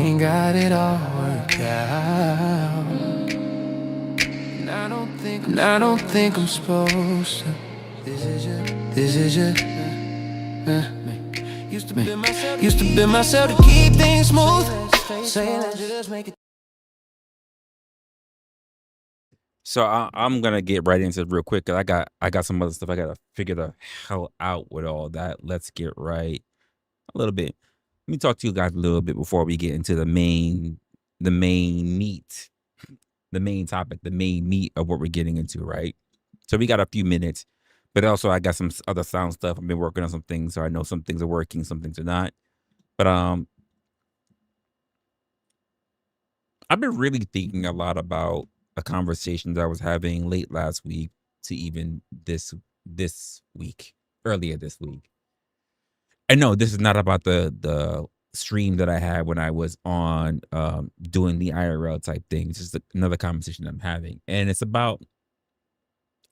ain't got it all worked out. And I don't think I'm supposed to. This is just used to be myself to keep things smooth. Saying let's just make it. So I'm gonna get right into it real quick because I got some other stuff I gotta figure the hell out with all that. Let's get right a little bit. Let me talk to you guys a little bit before we get into the main meat, the main topic, the main meat of what we're getting into, right? So we got a few minutes, but also I got some other sound stuff. I've been working on some things, so I know some things are working, some things are not. But I've been really thinking a lot about a conversation that I was having late last week to even this week, earlier this week. And no, this is not about the stream that I had when I was on doing the IRL type thing. It's just another conversation I'm having. And it's about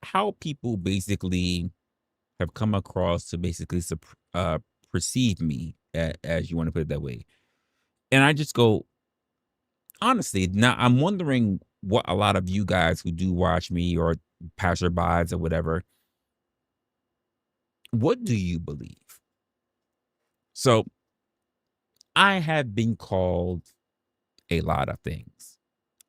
how people basically have come across to basically perceive me, as you want to put it that way. And I just go, honestly, now I'm wondering what a lot of you guys who do watch me or passerbys or whatever, what do you believe? So I have been called a lot of things.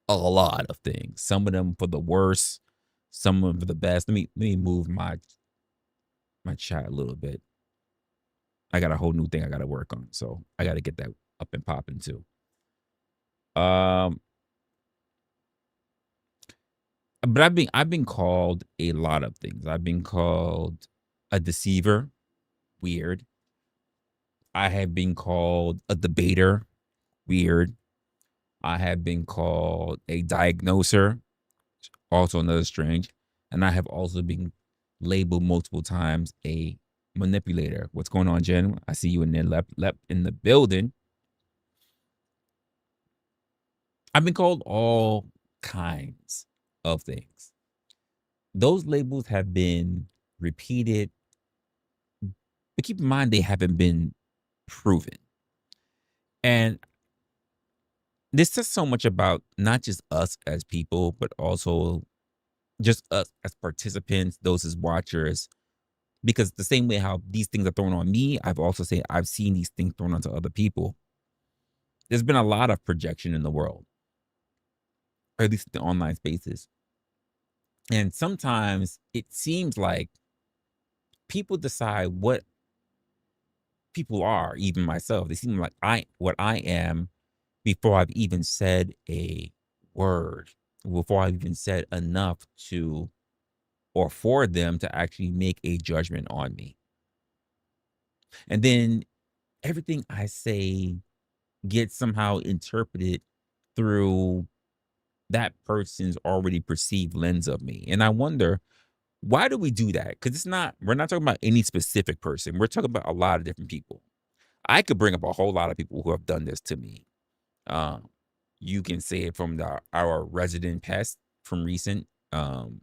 A lot of things. Some of them for the worst, some of them for the best. Let me move my chat a little bit. I got a whole new thing I gotta work on. So I gotta get that up and popping too. But I've been called a lot of things. I've been called a deceiver, weird. I have been called a debater, weird. I have been called a diagnoser, also another strange. And I have also been labeled multiple times a manipulator. What's going on, Jen? I see you in there, left in the building. I've been called all kinds of things. Those labels have been repeated, but keep in mind they haven't been proven. And this says so much about not just us as people, but also just us as participants, those as watchers. Because the same way how these things are thrown on me, I've seen these things thrown onto other people. There's been a lot of projection in the world, or at least the online spaces. And sometimes it seems like people decide what people are, even myself. They seem like what I am before I've even said a word, before I've even said enough to or for them to actually make a judgment on me. And then everything I say gets somehow interpreted through that person's already perceived lens of me. And I wonder, why do we do that? Because we're not talking about any specific person. We're talking about a lot of different people. I could bring up a whole lot of people who have done this to me. You can say it from our resident pest from recent. I'll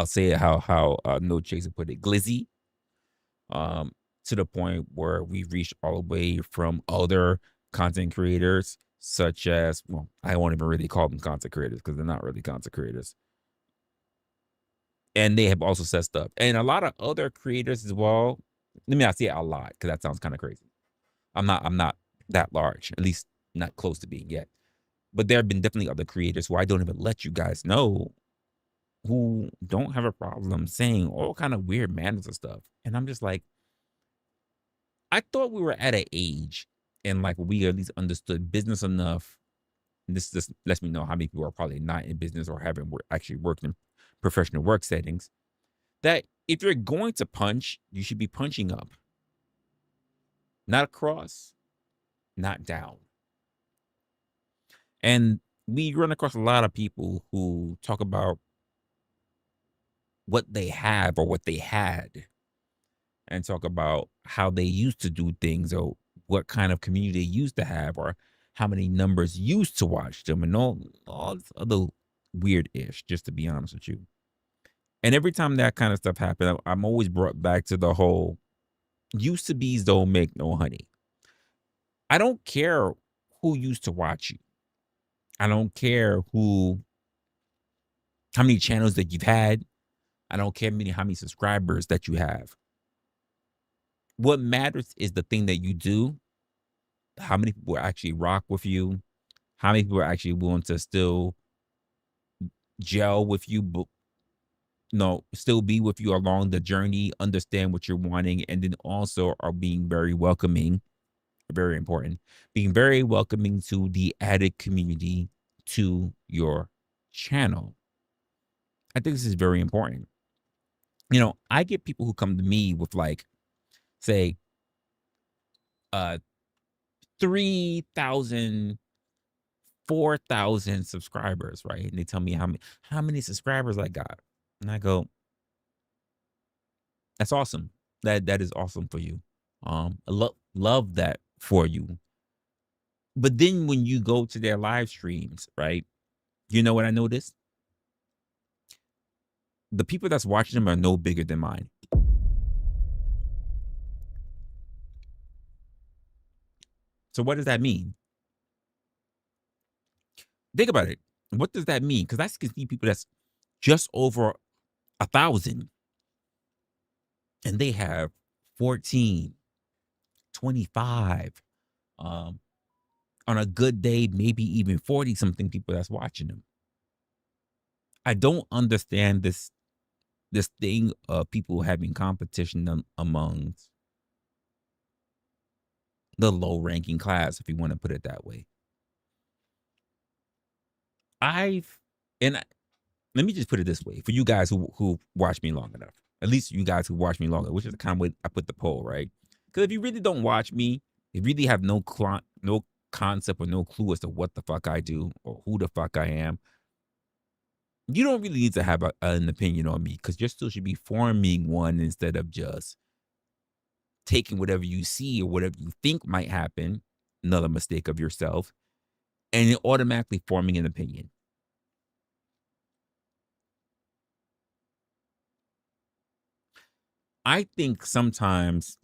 say it how No Chaser put it, glizzy. To the point where we've reached all the way from other content creators, such as, well, I won't even really call them content creators because they're not really content creators. And they have also said stuff. And a lot of other creators as well. Let me not say a lot because that sounds kind of crazy. I'm not that large, at least not close to being yet. But there have been definitely other creators who I don't even let you guys know who don't have a problem saying all kind of weird manners and stuff. And I'm just like, I thought we were at an age and like we at least understood business enough. This just lets me know how many people are probably not in business or haven't actually worked in professional work settings. That if you're going to punch, you should be punching up, not across, not down. And we run across a lot of people who talk about what they have or what they had and talk about how they used to do things or what kind of community they used to have or how many numbers used to watch them and all this other weird ish, just to be honest with you. And every time that kind of stuff happens, I'm always brought back to the whole used to be's don't make no honey. I don't care who used to watch you. I don't care how many channels that you've had. I don't care how many subscribers that you have. What matters is the thing that you do, how many people actually rock with you, how many people are actually willing to still gel with you, but still be with you along the journey, understand what you're wanting, and then also are being very welcoming, very important, being very welcoming to the added community to your channel. I think this is very important. I get people who come to me with like, say, 3,000, 4,000 subscribers, right? And they tell me how many subscribers I got. And I go, that's awesome. That is awesome for you. I love that for you. But then when you go to their live streams, right? You know what I noticed? The people that's watching them are no bigger than mine. So what does that mean? Think about it. What does that mean? Because I can see people that's just over 1,000 and they have 14, 25, on a good day, maybe even 40 something people that's watching them. I don't understand this thing of people having competition amongst the low ranking class, if you want to put it that way. Let me just put it this way, for you guys who watch me long enough, at least you guys who watch me longer, which is the kind of way I put the poll, right? Because if you really don't watch me, if you really have no concept or no clue as to what the fuck I do or who the fuck I am, you don't really need to have an opinion on me, because you still should be forming one instead of just taking whatever you see or whatever you think might happen, another mistake of yourself, and then automatically forming an opinion. I think sometimes,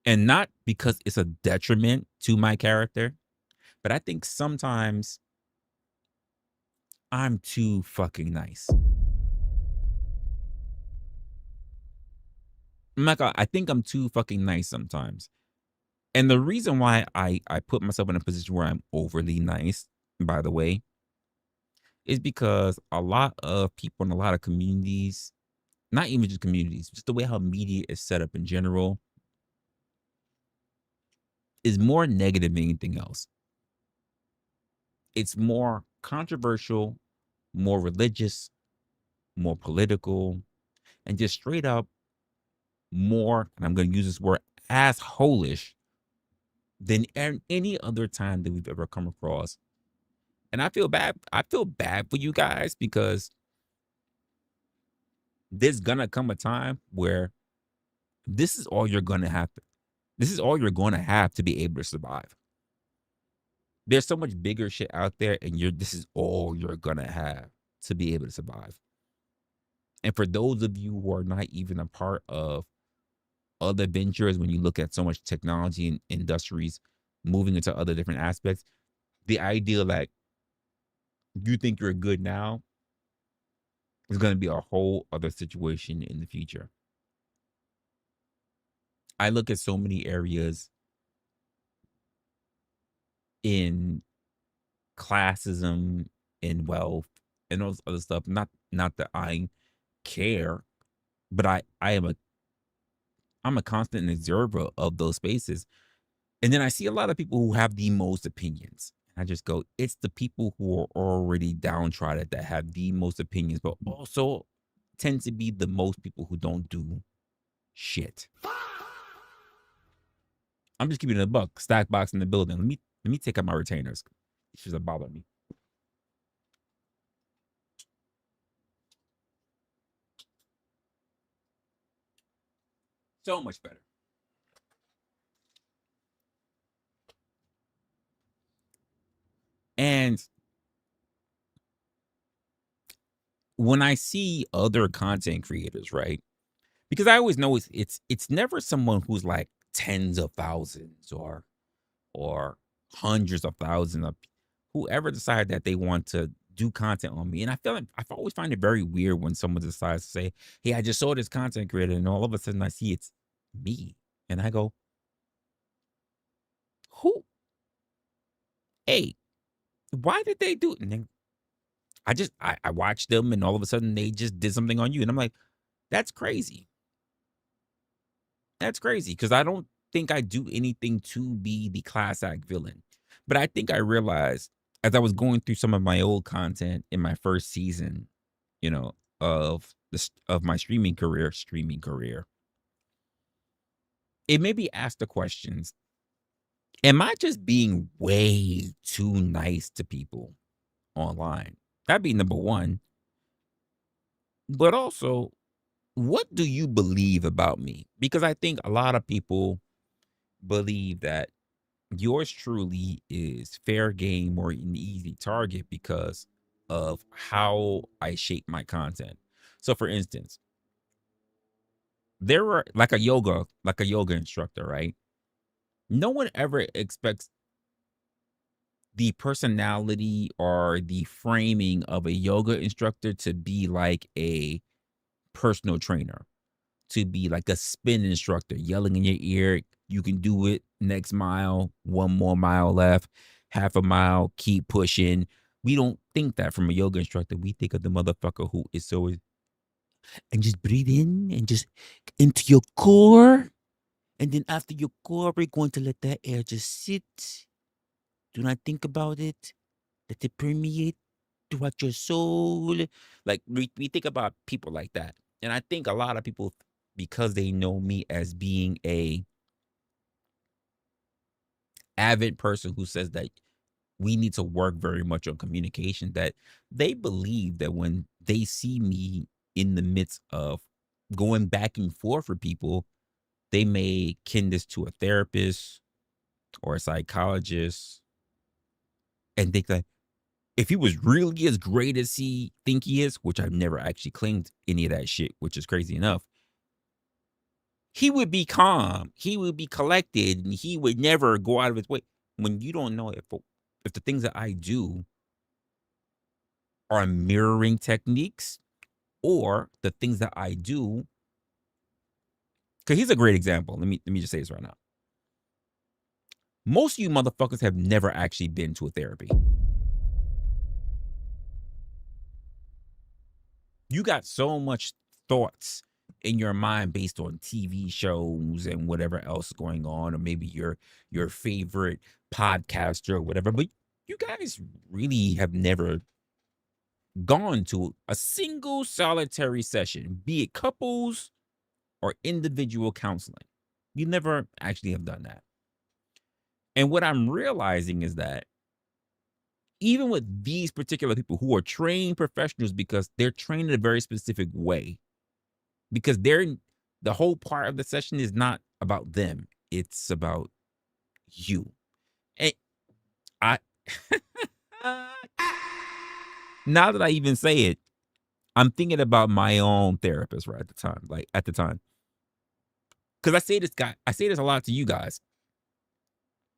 and not because it's a detriment to my character, but I think sometimes I'm too fucking nice. I think I'm too fucking nice sometimes. And the reason why I put myself in a position where I'm overly nice, by the way, is because a lot of people in a lot of communities, not even just communities, just the way how media is set up in general, is more negative than anything else. It's more controversial, more religious, more political, and just straight up more, and I'm going to use this word, assholish than any other time that we've ever come across. And I feel bad. I feel bad for you guys, because there's gonna come a time where this is all you're gonna have. This is all you're gonna have to be able to survive. There's so much bigger shit out there, and this is all you're gonna have to be able to survive. And for those of you who are not even a part of other ventures, when you look at so much technology and industries moving into other different aspects, the idea that you think you're good now is going to be a whole other situation in the future. I look at so many areas in classism, in wealth, and those other stuff. Not that I care, but I'm a constant observer of those spaces. And then I see a lot of people who have the most opinions. I just go, it's the people who are already downtrodden that have the most opinions, but also tend to be the most people who don't do shit. I'm just keeping it a buck. Stack box in the building. Let me take out my retainers. It's just bother me. So much better. And when I see other content creators, right? Because I always know it's never someone who's like tens of thousands or hundreds of thousands of whoever decided that they want to do content on me. And I feel like I've always find it very weird when someone decides to say, "Hey, I just saw this content creator," and all of a sudden I see it's me, and I go, "Who? Hey, why did they do it?" And then I watched them, and all of a sudden they just did something on you, and I'm like, "That's crazy. That's crazy," because I don't think I do anything to be the class act villain. But I think I realized as I was going through some of my old content in my first season, you know, of my streaming career, it made me ask the questions. Am I just being way too nice to people online? That'd be number one. But also, what do you believe about me? Because I think a lot of people believe that yours truly is fair game or an easy target because of how I shape my content. So for instance, there were like a yoga instructor, right? No one ever expects the personality or the framing of a yoga instructor to be like a personal trainer, to be like a spin instructor yelling in your ear, "You can do it, next mile, one more mile left, half a mile, keep pushing." We don't think that from a yoga instructor. We think of the motherfucker who is so, and just breathe in and just into your core. And then after your core, we're going to let that air just sit. Do not think about it. Let it permeate throughout your soul. Like we think about people like that. And I think a lot of people, because they know me as being a avid person who says that we need to work very much on communication, that they believe that when they see me in the midst of going back and forth for people, they may kin this to a therapist or a psychologist and think that if he was really as great as he think he is, which I've never actually claimed any of that shit, which is crazy enough, he would be calm, he would be collected, and he would never go out of his way. When you don't know if the things that I do are mirroring techniques or the things that I do, because here's a great example. Let me just say this right now. Most of you motherfuckers have never actually been to a therapy. You got so much thoughts in your mind based on TV shows and whatever else is going on, or maybe your favorite podcaster or whatever. But you guys really have never gone to a single solitary session, be it couples or individual counseling. You never actually have done that. And what I'm realizing is that even with these particular people who are trained professionals, because they're trained in a very specific way, because the whole part of the session is not about them, it's about you. And I now that I even say it, I'm thinking about my own therapist right at the time, like at the time. Because I say this a lot to you guys.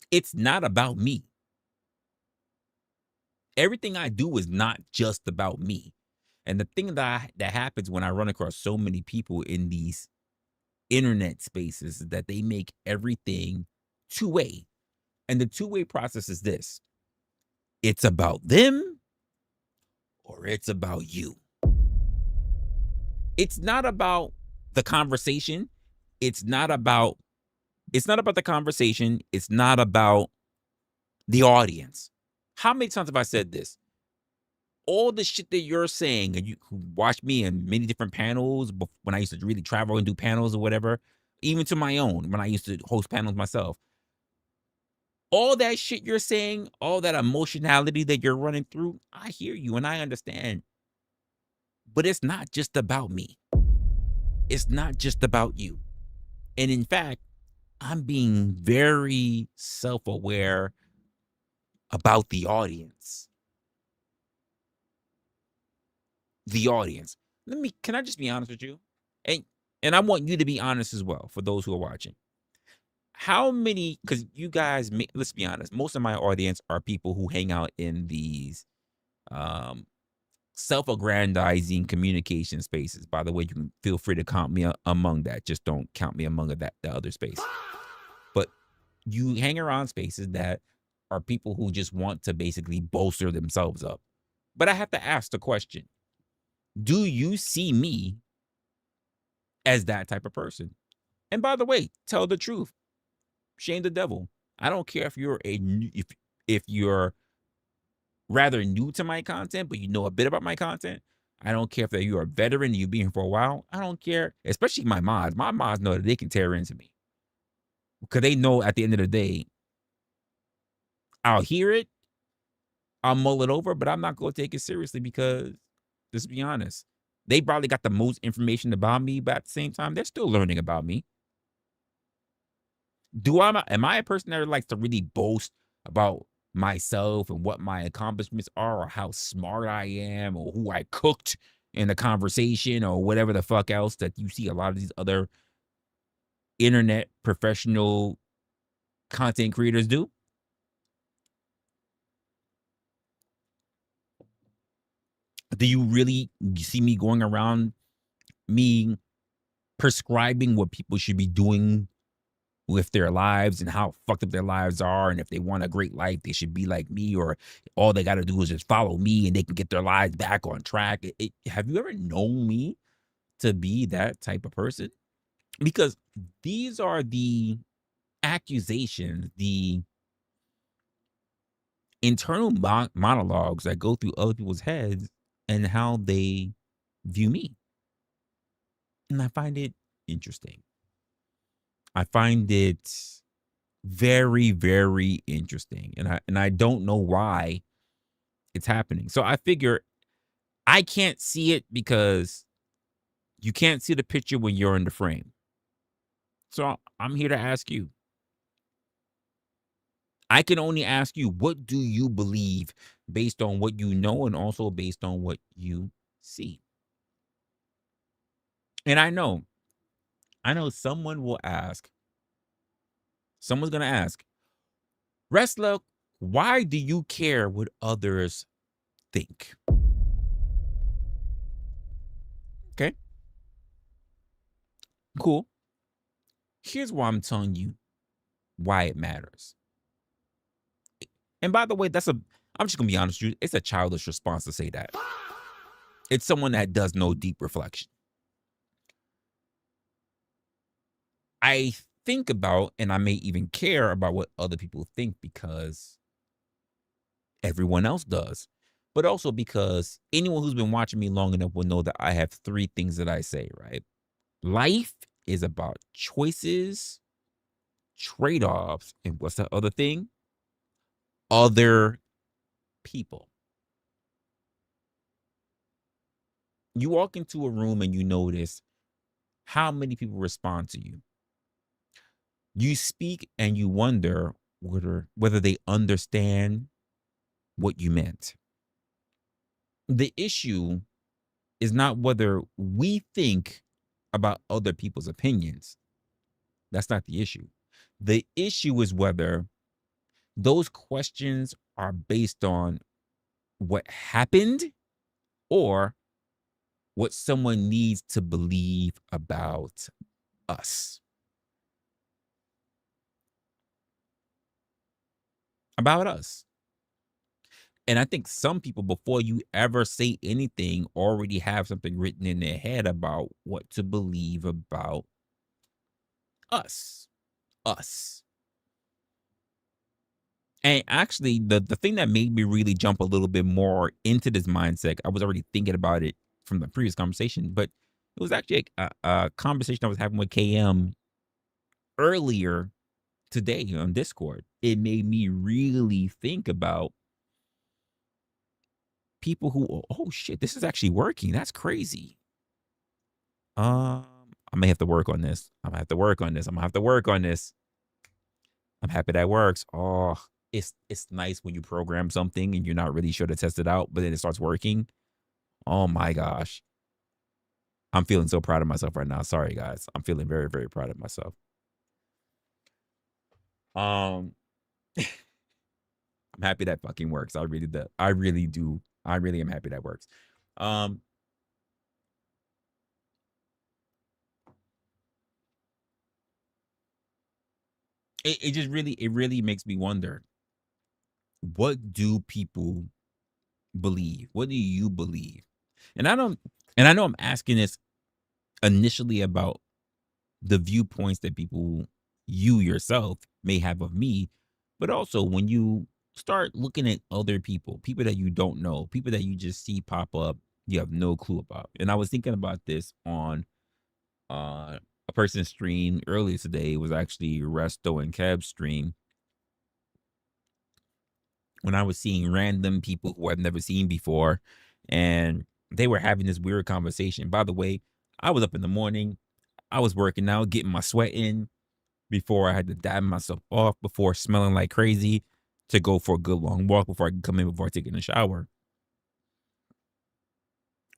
It's not about me. Everything I do is not just about me. And the thing that happens when I run across so many people in these internet spaces is that they make everything two-way. And the two-way process is this: it's about them or it's about you. It's not about the conversation. It's not about the conversation. It's not about the audience. How many times have I said this? All the shit that you're saying, and you who watch me in many different panels when I used to really travel and do panels or whatever, even to my own when I used to host panels myself. All that shit you're saying, all that emotionality that you're running through, I hear you and I understand. But it's not just about me. It's not just about you. And in fact, I'm being very self-aware about the audience. The audience. Can I just be honest with you? And I want you to be honest as well for those who are watching. how many, because you guys, let's be honest, most of my audience are people who hang out in these um, self-aggrandizing communication spaces. By the way, you can feel free to count me among that. Just don't count me among the other space. But you hang around spaces that are people who just want to basically bolster themselves up. But I have to ask the question, do you see me as that type of person? And by the way, tell the truth. Shame the devil. I don't care if you're if you're rather new to my content, but you know a bit about my content. I don't care if that you're a veteran and you've been here for a while. I don't care, especially my mods. My mods know that they can tear into me because they know at the end of the day, I'll hear it, I'll mull it over, but I'm not going to take it seriously because, let's be honest, they probably got the most information about me, but at the same time, they're still learning about me. Am I a person that likes to really boast about myself and what my accomplishments are or how smart I am or who I cooked in the conversation or whatever the fuck else that you see a lot of these other internet professional content creators do? Do you really see me going around me prescribing what people should be doing with their lives and how fucked up their lives are, and if they want a great life, they should be like me, or all they got to do is just follow me and they can get their lives back on track? Have you ever known me to be that type of person? Because these are the accusations, the internal monologues that go through other people's heads and how they view me. And I find it interesting. I find it very, very interesting. And I don't know why it's happening. So I figure I can't see it because you can't see the picture when you're in the frame. So I'm here to ask you. I can only ask you, what do you believe based on what you know and also based on what you see? And I know someone will ask, someone's going to ask, Resla, why do you care what others think? Okay, cool. Here's why I'm telling you why it matters. And by the way, I'm just going to be honest with you, it's a childish response to say that. It's someone that does no deep reflection. I think about, and I may even care about what other people think because everyone else does, but also because anyone who's been watching me long enough will know that I have 3 things that I say, right? Life is about choices, trade-offs, and what's the other thing? Other people. You walk into a room and you notice how many people respond to you. You speak and you wonder whether they understand what you meant. The issue is not whether we think about other people's opinions. That's not the issue. The issue is whether those questions are based on what happened or what someone needs to believe about us. About us. And I think some people, before you ever say anything, already have something written in their head about what to believe about us. Us. And actually, the thing that made me really jump a little bit more into this mindset, I was already thinking about it from the previous conversation, but it was actually a conversation I was having with KM earlier today on Discord. It made me really think about people who, oh shit, this is actually working. That's crazy. I may have to work on this. I'm gonna have to work on this. I'm happy that works. Oh, it's nice when you program something and you're not really sure to test it out, but then it starts working. Oh my gosh. I'm feeling so proud of myself right now. Sorry, guys. I'm feeling very, very proud of myself. Um, I'm happy that fucking works. I really do. I really do. I really am happy that works. Um, it just really makes me wonder, what do people believe? What do you believe? And I know I'm asking this initially about the viewpoints that people, you yourself, may have of me, but also when you start looking at other people, people that you don't know, people that you just see pop up, you have no clue about. And I was thinking about this on a person's stream earlier today. It was actually Resto and Kev's stream, when I was seeing random people who I've never seen before, and they were having this weird conversation. By the way, I was up in the morning, I was working out, getting my sweat in before I had to dab myself off, before smelling like crazy, to go for a good long walk before I could come in, before taking a shower.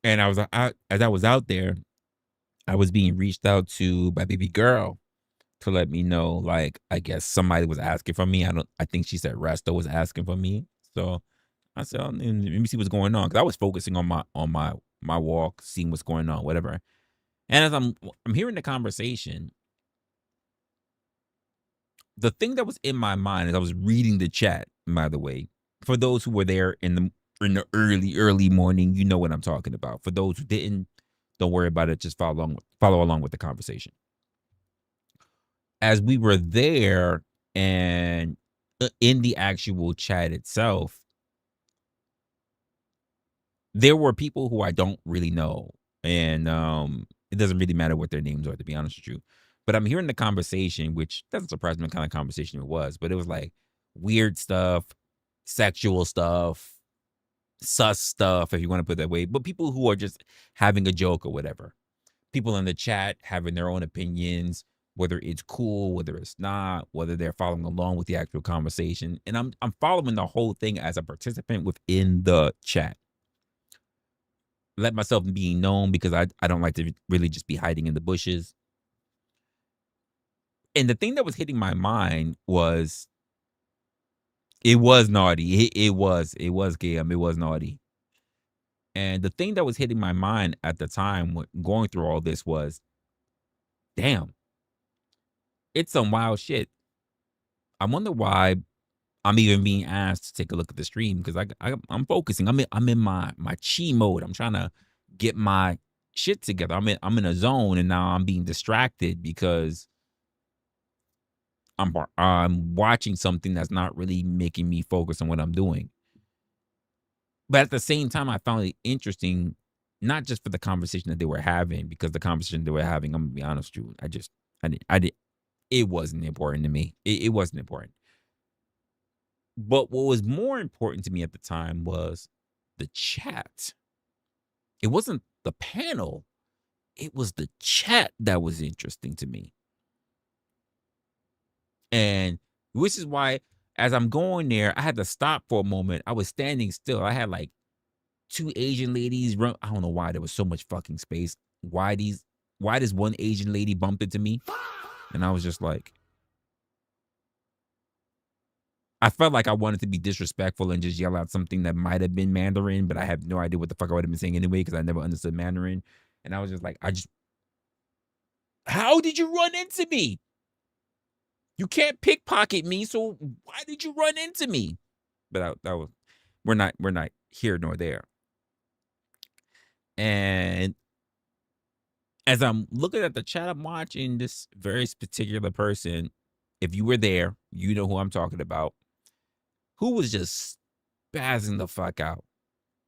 And I was out, as I was out there, I was being reached out to by baby girl to let me know, like, I guess somebody was asking for me. I think she said Resto was asking for me. So I said, let me see what's going on, because I was focusing on my walk, seeing what's going on, whatever. And as I'm hearing the conversation, the thing that was in my mind as I was reading the chat, by the way, for those who were there in the early morning, you know what I'm talking about. For those who didn't, don't worry about it. Just follow along with the conversation. As we were there and in the actual chat itself, there were people who I don't really know, and it doesn't really matter what their names are, to be honest with you. But I'm hearing the conversation, which doesn't surprise me what kind of conversation it was, but it was like weird stuff, sexual stuff, sus stuff, if you want to put it that way. But people who are just having a joke or whatever. People in the chat having their own opinions, whether it's cool, whether it's not, whether they're following along with the actual conversation. And I'm following the whole thing as a participant within the chat. Let myself being known, because I don't like to really just be hiding in the bushes. And the thing that was hitting my mind was, it was naughty. It was Gam. It was naughty. And the thing that was hitting my mind at the time when going through all this was, damn, it's some wild shit. I wonder why I'm even being asked to take a look at the stream, because I'm focusing. I'm in my chi mode. I'm trying to get my shit together. I'm in a zone, and now I'm being distracted because I'm watching something that's not really making me focus on what I'm doing. But at the same time, I found it interesting, not just for the conversation that they were having, because the conversation they were having, I'm gonna be honest with you, I did it wasn't important to me. It wasn't important. But what was more important to me at the time was the chat. It wasn't the panel. It was the chat that was interesting to me. And which is why, as I'm going there, I had to stop for a moment. I was standing still. I had like two Asian ladies run. I don't know why there was so much fucking space. Why does one Asian lady bump into me? And I was just like, I felt like I wanted to be disrespectful and just yell out something that might have been Mandarin, but I have no idea what the fuck I would have been saying anyway, because I never understood Mandarin. And I was just like, how did you run into me? You can't pickpocket me, so why did you run into me? But that was, we're not here nor there. And as I'm looking at the chat, I'm watching this very particular person. If you were there, you know who I'm talking about, who was just spazzing the fuck out.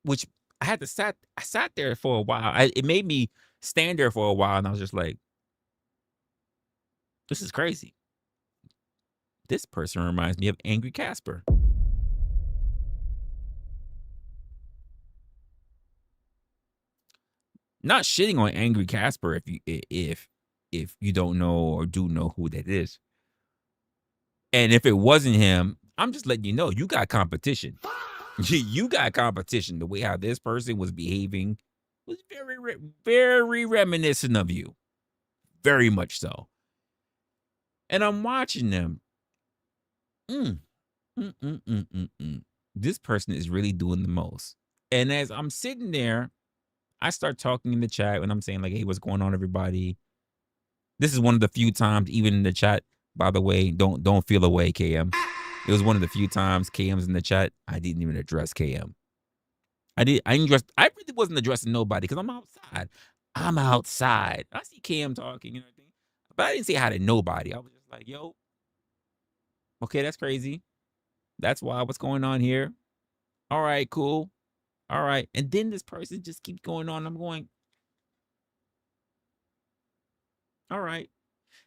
Which I sat there for a while. It made me stand there for a while, and I was just like, this is crazy. This person reminds me of Angry Casper. Not shitting on Angry Casper if you don't know or do know who that is. And if it wasn't him, I'm just letting you know, you got competition. You got competition. The way how this person was behaving was very reminiscent of you. Very much so. And I'm watching them. Mm, mm, mm, mm, mm, mm. This person is really doing the most. And as I'm sitting there, I start talking in the chat and I'm saying like, "Hey, what's going on, everybody?" This is one of the few times, even in the chat, by the way, don't feel away, KM. It was one of the few times KM's in the chat. I didn't even address KM. I really wasn't addressing nobody because I'm outside. I'm outside. I see KM talking and everything. But I didn't say hi to nobody. I was just like, yo, okay, that's crazy. That's why what's going on here. All right, cool. All right. And then this person just keeps going on. I'm going, all right.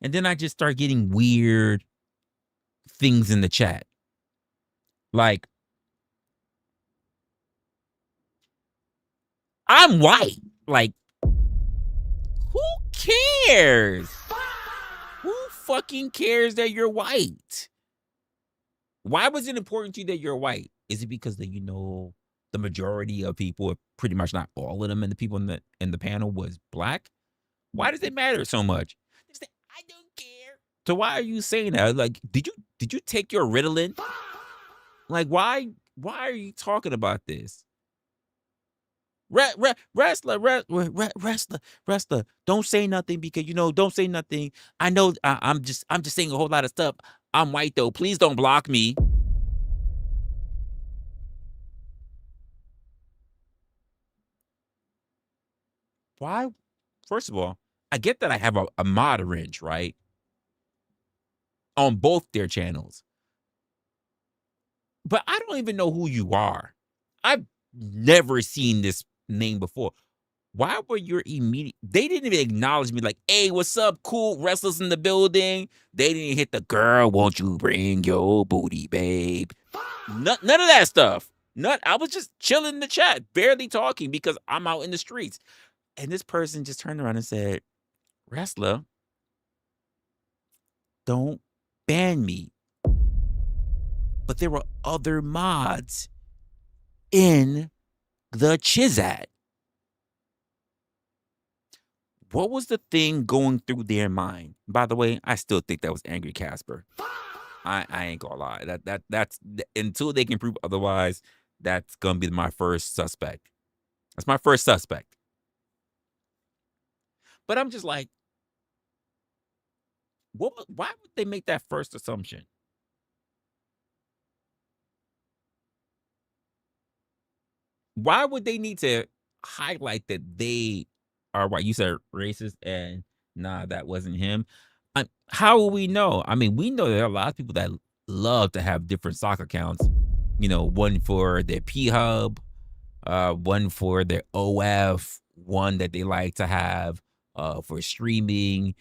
And then I just start getting weird things in the chat. Like, I'm white. Like, who cares? Who fucking cares that you're white? Why was it important to you that you're white? Is it because that the majority of people, pretty much not all of them, and the people in the panel was black? Why does it matter so much? They say, I don't care. So why are you saying that? Like, did you take your Ritalin? Like, why are you talking about this? Wrestler, don't say nothing because don't say nothing. I know I'm just saying a whole lot of stuff. I'm white though. Please don't block me. Why? First of all, I get that I have a mod wrench, right? On both their channels. But I don't even know who you are. I've never seen this name before. Why were your immediate? They didn't even acknowledge me like, hey, what's up, cool wrestlers in the building? They didn't hit the girl, won't you bring your booty, babe? None of that stuff. I was just chilling in the chat, barely talking because I'm out in the streets. And this person just turned around and said, wrestler, don't ban me. But there were other mods in the Chizat. What was the thing going through their mind? By the way, I still think that was Angry Casper. I ain't gonna lie. That's until they can prove otherwise, that's gonna be my first suspect. That's my first suspect. But I'm just like, why would they make that first assumption? Why would they need to highlight that they are white? You said racist, and nah, that wasn't him. How will we know? I mean, we know there are a lot of people that love to have different stock accounts. One for their P Hub, one for their OF, one that they like to have for streaming.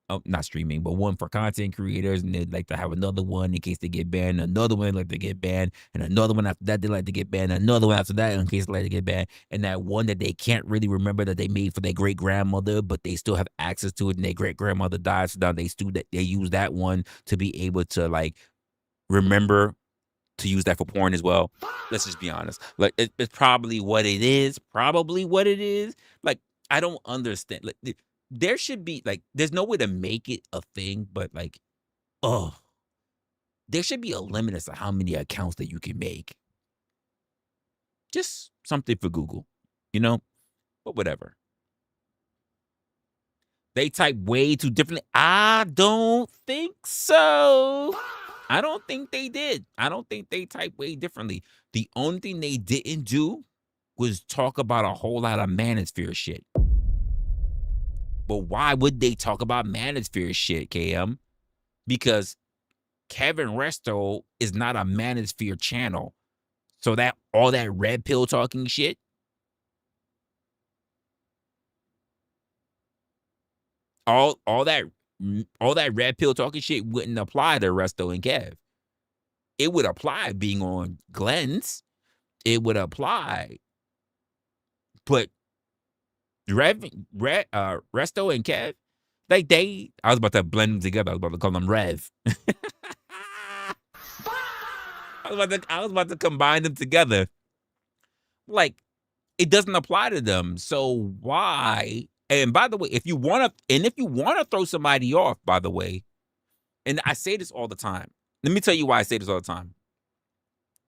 Oh, not streaming, but one for content creators, and they'd like to have another one in case they get banned, another one like to get banned, and another one after that they like to get banned, another one after that in case they like to get banned, and that one that they can't really remember that they made for their great grandmother, but they still have access to it, and their great grandmother died, so now they use that one to be able to like remember to use that for porn as well. Let's just be honest. Like it's probably what it is. Probably what it is. Like I don't understand. Like there should be like there's no way to make it a thing, but like, oh, there should be a limit as to how many accounts that you can make. Just something for Google, but whatever. They type way too differently. I don't think so. I don't think they did. I don't think they typed way differently. The only thing they didn't do was talk about a whole lot of manosphere shit. But why would they talk about manosphere shit, KM? Because Kevin Resto is not a manosphere channel. So that all that red pill talking shit, all that red pill talking shit wouldn't apply to Resto and Kev. It would apply being on Glenn's. It would apply, but Resto and Kev, like I was about to blend them together. I was about to call them Rev. I was about to combine them together. Like, it doesn't apply to them. So why? And by the way, if you want to throw somebody off, by the way, and I say this all the time. Let me tell you why I say this all the time.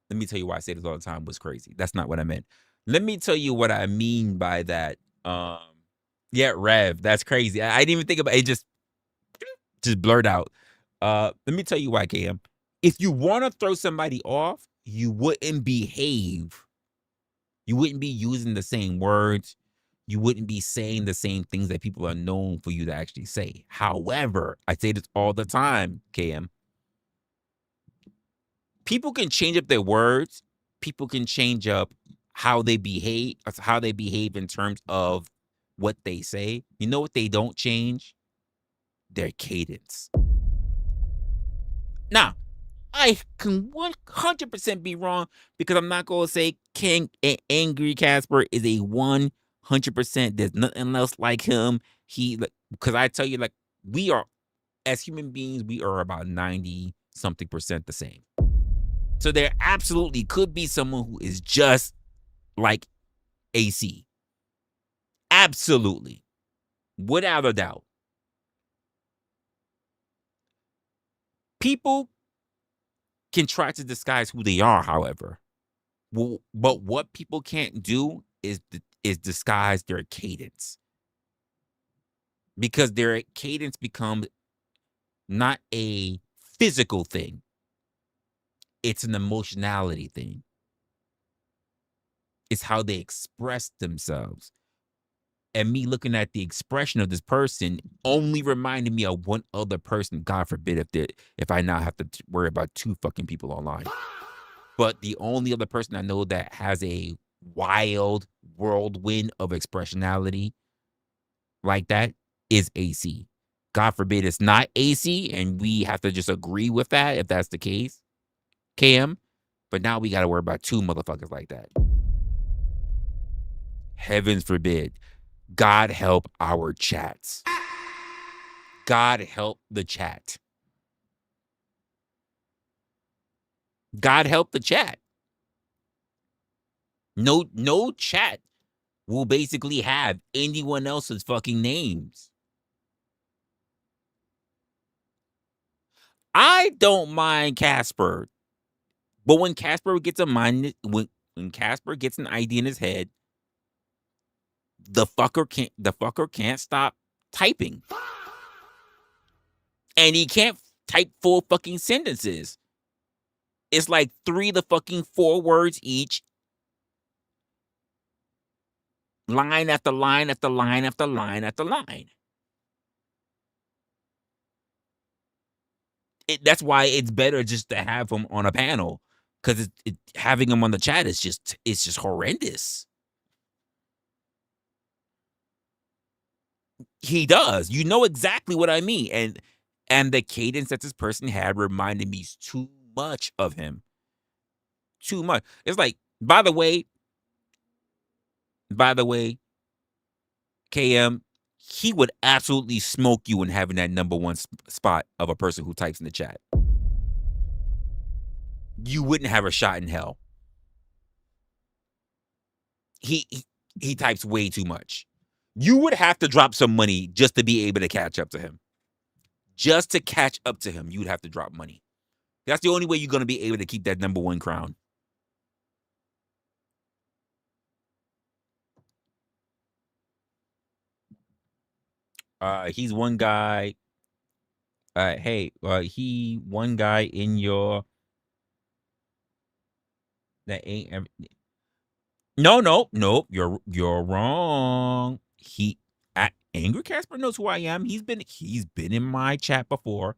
Let me tell you why I say this all the time was crazy. That's not what I meant. Let me tell you what I mean by that. Yeah, Rev, that's crazy. I didn't even think about it. It just blurred out. Let me tell you why, Cam. If you want to throw somebody off, you wouldn't behave. You wouldn't be using the same words. You wouldn't be saying the same things that people are known for you to actually say. However, I say this all the time, Cam. People can change up their words. People can change up how they behave in terms of what they say. You know what they don't change? Their cadence. Now, I can 100% be wrong because I'm not going to say King Angry Casper is a 100%. There's nothing else like him. Because I tell you, like, we are, as human beings, we are about 90-something% the same. So there absolutely could be someone who is just like AC. Absolutely. Without a doubt. People can try to disguise who they are, however. Well, but what people can't do is disguise their cadence. Because their cadence becomes not a physical thing. It's an emotionality thing. It's how they express themselves. And me looking at the expression of this person only reminded me of one other person. God forbid if I now have to worry about 2 fucking people online. But the only other person I know that has a wild whirlwind of expressionality like that is AC. God forbid it's not AC, and we have to just agree with that if that's the case. Cam. But now we got to worry about 2 motherfuckers like that. Heavens forbid. God help our chats. God help the chat. God help the chat. No chat will basically have anyone else's fucking names. I don't mind Casper. But when Casper gets when Casper gets an idea in his head, the fucker can't stop typing. And he can't type full fucking sentences. It's like 3 to fucking 4 words each. Line after line after line after line after line. That's why it's better just to have him on a panel. Because having him on the chat is just horrendous. He does. You know exactly what I mean. And the cadence that this person had reminded me too much of him. Too much. It's like, by the way, KM, he would absolutely smoke you in having that number 1 spot of a person who types in the chat. You wouldn't have a shot in hell. He types way too much. You would have to drop some money just to be able to catch up to him. Just to catch up to him, you'd have to drop money. That's the only way you're going to be able to keep that number 1 crown. He's one guy. He one guy in your that ain't. No. You're wrong. Angry Casper knows who I am. He's been in my chat before.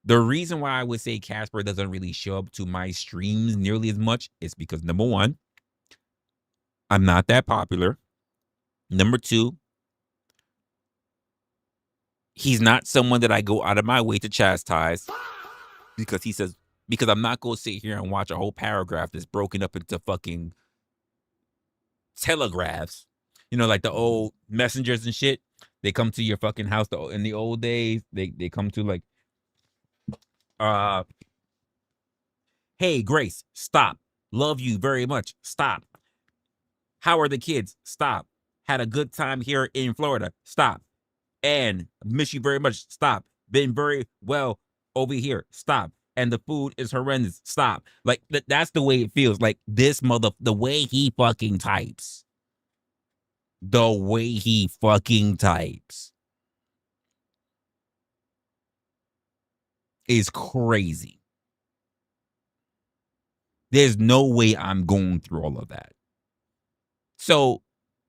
The reason why I would say Casper doesn't really show up to my streams nearly as much is because, number 1, I'm not that popular. Number 2, he's not someone that I go out of my way to chastise because I'm not going to sit here and watch a whole paragraph that's broken up into fucking telegraphs. You know, like the old messengers and shit. They come to your fucking house in the old days. They come to like, hey, Grace, stop. Love you very much. Stop. How are the kids? Stop. Had a good time here in Florida. Stop. And miss you very much. Stop. Been very well over here, stop. And the food is horrendous, stop. Like that's the way it feels. Like this the way he fucking types. The way he fucking types is crazy. There's no way I'm going through all of that. So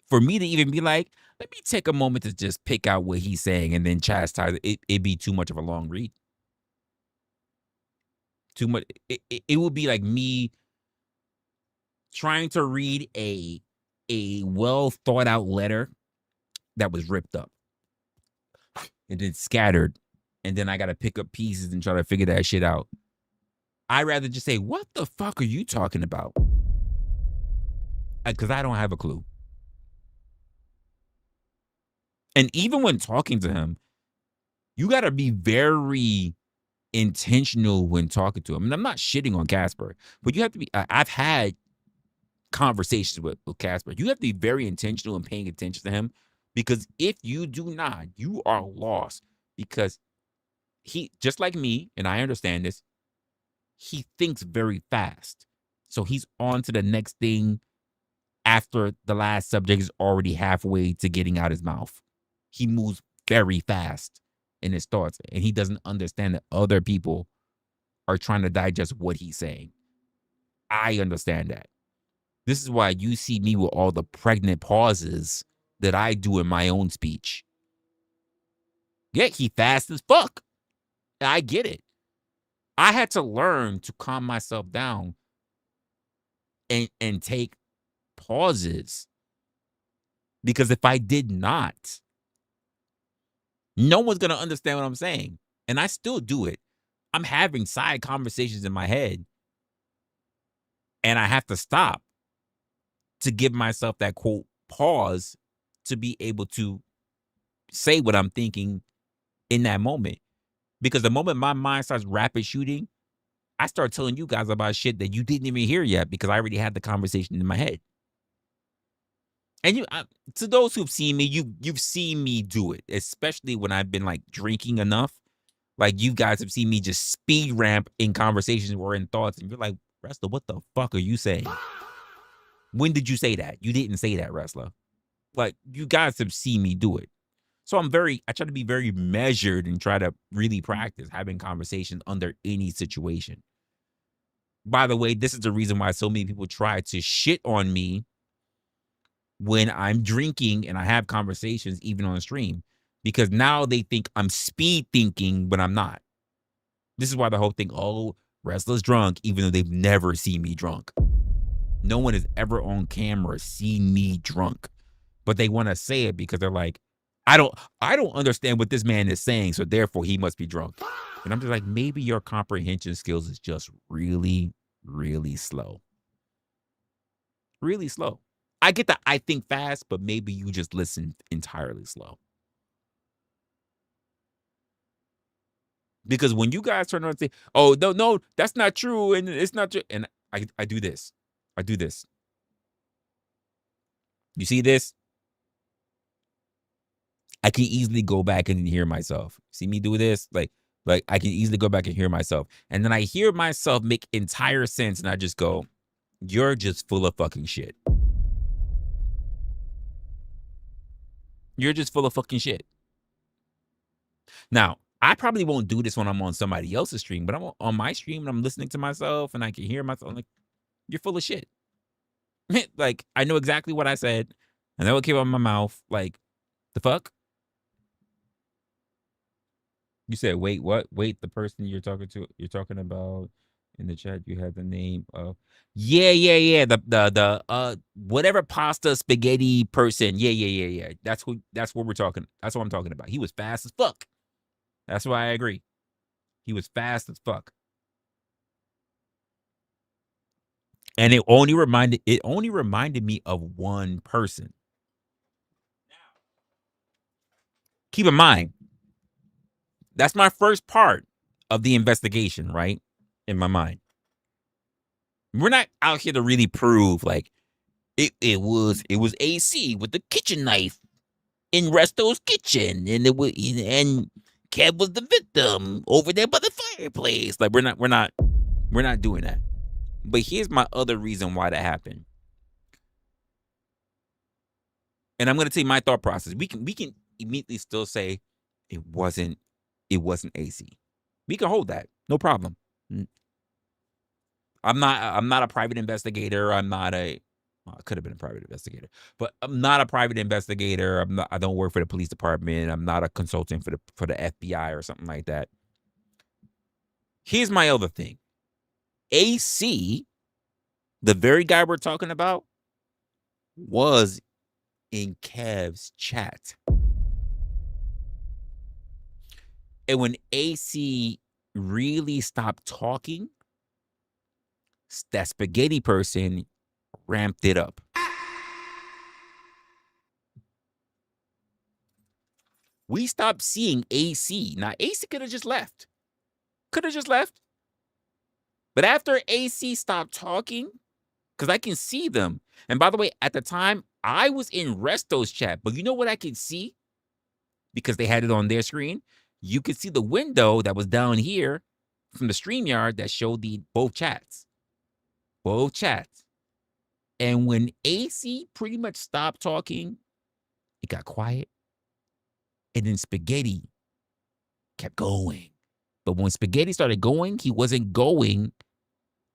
for me to even be like, let me take a moment to just pick out what he's saying and then chastise it, it'd be too much of a long read. Too much. It would be like me trying to read a well thought out letter that was ripped up and then scattered, and then I got to pick up pieces and try to figure that shit out. I'd rather just say, what the fuck are you talking about? Because I don't have a clue. And even when talking to him, you got to be very intentional when talking to him. And I'm not shitting on Casper, but you have to be, I've had conversations with Casper. You have to be very intentional in paying attention to him, because if you do not, you are lost. Because he, just like me, and I understand this, he thinks very fast. So he's on to the next thing after the last subject is already halfway to getting out his mouth. He moves very fast in his thoughts, and he doesn't understand that other people are trying to digest what he's saying. I understand that. This is why you see me with all the pregnant pauses that I do in my own speech. Yeah, he fast as fuck. I get it. I had to learn to calm myself down and take pauses, because if I did not, no one's going to understand what I'm saying. And I still do it. I'm having side conversations in my head, and I have to stop to give myself that quote pause to be able to say what I'm thinking in that moment. Because the moment my mind starts rapid shooting, I start telling you guys about shit that you didn't even hear yet, because I already had the conversation in my head. And to those who've seen me, you've seen me do it, especially when I've been like drinking enough. Like you guys have seen me just speed ramp in conversations or in thoughts, and you're like, Resla, what the fuck are you saying? When did you say that? You didn't say that, Resla. Like you guys have seen me do it. So I try to be very measured and try to really practice having conversations under any situation. By the way, this is the reason why so many people try to shit on me when I'm drinking and I have conversations, even on the stream, because now they think I'm speed thinking when I'm not. This is why the whole thing, oh, Resla's drunk, even though they've never seen me drunk. No one has ever on camera seen me drunk, but they want to say it because they're like, I don't understand what this man is saying, so therefore he must be drunk. And I'm just like, maybe your comprehension skills is just really, really slow. Really slow. I get that I think fast, but maybe you just listen entirely slow. Because when you guys turn around and say, oh, no, that's not true, and it's not true. And I do this. I do this. You see this? I can easily go back and hear myself. See me do this? Like I can easily go back and hear myself. And then I hear myself make entire sense, and I just go, you're just full of fucking shit. You're just full of fucking shit. Now, I probably won't do this when I'm on somebody else's stream, but I'm on my stream and I'm listening to myself and I can hear myself. I'm like, you're full of shit. Like, I know exactly what I said. I know what came out of my mouth. Like, the fuck? You said, wait, what? Wait, the person you're talking about in the chat, you had the name of. Yeah. The whatever pasta spaghetti person. Yeah. That's what we're talking. That's what I'm talking about. He was fast as fuck. That's why I agree. He was fast as fuck. And it only reminded me of one person. Keep in mind, that's my first part of the investigation, right? In my mind. We're not out here to really prove like it was AC with the kitchen knife in Resto's kitchen, and Kev was the victim over there by the fireplace. Like we're not doing that. But here's my other reason why that happened. And I'm gonna tell you my thought process. We can immediately still say it wasn't AC. We can hold that. No problem. I'm not a private investigator. I could have been a private investigator, but I'm not a private investigator. I don't work for the police department. I'm not a consultant for the FBI or something like that. Here's my other thing. AC, the very guy we're talking about, was in Kev's chat. And when AC really stopped talking, that spaghetti person ramped it up. We stopped seeing AC. Now, AC could have just left. But after AC stopped talking, because I can see them. And by the way, at the time, I was in Resto's chat. But you know what I could see? Because they had it on their screen. You could see the window that was down here from the StreamYard that showed both chats. And when AC pretty much stopped talking, it got quiet. And then Spaghetti kept going. But when Spaghetti started going, he wasn't going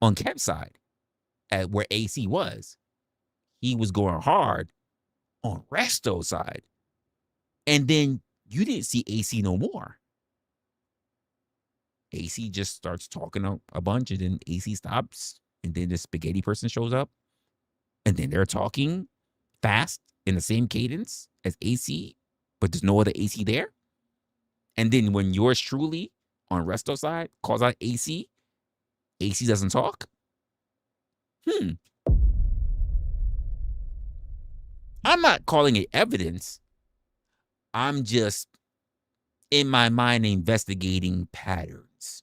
on Kev's side at where AC was. He was going hard on Resto's side. And then you didn't see AC no more. AC just starts talking a bunch, and then AC stops, and then the spaghetti person shows up, and then they're talking fast in the same cadence as AC, but there's no other AC there. And then when yours truly on Resto's side calls out AC, AC doesn't talk. I'm not calling it evidence. I'm just, in my mind, investigating patterns.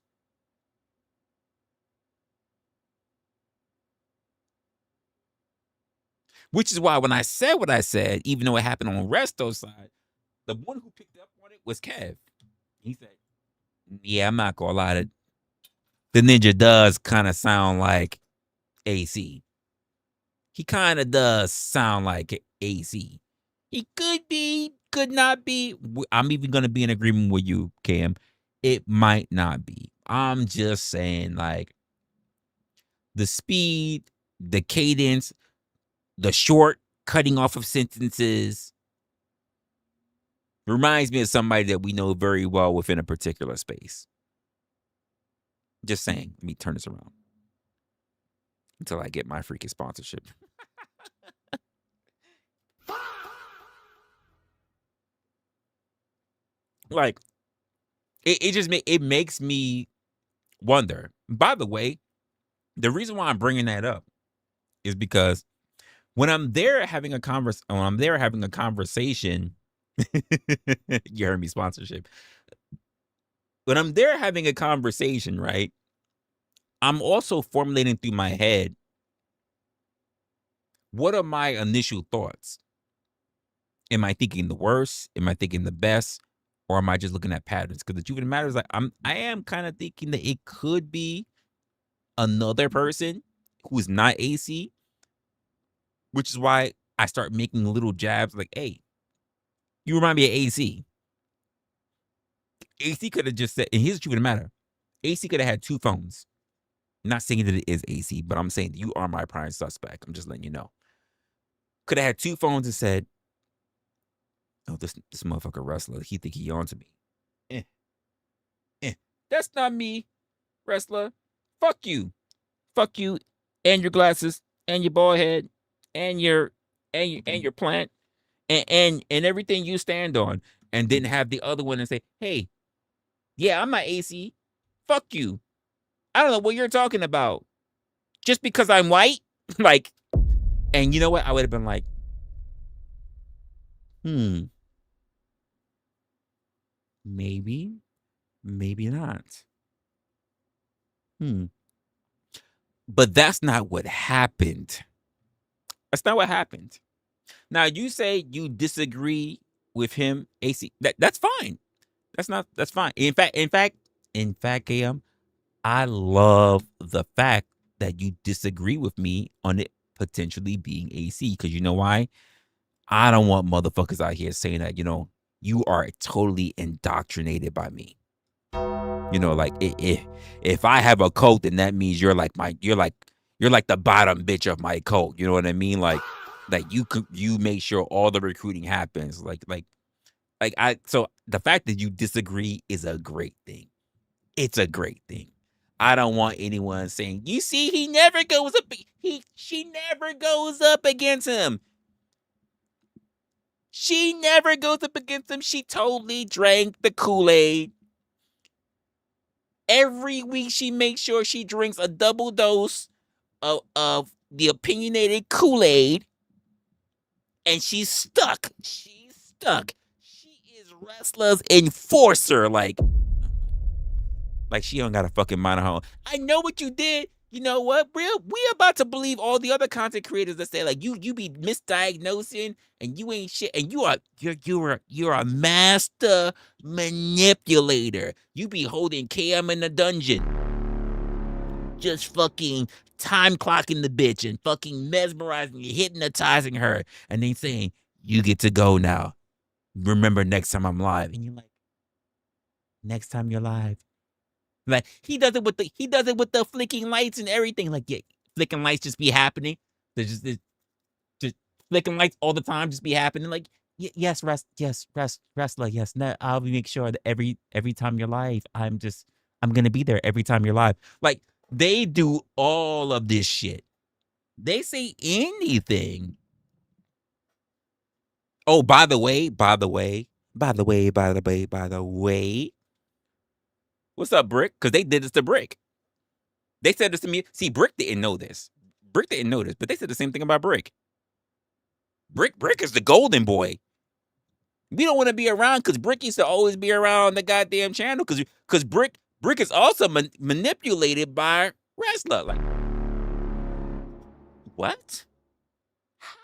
Which is why when I said what I said, even though it happened on Resto's side, the one who picked up on it was Kev. He said, yeah, I'm not gonna lie, the ninja does kind of sound like AC. He kind of does sound like AC. He could be, could not be. I'm even going to be in agreement with you, Cam. It might not be. I'm just saying, like, the speed, the cadence, the short cutting off of sentences reminds me of somebody that we know very well within a particular space. Just saying. Let me turn this around until I get my freaking sponsorship. Like, it makes me wonder. By the way, the reason why I'm bringing that up is because when I'm there having a conversation, you heard me, sponsorship. When I'm there having a conversation, right, I'm also formulating through my head, what are my initial thoughts? Am I thinking the worst? Am I thinking the best? Or am I just looking at patterns? Because the truth of the matter is, like, I am kind of thinking that it could be another person who's not AC, which is why I start making little jabs like, hey, you remind me of AC. AC could have just said, and here's the truth of the matter, AC could have had two phones. I'm not saying that it is AC, but I'm saying you are my prime suspect. I'm just letting you know. Could have had two phones and said, oh, this motherfucker Resla, he think he on to me. That's not me, Resla. Fuck you. Fuck you and your glasses and your bald head and your plant and everything you stand on. And then have the other one and say, hey, yeah, I'm not AC. Fuck you. I don't know what you're talking about. Just because I'm white? Like, and you know what? I would have been like, maybe, maybe not. But that's not what happened. That's not what happened. Now, you say you disagree with him, AC. That's fine. That's fine. In fact, KM, I love the fact that you disagree with me on it potentially being AC. Because you know why? I don't want motherfuckers out here saying that, you are totally indoctrinated by me. Like if I have a cult, then that means you're like the bottom bitch of my cult. You know what I mean? Like you make sure all the recruiting happens. So the fact that you disagree is a great thing. It's a great thing. I don't want anyone saying, you see, he never goes up. She never goes up against him. She never goes up against him. She totally drank the Kool-Aid. Every week she makes sure she drinks a double dose of the opinionated Kool-Aid. And she's stuck. She's stuck. She is Resla's enforcer. Like she don't got a fucking mind of her own. I know what you did. You know what? We about to believe all the other content creators that say like you be misdiagnosing and you ain't shit and you're a master manipulator. You be holding KM in the dungeon. Just fucking time clocking the bitch and fucking mesmerizing you, hypnotizing her, and then saying, you get to go now. Remember next time I'm live. And you're like, next time you're live. Like he does it with the flicking lights and everything. Like, yeah, flicking lights just be happening. There's just flicking lights all the time, just be happening. Like, yes, Resla, yes. No, I'll make sure that every time you're live, I'm gonna be there every time you're live. Like, they do all of this shit. They say anything. Oh, by the way. What's up, Brick? Because they did this to Brick. They said this to me. See, Brick didn't know this. But they said the same thing about Brick. Brick is the golden boy. We don't want to be around because Brick used to always be around the goddamn channel because Brick is also manipulated by Resla. Like, what?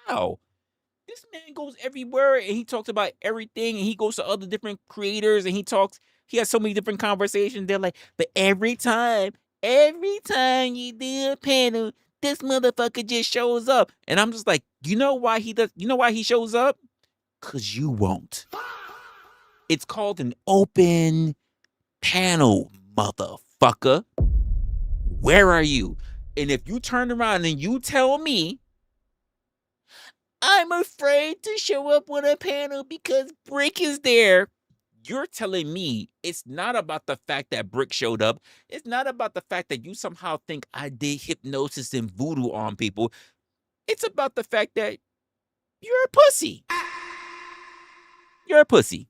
How? This man goes everywhere and he talks about everything and he goes to other different creators and he has so many different conversations. They're like, but every time you do a panel, this motherfucker just shows up. And I'm just like, you know why he shows up? Because you won't. It's called an open panel, motherfucker. Where are you? And if you turn around and you tell me, I'm afraid to show up on a panel because Brick is there, you're telling me it's not about the fact that Brick showed up. It's not about the fact that you somehow think I did hypnosis and voodoo on people. It's about the fact that you're a pussy. You're a pussy.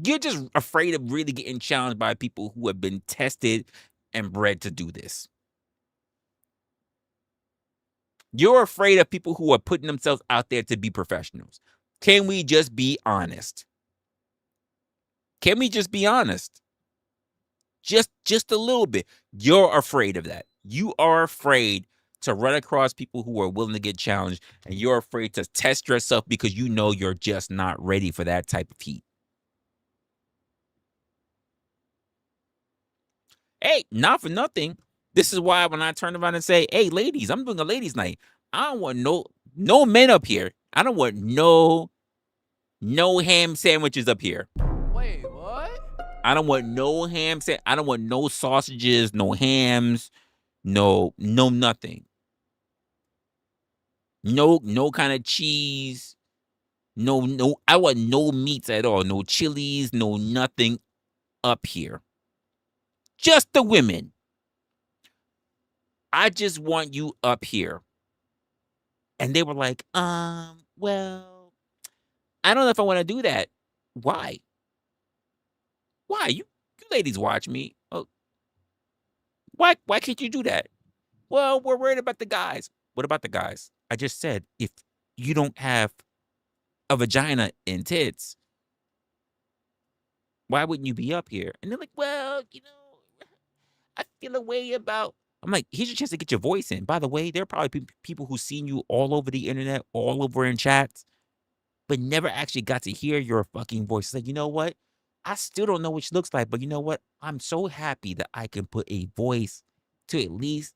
You're just afraid of really getting challenged by people who have been tested and bred to do this. You're afraid of people who are putting themselves out there to be professionals. Can we just be honest? Can we just be honest? Just a little bit. You're afraid of that. You are afraid to run across people who are willing to get challenged, and you're afraid to test yourself because you know you're just not ready for that type of heat. Hey, not for nothing. This is why when I turn around and say, hey, ladies, I'm doing a ladies' night. I don't want no men up here. I don't want no ham sandwiches up here. Wait, what? I don't want no ham sandwich. I don't want no sausages, no hams, no nothing. No kind of cheese. No, I want no meats at all. No chilies, no nothing up here. Just the women. I just want you up here. And they were like, well, I don't know if I want to do that. Why? Why? You ladies watch me. Oh, why can't you do that? Well, we're worried about the guys. What about the guys? I just said, if you don't have a vagina and tits, why wouldn't you be up here? And they're like, well, I feel a way about. I'm like, here's your chance to get your voice in. By the way, there are probably people who've seen you all over the internet, all over in chats, but never actually got to hear your fucking voice. It's like, you know what? I still don't know what she looks like, but you know what? I'm so happy that I can put a voice to at least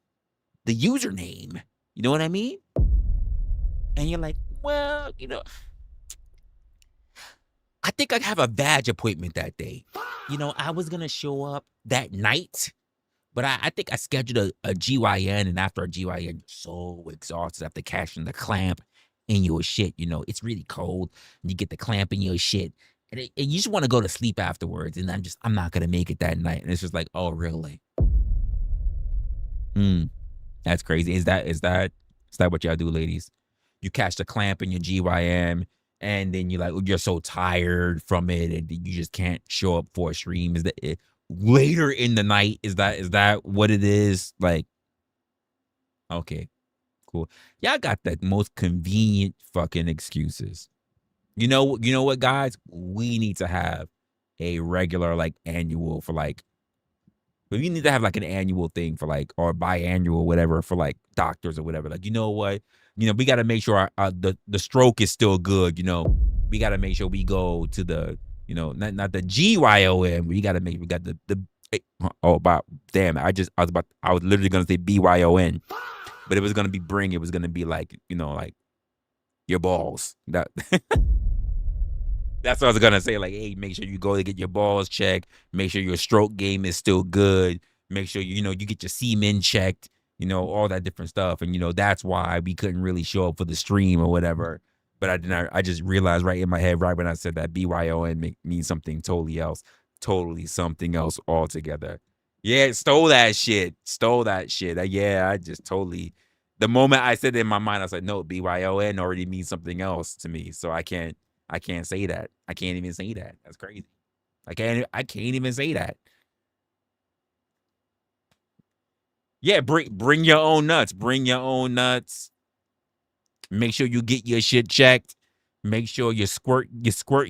the username. You know what I mean? And you're like, well, I think I have a badge appointment that day. I was gonna show up that night, but I think I scheduled a GYN, and after a GYN, you're so exhausted after cashing the clamp in your shit. It's really cold, and you get the clamp in your shit, and you just want to go to sleep afterwards. And I'm not gonna make it that night. And it's just like, oh, really? That's crazy. Is that what y'all do, ladies? You catch the clamp in your GYM, and then you're so tired from it, and you just can't show up for a stream. Is that it? Later in the night? Is that what it is? Like, okay, cool. Y'all got the most convenient fucking excuses. You know what, guys? We need to have a regular annual for but you need to have an annual thing for or biannual, whatever, for doctors or whatever. You know what? We got to make sure the stroke is still good. We got to make sure we go to the, not the GYOM. We got the oh, about damn. I was literally going to say BYON, but it was going to be bring. It was going to be your balls. That's what I was gonna say. Hey, make sure you go to get your balls checked. Make sure your stroke game is still good. Make sure you get your semen checked. All that different stuff. And that's why we couldn't really show up for the stream or whatever. But I just realized right in my head, right when I said that BYON means something totally something else altogether. Yeah, stole that shit. Yeah, I just totally. The moment I said it in my mind, I was like, no, BYON already means something else to me. So I can't say that. I can't even say that. That's crazy. I can't even say that. Yeah, bring your own nuts. Bring your own nuts. Make sure you get your shit checked. Make sure your squirt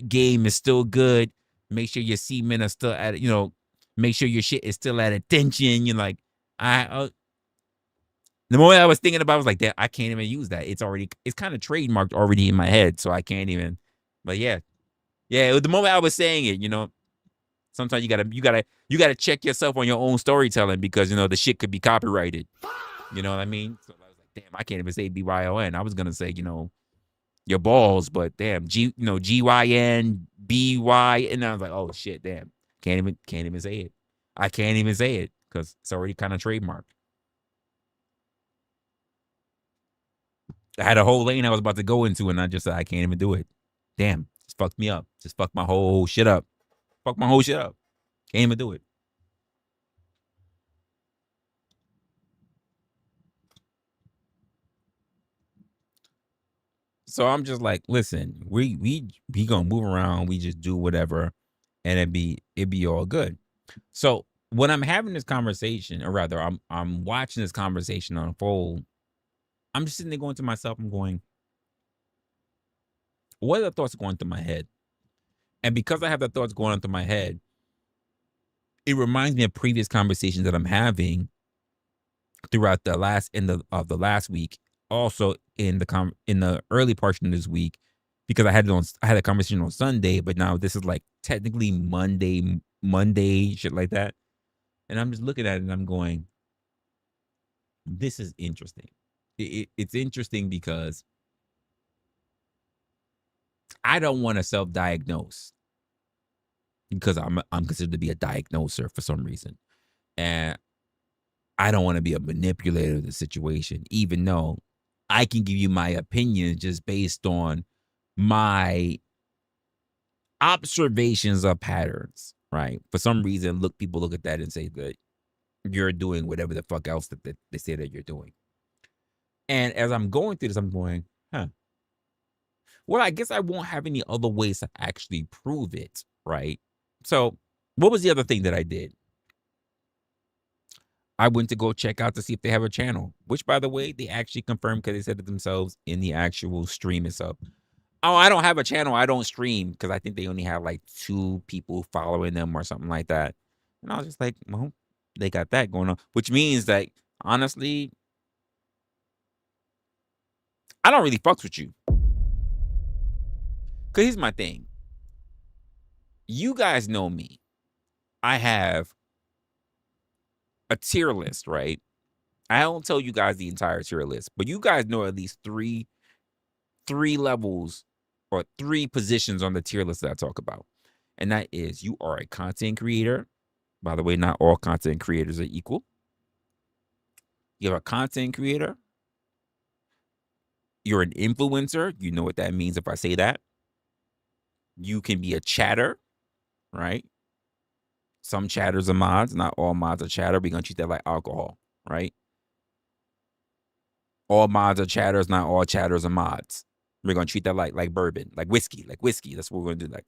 game is still good. Make sure your semen are still at make sure your shit is still at attention. You're like, the moment I was thinking about it, I was like, that I can't even use that. It's kind of trademarked already in my head, so I can't even. But yeah. Yeah, the moment I was saying it, sometimes you gotta check yourself on your own storytelling because the shit could be copyrighted. You know what I mean? So I was like, damn, I can't even say BYON. I was gonna say, your balls, but damn, GYN, BY, and I was like, oh shit, damn, can't even say it. I can't even say it because it's already kind of trademarked. I had a whole lane I was about to go into, and I just said I can't even do it. Damn, just fucked me up. Just fucked my whole shit up. Fuck my whole shit up. Can't even do it. So I'm just like, listen, we gonna move around. We just do whatever, and it be all good. So when I'm having this conversation, or rather, I'm watching this conversation unfold. I'm just sitting there going to myself. I'm going, what are the thoughts going through my head? And because I have the thoughts going through my head, it reminds me of previous conversations that I'm having throughout the last of the last week, also in the early portion of this week, because I had a conversation on Sunday, but now this is technically Monday shit like that, and I'm just looking at it and I'm going, this is interesting. It's interesting because I don't want to self-diagnose because I'm considered to be a diagnoser for some reason, and I don't want to be a manipulator of the situation, even though I can give you my opinion just based on my observations of patterns, right? For some reason, people look at that and say that you're doing whatever the fuck else that they say that you're doing. And as I'm going through this, I'm going, well, I guess I won't have any other ways to actually prove it, right? So what was the other thing that I did? I went to go check out to see if they have a channel, which, by the way, they actually confirmed because they said it themselves in the actual stream itself. Oh, I don't have a channel. I don't stream because I think they only have 2 people following them or something like that. And I was just like, well, they got that going on, which means that, honestly, I don't really fucks with you. Because here's my thing. you guys know me. I have a tier list, right? I don't tell you guys the entire tier list, but you guys know at least three levels or 3 positions on the tier list that I talk about. And that is, you are a content creator. By the way, not all content creators are equal. You're a content creator. You're an influencer. You know what that means if I say that. You can be a chatter, right? Some chatters are mods. Not all mods are chatter. We're going to treat that like alcohol, right? All mods are chatters. Not all chatters are mods. We're going to treat that like bourbon, like whiskey. That's what we're going to do. Like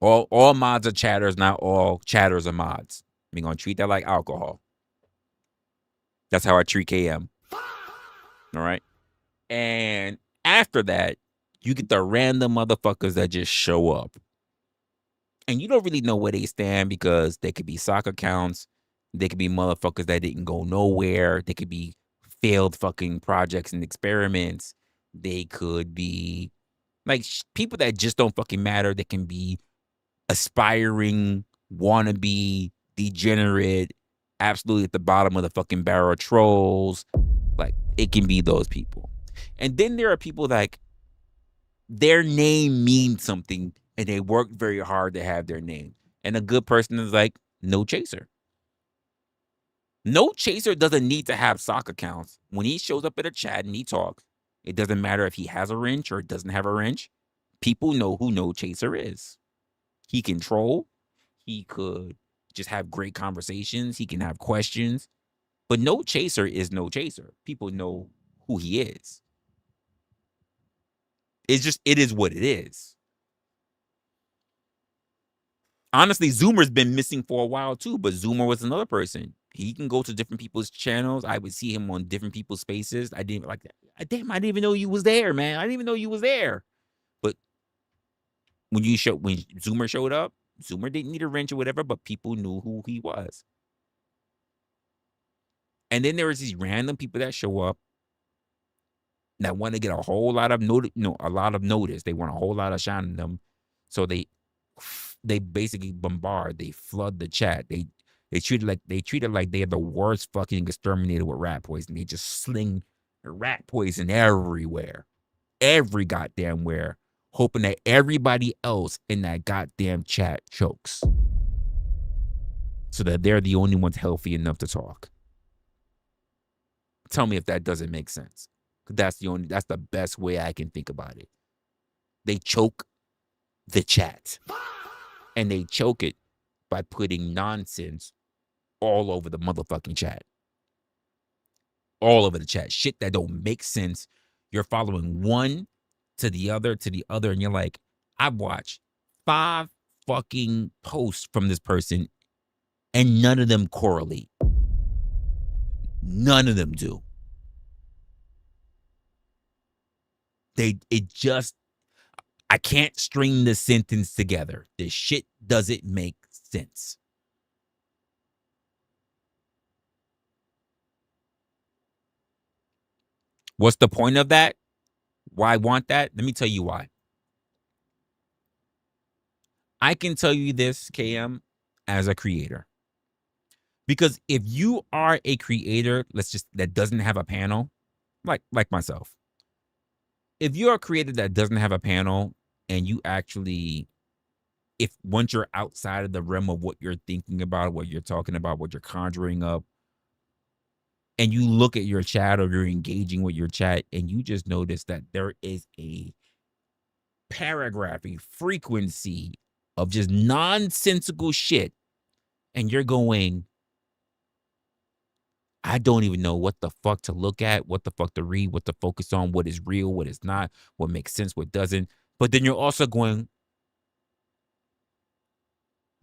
all mods are chatters. Not all chatters are mods. We're going to treat that like alcohol. That's how I treat KM. All right. And after that, you get the random motherfuckers that just show up. And you don't really know where they stand because they could be sock accounts. They could be motherfuckers that didn't go nowhere. They could be failed fucking projects and experiments. They could be like people that just don't fucking matter. They can be aspiring, wannabe, degenerate, absolutely at the bottom of the fucking barrel trolls. Like, it can be those people. And then there are people like their name means something and they work very hard to have their name. And a good person is like No Chaser. No Chaser doesn't need to have sock accounts. When he shows up at a chat and he talks, it doesn't matter if he has a wrench or doesn't have a wrench. People know who No Chaser is. He can troll. He could just have great conversations. He can have questions. But No Chaser is No Chaser. People know who he is. It is what it is. Honestly, Zoomer's been missing for a while too, but Zoomer was another person. He can go to different people's channels. I would see him on different people's spaces. I didn't like that. Damn, I didn't even know you was there, man. I didn't even know you was there. But when Zoomer showed up, Zoomer didn't need a wrench or whatever, but people knew who he was. And then there was these random people that show up that want to get a whole lot of notice. They want a whole lot of shine on them. So they basically bombard, they flood the chat. They treat it like they're the worst fucking exterminator with rat poison. They just sling rat poison everywhere. Every goddamn where, hoping that everybody else in that goddamn chat chokes. So that they're the only ones healthy enough to talk. Tell me if that doesn't make sense. That's the best way I can think about it. They choke the chat. And they choke it by putting nonsense all over the motherfucking chat. All over the chat. Shit that don't make sense. You're following one to the other, and you're like, I've watched 5 fucking posts from this person, and none of them correlate. None of them do. I can't string the sentence together. This shit doesn't make sense. What's the point of that? Why I want that? Let me tell you why. I can tell you this, KM, as a creator. Because if you are a creator, that doesn't have a panel, like myself. If you're a creator that doesn't have a panel and you actually, once you're outside of the realm of what you're thinking about, what you're talking about, what you're conjuring up, and you look at your chat or you're engaging with your chat and you just notice that there is a paragraph, a frequency of just nonsensical shit, and you're going, I don't even know what the fuck to look at, what the fuck to read, what to focus on, what is real, what is not, what makes sense, what doesn't. But then you're also going,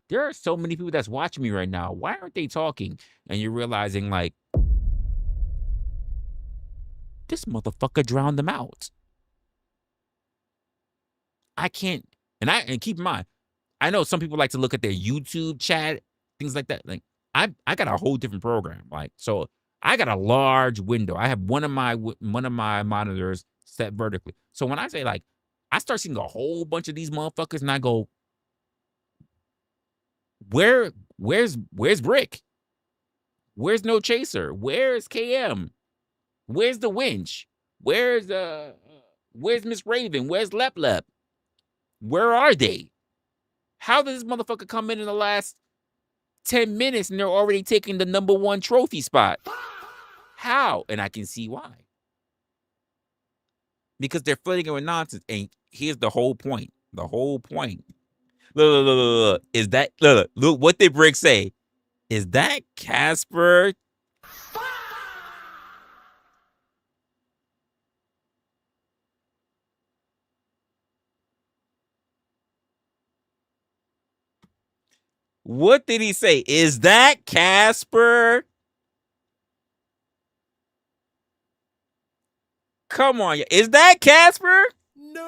there are so many people that's watching me right now. Why aren't they talking? And you're realizing, like, this motherfucker drowned them out. I can't, and keep in mind, I know some people like to look at their YouTube chat, things like that. Like, I got a whole different program. Like, so I got a large window. I have one of my monitors set vertically. So when I say, like, I start seeing a whole bunch of these motherfuckers, and I go, where's Brick? Where's No Chaser? Where's KM? Where's the Winch? Where's Miss Raven? Where's Lep Lep? Where are they? How did this motherfucker come in the last 10 minutes and they're already taking the #1 trophy spot? How? And I can see why. Because they're flirting with nonsense. And here's the whole point. The whole point. Look. Is that look what did Brick say? Is that Casper? What did he say? Is that Casper? Come on. Is that Casper? No.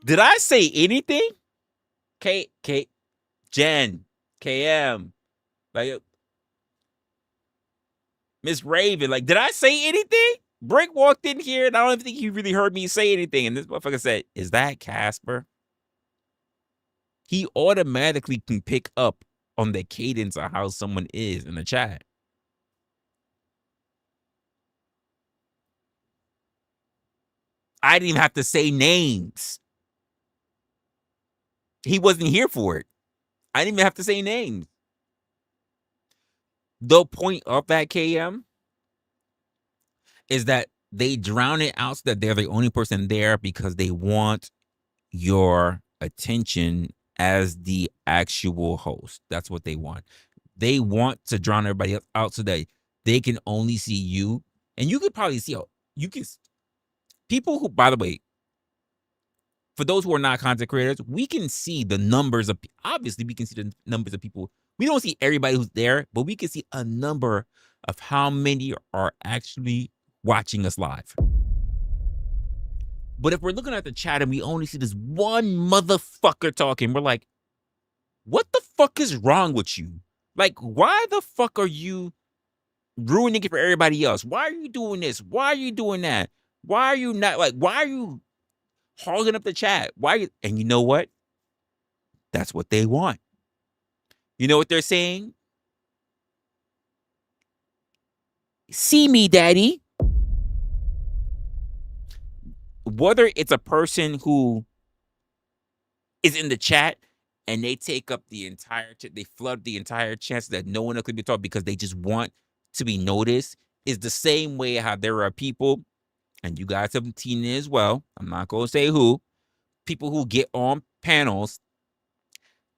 Did I say anything? Jen, KM, like Miss Raven, like, did I say anything? Brick walked in here and I don't think he really heard me say anything. And this motherfucker said, is that Casper? He automatically can pick up on the cadence of how someone is in the chat. I didn't even have to say names. He wasn't here for it. I didn't even have to say names. The point of that KM is that they drown it out so that they're the only person there because they want your attention as the actual host. That's what they want. They want to drown everybody else out so that they can only see you. And you could probably see, people who, by the way, for those who are not content creators, we can see the numbers of, obviously we can see the numbers of people. We don't see everybody who's there, but we can see a number of how many are actually watching us live. But if we're looking at the chat and we only see this one motherfucker talking, we're like, what the fuck is wrong with you? Like, why the fuck are you ruining it for everybody else? Why are you doing this? Why are you doing that? Why are you not, like, why are you hogging up the chat? And you know what? That's what they want. You know what they're saying? See me, daddy. Whether it's a person who is in the chat and they take up the entire chat, they flood the entire chat so that no one else can be talking because they just want to be noticed, is the same way how there are people, and you guys have seen it as well, I'm not going to say who, people who get on panels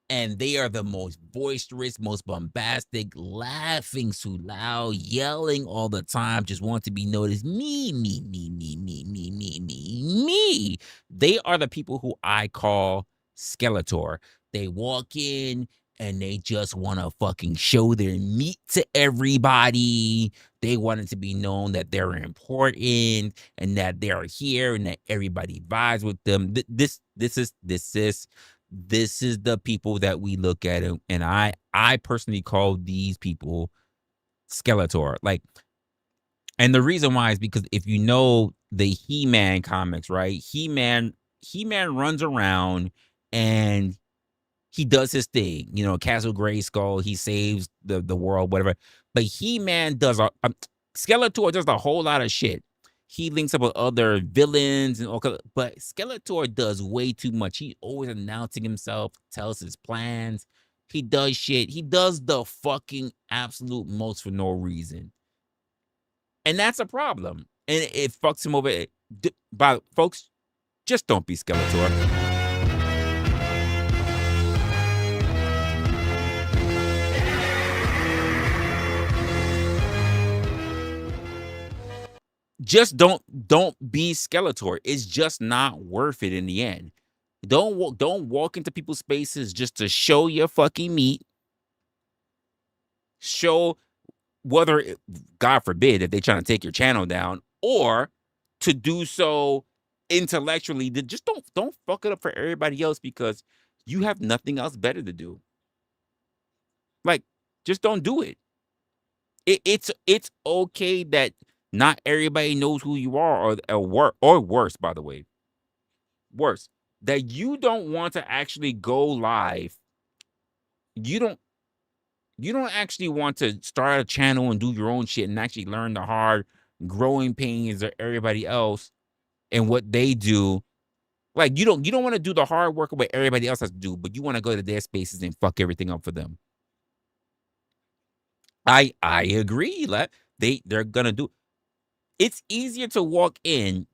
and they are the most boisterous, most bombastic, laughing so loud, yelling all the time, just want to be noticed. Me. They are the people who I call Skeletor. They walk in and they just want to fucking show their meat to everybody. They want it to be known that they're important and that they're here and that everybody vibes with them. This is the people that we look at, and I personally call these people Skeletor. Like, and the reason why is because if you know the He-Man comics, right? He-Man runs around and he does his thing. You know, Castle Grayskull, he saves the world, whatever. But He-Man does Skeletor does a whole lot of shit. He links up with other villains and all, but Skeletor does way too much. He always announcing himself, tells his plans. He does shit. He does the fucking absolute most for no reason. And that's a problem. And it fucks him over. But folks, just don't be Skeletor. Just don't be Skeletor. It's just not worth it in the end. Don't walk into people's spaces just to show your fucking meat. Show whether, God forbid, if they're trying to take your channel down, or to do so intellectually. Just don't fuck it up for everybody else because you have nothing else better to do. Like, just don't do it. It's okay that not everybody knows who you are, or worse, by the way. worse, that you don't want to actually go live. You don't actually want to start a channel and do your own shit and actually learn the hard growing pains of everybody else and what they do. Like, you don't want to do the hard work of what everybody else has to do, but you want to go to their spaces and fuck everything up for them. I agree. Like, they're gonna do. It's easier to walk in,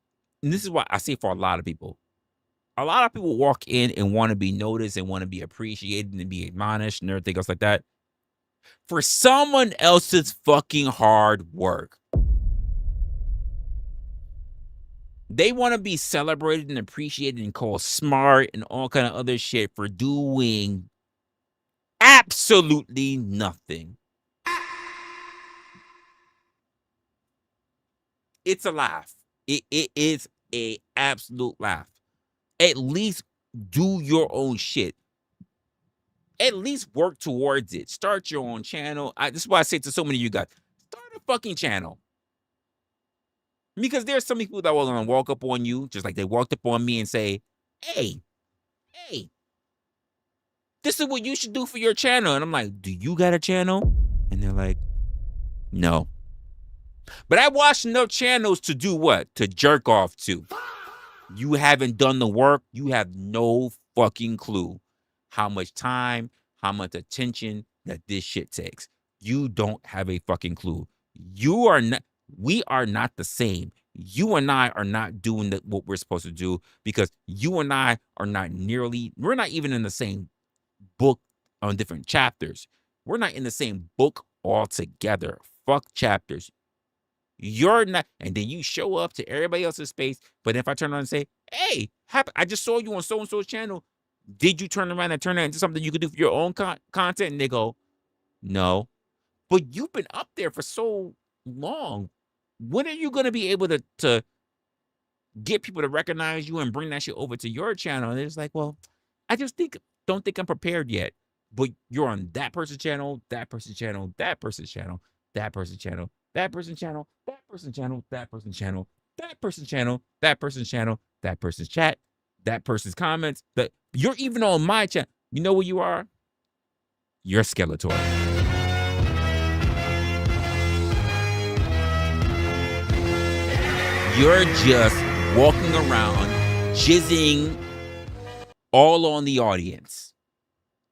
and this is what I say for a lot of people. A lot of people walk in and want to be noticed and want to be appreciated and be admonished and everything else like that for someone else's fucking hard work. They want to be celebrated and appreciated and called smart and all kind of other shit for doing absolutely nothing. It's a laugh. It is a absolute laugh. At least do your own shit. At least work towards it. Start your own channel. This is why I say to so many of you guys, start a fucking channel. Because there's some people that will gonna walk up on you, just like they walked up on me and say, hey, this is what you should do for your channel. And I'm like, do you got a channel? And they're like, no. But I watched enough channels to do what? To jerk off to. You haven't done the work. You have no fucking clue how much time, how much attention that this shit takes. You don't have a fucking clue. You are not. We are not the same. You and I are not doing what we're supposed to do because you and I are not we're not even in the same book on different chapters. We're not in the same book altogether. Fuck chapters. You're not, and then you show up to everybody else's space. But if I turn around and say, hey, I just saw you on so-and-so's channel. Did you turn around and turn that into something you could do for your own content? And they go, no. But you've been up there for so long. When are you going to be able to get people to recognize you and bring that shit over to your channel? And it's like, well, I just don't think I'm prepared yet. But you're on that person's channel, that person's channel, that person's channel, that person's channel, that person's channel, that person's channel, that person's channel, that person's channel, that person's channel, that person's chat, that person's comments. That you're even on my channel. You know what you are? You're Skeletor. You're just walking around jizzing all on the audience.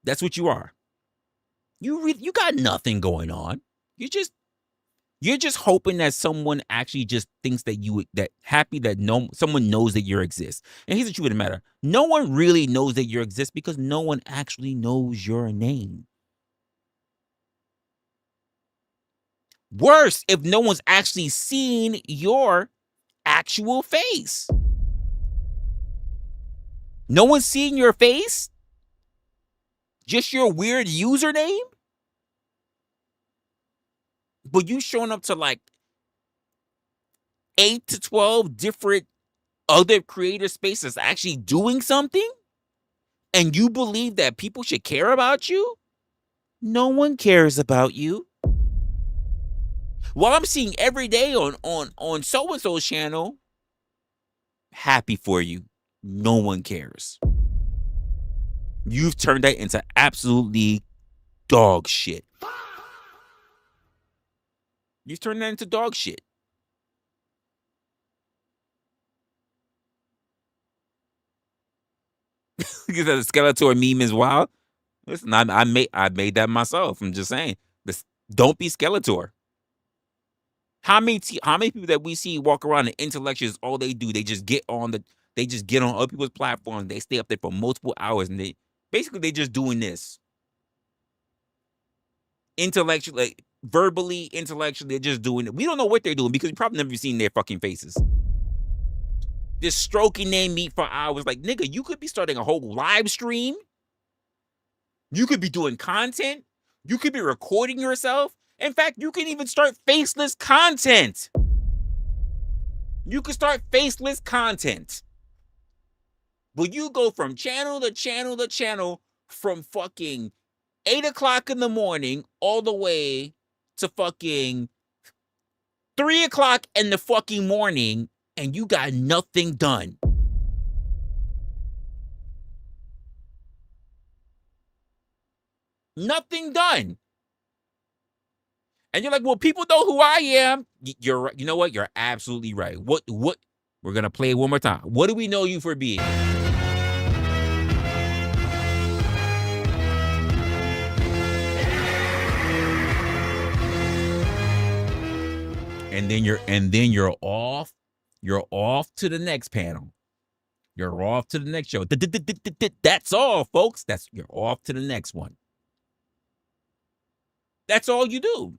That's what you are. You got nothing going on. You're just hoping that someone actually just thinks that someone knows that you exist. And here's the truth of the matter. No one really knows that you exist because no one actually knows your name. Worse, if no one's actually seen your actual face. No one's seen your face? Just your weird username? But you showing up to like 8 to 12 different other creator spaces actually doing something? And you believe that people should care about you? No one cares about you. Well, I'm seeing every day on so-and-so's channel. Happy for you. No one cares. You've turned that into absolutely dog shit. You've turned that into dog shit. Because the Skeletor meme is wild. Listen, I made that myself. I'm just saying. Don't be Skeletor. How many people that we see walk around and intellectuals, all they do, they just get on other people's platforms. They stay up there for multiple hours and they just doing this. Intellectually, verbally, intellectually, they're just doing it. We don't know what they're doing because we probably never seen their fucking faces. Just stroking their meat for hours. Like, nigga, you could be starting a whole live stream. You could be doing content. You could be recording yourself. In fact, you can even start faceless content. You can start faceless content. But you go from channel to channel to channel from fucking 8 o'clock in the morning all the way to fucking 3 o'clock in the fucking morning and you got nothing done. Nothing done. And you're like, well, people know who I am. You're right. You know what? You're absolutely right. What? We're going to play it one more time. What do we know you for being? And then you're off. You're off to the next panel. You're off to the next show. That's all, folks. You're off to the next one. That's all you do.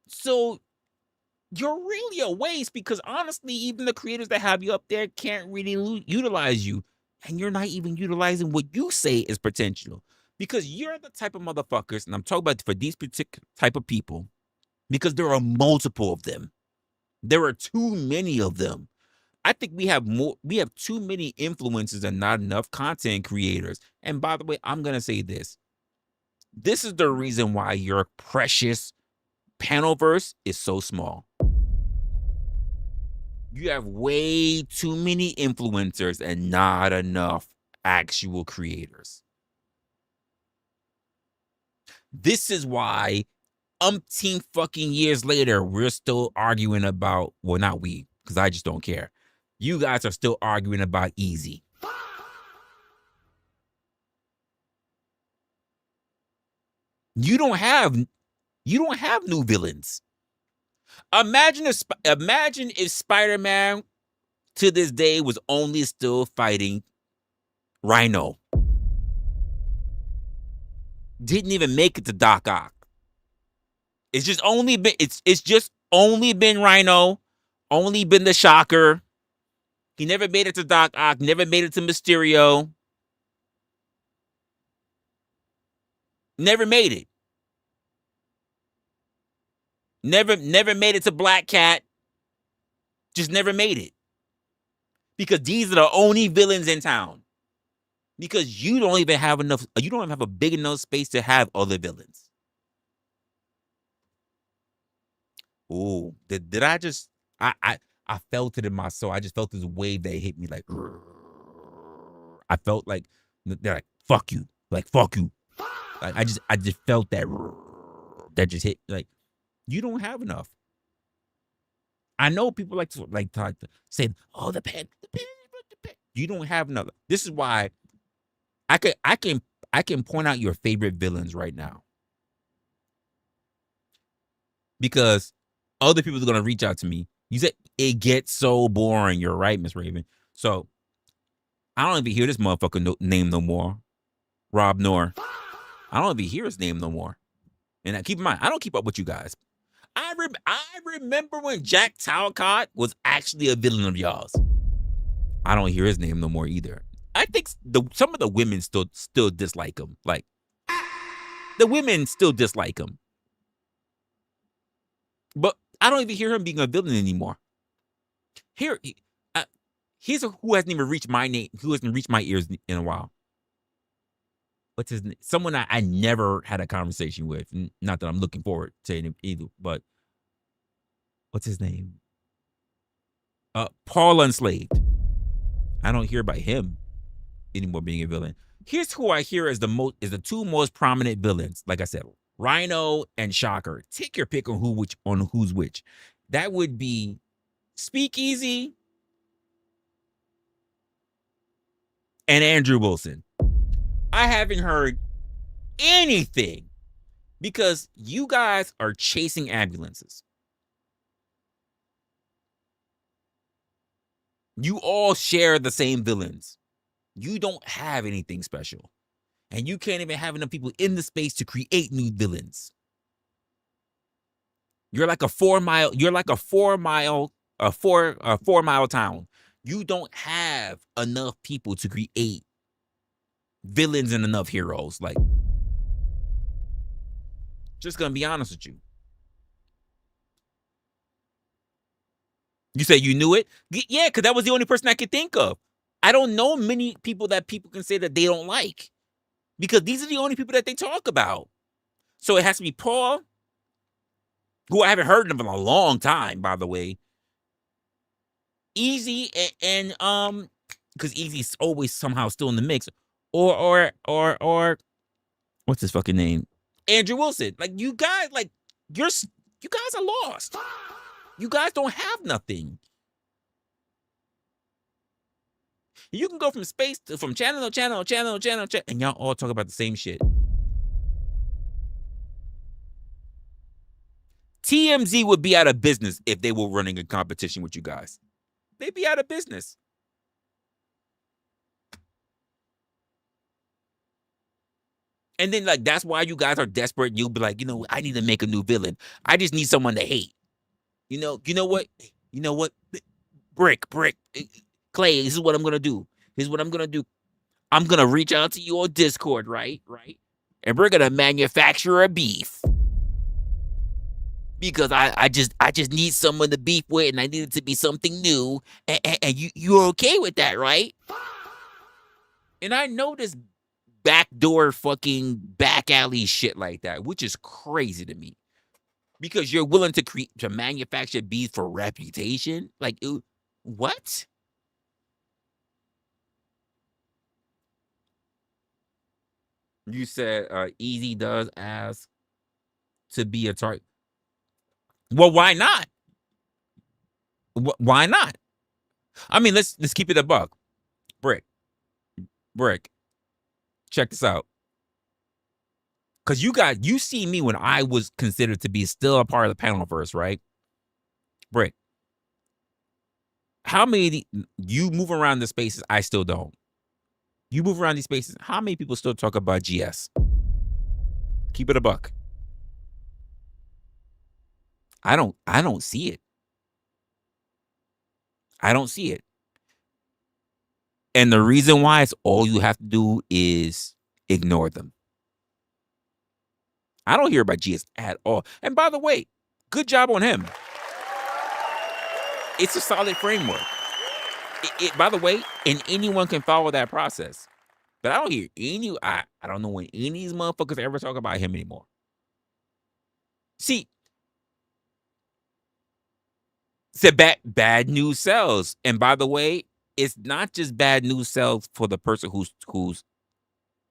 So you're really a waste because honestly, even the creators that have you up there can't really utilize you. And you're not even utilizing what you say is potential. Because you're the type of motherfuckers, and I'm talking about for these particular type of people, because there are multiple of them. There are too many of them. I think we have too many influencers and not enough content creators. And by the way, I'm going to say this. This is the reason why your precious panelverse is so small. You have way too many influencers and not enough actual creators. This is why umpteen fucking years later, we're still arguing about, well, not we, because I just don't care. You guys are still arguing about Easy. You don't have new villains. Imagine if Spider-Man to this day was only still fighting Rhino. Didn't even make it to Doc Ock. It's just only been Rhino, only been the Shocker. He never made it to Doc Ock, never made it to Mysterio. Never made it. Never made it to Black Cat. Just never made it. Because these are the only villains in town. Because you don't even have a big enough space to have other villains. Ooh, did I just I felt it in my soul. I just felt this wave that hit me like I felt like they're like, fuck you. Like, fuck you. Like, I just felt that just hit. Like, you don't have enough. I know people like to say, oh, the pen. You don't have enough. This is why I can point out your favorite villains right now. Because other people are going to reach out to me. You said it gets so boring. You're right, Miss Raven. So I don't even hear this motherfucker name no more. Rob Noor. I don't even hear his name no more. And keep in mind, I don't keep up with you guys. I remember when Jack Talcott was actually a villain of y'all's. I don't hear his name no more either. I think some of the women still dislike him. Like, the women still dislike him. But I don't even hear him being a villain anymore. Here's who hasn't even reached my name, who hasn't reached my ears in a while. What's his name? Someone I never had a conversation with. Not that I'm looking forward to him either, but what's his name? Paul Unslaved. I don't hear about him anymore being a villain. Here's who I hear as the two most prominent villains. Like I said, Rhino and Shocker. Take your pick on who's which. That would be Speakeasy and Andrew Wilson. I haven't heard anything because you guys are chasing ambulances. You all share the same villains. You don't have anything special. And you can't even have enough people in the space to create new villains. You're like a 4 mile town. You don't have enough people to create villains and enough heroes. Like, just gonna be honest with you. You say you knew it? Yeah, because that was the only person I could think of. I don't know many people that people can say that they don't like. Because these are the only people that they talk about. So it has to be Paul, who I haven't heard of in a long time, by the way. Easy and because Easy's always somehow still in the mix. Or what's his fucking name? Andrew Wilson. Like, you guys, like, you guys are lost. You guys don't have nothing. You can go from space to from channel to channel, and y'all all talk about the same shit. TMZ would be out of business if they were running a competition with you guys. They'd be out of business. And then, like, that's why you guys are desperate. You'll be like, you know, I need to make a new villain. I just need someone to hate. You know what? You know what? Brick, Clay, this is what I'm gonna do. Here's what I'm gonna do. I'm gonna reach out to you on Discord, right? And we're gonna manufacture a beef. Because I just need someone to beef with, and I need it to be something new. And you're okay with that, right? And I know this backdoor fucking back alley shit like that, which is crazy to me. Because you're willing to manufacture beef for reputation? Like, what? You said Easy does ask to be a target. Well, why not? Why not? I mean, let's keep it a buck. Brick. Check this out. Because you see me when I was considered to be still a part of the panelverse, right? Brick. How many you move around the spaces? I still don't. You move around these spaces. How many people still talk about GS? Keep it a buck. I don't see it. I don't see it. And the reason why is all you have to do is ignore them. I don't hear about GS at all. And by the way, good job on him. It's a solid framework. By the way, and anyone can follow that process. But I don't hear I don't know when any of these motherfuckers ever talk about him anymore. See, said bad news sells. And by the way, it's not just bad news sells for the person who's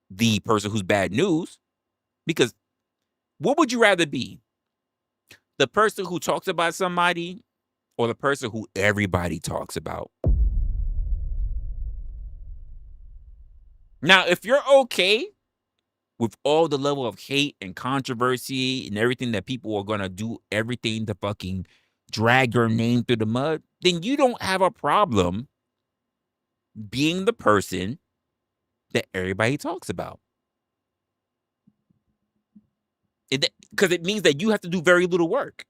the person who's bad news. Because what would you rather be? The person who talks about somebody or the person who everybody talks about? Now, if you're okay with all the level of hate and controversy and everything that people are going to do, everything to fucking drag your name through the mud, then you don't have a problem being the person that everybody talks about. Because it means that you have to do very little work.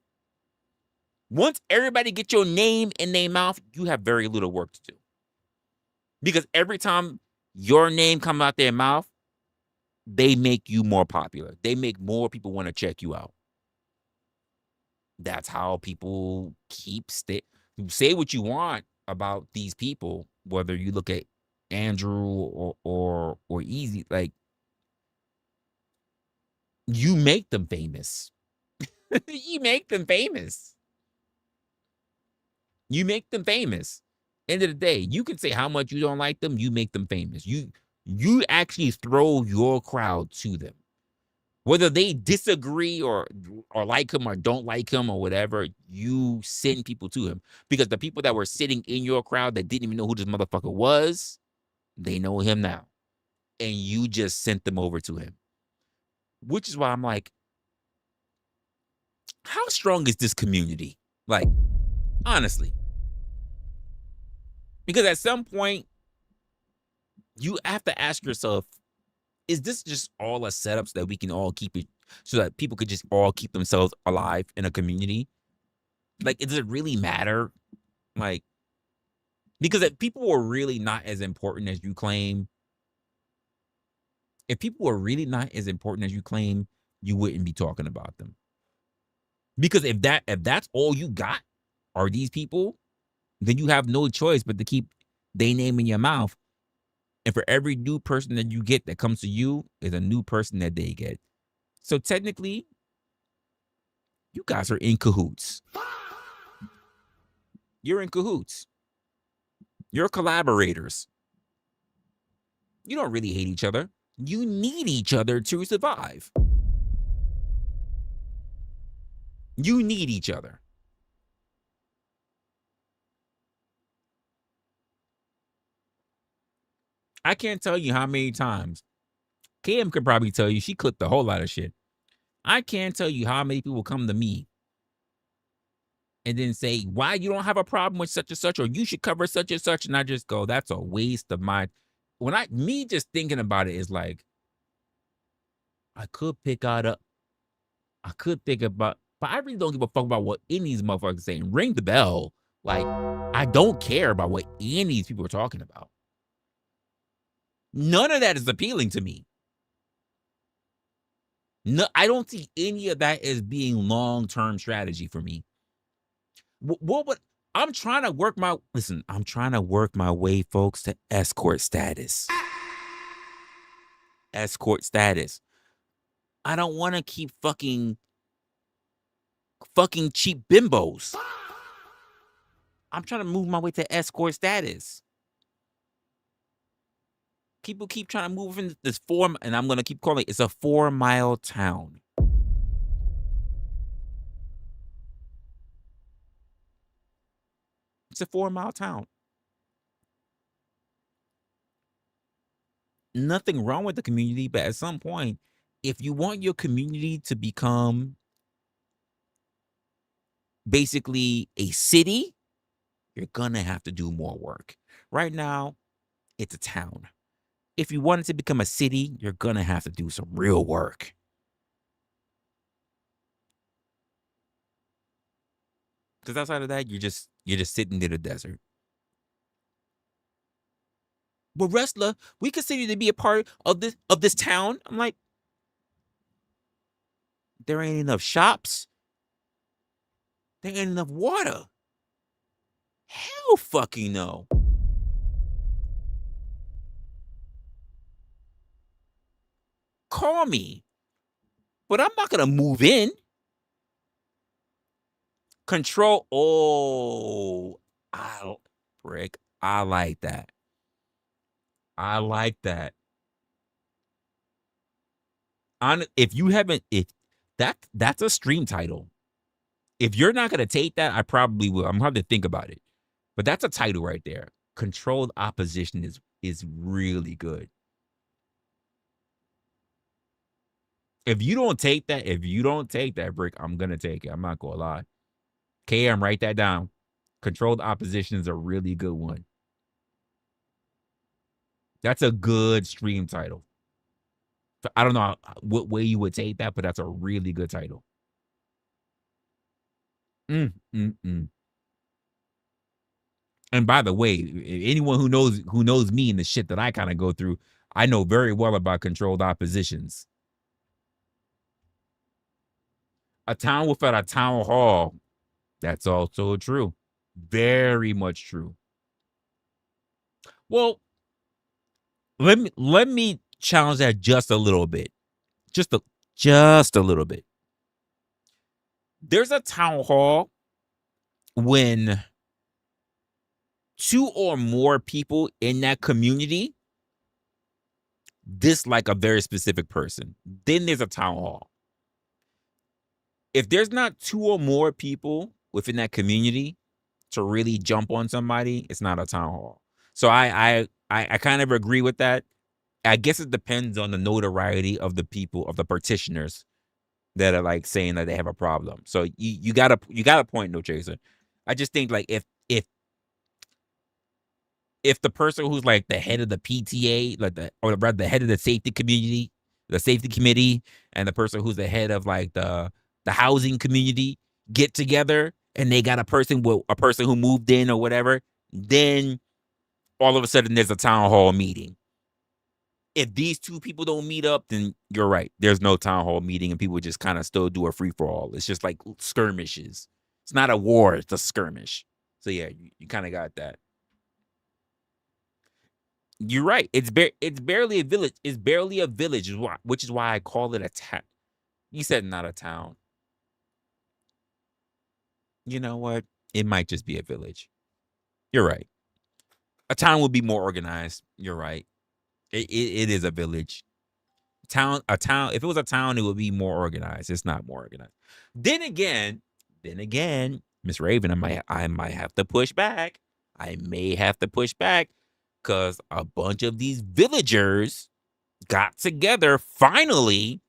Once everybody gets your name in their mouth, you have very little work to do. Because every time your name comes out their mouth, they make you more popular. They make more people want to check you out. That's how people say what you want about these people, whether you look at Andrew or Easy, like, you make them famous. You make them famous. You make them famous. End of the day, you can say how much you don't like them, you make them famous. You actually throw your crowd to them. Whether they disagree or like him or don't like him or whatever, you send people to him. Because the people that were sitting in your crowd that didn't even know who this motherfucker was, they know him now. And you just sent them over to him. Which is why I'm like, how strong is this community? Like, honestly. Because at some point, you have to ask yourself, is this just all a setup so that we can all keep it, so that people could just all keep themselves alive in a community? Like, does it really matter? Like, because if people were really not as important as you claim, you wouldn't be talking about them. Because if that's all you got are these people, then you have no choice but to keep their name in your mouth. And for every new person that you get that comes to you is a new person that they get. So technically, you guys are in cahoots. You're in cahoots. You're collaborators. You don't really hate each other. You need each other to survive. You need each other. I can't tell you how many times. Kim could probably tell you she clipped a whole lot of shit. I can't tell you how many people come to me and then say, why you don't have a problem with such and such, or you should cover such and such. And I just go, that's a waste of my, me just thinking about it is like, I could pick out a, I could think about, but I really don't give a fuck about what any of these motherfuckers saying. Ring the bell. Like, I don't care about what any of these people are talking about. None of that is appealing to me. No, I don't see any of that as being long-term strategy for me. What would I'm trying to work my listen, I'm trying to work my way, folks, to escort status. Escort status. I don't want to keep fucking cheap bimbos. I'm trying to move my way to escort status. People keep trying to move into this and I'm gonna keep calling it's a 4-mile town. It's a 4-mile town. Nothing wrong with the community, but at some point, if you want your community to become basically a city, you're gonna have to do more work. Right now, it's a town. If you want it to become a city, you're gonna have to do some real work. Because outside of that, you're just sitting in the desert. Well, Resla, we consider you to be a part of this town. I'm like, there ain't enough shops. There ain't enough water. Hell fucking no. Call me. But I'm not gonna move in. Control. Oh, Rick, I like that. I like that. If you haven't, if that's a stream title. If you're not gonna take that, I probably will. I'm gonna have to think about it. But that's a title right there. Controlled opposition is really good. If you don't take that, Brick, I'm gonna take it. I'm not gonna lie. KM, write that down. Controlled opposition is a really good one. That's a good stream title. I don't know what way you would take that, but that's a really good title. And by the way, anyone who knows me and the shit that I kind of go through, I know very well about controlled oppositions. A town without a town hall, that's also true. Very much true. Well, let me challenge that just a little bit. Just a little bit. There's a town hall when 2 or more people in that community dislike a very specific person. Then there's a town hall. If there's not 2 or more people within that community to really jump on somebody, it's not a town hall. So I kind of agree with that. I guess it depends on the notoriety of the people, of the petitioners that are like saying that they have a problem. So you got a point, No Chaser. I just think like if the person who's like the head of the PTA, like or rather the head of the safety community, the safety committee, and the person who's the head of like the housing community get together and they got a person who moved in or whatever, then all of a sudden there's a town hall meeting. If these 2 people don't meet up, then you're right. There's no town hall meeting and people just kind of still do a free for all. It's just like skirmishes. It's not a war, it's a skirmish. So yeah, you kind of got that. You're right. It's barely a village. It's barely a village, which is why I call it a town. You said not a town. You know what? It might just be a village. You're right. A town would be more organized. You're right. It is a village. town. If it was a town, it would be more organized. It's not more organized. Then again, Miss Raven, I might have to push back. I may have to push back because a bunch of these villagers got together finally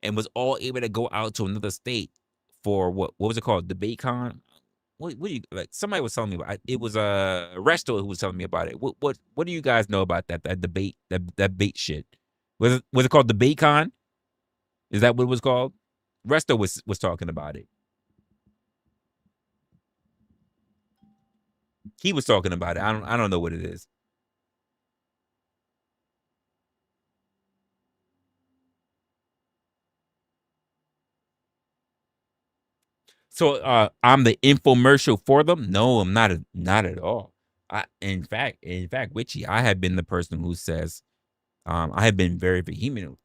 and was all able to go out to another state for what was it called? Debate con? What do you like? Somebody was telling me about it. Was Resto who was telling me about it. What do you guys know about that debate that debate shit? Was it called Debate Con? Is that what it was called? Resto was talking about it. He was talking about it. I don't know what it is. So I'm the infomercial for them? No, I'm not at all. In fact, Witchy, I have been the person who says I have been very vehement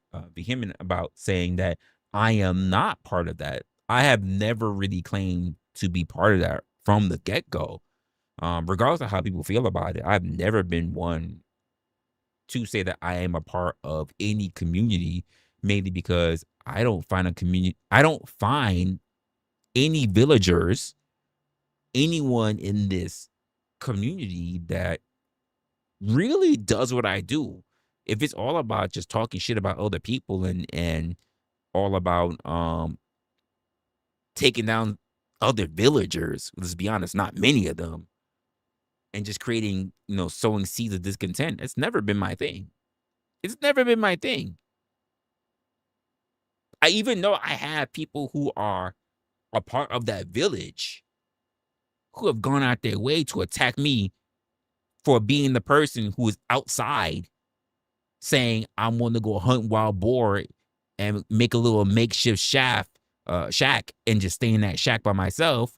about saying that I am not part of that. I have never really claimed to be part of that from the get-go. Regardless of how people feel about it, I've never been one to say that I am a part of any community, mainly because I don't find any villagers, anyone in this community that really does what I do. If it's all about just talking shit about other people and all about taking down other villagers, let's be honest, not many of them, and just creating, sowing seeds of discontent, it's never been my thing. It's never been my thing. I even know I have people who are a part of that village who have gone out their way to attack me for being the person who is outside saying I'm going to go hunt wild boar and make a little makeshift shack and just stay in that shack by myself.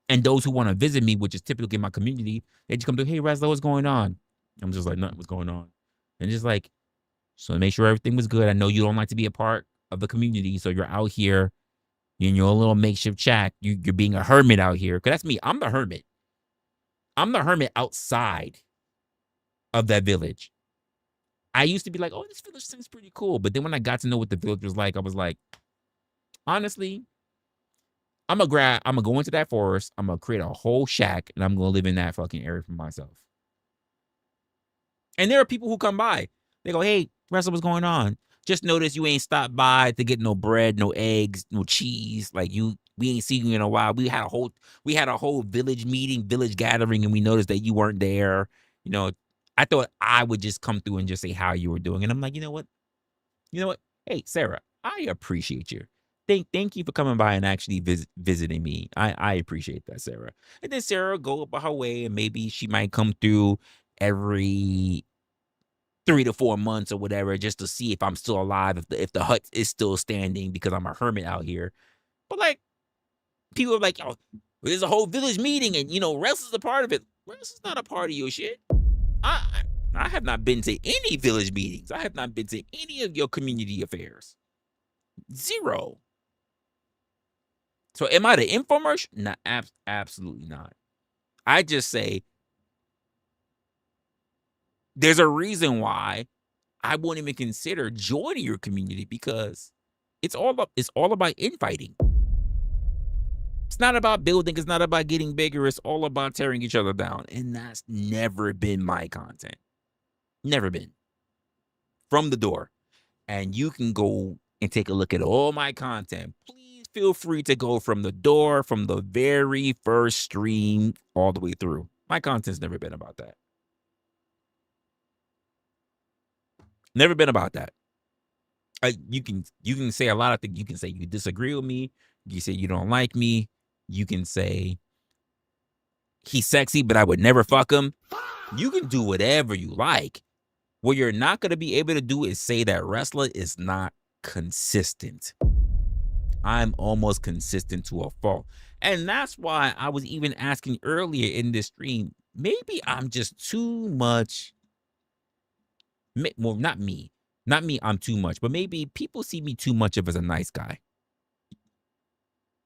And those who want to visit me, which is typically my community, they just come to, hey, Resla, what's going on? I'm just like, nothing was going on. And just like, so to make sure everything was good. I know you don't like to be a part of the community, so you're out here in your little makeshift shack. You're being a hermit out here. Because that's me. I'm the hermit. I'm the hermit outside of that village. I used to be like, oh, this village seems pretty cool. But then when I got to know what the village was like, I was like, honestly, I'm gonna go into that forest. I'm gonna create a whole shack, and I'm gonna live in that fucking area for myself. And there are people who come by. They go, hey, Resla, what's going on? Just notice you ain't stopped by to get no bread, no eggs, no cheese. Like we ain't seen you in a while. We had a whole village meeting, village gathering, and we noticed that you weren't there. I thought I would just come through and just say how you were doing. And I'm like, you know what? Hey, Sarah, I appreciate you. Thank you for coming by and actually visiting me. I appreciate that, Sarah. And then Sarah go about her way, and maybe she might come through every 3 to 4 months or whatever, just to see if I'm still alive, if the hut is still standing, because I'm a hermit out here. But like, people are like, oh, there's a whole village meeting, and Resla's a part of it. Resla's not a part of your shit. I have not been to any village meetings. I have not been to any of your community affairs. Zero. So am I the infomercial? No, absolutely not. I just say there's a reason why I won't even consider joining your community, because it's all about infighting. It's not about building. It's not about getting bigger. It's all about tearing each other down. And that's never been my content. Never been. From the door. And you can go and take a look at all my content. Please feel free to go from the door, from the very first stream all the way through. My content's never been about that. Never been about that. You can say a lot of things. You can say you disagree with me. You can say you don't like me. You can say he's sexy, but I would never fuck him. You can do whatever you like. What you're not going to be able to do is say that Resla is not consistent. I'm almost consistent to a fault. And that's why I was even asking earlier in this stream, maybe I'm just too much. Well, not me, I'm too much, but maybe people see me too much of as a nice guy.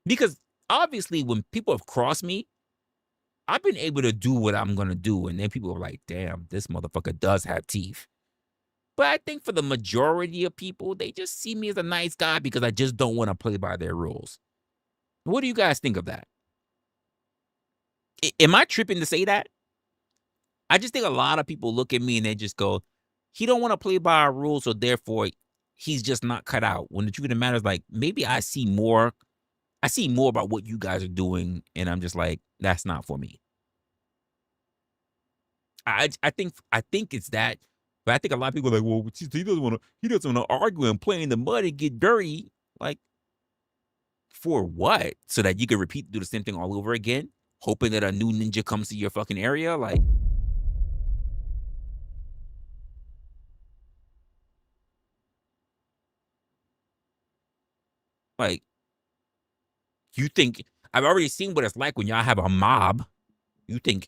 Because obviously when people have crossed me, I've been able to do what I'm going to do. And then people are like, damn, this motherfucker does have teeth. But I think for the majority of people, they just see me as a nice guy because I just don't want to play by their rules. What do you guys think of that? Am I tripping to say that? I just think a lot of people look at me and they just go, he don't want to play by our rules, so therefore he's just not cut out. When the truth of the matter is, like, maybe I see more about what you guys are doing, and I'm just like, that's not for me. I think it's that, but I think a lot of people are like, well, he doesn't want to argue and play in the mud and get dirty. Like, for what? So that you can do the same thing all over again, hoping that a new ninja comes to your fucking area? Like, you think I've already seen what it's like when y'all have a mob. You think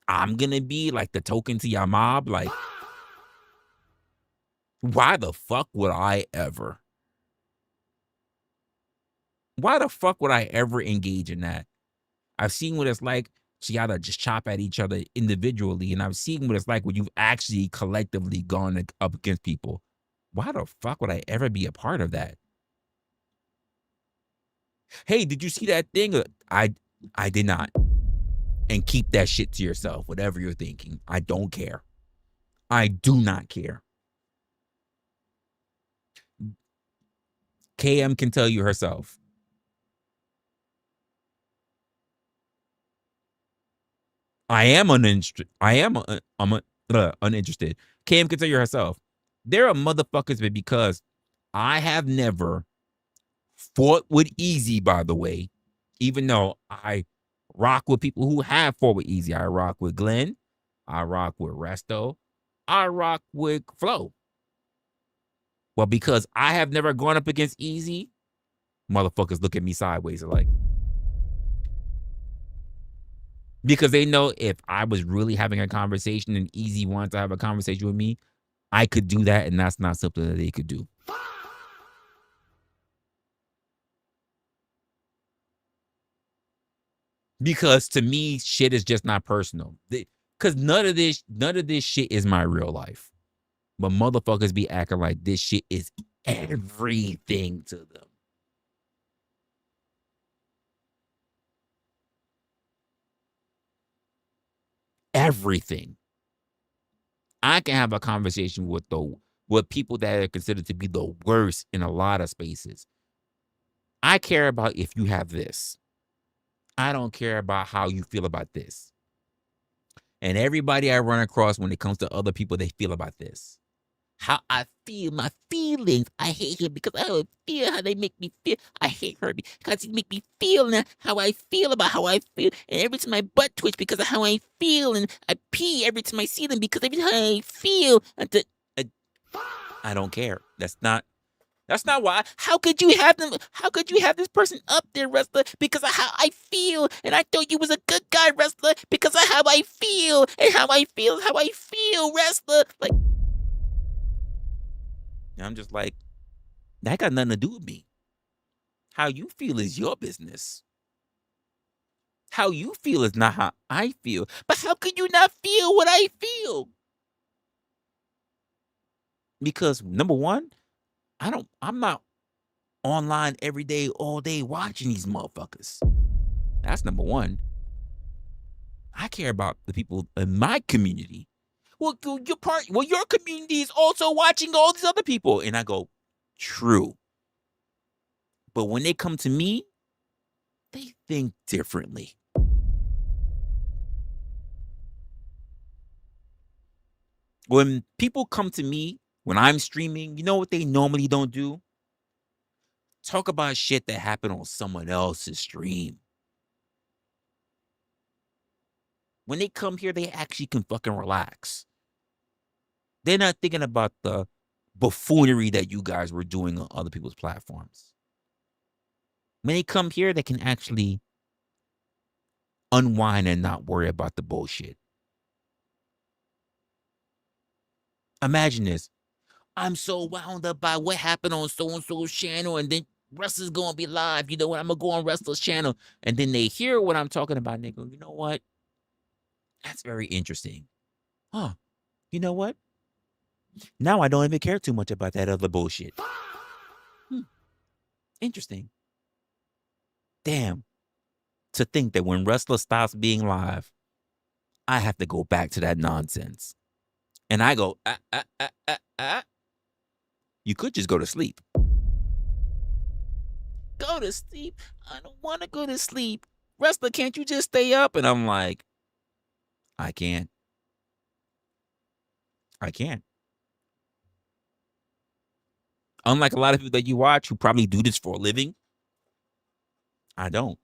I'm gonna be like the token to your mob? Like, why the fuck would I ever? Why the fuck would I ever engage in that? I've seen what it's like to y'all to just chop at each other individually, and I've seen what it's like when you've actually collectively gone up against people. Why the fuck would I ever be a part of that? Hey, did you see that thing? I did not. And keep that shit to yourself, whatever you're thinking. I don't care. I do not care. KM can tell you herself. I am uninterested. Uninterested. KM can tell you herself. There are motherfuckers, but because I have never fought with Easy, by the way, even though I rock with people who have fought with Easy. I rock with Glenn. I rock with Resto. I rock with Flo. Well, because I have never gone up against Easy, motherfuckers look at me sideways like, because they know if I was really having a conversation and Easy wanted to have a conversation with me, I could do that, and that's not something that they could do. Because to me, shit is just not personal. Because none of this shit is my real life. But motherfuckers be acting like this shit is everything to them. Everything. I can have a conversation with people that are considered to be the worst in a lot of spaces. I care about if you have this. I don't care about how you feel about this. And everybody I run across when it comes to other people, they feel about this. How I feel, my feelings. I hate him because I don't feel how they make me feel. I hate her because he make me feel now how I feel about how I feel. And every time my butt twitch because of how I feel. And I pee every time I see them because every time I feel. I don't care. That's not why. How could you have them? How could you have this person up there, Resla, because of how I feel? And I thought you was a good guy, Resla, because of how I feel. And how I feel, Resla. Like, I'm just like, that got nothing to do with me. How you feel is your business. How you feel is not how I feel. But how could you not feel what I feel? Because number one, I'm not online every day, all day watching these motherfuckers. That's number one. I care about the people in my community. Well, your community is also watching all these other people. And I go, true. But when they come to me, they think differently. When people come to me, when I'm streaming, you know what they normally don't do? Talk about shit that happened on someone else's stream. When they come here, they actually can fucking relax. They're not thinking about the buffoonery that you guys were doing on other people's platforms. When they come here, they can actually unwind and not worry about the bullshit. Imagine this. I'm so wound up by what happened on so-and-so's channel, and then Wrestler's gonna be live. You know what? I'm gonna go on Wrestler's channel. And then they hear what I'm talking about, and they go, you know what? That's very interesting. Huh. You know what? Now I don't even care too much about that other bullshit. Interesting. Damn. To think that when Resla stops being live, I have to go back to that nonsense. And I go, you could just go to sleep. Go to sleep. I don't want to go to sleep. Resla, can't you just stay up? And I'm like, I can't. I can't. Unlike a lot of people that you watch who probably do this for a living, I don't.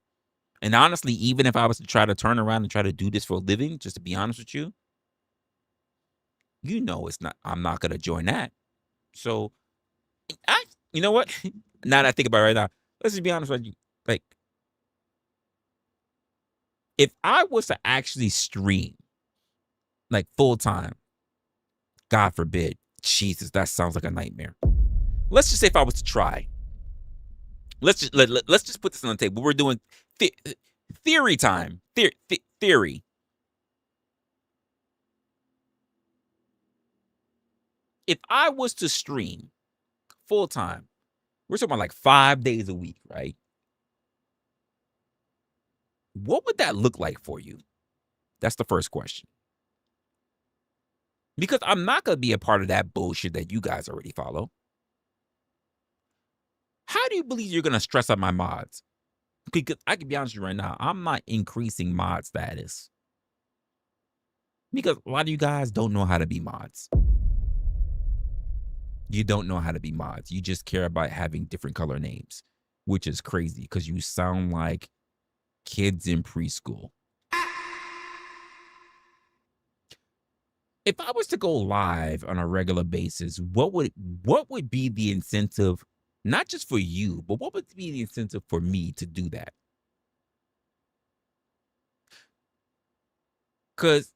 And honestly, even if I was to try to turn around and try to do this for a living, just to be honest with you, it's not, I'm not going to join that. So, you know what? Now that I think about it right now, let's just be honest with you. Like, if I was to actually stream, like full time, God forbid, Jesus, that sounds like a nightmare. Let's just say if I was to try, let's just put this on the table. We're doing theory time. Theory. If I was to stream full time, we're talking about like 5 days a week, right? What would that look like for you? That's the first question. Because I'm not going to be a part of that bullshit that you guys already follow. How do you believe you're going to stress out my mods? Because I can be honest with you right now, I'm not increasing mod status. Because a lot of you guys don't know how to be mods. You don't know how to be mods. You just care about having different color names, which is crazy because you sound like kids in preschool. If I was to go live on a regular basis, what would be the incentive, not just for you, but what would be the incentive for me to do that? Because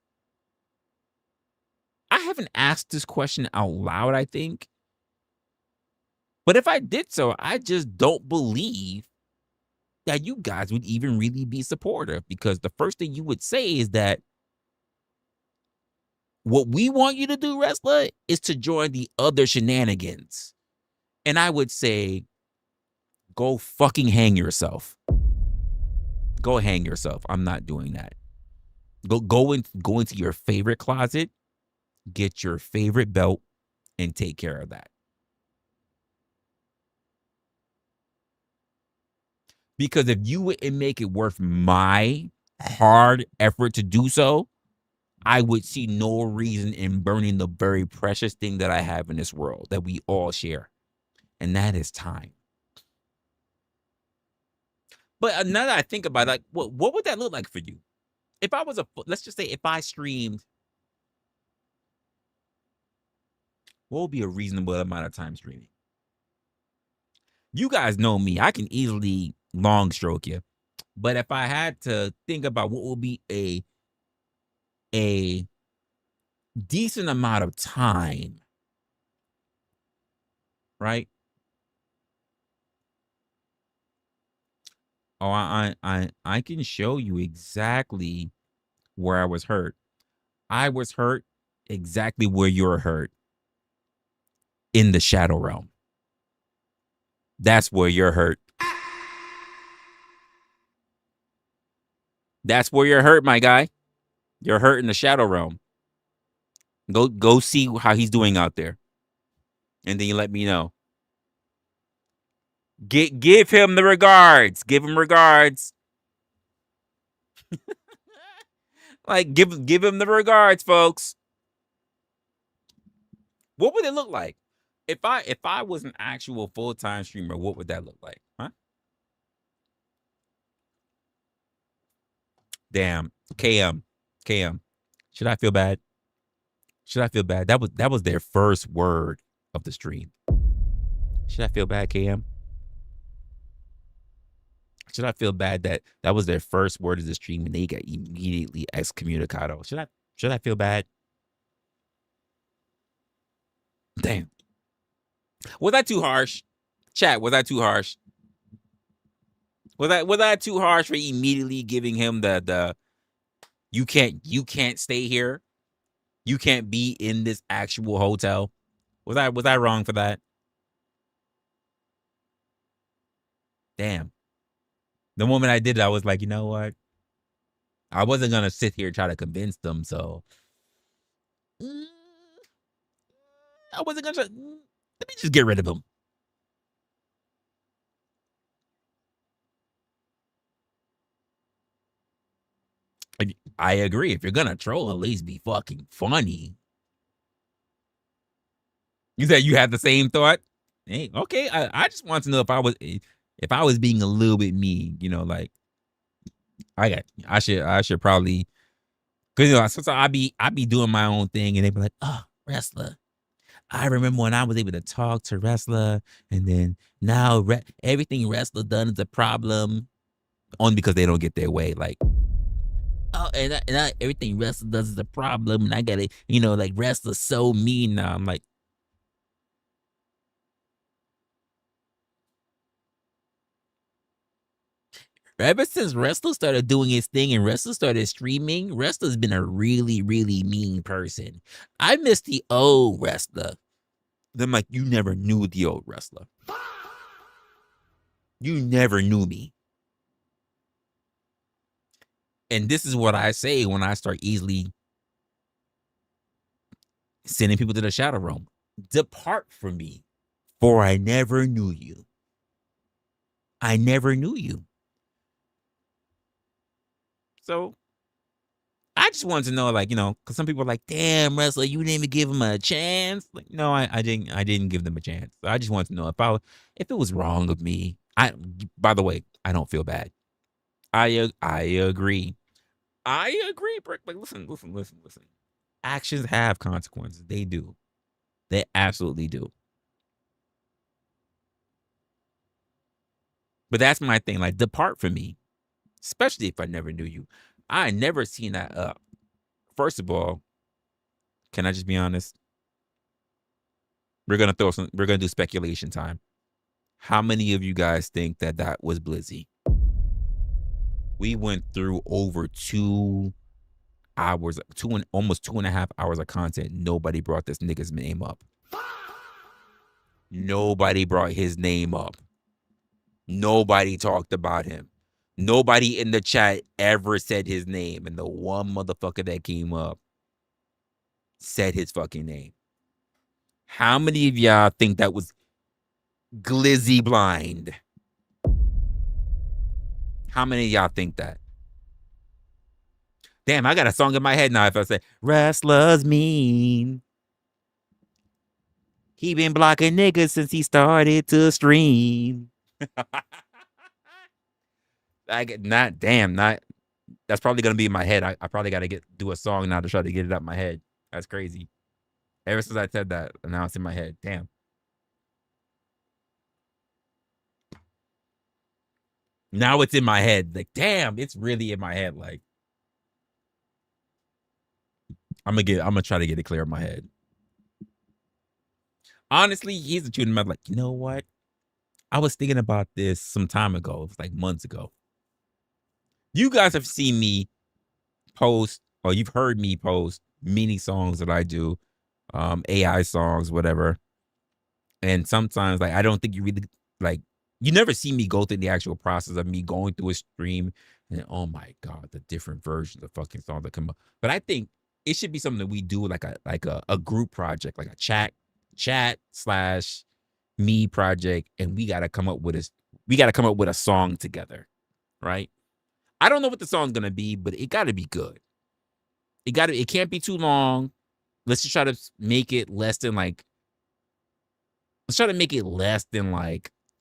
I haven't asked this question out loud, I think. But if I did so, I just don't believe that you guys would even really be supportive, because the first thing you would say is that what we want you to do, Resla, is to join the other shenanigans. And I would say, go fucking hang yourself. Go hang yourself. I'm not doing that. Go into your favorite closet, get your favorite belt, and take care of that. Because if you wouldn't make it worth my hard effort to do so, I would see no reason in burning the very precious thing that I have in this world that we all share. And that is time. But now that I think about it, like, what would that look like for you? If I was let's just say if I streamed, what would be a reasonable amount of time streaming? You guys know me. I can easily long stroke you. But if I had to think about what would be a decent amount of time, right? Oh, I can show you exactly where I was hurt. I was hurt exactly where you're hurt, in the shadow realm. That's where you're hurt. That's where you're hurt, my guy. You're hurt in the shadow realm. Go see how he's doing out there, and then you let me know. Give him the regards. Give him regards. Like give him the regards, folks. What would it look like if I was an actual full-time streamer? What would that look like, huh? Damn, KM. Should I feel bad? Should I feel bad? That was their first word of the stream. Should I feel bad, KM? Should I feel bad that was their first word of the stream and they got immediately excommunicado? Should I feel bad? Damn. Was that too harsh? Chat, was that too harsh? Was that too harsh for immediately giving him the you can't stay here? You can't be in this actual hotel? Was I wrong for that? Damn. The moment I did it, I was like, you know what? I wasn't gonna sit here and try to convince them. So mm, I wasn't gonna. Let me just get rid of him. I agree. If you're gonna troll, at least be fucking funny. You said you had the same thought. Hey, okay. I just want to know if I was being a little bit mean. You know, like I should probably, because you know sometimes I be doing my own thing and they be like, oh, Resla. I remember when I was able to talk to Resla, and then now everything Resla done is a problem, only because they don't get their way. Like, oh, everything Resla does is a problem, and I gotta, you know, like Resla's so mean now. I'm like, ever since Resla started doing his thing and Resla started streaming, Resla's been a really, really mean person. I miss the old Resla. Then like, you never knew the old Resla. You never knew me. And this is what I say when I start easily sending people to the shadow realm. Depart from me, for I never knew you. I never knew you. So I just wanted to know, like, you know, because some people are like, damn, Resla, you didn't even give him a chance. Like, no, I didn't give them a chance. So I just wanted to know if it was wrong of me. By the way, I don't feel bad. I agree. I agree, Brick. Like, listen. Actions have consequences. They do. They absolutely do. But that's my thing. Like, depart from me, especially if I never knew you. I never seen that up. First of all, can I just be honest? We're gonna do speculation time. How many of you guys think that was Blizzy? We went through over 2 hours, almost 2.5 hours of content. Nobody brought this nigga's name up. Nobody brought his name up. Nobody talked about him. Nobody in the chat ever said his name. And the one motherfucker that came up said his fucking name. How many of y'all think that was Glizzy Blind? How many of y'all think that? Damn, I got a song in my head now if I say, Wrestler's mean. He been blocking niggas since he started to stream. That's probably gonna be in my head. I probably gotta do a song now to try to get it out my head. That's crazy. Ever since I said that, now it's in my head. Damn. Now it's in my head. Like, damn, it's really in my head. Like, I'm gonna try to get it clear in my head. Honestly, here's the truth. I'm like, you know what? I was thinking about this some time ago. It was like months ago. You guys have seen me post, or you've heard me post mini songs that I do, AI songs, whatever. And sometimes, like, I don't think you really, like, you never see me go through the actual process of me going through a stream and, oh my God, the different versions of fucking songs that come up. But I think it should be something that we do like a group project, like a chat slash me project, and we gotta come up with a song together, right? I don't know what the song's gonna be, but it gotta be good. It can't be too long. Let's just try to make it less than like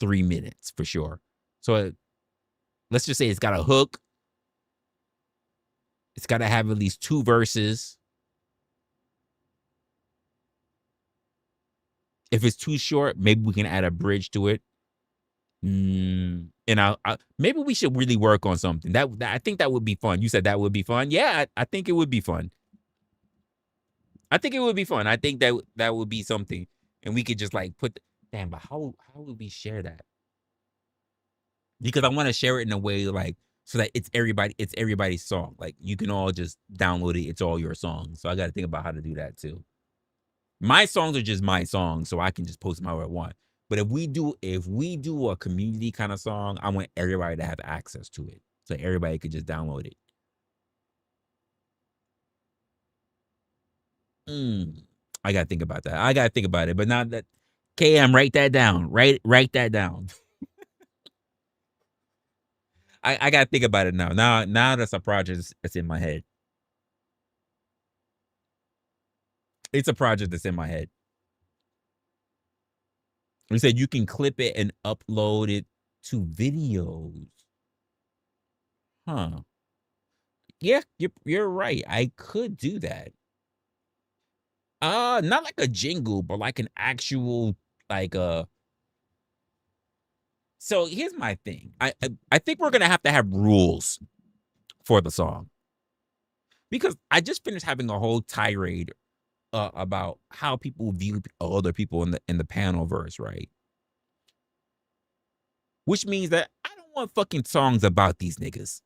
3 minutes for sure. So let's just say it's got a hook. It's got to have at least 2 verses. If it's too short, maybe we can add a bridge to it. And maybe we should really work on something. That I think that would be fun. You said that would be fun. Yeah, I think it would be fun. I think it would be fun. I think that would be something, and we could just like damn. But how would we share that? Because I want to share it in a way like so that it's everybody's song. Like you can all just download it. It's all your song. So I got to think about how to do that too. My songs are just my songs, so I can just post them however I want. But if we do a community kind of song, I want everybody to have access to it, so everybody could just download it. I gotta think about that. I gotta think about it. But now that KM, write that down. Write that down. I gotta think about it now. Now that's a project that's in my head. It's a project that's in my head. We said you can clip it and upload it to videos. Huh. Yeah, you're right. I could do that. Not like a jingle, but like an actual like so here's my thing. I think we're gonna have to have rules for the song. Because I just finished having a whole tirade about how people view other people in the panel verse, right? Which means that I don't want fucking songs about these niggas.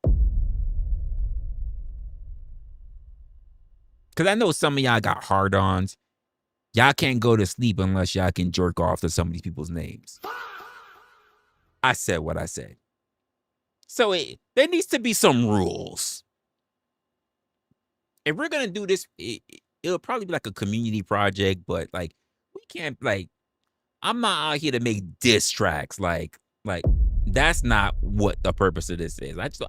Cause I know some of y'all got hard-ons. Y'all can't go to sleep unless y'all can jerk off to some of these people's names. I said what I said. So there needs to be some rules. If we're gonna do this, it'll probably be like a community project, but like we can't like. I'm not out here to make diss tracks. Like that's not what the purpose of this is. I feel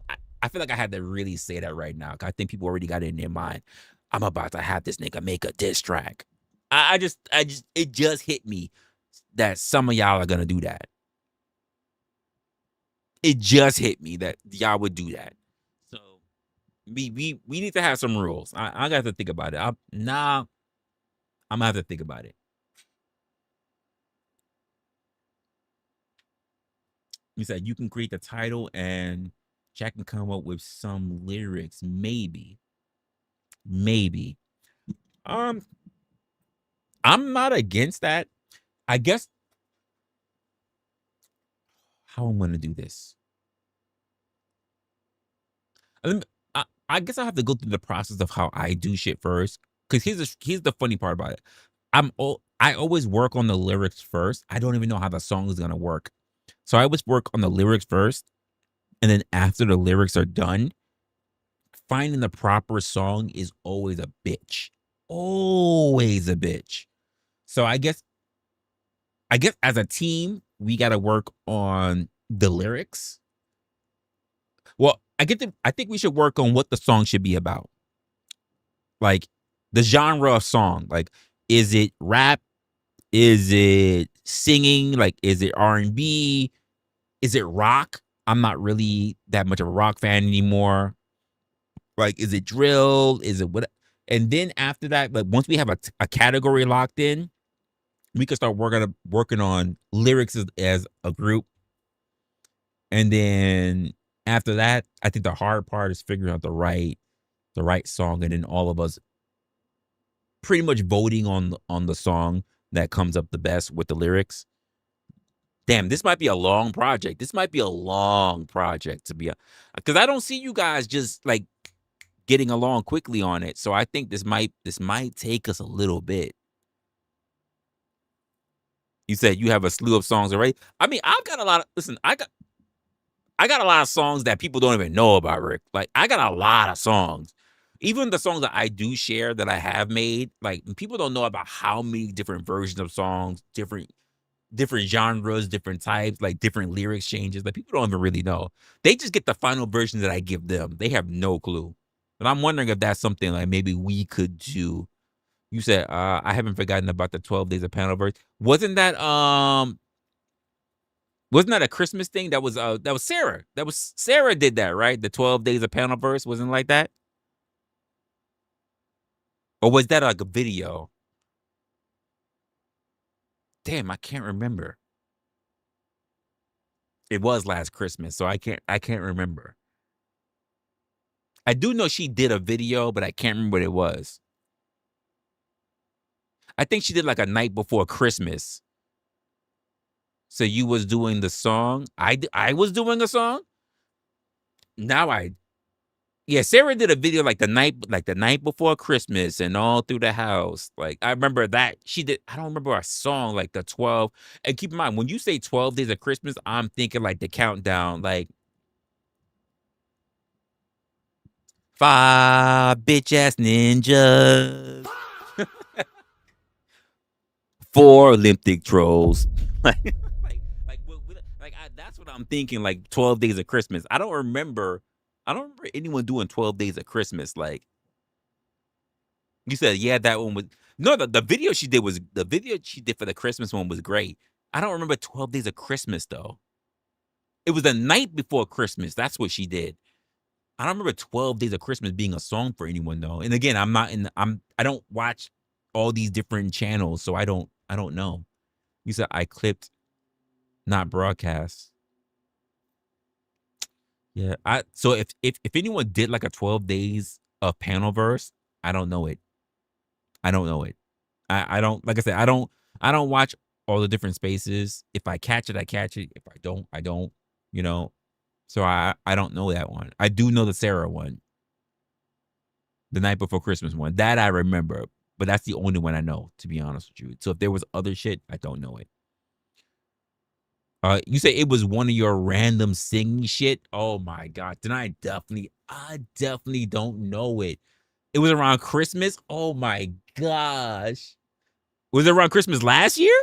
like I had to really say that right now. Cause I think people already got it in their mind. I'm about to have this nigga make a diss track. It just hit me that some of y'all are gonna do that. It just hit me that y'all would do that. So we need to have some rules. I got to think about it. I'm gonna have to think about it. You said you can create the title and Jack can come up with some lyrics. Maybe. I'm not against that. I guess how I'm gonna do this. I guess I have to go through the process of how I do shit first. Cause here's the funny part about it. I always work on the lyrics first. I don't even know how the song is gonna work. So I always work on the lyrics first. And then after the lyrics are done, finding the proper song is always a bitch. Always a bitch. So I guess as a team, we gotta work on the lyrics. Well, I think we should work on what the song should be about. Like the genre of song. Like, is it rap? Is it singing? Like, is it R&B? Is it rock? I'm not really that much of a rock fan anymore. Like, is it drill? Is it what? And then after that, like once we have a category locked in, we can start working on lyrics as a group. And then after that, I think the hard part is figuring out the right song, and then all of us pretty much voting on the song that comes up the best with the lyrics. Damn, this might be a long project. This might be a long project to be because I don't see you guys just like getting along quickly on it. So I think this might take us a little bit. You said you have a slew of songs already. I mean, I've got a lot of I got a lot of songs that people don't even know about, Rick. Like, I got a lot of songs. Even the songs that I do share that I have made, like people don't know about how many different versions of songs, different genres, different types, like different lyrics changes. Like people don't even really know. They just get the final version that I give them. They have no clue. But I'm wondering if that's something like maybe we could do. You said I haven't forgotten about the 12 Days of Panel Verse. Wasn't that a Christmas thing? That was Sarah. That was Sarah did that, right? The 12 Days of Panel Verse wasn't like that? Or was that like a video? Damn, I can't remember. It was last Christmas, so I can't remember. I do know she did a video, but I can't remember what it was. I think she did like a night before Christmas. So you was doing the song. I was doing a song. Now Yeah, Sarah did a video like the night before Christmas and all through the house. Like I remember that she did. I don't remember a song like the 12. And keep in mind when you say 12 days of Christmas, I'm thinking like the countdown, like 5 bitch ass ninjas, 4 Olympic trolls. That's what I'm thinking. Like 12 days of Christmas. I don't remember anyone doing 12 days of Christmas. Like you said, yeah, that one was no. The video she did was the video she did for the Christmas one was great. I don't remember 12 days of Christmas though. It was the night before Christmas. That's what she did. I don't remember 12 days of Christmas being a song for anyone though. And again, I don't watch all these different channels, so I don't know. You said I clipped, not broadcast. Yeah. So if anyone did like a 12 days of panel verse, I don't know it. I don't know it. I don't, like I said, I don't watch all the different spaces. If I catch it, I catch it. If I don't, I don't, you know. So I don't know that one. I do know the Sarah one. The night before Christmas one. That I remember. But that's the only one I know, to be honest with you. So if there was other shit, I don't know it. You say it was one of your random singing shit? Oh my god. Then I definitely don't know it. It was around Christmas? Oh my gosh. Was it around Christmas last year?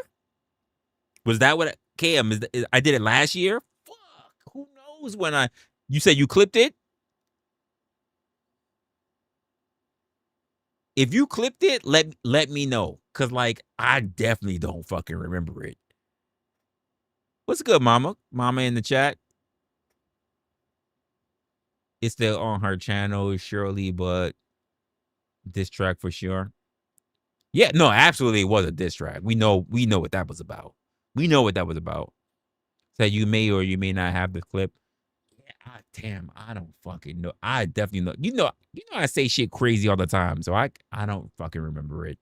Was that what Cam I did it last year? Fuck. Who knows when you said you clipped it? If you clipped it, let me know. Cause like I definitely don't fucking remember it. What's good, mama? Mama in the chat. It's still on her channel, surely, but diss track for sure. Yeah, no, absolutely it was a diss track. We know what that was about. We know what that was about. So you may or you may not have the clip. Yeah, damn, I don't fucking know. I definitely know. You know I say shit crazy all the time, so I don't fucking remember it.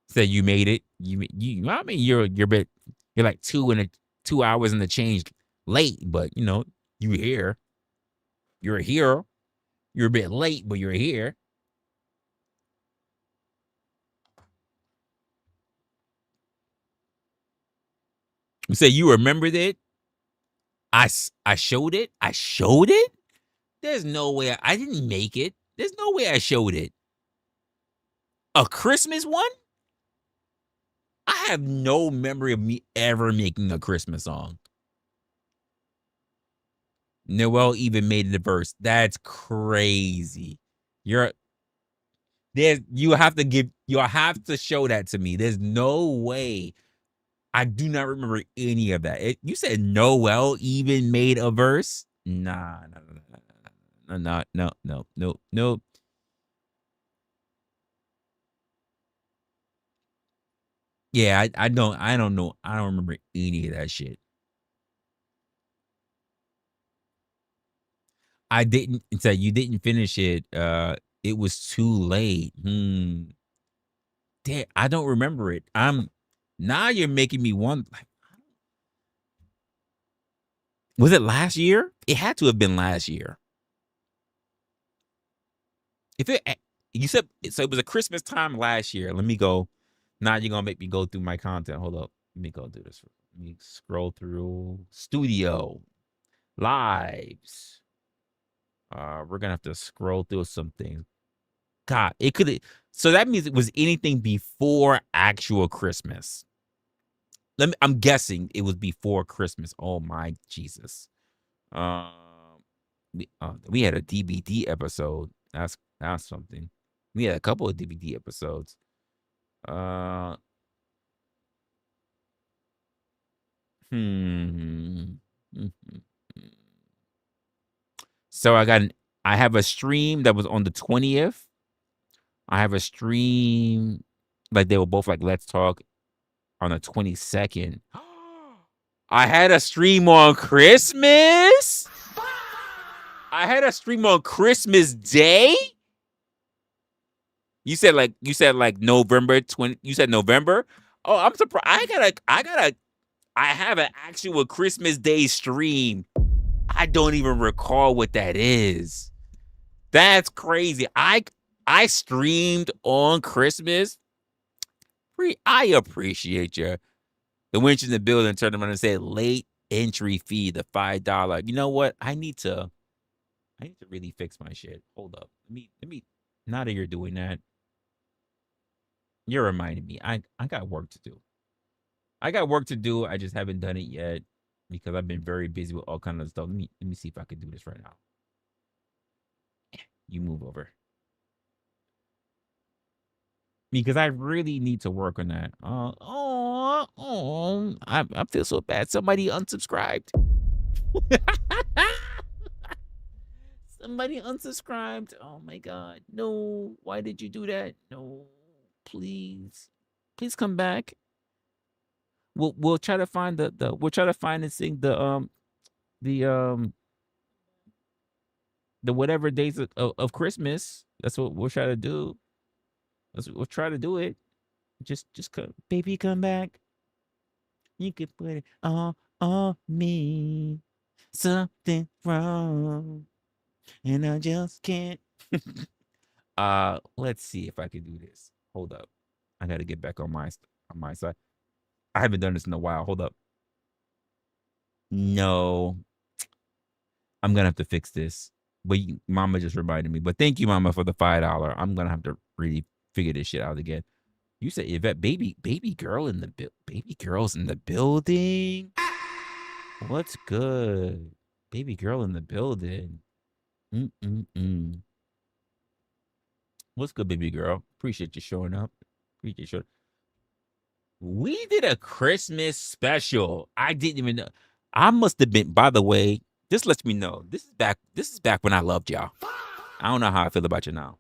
Say you made it. I mean you're like 2 hours in the change late, but you're here. You're a hero. You're a bit late, but you're here. You say you remembered it. I showed it. I showed it. There's no way I didn't make it. There's no way I showed it. A Christmas one? I have no memory of me ever making a Christmas song. Noel even made the verse. That's crazy. You have to show that to me. There's no way. I do not remember any of that. You said Noel even made a verse? Nah, no. Yeah, I don't know. I don't remember any of that shit. I didn't say you didn't finish it. It was too late. Damn, I don't remember it. Now you're making me want. Was it last year? It had to have been last year. You said so, it was a Christmas time last year. Let me go. Now you're gonna make me go through my content. Hold up. Let me go do this. Let me scroll through studio lives. We're gonna have to scroll through something. God, it could. So that means it was anything before actual Christmas. I'm guessing it was before Christmas. Oh my Jesus. We had a DVD episode. That's something. We had a couple of DVD episodes. So I have a stream that was on the 20th. I have a stream like they were both like Let's Talk on the 22nd. I had a stream on Christmas. I had a stream on Christmas Day. You said like November 20. You said November. Oh, I'm surprised. I have an actual Christmas Day stream. I don't even recall what that is. That's crazy. I streamed on Christmas. I appreciate you. The winch in the building turned around and said late entry fee, the $5. You know what? I need to really fix my shit. Hold up. Let me now that you're doing that, you're reminding me. I got work to do. I got work to do. I just haven't done it yet because I've been very busy with all kinds of stuff. Let me see if I can do this right now. You move over. Because I really need to work on that. I feel so bad. Somebody unsubscribed. Somebody unsubscribed. Oh my god. No. Why did you do that? No. Please. Please come back. We'll try to find we'll try to find and sing the the whatever days of Christmas. That's what we'll try to do. That's what we'll try to do it. Just come, baby, come back. You can put it on me. Something wrong, and I just can't. Let's see if I can do this. Hold up, I got to get back on my side. I haven't done this in a while. Hold up. No, I'm gonna have to fix this. But Mama just reminded me. But thank you, Mama, for the $5. I'm gonna have to really figure this shit out again. You said Yvette, baby girl in the baby girls in the building. What's good? Baby girl in the building. What's good, baby girl? Appreciate you showing up. Appreciate you showing. We did a Christmas special. I didn't even know. I must have been. By the way, this lets me know this is back. This is back when I loved y'all. I don't know how I feel about you now.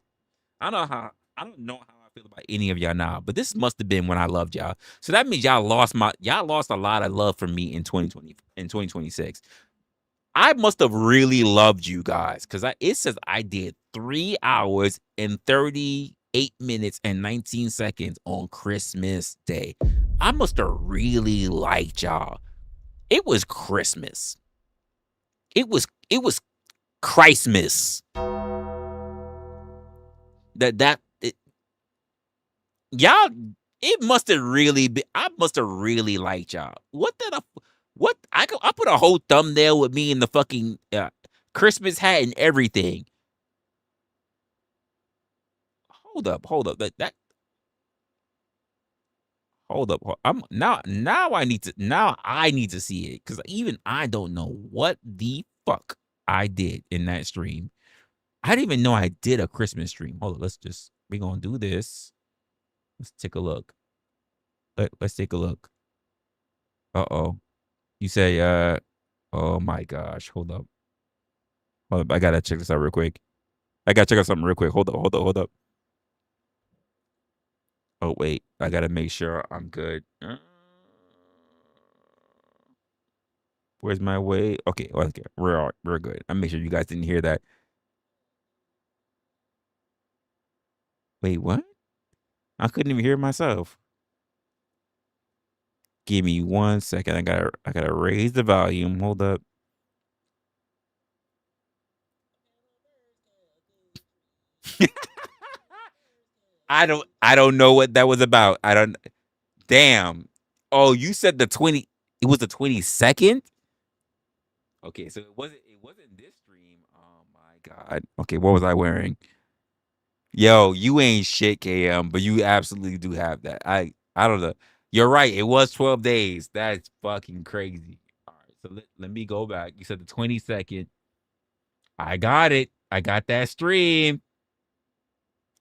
I don't know how I feel about any of y'all now, but this must have been when I loved y'all. So that means y'all lost a lot of love from me in 2020 in 2026. I must have really loved you guys because it says I did 3 hours and 38 minutes and 19 seconds on Christmas Day. I must have really liked y'all. It was Christmas. It was Christmas. Y'all, it must have really been. I must have really liked y'all. What I put a whole thumbnail with me in the fucking Christmas hat and everything. Hold up. Hold up. I need to see it because even I don't know what the fuck I did in that stream. I didn't even know I did a Christmas stream. Hold on, we're gonna do this. Let's take a look. Let's take a look. Uh-oh. You say, oh my gosh, hold up. I gotta check this out real quick. I gotta check out something real quick. Hold up. Oh, wait. I gotta make sure I'm good. Where's my way? Okay, we're good. I'm make sure you guys didn't hear that. Wait, what? I couldn't even hear myself. Give me 1 second. I gotta raise the volume. Hold up. I don't know what that was about. I don't. Damn. Oh, you said the 20. It was the 22nd. Okay, so it wasn't this stream. Oh my god. Okay, what was I wearing? Yo, you ain't shit, KM, but you absolutely do have that. I don't know. You're right. It was 12 days. That's fucking crazy. All right, so let me go back. You said the 22nd. I got it. I got that stream.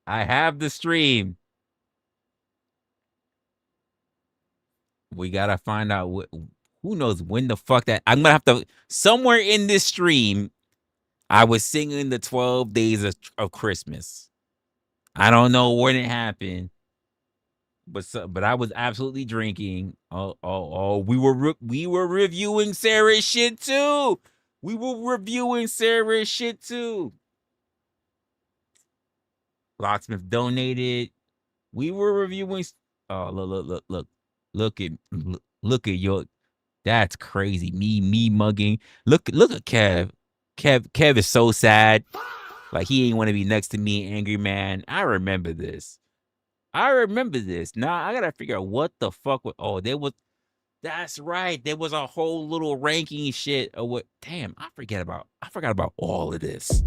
I have the stream. We gotta find out who knows when the fuck that I'm gonna have to somewhere in this stream. I was singing the 12 days of Christmas. I don't know when it happened, but I was absolutely drinking. We were reviewing Sarah's shit too. We were reviewing Sarah's shit too. Locksmith donated. We were reviewing. Oh, look at your. That's crazy. Me mugging. Look at Kev. Kev is so sad. Like he ain't want to be next to me, angry man. I remember this. Now I gotta figure out what the fuck was. Oh, that's right. There was a whole little ranking shit of what. Damn, I forgot about all of this.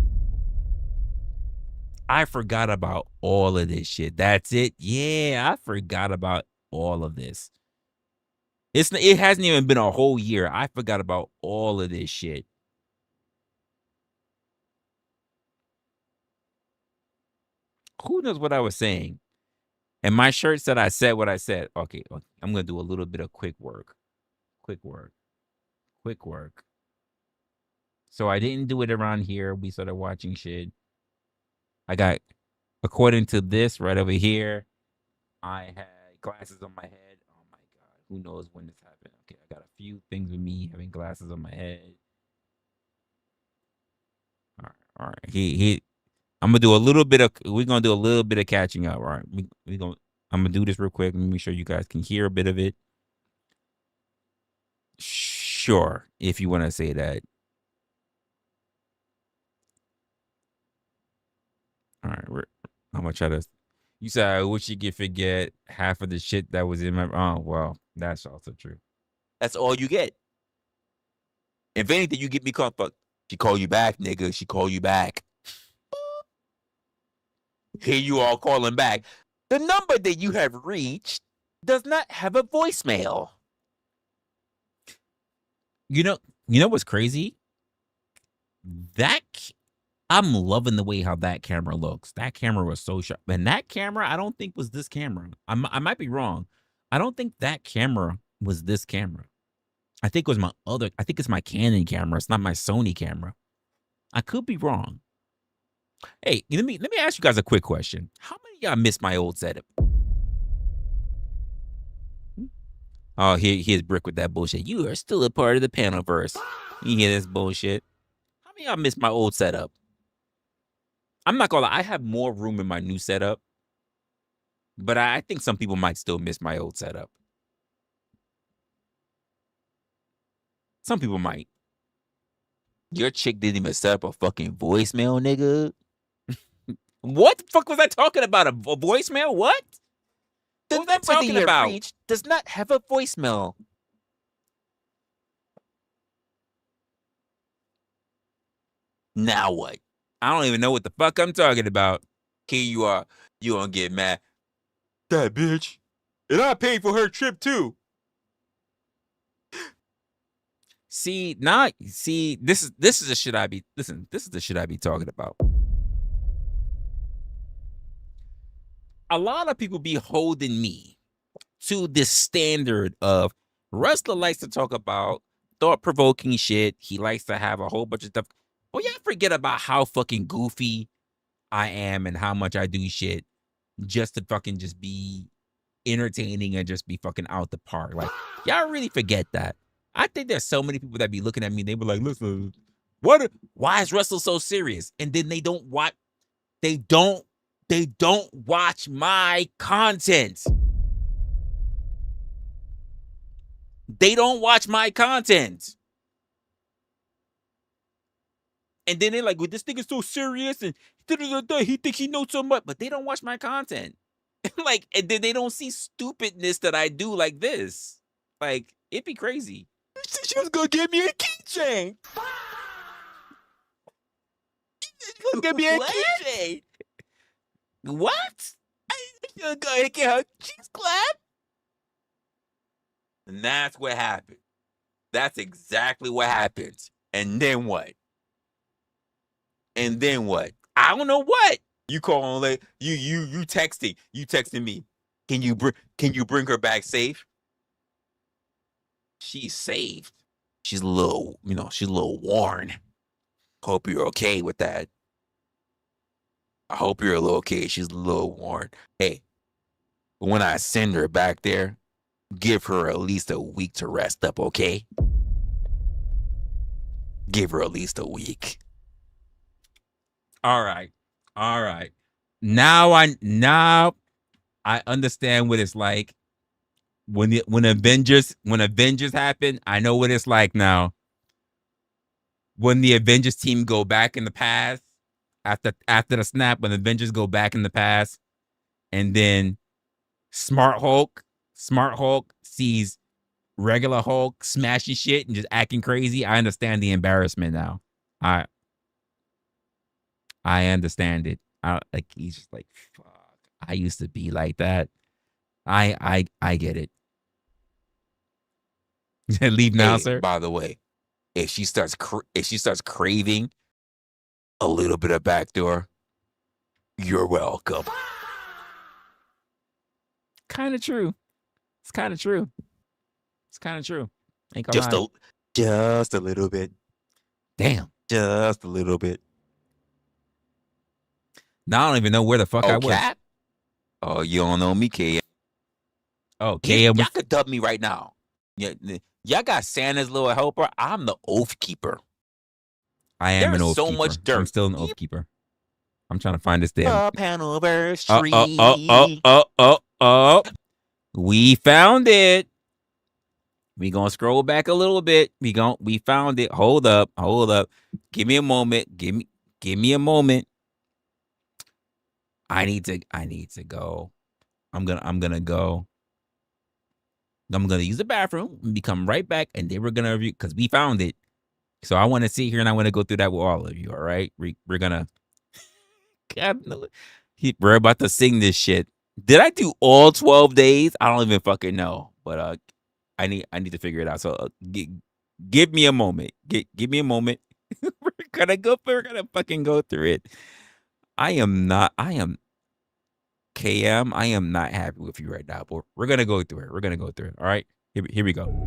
I forgot about all of this shit. That's it. Yeah, I forgot about all of this. It hasn't even been a whole year. I forgot about all of this shit. Who knows what I was saying? And my shirt said I said what I said. Okay, I'm gonna do a little bit of quick work. So I didn't do it around here. We started watching shit. I got, according to this right over here, I had glasses on my head. Oh my god, who knows when this happened? Okay, I got a few things with me having glasses on my head. All right. I'm gonna do a little bit of. We're gonna do a little bit of catching up. All right, I'm gonna do this real quick. Let me make sure you guys can hear a bit of it. Sure, if you want to say that. All right, I'm gonna try to. You said I wish you could forget half of the shit that was in my. Oh well, that's also true. That's all you get. If anything, you get me caught. Fuck. She call you back, nigga. She call you back. Here you are calling back. The number that you have reached does not have a voicemail. You know what's crazy? I'm loving the way how that camera looks. That camera was so sharp. And that camera, I don't think was this camera. I might be wrong. I don't think that camera was this camera. I think it's my Canon camera. It's not my Sony camera. I could be wrong. Hey, let me ask you guys a quick question. How many of y'all miss my old setup? Oh, here's Brick with that bullshit. You are still a part of the panelverse. You hear this bullshit? How many of y'all miss my old setup? I'm not gonna lie, I have more room in my new setup, but I think some people might still miss my old setup. Some people might. Your chick didn't even set up a fucking voicemail, nigga. What the fuck was I talking about? A voicemail? What? The number that you have reached does not have a voicemail. Now what? I don't even know what the fuck I'm talking about. Here you are. You gonna get mad. That bitch. And I paid for her trip too. See, this is the shit I be this is the shit I be talking about. A lot of people be holding me to this standard of Resla likes to talk about thought-provoking shit. He likes to have a whole bunch of stuff. Oh, yeah, forget about how fucking goofy I am and how much I do shit just to fucking just be entertaining and just be fucking out the park. Like, y'all really forget that. I think there's so many people that be looking at me and they be like, listen, why is Resla so serious? And then they don't watch my content. They don't watch my content. And then they're like, well, this thing is so serious and he thinks he knows so much, but they don't watch my content. Like, and then they don't see stupidness that I do like this. Like, it'd be crazy. She was gonna give me a keychain. She's gonna give me a keychain. What? You're gonna get her cheeks clapped? And that's what happened. That's exactly what happens. And then what? I don't know what. You calling like you texting. You texting me. Can you bring her back safe? She's saved. She's a little worn. Hope you're okay with that. I hope you're a little okay. She's a little worn. Hey, when I send her back there, give her at least a week to rest up, okay? Give her at least a week. All right. Now I understand what it's like when Avengers happen. I know what it's like now. When the Avengers team go back in the past after the snap when Avengers go back in the past, and then Smart Hulk sees regular Hulk smashing shit and just acting crazy. I understand the embarrassment now. I understand it. Like he's just like, fuck. I used to be like that. I get it. Leave now, sir. By the way, if she starts craving a little bit of backdoor, you're welcome. Kind of true. It's kind of true. Ain't gonna Just lie. just a little bit. Damn. Just a little bit. Now I don't even know where the fuck I was. Cat? Oh, you don't know me, KM. Oh, KM. Y'all could dub me right now. Y'all got Santa's little helper. I'm the oath keeper. I am an oath keeper. So much dirt. I'm still an oath keeper. I'm trying to find this damn. Up and over street. We found it. We gonna scroll back a little bit. We found it. Hold up. Give me a moment. Give me a moment. I need to go. I'm gonna go. I'm gonna use the bathroom and come right back, and then we're gonna review because we found it. So I want to sit here and I want to go through that with all of you. All right, we're gonna. We're about to sing this shit. Did I do all 12 days? I don't even fucking know, but I need to figure it out. So give me a moment. Give me a moment. We're gonna fucking go through it. I am KM, I am not happy with you right now, but we're gonna go through it. All right, here we go.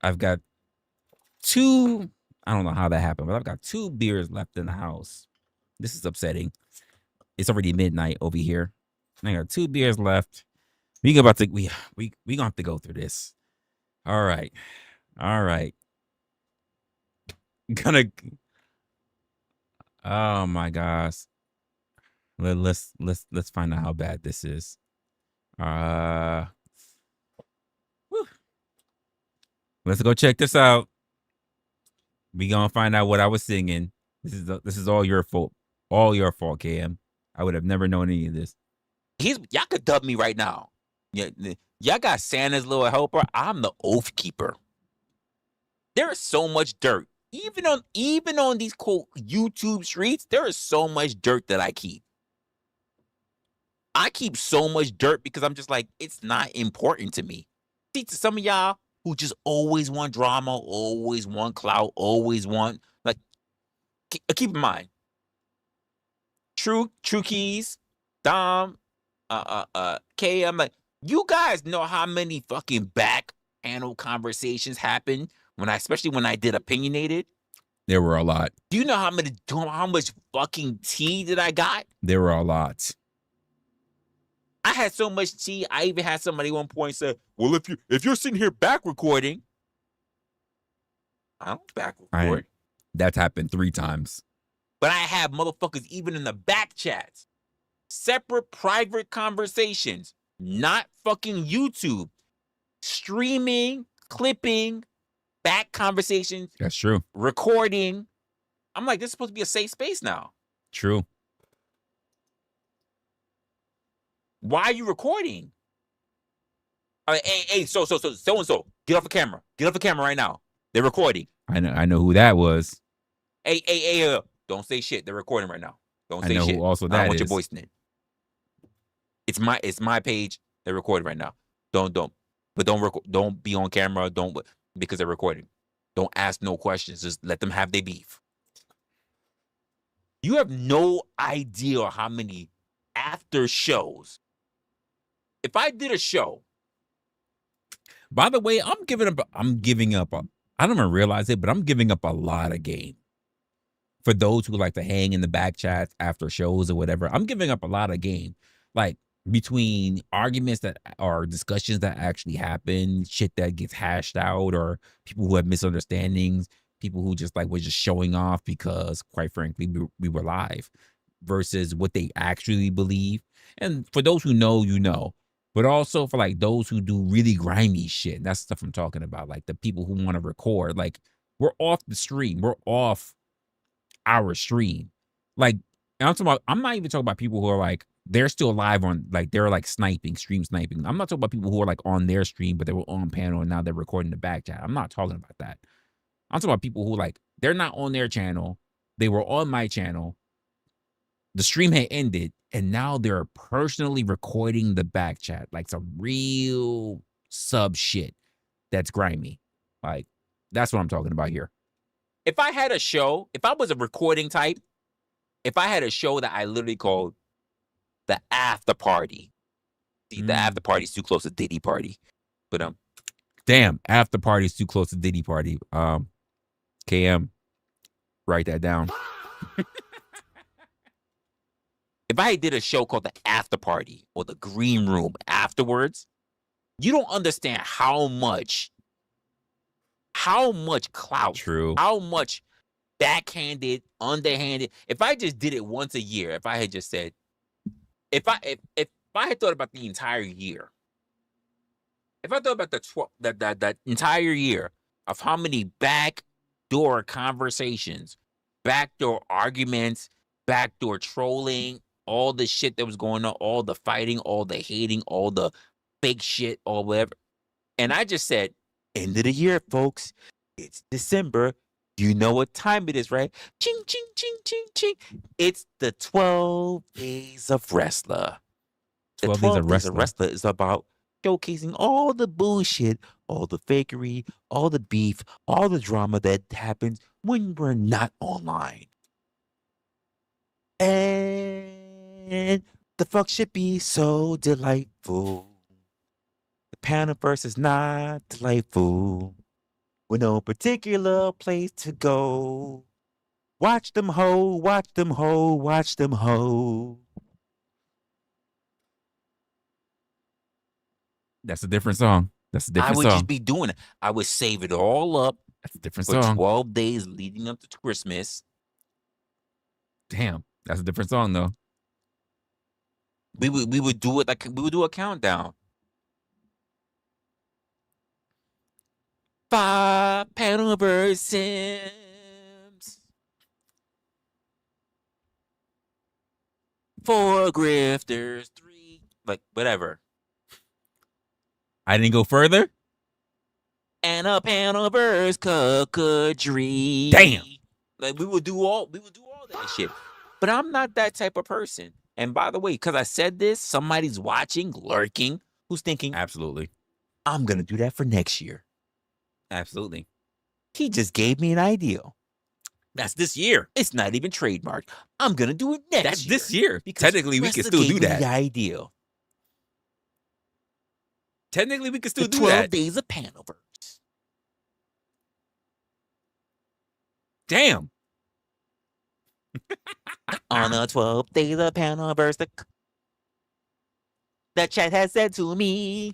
I've got two. I don't know how that happened, but I've got 2 beers left in the house. This is upsetting. It's already midnight over here. I got 2 beers left. We gonna have to go through this. All right. Oh my gosh. Let's find out how bad this is. Let's go check this out. We gonna find out what I was singing. This is all your fault. All your fault, KM. I would have never known any of this. Y'all could dub me right now. Y'all got Santa's little helper. I'm the oath keeper. There is so much dirt. Even on these quote YouTube streets, there is so much dirt that I keep. I keep so much dirt because I'm just like, it's not important to me. See, to some of y'all who just always want drama, always want clout, always want, like, keep in mind, True Keys, Dom, KM, like, you guys know how many fucking back panel conversations happened especially when I did Opinionated. There were a lot. Do you know how much fucking tea that I got? There were a lot. I had so much tea. I even had somebody at one point say, "Well, if you're sitting here back recording, I don't back record." That's happened 3 times. But I have motherfuckers even in the back chats. Separate private conversations. Not fucking YouTube. Streaming, clipping, back conversations, That's true. recording. I'm like, this is supposed to be a safe space now. True. Why are you recording? Hey, so and so, get off the camera. Get off the camera right now. They're recording. I know who that was. Hey, don't say shit. They're recording right now. Don't say I know shit. who also I that don't want is. your voice in it. It's my page. They're recording right now. Don't be on camera. Because they're recording. Don't ask no questions. Just let them have their beef. You have no idea how many after shows. If I did a show. By the way, I'm giving up. I don't even realize it, but I'm giving up a lot of game. For those who like to hang in the back chats after shows or whatever, I'm giving up a lot of game. Like between arguments that are discussions that actually happen, shit that gets hashed out, or people who have misunderstandings, people who just like were just showing off because, quite frankly, we were live, versus what they actually believe. And for those who know, you know. But also for like those who do really grimy shit. That's stuff I'm talking about. Like the people who want to record. Like we're off the stream. We're off our stream. Like I'm not even talking about people who are like they're still live on, like they're like stream sniping. I'm not talking about people who are like on their stream, but they were on panel and now they're recording the back chat. I'm not talking about that. I'm talking about people who like they're not on their channel. They were on my channel. The stream had ended, and now they're personally recording the back chat, like some real sub shit that's grimy. Like, that's what I'm talking about here. If I had a show, if I was a recording type, if I had a show that I literally called the after party. See, the after party is too close to Diddy party. But damn, after party is too close to Diddy party. KM, write that down. If I did a show called the after party or the green room afterwards, you don't understand how much clout, True, how much backhanded, underhanded. If I just did it once a year, if I had just said, if I had thought about the entire year, if I thought about that entire year of how many backdoor conversations, backdoor arguments, backdoor trolling, all the shit that was going on, all the fighting, all the hating, all the fake shit, or whatever. And I just said, end of the year, folks. It's December. You know what time it is, right? Ching, ching, ching, ching, ching. It's the 12 Days of Resla. The 12 Days of Resla is about showcasing all the bullshit, all the fakery, all the beef, all the drama that happens when we're not online. And the fuck should be so delightful. The Panaverse is not delightful. With no particular place to go. Watch them ho, watch them ho, watch them ho. that's a different song. That's a different song. I would just be doing it. I would save it all up. That's a different for song. 12 days leading up to Christmas. Damn, that's a different song though. We would do it like we would do a countdown. 5 Panaverse Sims. 4 grifters, 3 like whatever. I didn't go further. And a Panaverse cookadree. Damn. Like we would do all that shit. But I'm not that type of person. And by the way, because I said this, somebody's watching, lurking, who's thinking, Absolutely. I'm gonna do that for next year. Absolutely. He just gave me an idea. That's this year. It's not even trademarked. I'm gonna do it next That's year. this year. Because Technically, we can Resla still gave do me that. The idea. Technically, we can still The do 12 that. Days of Panaverse. Damn. On the 12 Days of Panaverse, the chat has said to me,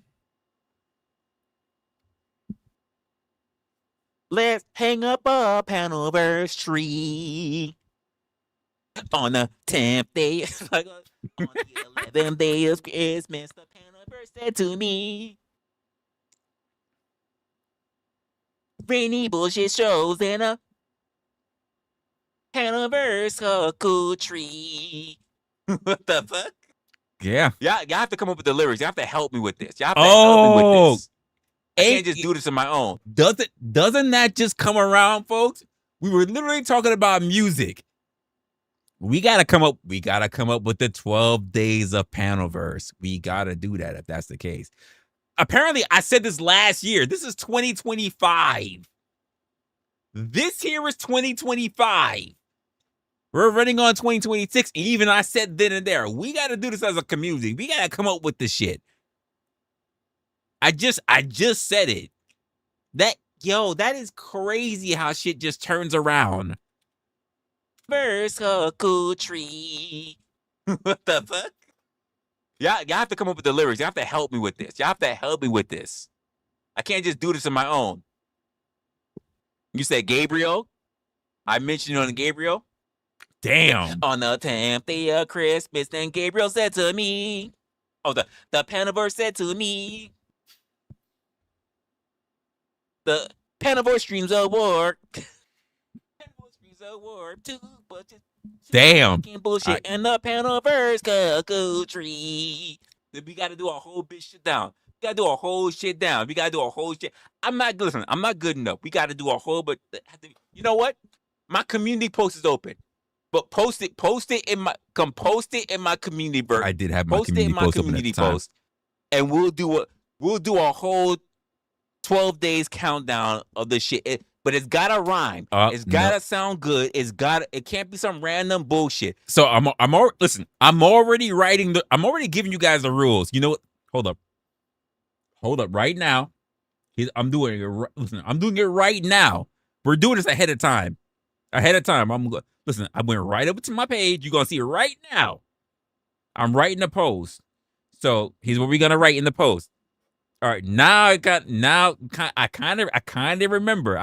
let's hang up a Panaverse tree. On the 10th day, like, on the 11th day of Christmas, the Panaverse said to me, rainy bullshit shows in a Panaverse cool tree. What the fuck? Yeah. Y'all have to come up with the lyrics. Y'all have to help me with this. Y'all have to help me with this. I can't just do this on my own. Doesn't that just come around, folks? We were literally talking about music. We gotta come up with the 12 days of Panaverse. We gotta do that if that's the case. Apparently, I said this last year. This is 2025. This here is 2025. We're running on 2026. And even I said then and there, we gotta do this as a community. We gotta come up with this shit. I just said it. That is crazy how shit just turns around. Verse cool tree. What the fuck? Y'all have to come up with the lyrics. Y'all have to help me with this. Y'all have to help me with this. I can't just do this on my own. You said Gabriel? I mentioned on Gabriel. Damn. On the 10th day of Christmas, then Gabriel said to me. Oh, the Panaverse said to me. The Panaverse Streams Award. Panaverse Streams Award. Damn. Bullshit and the Panaverse cool tree. We got to do a whole bitch shit down. We got to do a whole shit down. We got to do a whole shit. I'm not good enough. We got to do a whole, but you know what? My community post is open. But post it in my community version. I did have my community post open at the time. And we'll do a whole 12 days countdown of the shit. But it's gotta rhyme. It's gotta sound good. It can't be some random bullshit. So I'm already giving you guys the rules. You know what? Hold up right now. I'm doing it right now. We're doing this ahead of time. I went right over to my page. You're gonna see it right now. I'm writing the post. So here's what we're gonna write in the post. All right, I kind of remember.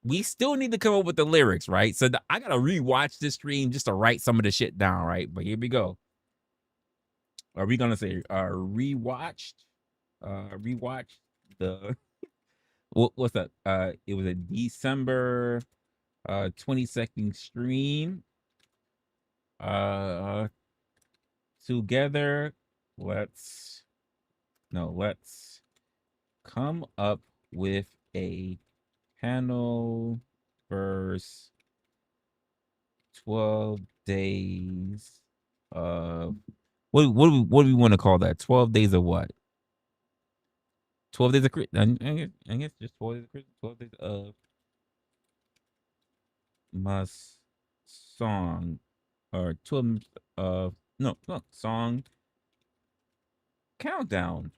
We still need to come up with the lyrics, right? So I gotta rewatch this stream just to write some of the shit down, right? But here we go. Are we gonna say rewatched the what's that? It was a December 22nd stream. Together, let's come up with a panel verse 12 days of what do we want to call that? 12 days of what? 12 days of Christmas. I guess just 12 days of Christmas. 12 days of my song or 12 of song countdown.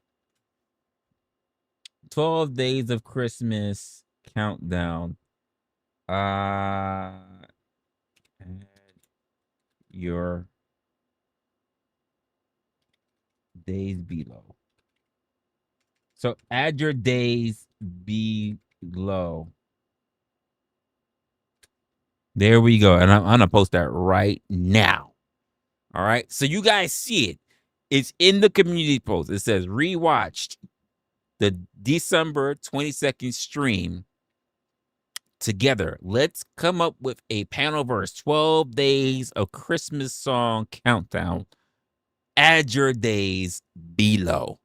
12 days of Christmas countdown. Add your days below. So add your days below. There we go. And I'm gonna post that right now. All right. So you guys see it. It's in the community post. It says rewatched the December 22nd stream together. Let's come up with a panel verse. 12 days of Christmas song countdown. Add your days below.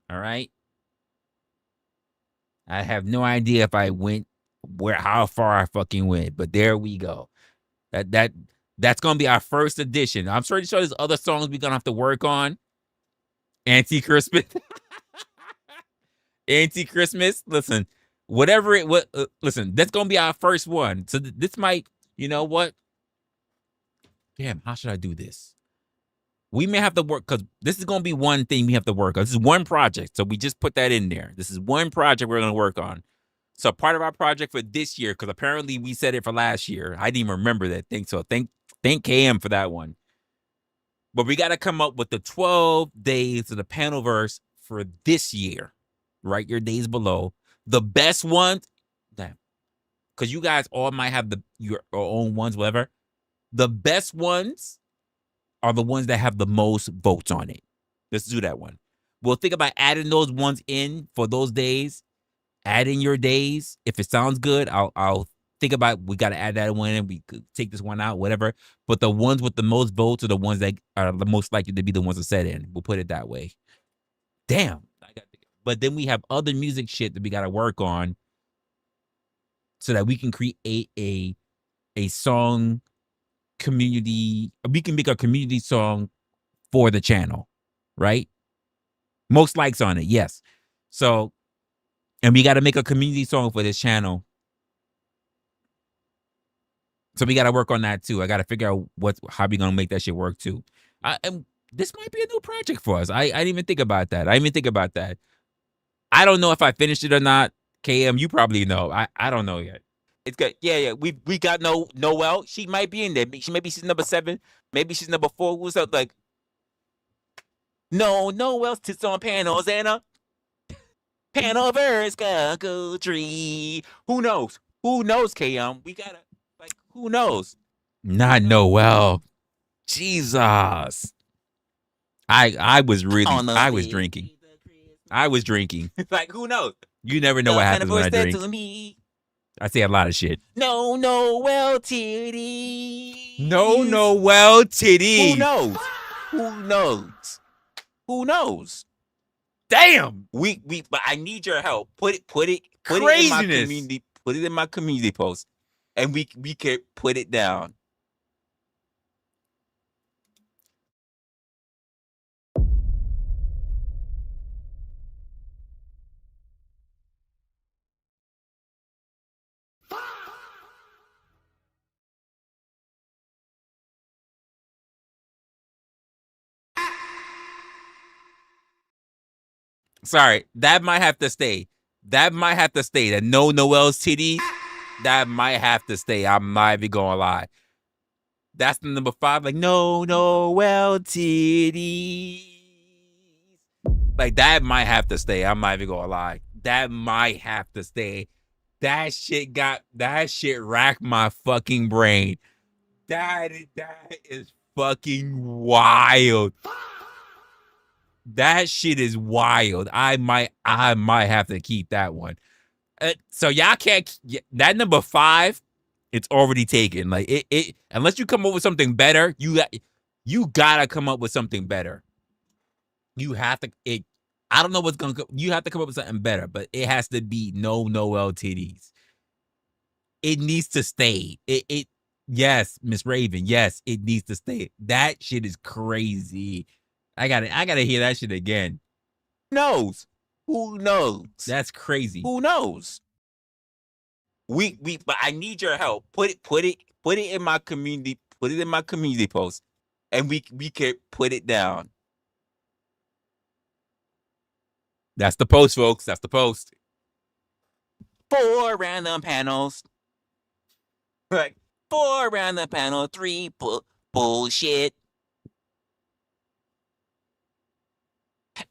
All right. I have no idea if I went how far I fucking went, but there we go. That's gonna be our first edition. I'm pretty sure there's other songs we're gonna have to work on. Anti-Christmas. Anti-Christmas. Listen, listen, that's gonna be our first one. So this might, you know what? Damn, how should I do this? We may have to work because this is gonna be one thing we have to work on. This is one project, so we just put that in there. This is one project we're gonna work on. So part of our project for this year, because apparently we said it for last year. I didn't even remember that thing. So thank KM for that one. But we got to come up with the 12 days of the panel verse for this year. Write your days below. The best ones, damn, because you guys all might have your own ones, whatever. The best ones are the ones that have the most votes on it. Let's do that one. We'll think about adding those ones in for those days. Add in your days. If it sounds good, I'll think about, we got to add that one in. We could take this one out, whatever. But the ones with the most votes are the ones that are the most likely to be the ones that set in. We'll put it that way. Damn. But then we have other music shit that we got to work on so that we can create a song community. We can make a community song for the channel, right? Most likes on it, yes. So, and we got to make a community song for this channel. So we got to work on that too. I got to figure out how we gonna make that shit work too. And this might be a new project for us. I didn't even think about that. I don't know if I finished it or not. KM, you probably know. I don't know yet. It's good. Yeah. We got Noelle. She might be in there. Maybe she's number 7. Maybe she's number 4. Who's up? Like, Noelle sits on panels and a panel verse go tree. Who knows? Who knows, KM? We gotta, like, who knows? Not Noelle. Jesus. I was drinking. I was drinking. Like, who knows? You never know what happens when I drink. I say a lot of shit. Noelle titties. Noelle titties. Who knows? Who knows? Who knows? Damn. But I need your help. Put it Craziness. in my community. Put it in my community post, and we can put it down. Sorry, that might have to stay. That no Noelle's titties, that might have to stay. I'm not even gonna lie. That's the number 5. Like, no Noelle titties. Like, that might have to stay. I'm not even gonna lie. That might have to stay. That shit racked my fucking brain. That is fucking wild. That shit is wild. I might have to keep that one. So y'all can't. That number 5, it's already taken. Like, it unless you come up with something better, you gotta come up with something better. You have to. I don't know what's gonna. You have to come up with something better, but it has to be no Noelle titties. It needs to stay. Yes, Miss Raven. Yes, it needs to stay. That shit is crazy. I gotta hear that shit again. Who knows? That's crazy. Who knows? But I need your help. Put it in my community. Put it in my community post, and we can put it down. That's the post, folks. That's the post. 4 random panels. Like, 4 random panel, 3 bullshit.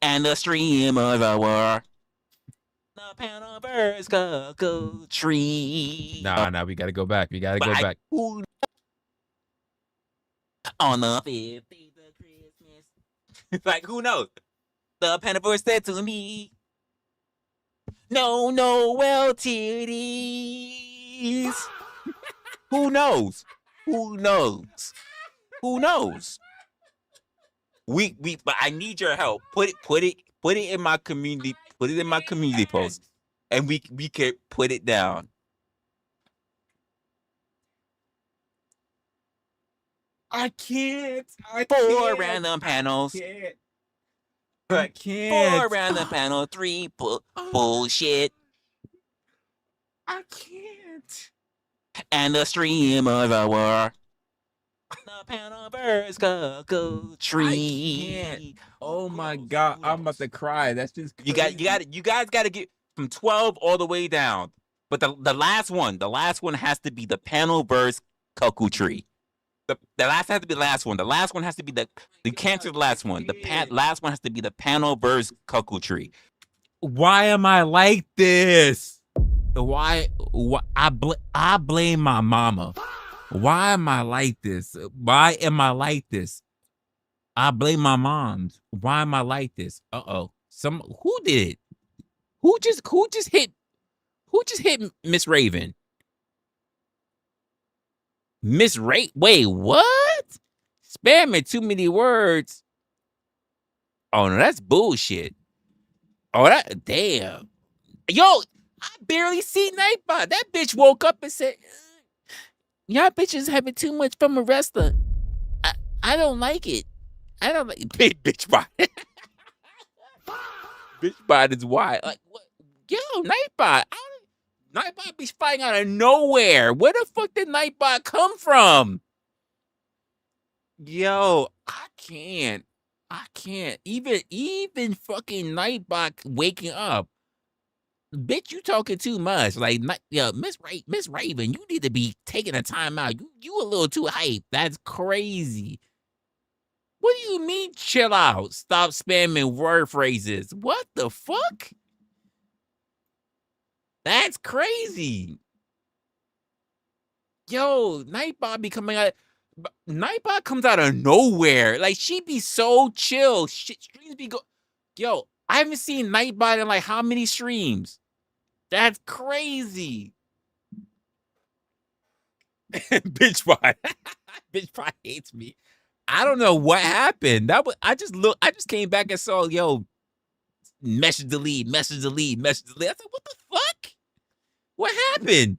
And the stream of our the panel birds go tree. Nah, we gotta go back. We gotta go back. On the 15th of Christmas. Like, who knows? The panel bird said to me, no Noelle titties. Who knows? Who knows? Who knows? But I need your help. Put it in my community. Put it in my community post, and we can put it down. I can't. 4 random panels. I can't. 4 random panel, 3 bullshit. I can't. And the stream of our the panel birds go tree. I can't. Oh my god, I'm about to cry. That's just crazy. You guys got to get from 12 all the way down. But the last one has to be the panel birds cuckoo tree. The last has to be the last one. The last one has to be you can't do the last one. The last one has to be the panel birds cuckoo tree. Why am I like this? Why I blame my mama. Why am I like this? Why am I like this? I blame my moms. Why am I like this? Uh-oh. Who did it? Who just hit Miss Raven? Wait, what? Spamming too many words. Oh no, that's bullshit. Oh, damn. Yo, I barely see Nightbot. That bitch woke up and said, y'all bitches having too much from a wrestler. I don't like it. I don't like bitch bot. Bitch bot is why. Like what? Yo, Nightbot. Nightbot be fighting out of nowhere. Where the fuck did Nightbot come from? Yo, I can't. Even fucking Nightbot waking up. Bitch, you talking too much. Like, Miss Raven, you need to be taking a time out. You a little too hype. That's crazy. What do you mean, chill out? Stop spamming word phrases. What the fuck? That's crazy. Yo, Nightbot be coming out. Nightbot comes out of nowhere. Like, she be so chill. Streams be Yo, I haven't seen Nightbot in like how many streams? That's crazy. Bitch bot. Bitch bot hates me. I don't know what happened. I just came back and saw, yo, message delete. I said, what the fuck? What happened?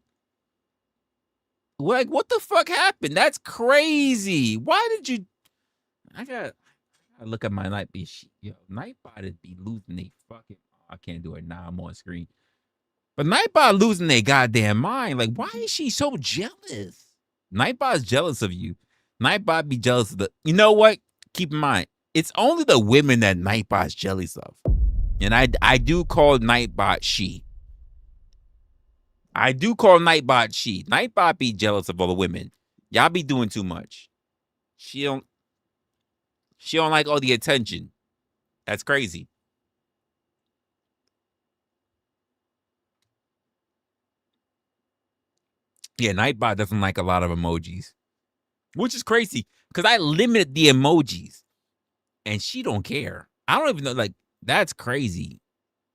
Like, what the fuck happened? That's crazy. Why did you? I gotta look at my Nightbot. Yo, Nightbot is be losing they fucking. I can't do it now. I'm on screen. But Nightbot losing their goddamn mind. Like, why is she so jealous? Nightbot's jealous of you. Nightbot be jealous of the. You know what? Keep in mind, it's only the women that Nightbot's jealous of. And I do call Nightbot she. I do call Nightbot she. Nightbot be jealous of all the women. Y'all be doing too much. She don't like all the attention. That's crazy. Yeah, Nightbot doesn't like a lot of emojis. Which is crazy. Because I limited the emojis. And she don't care. I don't even know, like, that's crazy.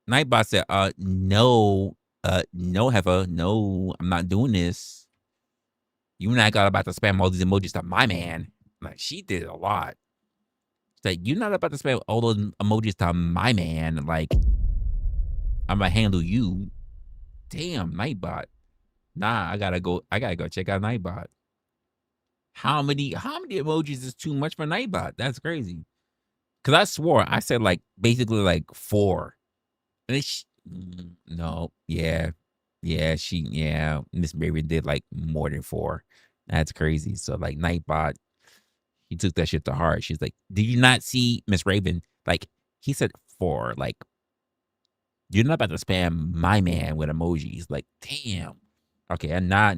Nightbot said, no, heifer, no, I'm not doing this. You and I got about to spam all these emojis to my man. Like, she did a lot. It's like, you're not about to spam all those emojis to my man. Like, I'm gonna handle you. Damn, Nightbot. Nah, I gotta go check out Nightbot. How many emojis is too much for Nightbot? That's crazy. Cause I swore I said like basically like 4. And no, yeah, Miss Raven did like more than 4. That's crazy. So like Nightbot, he took that shit to heart. She's like, did you not see Miss Raven? Like he said 4. Like you're not about to spam my man with emojis. Like damn. Okay, and now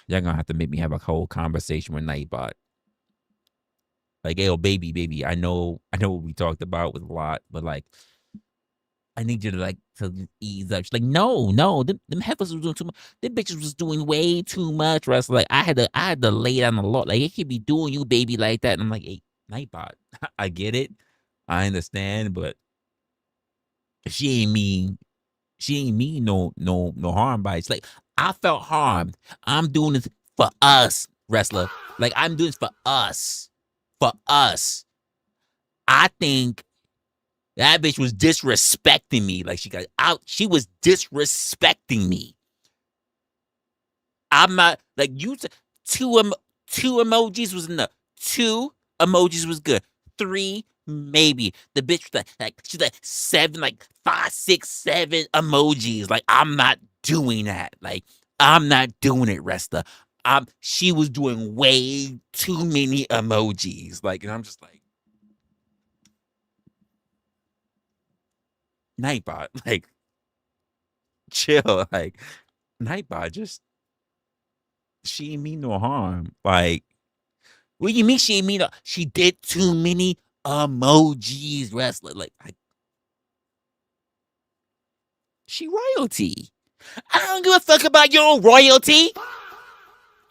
y'all gonna have to make me have a whole conversation with Nightbot. Like, yo, baby, I know what we talked about with a lot, but like, I need you to like to ease up. She's like, no, them heifers was doing too much. Them bitches was doing way too much. Russ, like, I had to lay down a lot. Like, it can't be doing you, baby, like that. And I'm like, hey, Nightbot, I get it, I understand, but she ain't mean no harm by it. It's like I felt harmed. I'm doing this for us, wrestler. Like I'm doing this for us. For us. I think that bitch was disrespecting me. Like she got out. She was disrespecting me. I'm not like you. Two emojis was enough. 2 emojis was good. 3 maybe. The bitch was like she's like 7, like 5, 6, 7 emojis. Like I'm not doing that. Like I'm not doing it, Resta. She was doing way too many emojis. Like, and I'm just like, Nightbot, like, chill. Like, Nightbot just, she ain't mean no harm. Like, what do you mean she ain't mean no? She did too many emojis, wrestler. Like, she royalty. I don't give a fuck about your royalty.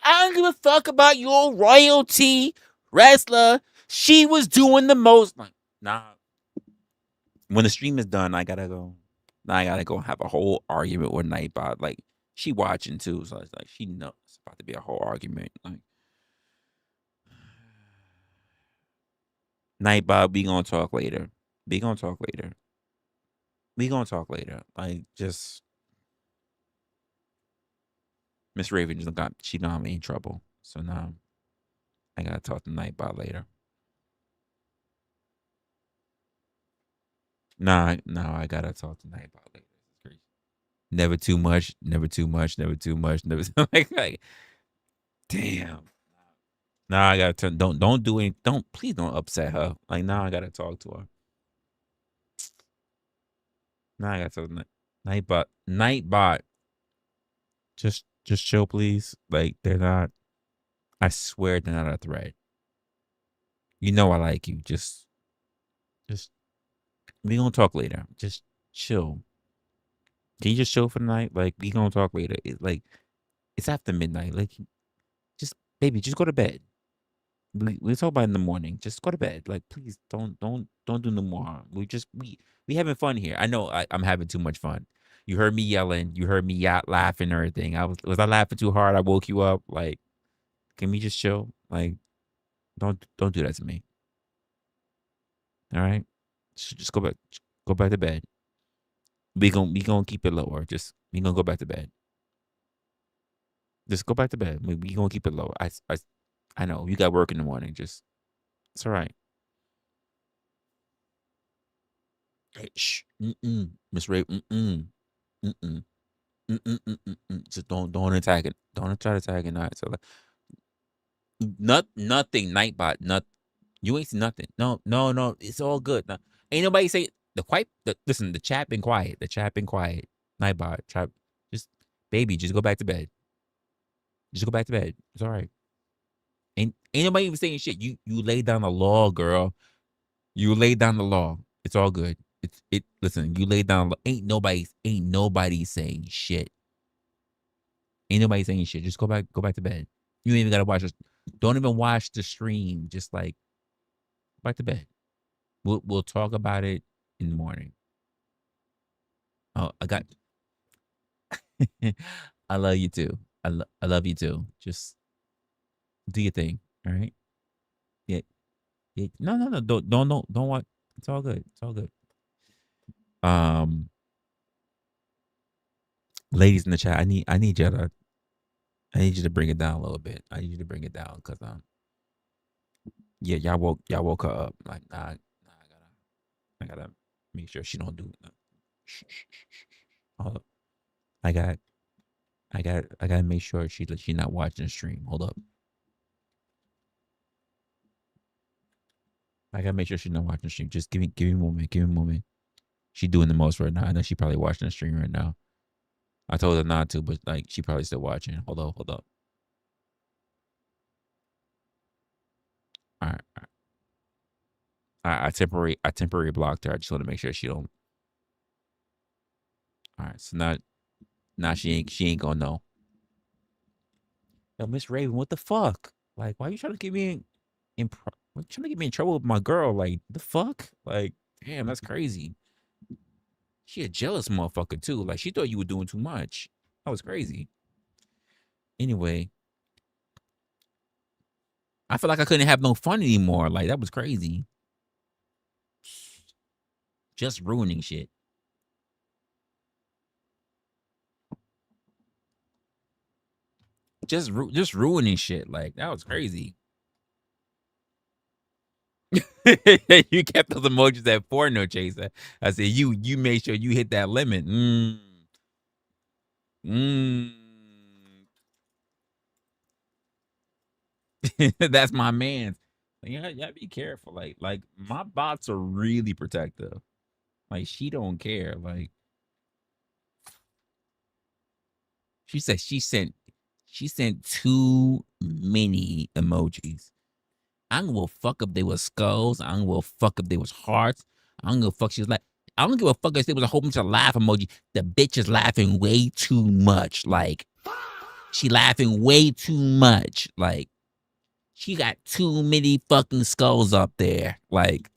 I don't give a fuck about your royalty, Resla. She was doing the most. Like, nah. When the stream is done, I gotta go. I gotta go have a whole argument with Nightbot. Like, she watching too, so it's like she knows it's about to be a whole argument. Like, Nightbot, we gonna talk later. We gonna talk later. We gonna talk later. Like, just Miss Raven just got me in trouble. So now I gotta talk to Nightbot later. Nah, no, I gotta talk to Nightbot later. It's crazy. Never too much, never too much, never too much, never like damn. Now I gotta turn. Don't do any. Please don't upset her. Like, now I gotta talk to her. Now I gotta talk to Nightbot. Nightbot. Just chill, please. Like, they're not. I swear they're not a threat. You know I like you. Just. We gonna talk later. Just chill. Can you just chill for the night? Like, we gonna talk later. It's after midnight. Like, just baby, just go to bed. We'll talk about it in the morning. Just go to bed. Like, please don't do no more harm. We having fun here. I know I'm having too much fun. You heard me yelling. You heard me laughing and everything. Was I laughing too hard? I woke you up. Like, can we just chill? Like, don't do that to me. All right, just go back to bed. We gonna keep it lower. Just we gonna go back to bed. Just go back to bed. We gonna keep it lower. I know you got work in the morning. Just it's all right. Hey, shh. Miss Ray. Just don't attack it. Don't try to attack it. Not so like nothing. Nightbot. You ain't seen nothing. No. It's all good. No, ain't nobody say listen. The chat been quiet. The chat been quiet. Nightbot. Just baby. Just go back to bed. Just go back to bed. It's all right. Ain't nobody even saying shit. You laid down the law, girl. You laid down the law. It's all good. Listen, you laid down. Ain't nobody saying shit. Ain't nobody saying shit. Just go back to bed. You ain't even gotta watch this. Don't even watch the stream. Just like go back to bed. We'll talk about it in the morning. Oh, I got. I love you too. I love you too. Just do your thing. All right. Yeah. No. Don't watch. It's all good. It's all good. Ladies in the chat, I need you to bring it down a little bit. I need you to bring it down because yeah, y'all woke her up. Like, nah, I gotta make sure she don't do nothing. Shh. Hold up. I gotta make sure she not watching the stream. Hold up. I gotta make sure she's not watching the stream. Just give me a moment. Give me a moment. She doing the most right now. I know she probably watching the stream right now. I told her not to, but like she probably still watching. Hold up. All right. I temporary blocked her. I just want to make sure she don't. All right. So now she ain't gonna know. Yo, Miss Raven, what the fuck? Like, why you trying to get me in trouble with my girl? Like, the fuck? Like, damn, that's crazy. She a jealous motherfucker too. Like, she thought you were doing too much. That was crazy. Anyway, I feel like I couldn't have no fun anymore. Like, that was crazy. Just ruining shit. Just ruining shit. Like, that was crazy. You kept those emojis at porno chaser. I said you made sure you hit that limit. That's my man. Yeah, be careful. Like my bots are really protective. Like, she don't care. Like, she said she sent too many emojis. I don't give a fuck if they were skulls. I don't give a fuck if they was hearts. I don't give a fuck. She was like, I don't give a fuck if there was a whole bunch of laugh emoji. The bitch is laughing way too much. Like, She laughing way too much. Like, she got too many fucking skulls up there. Like,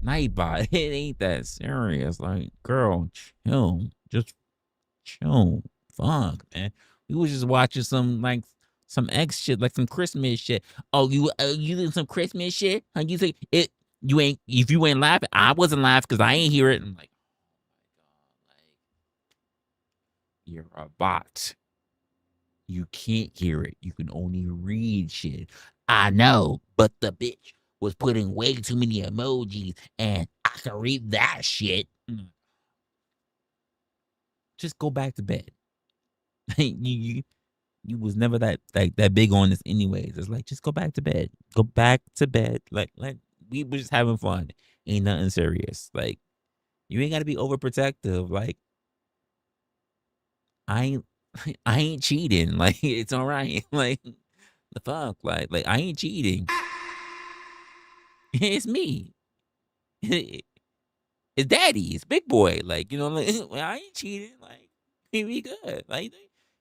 Nightbot, it ain't that serious. Like, girl, chill. Just chill. Fuck, man. We was just watching some X shit, like some Christmas shit. Oh, you doing some Christmas shit? Huh? You think it? You ain't. If you ain't laughing, I wasn't laughing because I ain't hear it. I'm like, you're a bot. You can't hear it. You can only read shit. I know, but the bitch was putting way too many emojis, and I can read that shit. Just go back to bed. you was never that big on this anyways. It's like, just go back to bed. Go back to bed. Like we were just having fun. Ain't nothing serious. Like, you ain't gotta be overprotective. Like, I ain't I ain't cheating. Like, it's all right. Like, the fuck? Like I ain't cheating. It's me. It's daddy. It's big boy. Like, you know, like, I ain't cheating. Like, we good. Like,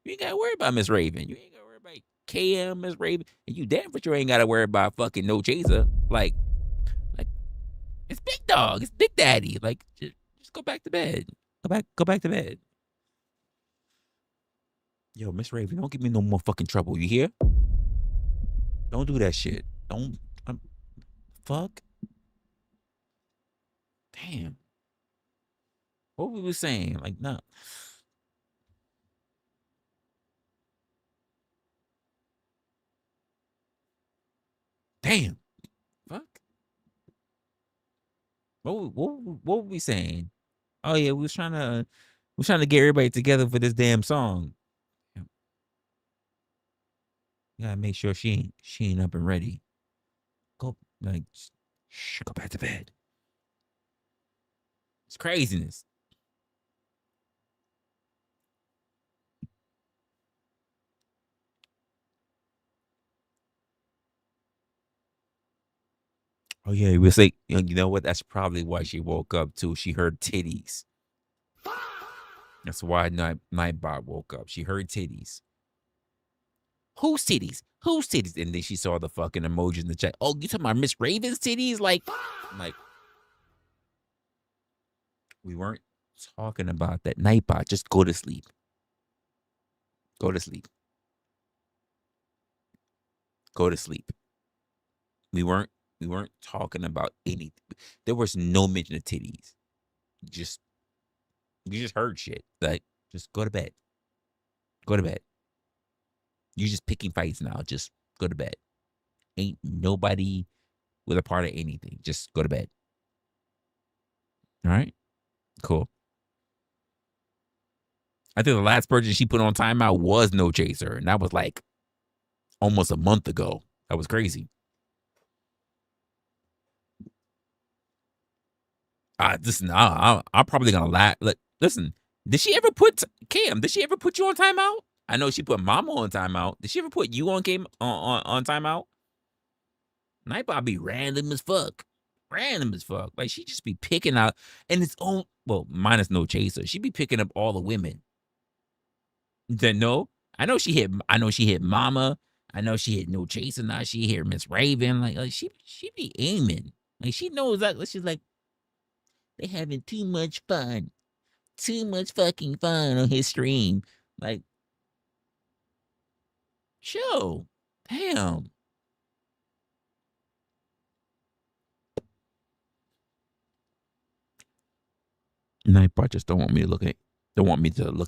you ain't gotta worry about Miss Raven. You ain't gotta worry about KM, Miss Raven. And you damn for sure ain't gotta worry about fucking No Chaser. Like it's big dog. It's big daddy. Like, just go back to bed. Go back to bed. Yo, Miss Raven, don't give me no more fucking trouble. You hear? Don't do that shit. Don't. Fuck. Damn. What we was saying? Like, nah. Damn. Fuck. What were we saying? Oh yeah, we was trying to get everybody together for this damn song. You gotta make sure she ain't up and ready. Go, like, shh, go back to bed. It's craziness. Oh yeah, we say, you know what? That's probably why she woke up too. She heard titties. That's why Nightbot woke up. She heard titties. Whose titties? Whose titties? And then she saw the fucking emoji in the chat. Oh, you talking about Miss Raven's titties? Like, we weren't talking about that. Nightbot, just go to sleep. Go to sleep. Go to sleep. We weren't talking about anything. There was no mention of titties. You just heard shit. Like, just go to bed. Go to bed. You just picking fights now. Just go to bed. Ain't nobody with a part of anything. Just go to bed. All right? Cool. I think the last person she put on timeout was No Chaser, and that was like almost a month ago. That was crazy. Listen, I'm probably gonna laugh. Like, listen, did she ever put Cam? Did she ever put you on timeout? I know she put Mama on timeout. Did she ever put you on on timeout? Nightbot be random as fuck. Random as fuck. Like, she just be picking out, and it's own, well, minus No Chaser. She be picking up all the women. Then no, I know she hit Mama. I know she hit No Chaser. Now she hit Miss Raven. Like she be aiming. Like, she knows that. She's like, they having too much fun. Too much fucking fun on his stream. Like, chill. Damn. Nightbot just don't want me to look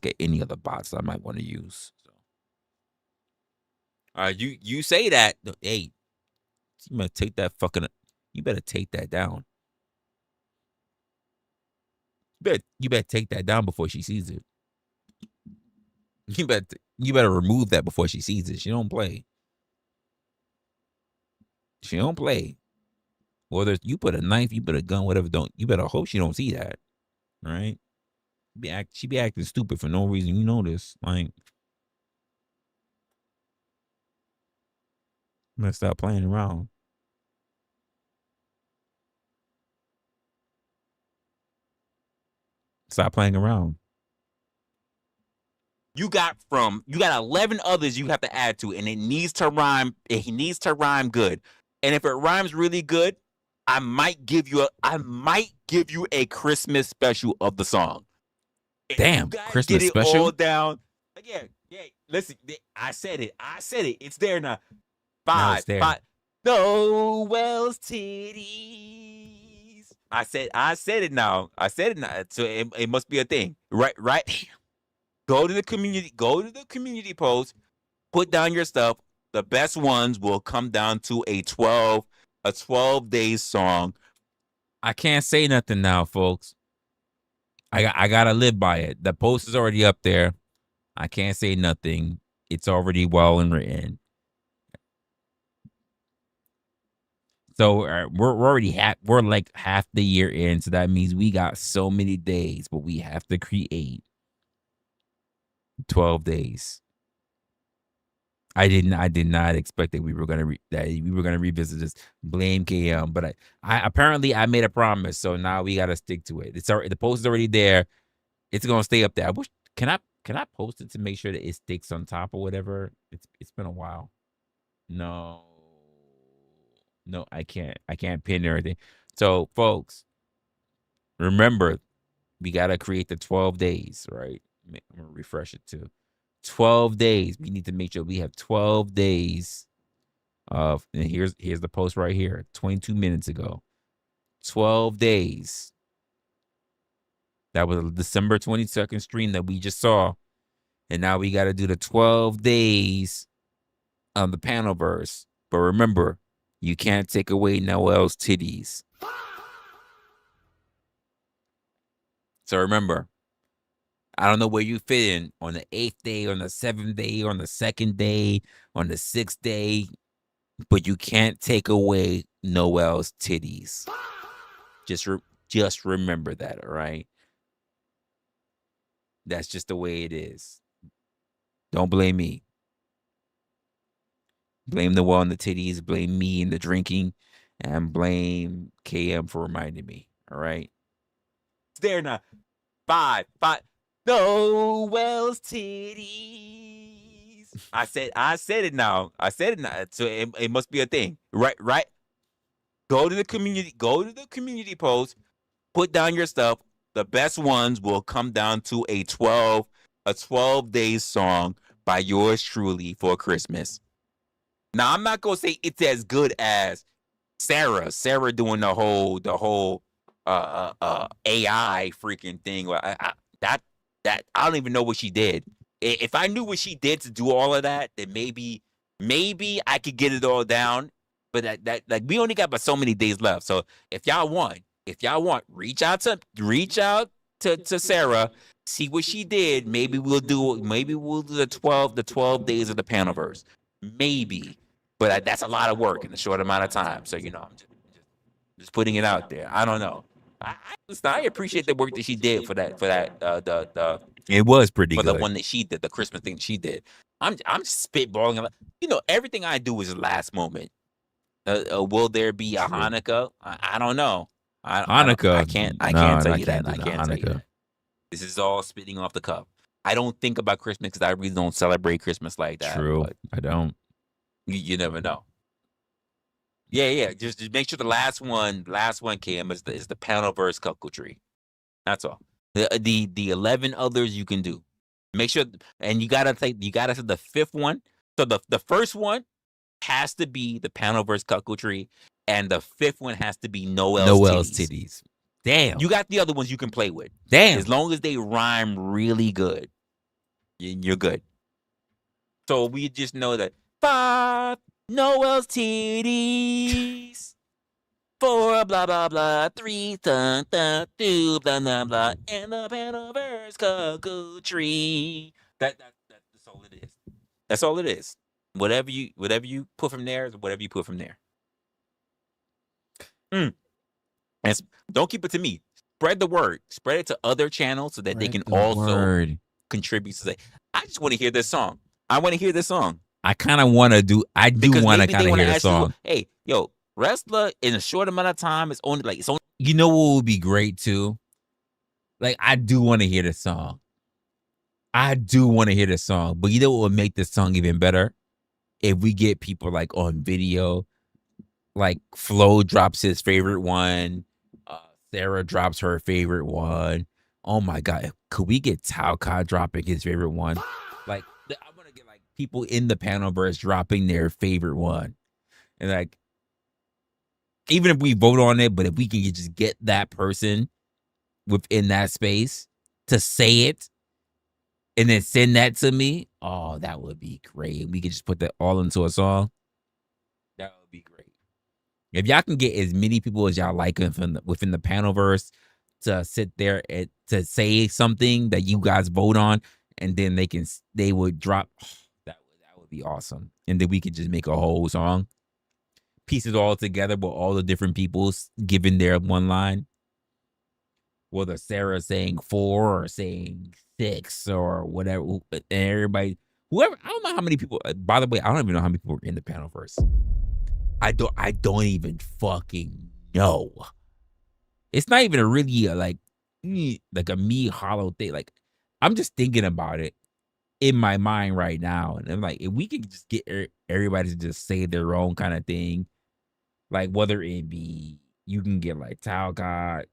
at any other bots I might want to use. So. You say that. Hey, you better take that fucking. You better take that down. You better take that down before she sees it. You better remove that before she sees it. She don't play. She don't play. Whether you put a knife, you put a gun, whatever. You better hope she don't see that. All right. She be acting stupid for no reason. You know this. Like, I'm gonna stop playing around. Stop playing around. You got 11 others you have to add to, and it needs to rhyme. It needs to rhyme good. And if it rhymes really good, I might give you a Christmas special of the song. And Damn, you guys Christmas get it special? all down. Yeah. Listen, I said it. It's there now. Now it's there. Noel's titties. I said it now. So it must be a thing, right? Go to the community post, put down your stuff. The best ones will come down to a 12 days song. I can't say nothing now, folks. I gotta live by it. The post is already up there. I can't say nothing. It's already well and written. So we're like half the year in, so that means we got so many days, but we have to create 12 days. I did not expect that we were gonna revisit this. Blame KM, but I apparently I made a promise, so now we gotta stick to it. The post is already there. It's gonna stay up there. I wish can I post it to make sure that it sticks on top or whatever? It's been a while. No, I can't pin everything. So folks, remember, we gotta create the 12 days, right? I'm gonna refresh it too. 12 days. We need to make sure we have 12 days of, and here's the post right here, 22 minutes ago. 12 days. That was a December 22nd stream that we just saw. And now we got to do the 12 days on the panel verse. But remember, you can't take away Noel's titties. So remember, I don't know where you fit in on the 8th day, on the 7th day, on the 2nd day, on the 6th day, but you can't take away Noel's titties. Just remember that, all right? That's just the way it is. Don't blame me. Blame Noel and the titties, blame me and the drinking, and blame KM for reminding me, all right? It's there now. 5. Noel's titties. I said it now. So it must be a thing. Right? Go to the community post, put down your stuff. The best ones will come down to a 12 days song by yours truly for Christmas. Now I'm not gonna say it's as good as Sarah doing the whole AI freaking thing. That I don't even know what she did. If I knew what she did to do all of that, then maybe I could get it all down. But that like we only got but so many days left. So if y'all want, reach out to Sarah, see what she did. Maybe we'll do the 12 days of the Panaverse. Maybe. But that's a lot of work in a short amount of time. So I'm just putting it out there. I don't know. I appreciate the work that she did for that. It was pretty for good. the one that she did, the Christmas thing she did. I'm just spitballing. Everything I do is last moment. Will there be a Hanukkah? I don't know. Hanukkah. I can't tell you that. I can't tell you that. This is all spitting off the cuff. I don't think about Christmas because I really don't celebrate Christmas like that. True. I don't. You never know. Yeah. Just make sure the last one, Cam, is the Panaverse cuckoldry. That's all. The 11 others you can do. Make sure, and you gotta say the fifth one. So the first one has to be the Panaverse cuckoldry, and the fifth one has to be Noel's titties. Damn. You got the other ones you can play with. Damn. As long as they rhyme really good, you're good. So we just know that 5 Noel's titties, 4 blah blah blah, 3 2 blah blah blah, and the Panaverse cuckoldry. That's all it is. That's all it is. Whatever you put from there is whatever you put from there. And don't keep it to me. Spread the word. Spread it to other channels so that they can also contribute to say, I just want to hear this song. I want to hear this song. I kind of want to do. I do want to kind of hear the song. Hey, yo, Resla in a short amount of time it's only. You know what would be great too? Like I do want to hear the song. I do want to hear the song, but you know what would make this song even better? If we get people like on video, like Flo drops his favorite one, Sarah drops her favorite one. Oh my god, could we get Talcott dropping his favorite one? Like, I want to get like people in the panelverse dropping their favorite one, and like, even if we vote on it, but if we can just get that person within that space to say it and then send that to me, oh, that would be great. We could just put that all into a song. That would be great. If y'all can get as many people as y'all like within the panelverse to sit there and to say something that you guys vote on, and then they would drop, that would be awesome. And then we could just make a whole song, piece it all together with all the different people giving their one line. Whether Sarah saying 4 or saying 6 or whatever, and everybody, whoever, I don't know how many people. By the way, I don't even know how many people were in the panelverse. I don't even fucking know. It's not even a really like a me hollow thing. Like, I'm just thinking about it in my mind right now, and I'm like, if we could just get everybody to just say their own kind of thing, like whether it be you can get like Talcott,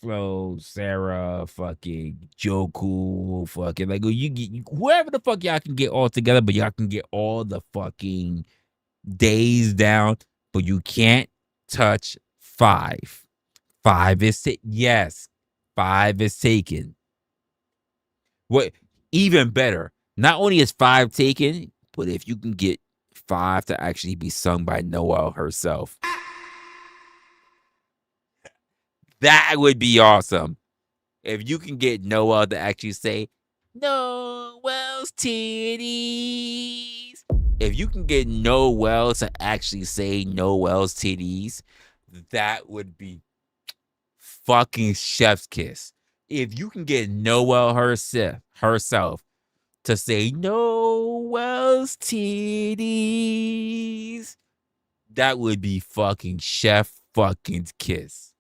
Flo, Sarah, fucking Joku, fucking like you get whoever the fuck y'all can get all together, but y'all can get all the fucking days down, but you can't touch 5. 5 is yes, 5 is taken. What even better? Not only is 5 taken, but if you can get 5 to actually be sung by Noelle herself, that would be awesome. If you can get Noelle to actually say Noelle's titties. If you can get Noelle to actually say Noelle's titties, that would be fucking chef's kiss. If you can get Noelle herself to say Noelle's titties, that would be fucking chef fucking kiss.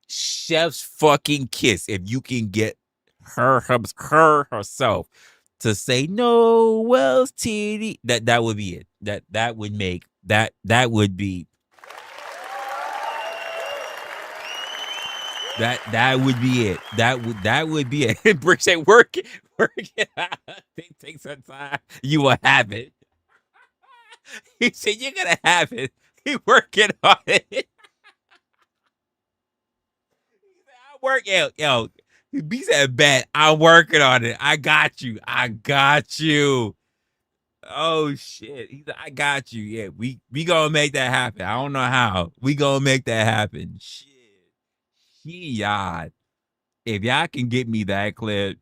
Chef's fucking kiss. If you can get her herself to say Noelle's titty, that would be it. That would make that would be that would be it. That would be it. Brick say work it out. Take some time. You will have it. He said you're gonna have it. He working on it. Work out, yo. He said, "Bet I'm working on it. I got you. Oh shit! He said, "I got you. Yeah, we gonna make that happen. I don't know how. We gonna make that happen. Shit, y'all. If y'all can get me that clip,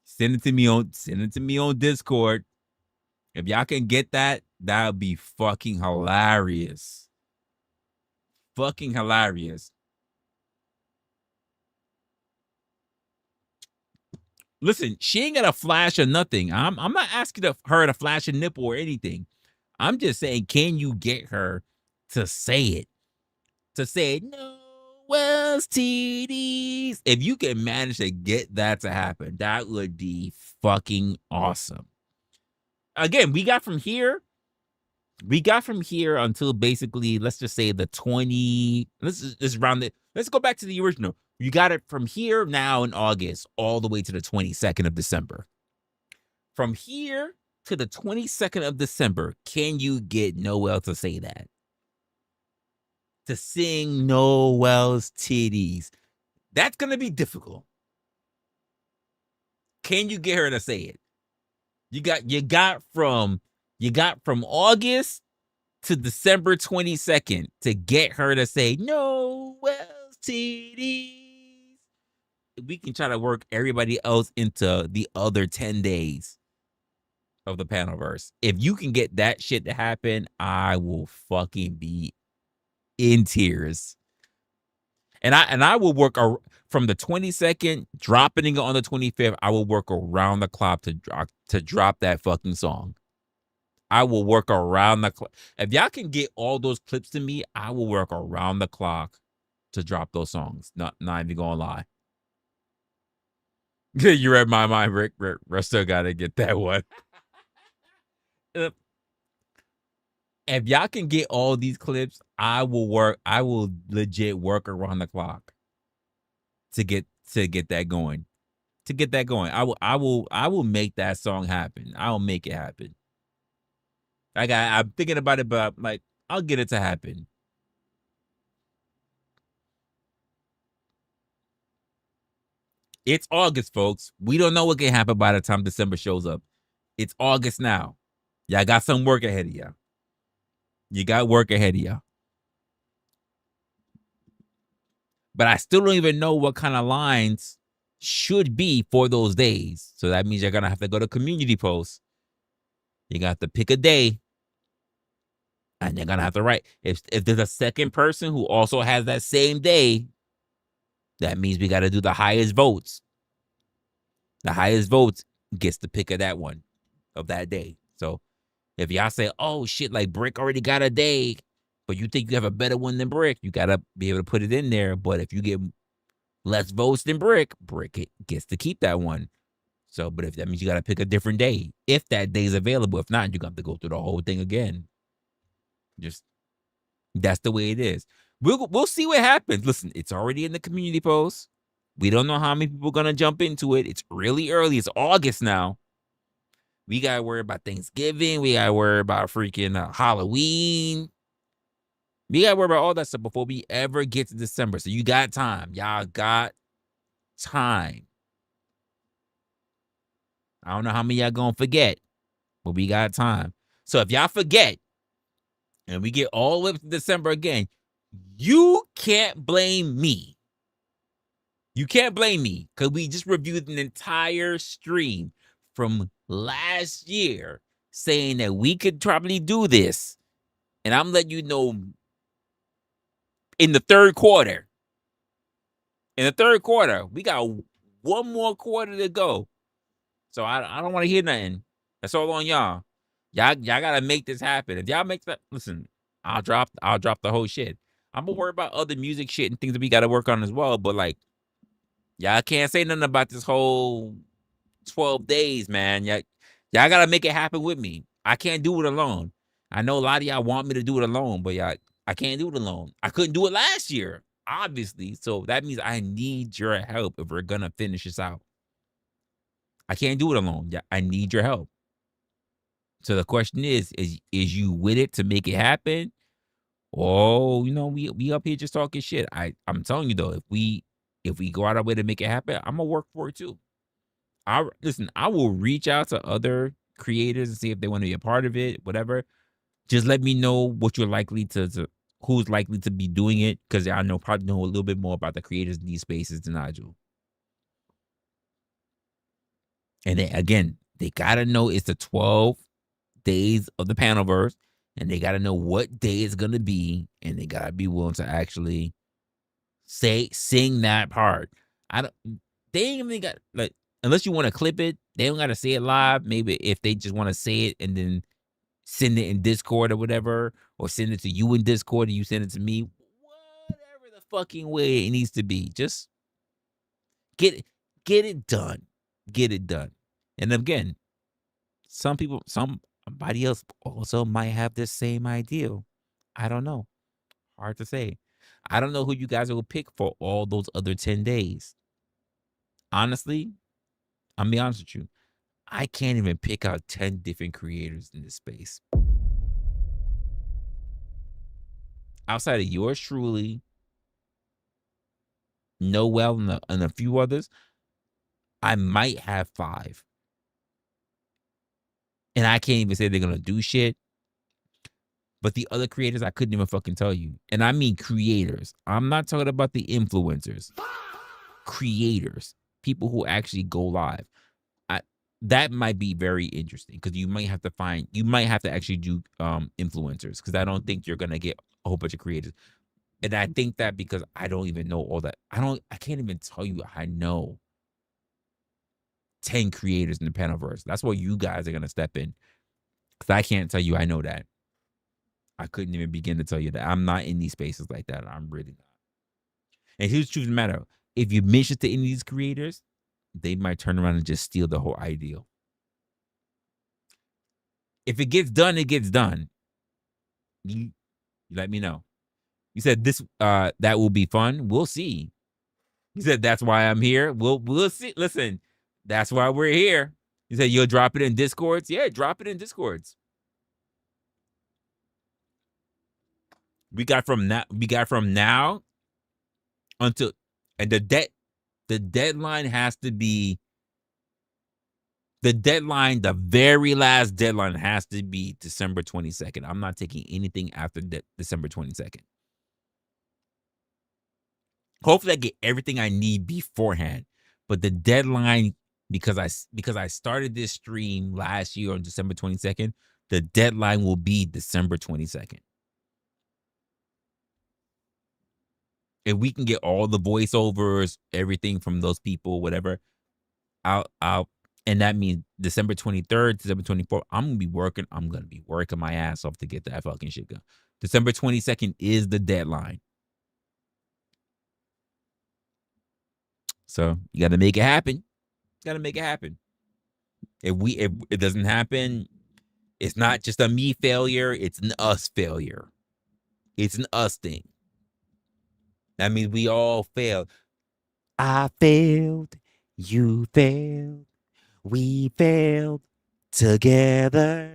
send it to me on Discord. If y'all can get that, that would be fucking hilarious. Fucking hilarious." Listen, she ain't got a flash or nothing. I'm not asking her to flash a nipple or anything. I'm just saying, can you get her to say it? To say, Noelle's titties. If you can manage to get that to happen, that would be fucking awesome. Again, we got from here until basically, let's just say the 20. Let's just round it. Let's go back to the original. You got it from here now in August all the way to the 22nd of December. From here to the 22nd of December, can you get Noelle to say that? To sing Noelle's titties. That's going to be difficult. Can you get her to say it? You got from August to December 22nd to get her to say Noelle's titties. We can try to work everybody else into the other 10 days of the panelverse. If you can get that shit to happen, I will fucking be in tears. And I will work from the 22nd, dropping it on the 25th. I will work around the clock to drop that fucking song. I will work around the clock. If y'all can get all those clips to me, I will work around the clock to drop those songs. Not even gonna lie. You read my mind, Rick. Rick still gotta get that one. If y'all can get all these clips, I will legit work around the clock to get that going. To get that going. I will make that song happen. I'll make it happen. I'm thinking about it, but like I'll get it to happen. It's August, folks. We don't know what can happen by the time December shows up. It's August now. Y'all got some work ahead of y'all. You got work ahead of y'all. But I still don't even know what kind of lines should be for those days. So that means you're going to have to go to community posts. You got to pick a day. And you're going to have to write. If there's a second person who also has that same day, that means we got to do the highest votes. The highest votes gets the pick of that one, of that day. So if y'all say, oh, shit, like Brick already got a day, but you think you have a better one than Brick, you got to be able to put it in there. But if you get less votes than Brick gets to keep that one. So, but if that means you got to pick a different day, if that day is available. If not, you got to go through the whole thing again. Just, that's the way it is. We'll see what happens. Listen, it's already in the community post. We don't know how many people are going to jump into it. It's really early. It's August now. We got to worry about Thanksgiving. We got to worry about freaking Halloween. We got to worry about all that stuff before we ever get to December. So you got time. Y'all got time. I don't know how many y'all going to forget, but we got time. So if y'all forget and we get all the way up to December again, you can't blame me. You can't blame me because we just reviewed an entire stream from last year saying that we could probably do this. And I'm letting you know in the third quarter. In the third quarter, we got one more quarter to go. So I don't want to hear nothing. That's all on y'all. Y'all gotta make this happen. If y'all make that, listen, I'll drop the whole shit. I'm gonna worry about other music shit and things that we gotta work on as well. But like, y'all can't say nothing about this whole 12 days, man. Y'all gotta make it happen with me. I can't do it alone. I know a lot of y'all want me to do it alone, but I can't do it alone. I couldn't do it last year, obviously. So that means I need your help if we're gonna finish this out. I can't do it alone. Yeah, I need your help. So the question is you with it to make it happen? Oh, we up here just talking shit. I'm telling you though, if we go out our way to make it happen, I'm gonna work for it too. I will reach out to other creators and see if they want to be a part of it, whatever. Just let me know what you're likely to who's likely to be doing it, because I probably know a little bit more about the creators in these spaces than I do. And then, again, they gotta know it's the 12 days of the Panelverse, and they gotta know what day it's gonna be, and they gotta be willing to actually sing that part. They ain't even got, like, unless you want to clip it, they don't gotta say it live. Maybe if they just want to say it and then send it in Discord or whatever, or send it to you in Discord and you send it to me, whatever the fucking way it needs to be. Just get it done. Get it done. And again, somebody else also might have this same idea. I don't know. Hard to say. I don't know who you guys will pick for all those other 10 days. Honestly, I'm be honest with you. I can't even pick out 10 different creators in this space. Outside of yours truly, Noel, and a few others, I might have 5. And I can't even say they're going to do shit. But the other creators, I couldn't even fucking tell you. And I mean creators. I'm not talking about the influencers. Creators. People who actually go live. That might be very interesting, because you might have to actually do influencers, because I don't think you're going to get a whole bunch of creators. And I think that because I don't even know all that. I can't even tell you I know 10 creators in the Panelverse. That's where you guys are going to step in, because I can't tell you I know that. I couldn't even begin to tell you that. I'm not in these spaces like that. I'm really not. And here's the truth of the matter. If you mention to any of these creators, they might turn around and just steal the whole ideal. If it gets done, it gets done. You let me know. You said this that will be fun. We'll see. You said that's why I'm here. We'll see. Listen, that's why we're here. You said you'll drop it in Discords. Yeah, drop it in Discords. We got from now until, and the deadline has to be, the very last deadline has to be December 22nd. I'm not taking anything after December 22nd. Hopefully I get everything I need beforehand. But the deadline, because I started this stream last year on December 22nd, the deadline will be December 22nd. If we can get all the voiceovers, everything from those people, whatever, I'll and that means December 23rd, December 24th, I'm going to be working my ass off to get that fucking shit done. December 22nd is the deadline. So you got to make it happen. Got to make it happen. If it doesn't happen, it's not just a me failure. It's an us failure. It's an us thing. That means we all failed. I failed. You failed. We failed together.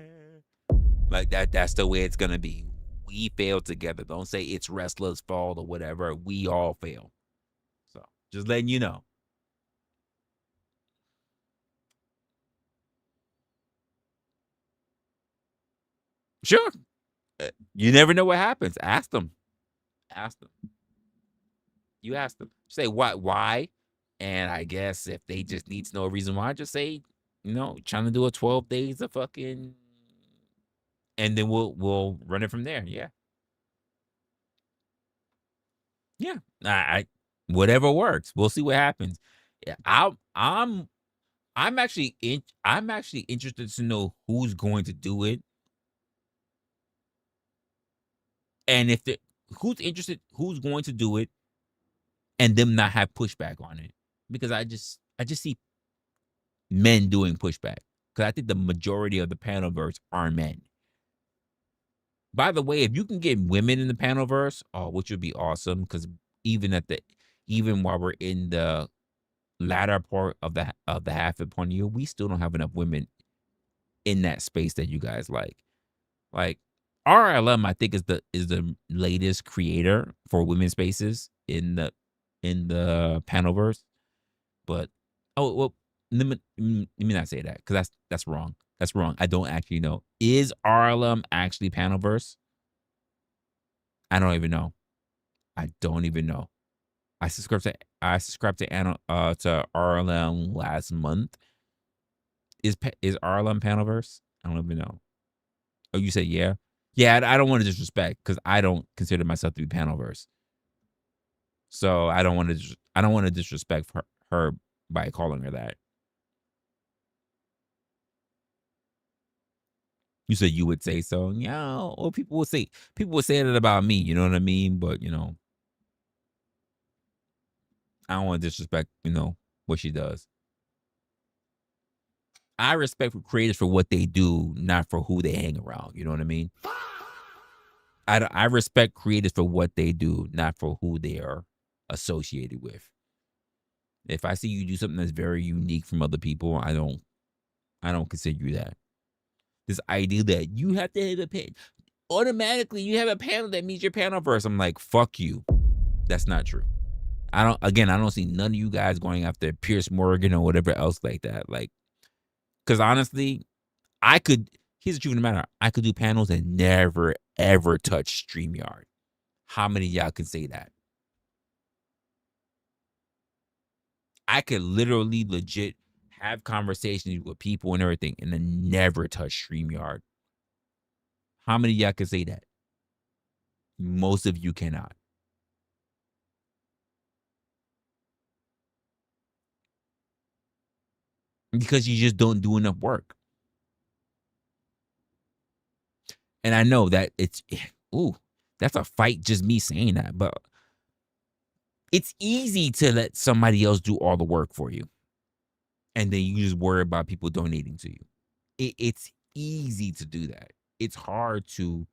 Like that. That's the way it's going to be. We failed together. Don't say it's Resla's fault or whatever. We all fail. So just letting you know. Sure. You never know what happens. Ask them. You ask them. Say what? Why? And I guess if they just need to know a reason why, just say, trying to do a 12 days of fucking, and then we'll run it from there. Yeah. Yeah. I whatever works. We'll see what happens. Yeah, I'm actually interested to know who's going to do it. And if who's interested, who's going to do it, and them not have pushback on it, because I just see men doing pushback, because I think the majority of the panelverse are men. By the way, if you can get women in the panelverse, which would be awesome, because even while we're in the latter part of the half of point of view, we still don't have enough women in that space that you guys like. Like RLM, I think is the latest creator for women's spaces in the panelverse. But let me not say that, because that's wrong. That's wrong. I don't actually know. Is RLM actually panelverse? I don't even know. I don't even know. I subscribed to RLM last month. Is RLM panelverse? I don't even know. Oh, you said yeah? Yeah, I don't want to disrespect, because I don't consider myself to be panelverse. So I don't want to disrespect her by calling her that. You said you would say so. Yeah, or people would say that about me, you know what I mean? But I don't want to disrespect, what she does. I respect creators for what they do, not for who they hang around. You know what I mean? I respect creators for what they do, not for who they are associated with. If I see you do something that's very unique from other people, I don't consider you that. This idea that you have to have a panel, automatically you have a panel that means your panelverse. I'm like, fuck you. That's not true. I don't see none of you guys going after Pierce Morgan or whatever else like that. Like, because honestly, here's the truth of the matter. I could do panels and never, ever touch StreamYard. How many of y'all can say that? I could literally legit have conversations with people and everything and then never touch StreamYard. How many of y'all can say that? Most of you cannot. Because you just don't do enough work. And I know that that's a fight, just me saying that. But it's easy to let somebody else do all the work for you. and then you just worry about people donating to you. It's easy to do that. It's hard to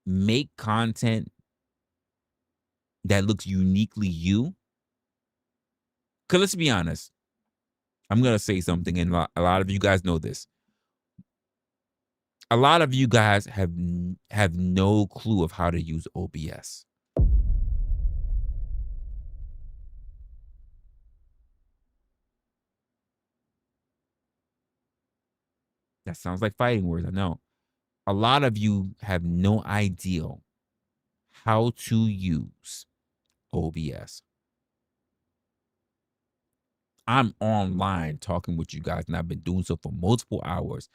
make content that looks uniquely you. Because let's be honest, I'm going to say something, and a lot of you guys know this. A lot of you guys have no clue of how to use OBS. That sounds like fighting words, I know. A lot of you have no idea how to use OBS. I'm online talking with you guys, and I've been doing so for multiple hours.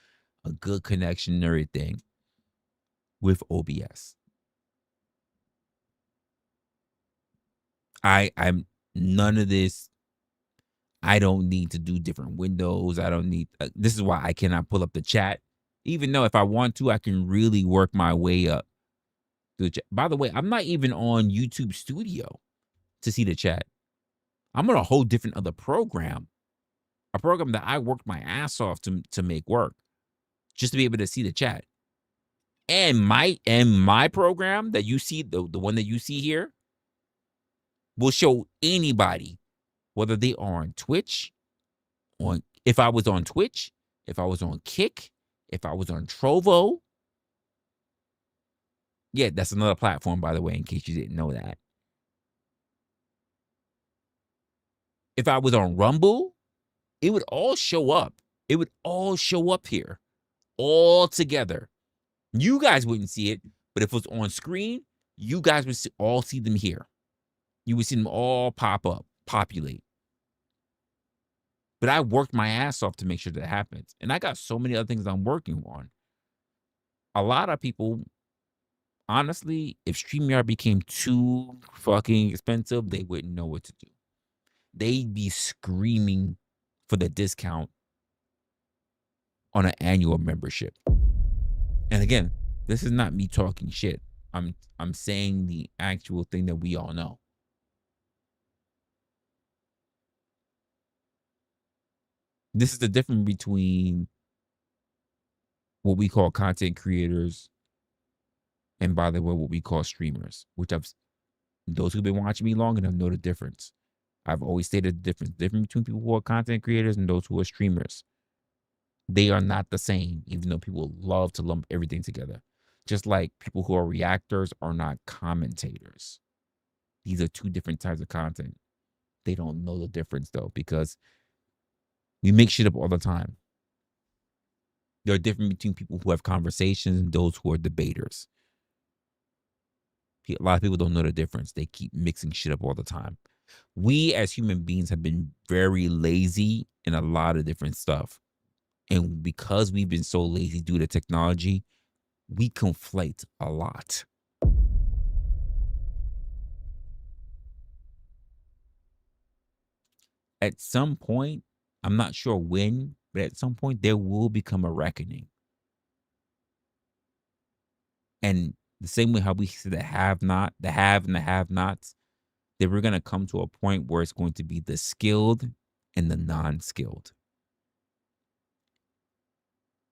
A good connection and everything with OBS. I'm none of this. I don't need to do different windows. I don't need, this is why I cannot pull up the chat. Even though if I want to, I can really work my way up to the chat. By the way, I'm not even on YouTube Studio to see the chat. I'm on a whole different other program. A program that I worked my ass off to make work. Just to be able to see the chat. And my program that you see, the one that you see here, will show anybody, whether they are on Twitch, if I was on Twitch, if I was on Kick, if I was on Trovo. Yeah, that's another platform, by the way, in case you didn't know that. If I was on Rumble, it would all show up. It would all show up here, all together. You guys wouldn't see it, but if it was on screen, you guys would all see them here. You would see them all pop up, populate. But I worked my ass off to make sure that happens. And I got so many other things I'm working on. A lot of people, honestly, if StreamYard became too fucking expensive, they wouldn't know what to do. They'd be screaming for the discount on an annual membership. And again, this is not me talking shit. I'm saying the actual thing that we all know. This is the difference between what we call content creators and, by the way, what we call streamers, which those who've been watching me long enough know the difference. I've always stated the difference between people who are content creators and those who are streamers. They are not the same, even though people love to lump everything together. Just like people who are reactors are not commentators. These are two different types of content. They don't know the difference, though, because we make shit up all the time. There are difference between people who have conversations and those who are debaters. A lot of people don't know the difference. They keep mixing shit up all the time. We as human beings have been very lazy in a lot of different stuff. And because we've been so lazy due to technology, we conflate a lot. At some point, I'm not sure when, but at some point there will become a reckoning. And the same way how we see the have and the have-nots, that we're going to come to a point where it's going to be the skilled and the non-skilled.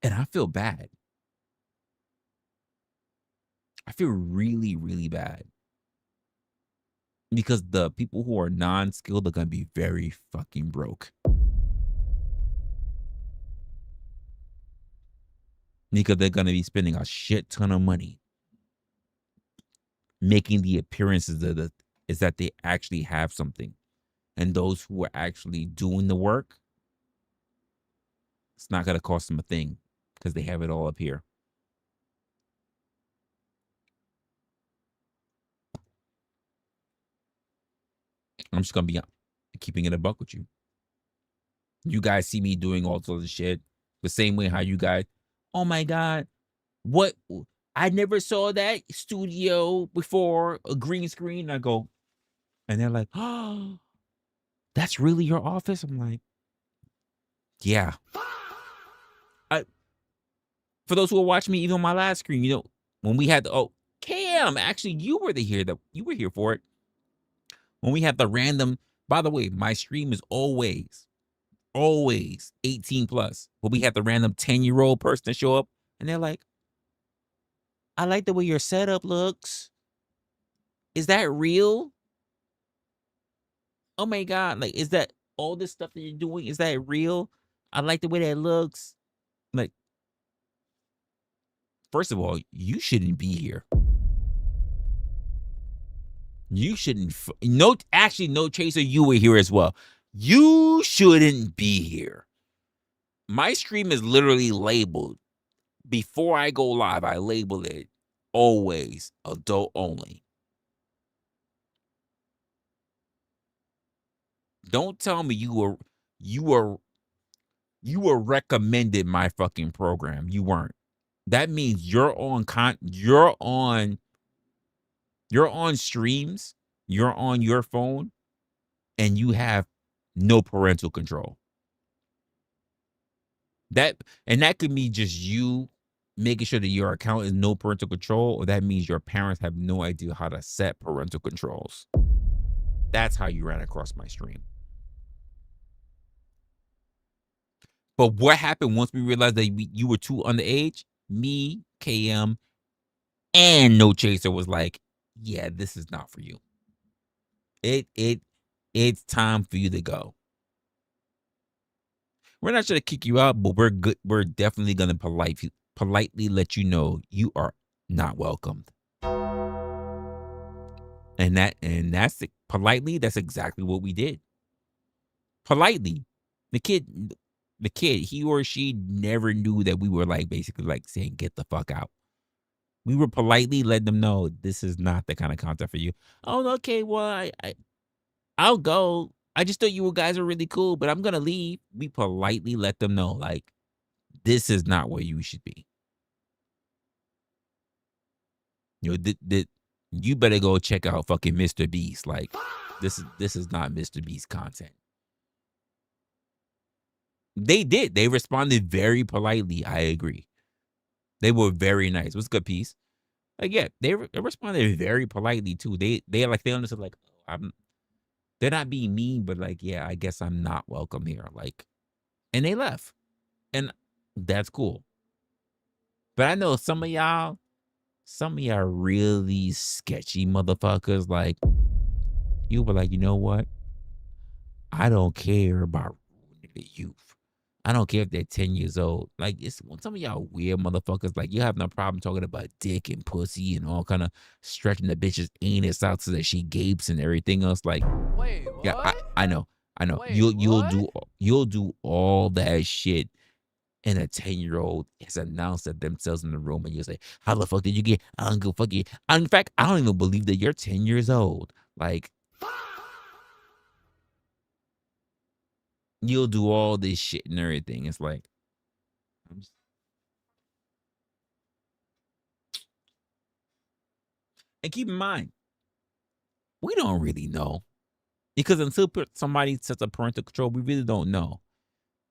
And I feel bad. I feel really, really bad. Because the people who are non-skilled are going to be very fucking broke. Because they're going to be spending a shit ton of money making the appearances is that they actually have something. And those who are actually doing the work, it's not going to cost them a thing because they have it all up here. I'm just going to be keeping it a buck with you. You guys see me doing all sorts of shit the same way how you guys, oh my God, what? I never saw that studio before, a green screen. I go, and they're like, oh, that's really your office? I'm like, yeah. For those who are watching me, even on my last screen, you know, when we had Cam, actually, you were here for it. When we had the random, by the way, my stream is always always 18 plus. But we have the random 10-year-old person to show up and they're like, I like the way your setup looks. Is that real? Oh my God. Like, is that all this stuff that you're doing? Is that real? I like the way that looks. Like, first of all, you shouldn't be here. You shouldn't. No, actually, no chaser, you were here as well. You shouldn't be here. My stream is literally labeled. Before I go live, I label it always adult only. Don't tell me you were recommended my fucking program. You weren't. That means you're on streams, you're on your phone, and you have no parental control. That could be just you making sure that your account is no parental control, or that means your parents have no idea how to set parental controls. That's how you ran across my stream. But what happened once we realized that you were too underage? Me, KM, and No Chaser was like, yeah, this is not for you. It's time for you to go. We're not trying to kick you out, but we're definitely gonna politely let you know you are not welcomed. And that's politely, that's exactly what we did. Politely. The kid, he or she never knew that we were like basically like saying, get the fuck out. We were politely letting them know this is not the kind of content for you. Oh, okay, well, I'll go. I just thought you guys are really cool, but I'm gonna leave. We politely let them know, like, this is not where you should be. You know, you better go check out fucking Mr. Beast. Like, this is not Mr. Beast content. They did. They responded very politely. I agree. They were very nice. What's good, Peace? Like, yeah, they responded very politely too. They understood, like, they're not being mean, but like, yeah, I guess I'm not welcome here. Like, and they left. And that's cool. But I know some of y'all really sketchy motherfuckers. Like, you were like, you know what? I don't care about the youth. I don't care if they're 10 years old. Like, it's some of y'all weird motherfuckers. Like, you have no problem talking about dick and pussy and all kind of stretching the bitch's anus out so that she gapes and everything else. Like, Wait, what? yeah, I know. Wait, You'll do all that shit, and a 10-year-old has announced that themselves in the room, and you say, "How the fuck did you get? I don't go fuck you." In fact, I don't even believe that you're 10 years old. Like, you'll do all this shit and everything. It's like, and keep in mind, we don't really know, because until somebody sets a parental control, we really don't know.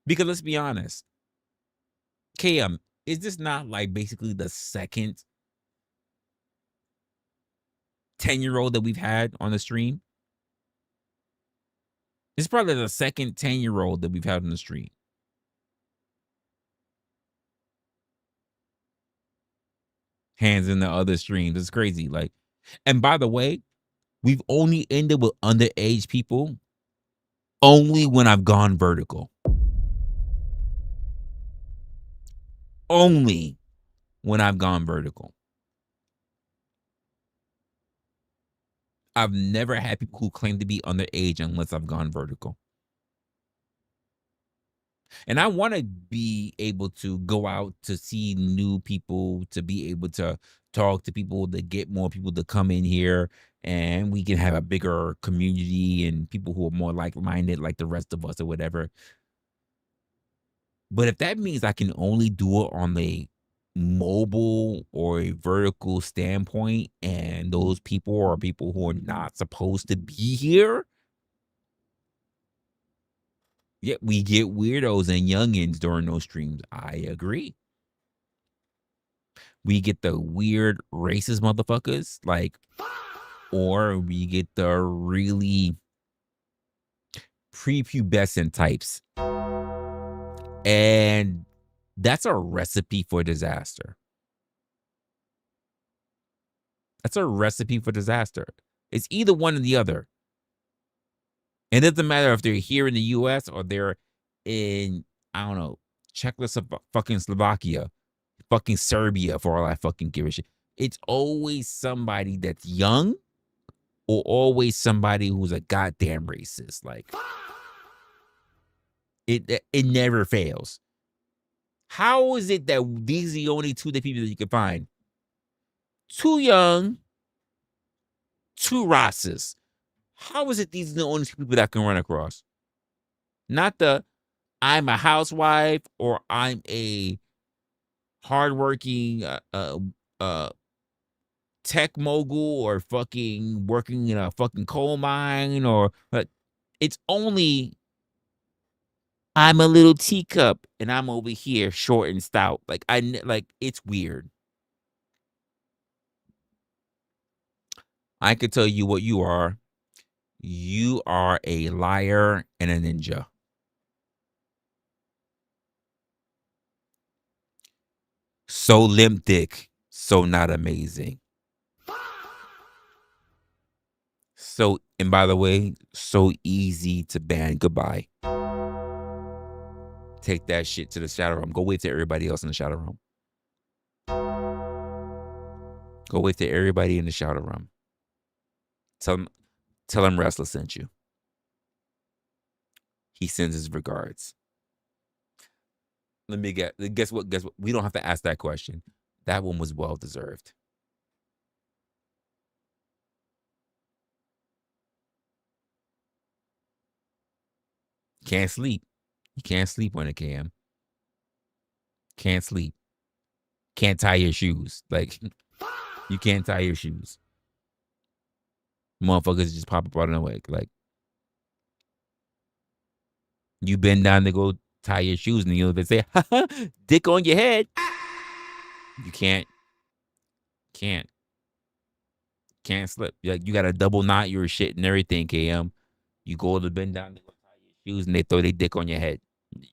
Because let's be honest, KM, is this not like basically the second 10-year-old that we've had on the stream? It's probably the second 10-year-old that we've had on the stream. Hands in the other streams. It's crazy. Like, and by the way, we've only ended with underage people only when I've gone vertical. Only when I've gone vertical. I've never had people who claim to be underage unless I've gone vertical. And I want to be able to go out to see new people, to be able to talk to people, to get more people to come in here, and we can have a bigger community and people who are more like-minded like the rest of us or whatever. But if that means I can only do it on a mobile or a vertical standpoint, and those people are people who are not supposed to be here, yeah, we get weirdos and youngins during those streams. I agree. We get the weird racist motherfuckers, like, or we get the really prepubescent types. And that's a recipe for disaster. That's a recipe for disaster. It's either one or the other. And it doesn't matter if they're here in the US or they're in, I don't know, Czechoslovakia, fucking Serbia, for all I fucking give a shit. It's always somebody that's young or always somebody who's a goddamn racist. Like, it never fails. How is it that these are the only two people that you can find? Too young, two races. How is it these are the only two people that I can run across? Not the I'm a housewife or I'm a hardworking tech mogul or fucking working in a fucking coal mine or it's only I'm a little teacup and I'm over here short and stout. Like it's weird. I could tell you what you are. You are a liar and a ninja. So limp dick, so not amazing. So, and by the way, so easy to ban. Goodbye. Take that shit to the shadow room. Go wait to everybody else in the shadow room. Go wait to everybody in the shadow room. Tell him Resla sent you. He sends his regards. Let me guess what? We don't have to ask that question. That one was well deserved. Can't sleep. You can't sleep on a cam. Can't sleep. Can't tie your shoes. Like, you can't tie your shoes. Motherfuckers just pop up out of the way. Like, you bend down to go tie your shoes and you'll say, dick on your head. You can't slip. Like, you got to double knot your shit and everything, KM. You go to bend down to go tie your shoes and they throw their dick on your head.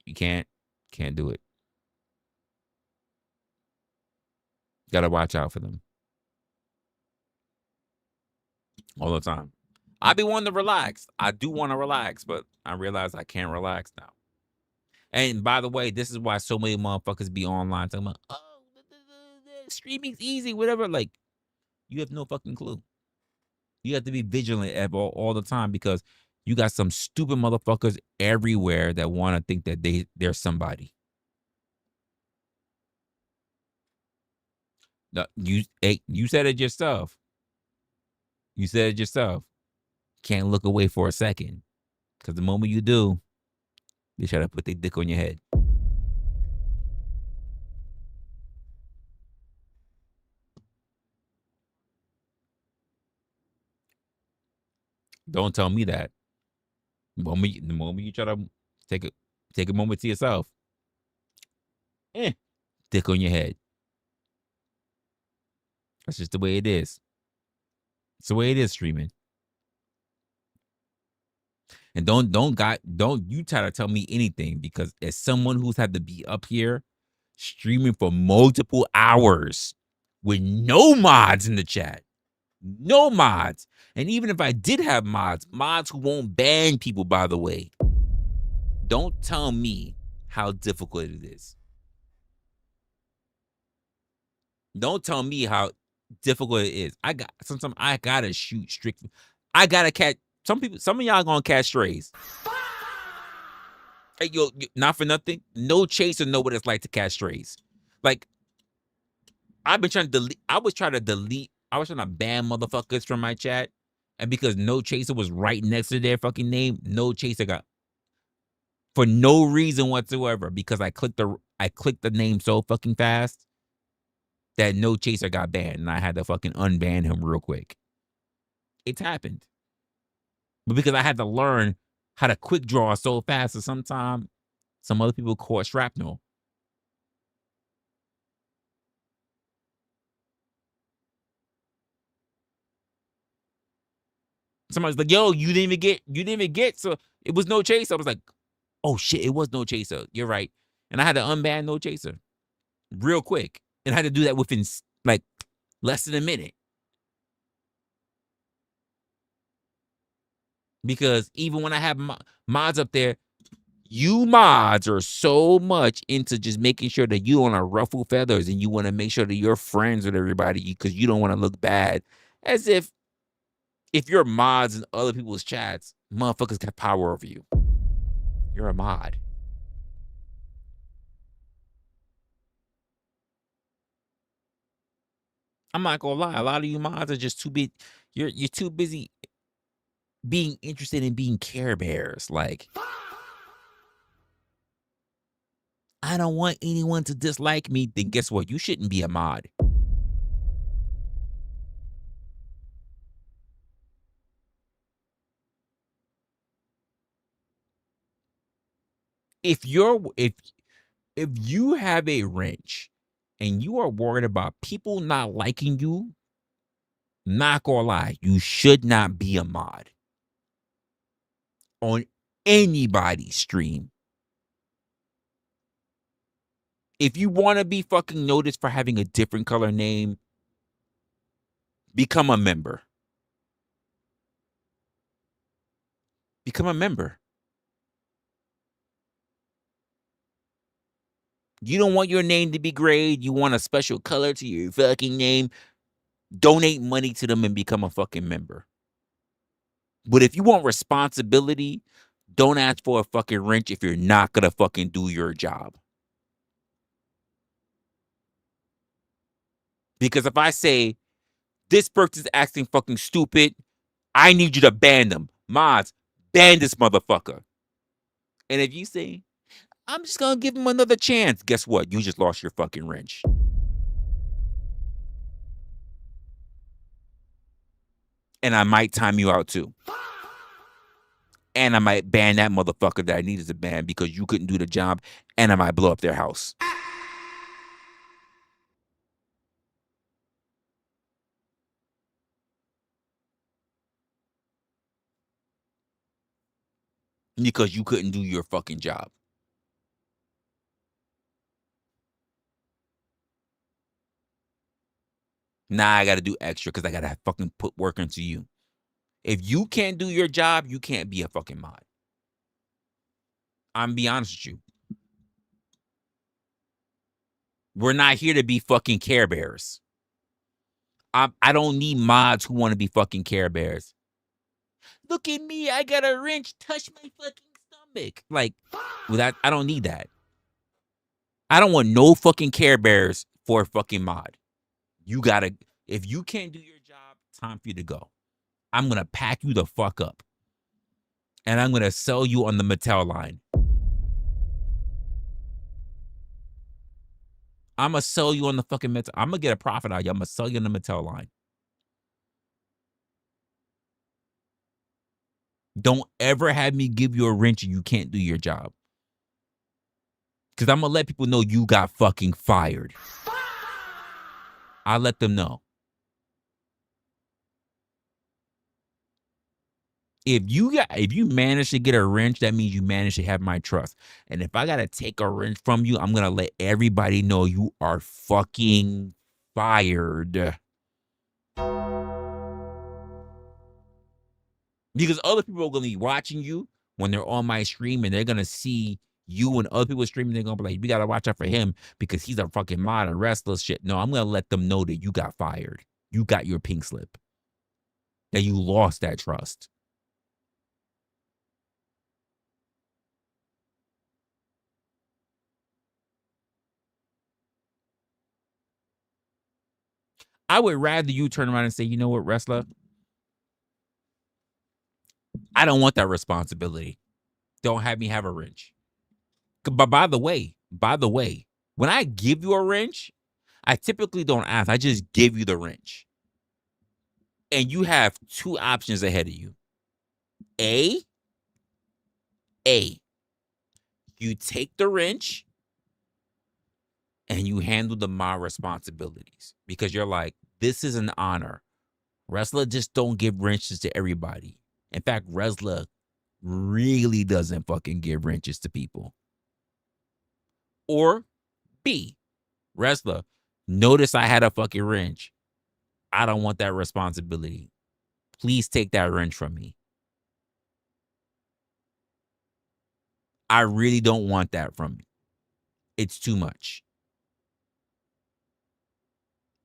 You can't do it. Got to watch out for them. All the time. I be wanting to relax. I do want to relax, but I realize I can't relax now. And by the way, this is why so many motherfuckers be online talking about, oh, streaming's easy, whatever. Like, you have no fucking clue. You have to be vigilant all the time because you got some stupid motherfuckers everywhere that want to think that they're somebody. No, you said it yourself. You said it yourself. Can't look away for a second. Because the moment you do, they try to put their dick on your head. Don't tell me that. The moment you try to take a moment to yourself, dick on your head. That's just the way it is. It's the way it is streaming. And don't you try to tell me anything because as someone who's had to be up here streaming for multiple hours with no mods in the chat. No mods. And even if I did have mods who won't ban people, by the way, don't tell me how difficult it is. Don't tell me how difficult it is. Sometimes I gotta shoot strict. I gotta catch some of y'all gonna catch strays. Hey, yo, not for nothing. No chaser know what it's like to catch strays. Like, I've been trying to delete. I was trying to ban motherfuckers from my chat. And because no chaser was right next to their fucking name, no chaser got, for no reason whatsoever, because I clicked the name so fucking fast that no chaser got banned. And I had to fucking unban him real quick. It's happened. But because I had to learn how to quick draw so fast, so sometimes some other people caught shrapnel. Somebody's like, yo, you didn't even get, so it was no chaser. I was like, oh shit, it was no chaser. You're right. And I had to unban No Chaser real quick. And I had to do that within like less than a minute. Because even when I have mods up there, you mods are so much into just making sure that you don't want to ruffle feathers and you want to make sure that you're friends with everybody because you don't want to look bad. As if you're mods in other people's chats, motherfuckers got power over you. You're a mod. I'm not gonna lie, a lot of you mods are just too big. You're too busy being interested in being Care Bears. Like, I don't want anyone to dislike me. Then guess what? You shouldn't be a mod. If you have a wrench and you are worried about people not liking you, not gonna lie, you should not be a mod on anybody's stream. If you want to be fucking noticed for having a different color name, become a member. Become a member. You don't want your name to be grayed. You want a special color to your fucking name. Donate money to them and become a fucking member. But if you want responsibility, don't ask for a fucking wrench if you're not gonna fucking do your job. Because if I say, this person's acting fucking stupid, I need you to ban them. Mods, ban this motherfucker. And if you say, I'm just gonna give him another chance, guess what? You just lost your fucking wrench. And I might time you out too. And I might ban that motherfucker that I needed to ban because you couldn't do the job. And I might blow up their house. Because you couldn't do your fucking job. Now I gotta do extra because I gotta fucking put work into you. If you can't do your job, you can't be a fucking mod. I'm be honest with you. We're not here to be fucking Care Bears. I don't need mods who want to be fucking Care Bears. Look at me, I got a wrench, touch my fucking stomach. Like, I don't need that. I don't want no fucking Care Bears for a fucking mod. You gotta, if you can't do your job, time for you to go. I'm gonna pack you the fuck up. And I'm gonna sell you on the Mattel line. I'm gonna sell you on the fucking Mattel. I'm gonna get a profit out of you. I'm gonna sell you on the Mattel line. Don't ever have me give you a wrench and you can't do your job. Because I'm gonna let people know you got fucking fired. I'll let them know. If you manage to get a wrench, that means you manage to have my trust. And if I gotta take a wrench from you, I'm gonna let everybody know you are fucking fired. Because other people are gonna be watching you when they're on my stream and they're gonna see you and other people streaming. They're gonna be like, we gotta watch out for him because he's a fucking mod and restless shit. No, I'm gonna let them know that you got fired. You got your pink slip. That you lost that trust. I would rather you turn around and say, you know what, Resla? I don't want that responsibility. Don't have me have a wrench. But by the way, when I give you a wrench, I typically don't ask. I just give you the wrench. And you have two options ahead of you. A, you take the wrench and you handle the mod responsibilities because you're like, this is an honor. Resla just don't give wrenches to everybody. In fact, Resla really doesn't fucking give wrenches to people. Or B, Resla, notice I had a fucking wrench. I don't want that responsibility. Please take that wrench from me. I really don't want that from me. It's too much.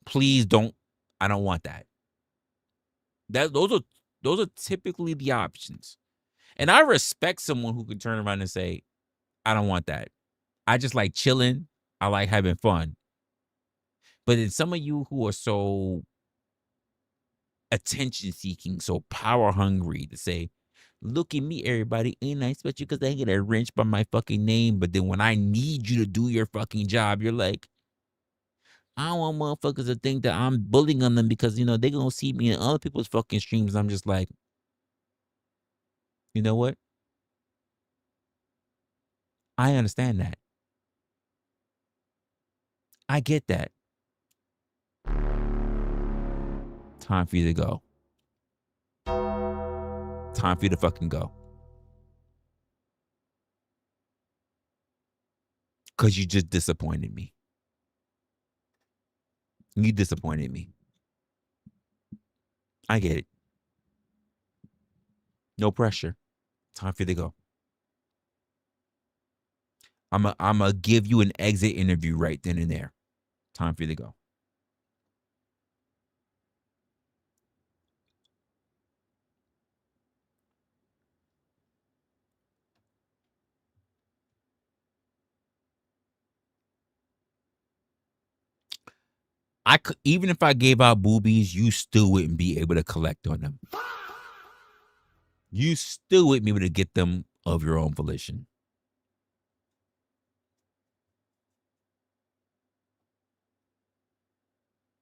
Please don't. I don't want that. Those are typically the options. And I respect someone who can turn around and say, I don't want that. I just like chilling. I like having fun. But then some of you who are so attention seeking, so power hungry to say, look at me, everybody. Ain't I special because I get a wrench by my fucking name. But then when I need you to do your fucking job, you're like, I don't want motherfuckers to think that I'm bullying on them because, they're going to see me in other people's fucking streams. I'm just like, you know what? I understand that. I get that. Time for you to go. Time for you to fucking go. Because you just disappointed me. You disappointed me. I get it. No pressure. Time for you to go. I'm a give you an exit interview right then and there. Time for you to go. I could, even if I gave out boobies, you still wouldn't be able to collect on them. You still wouldn't be able to get them of your own volition.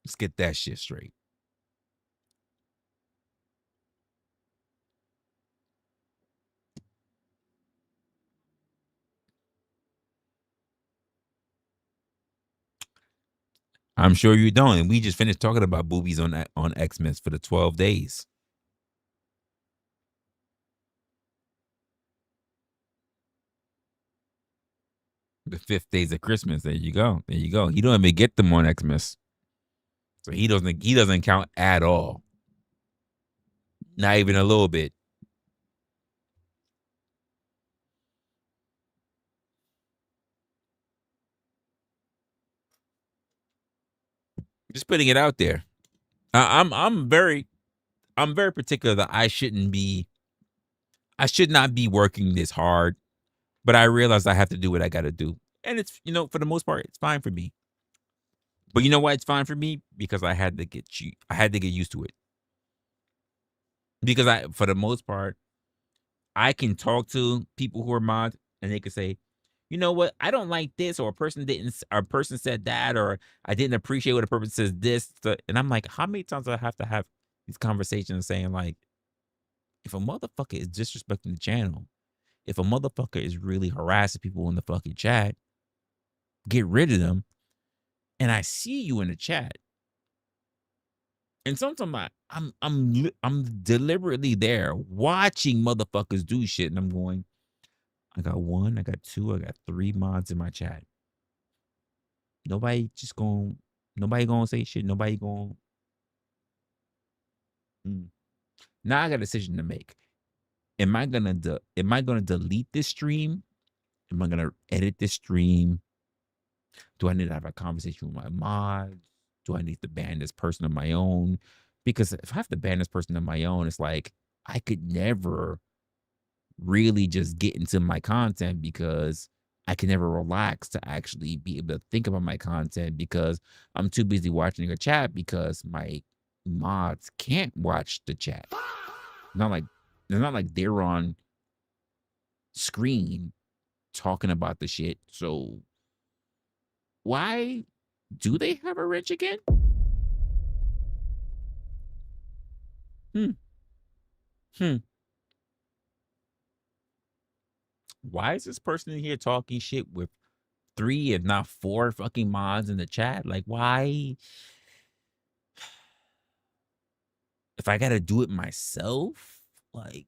Let's get that shit straight. I'm sure you don't. And we just finished talking about boobies on Xmas for the 12 days. The 5th days of Christmas. There you go. There you go. He don't even get them on Xmas. So he doesn't count at all. Not even a little bit. Just putting it out there. I'm very particular that I should not be working this hard, but I realize I have to do what I got to do. And it's, for the most part, it's fine for me. But you know why it's fine for me? Because I had to get used to it. Because for the most part, I can talk to people who are mods and they can say, you know what, I don't like this, or a person said that, or I didn't appreciate what a person says this. And I'm like, how many times do I have to have these conversations saying, like, if a motherfucker is disrespecting the channel, if a motherfucker is really harassing people in the fucking chat, get rid of them. And I see you in the chat. And sometimes I'm deliberately there watching motherfuckers do shit, and I'm going, I got 1, I got 2, I got 3 mods in my chat. Nobody gonna say shit. Nobody gonna. Now I got a decision to make. Am I gonna delete this stream? Am I gonna edit this stream? Do I need to have a conversation with my mods? Do I need to ban this person on my own? Because if I have to ban this person on my own, it's like I could never really just get into my content because I can never relax to actually be able to think about my content because I'm too busy watching a chat because my mods can't watch the chat. Not like they're on screen talking about the shit. So why do they have a wrench again? Why is this person in here talking shit with 3, if not 4 fucking mods in the chat? Like, why? If I gotta do it myself, like,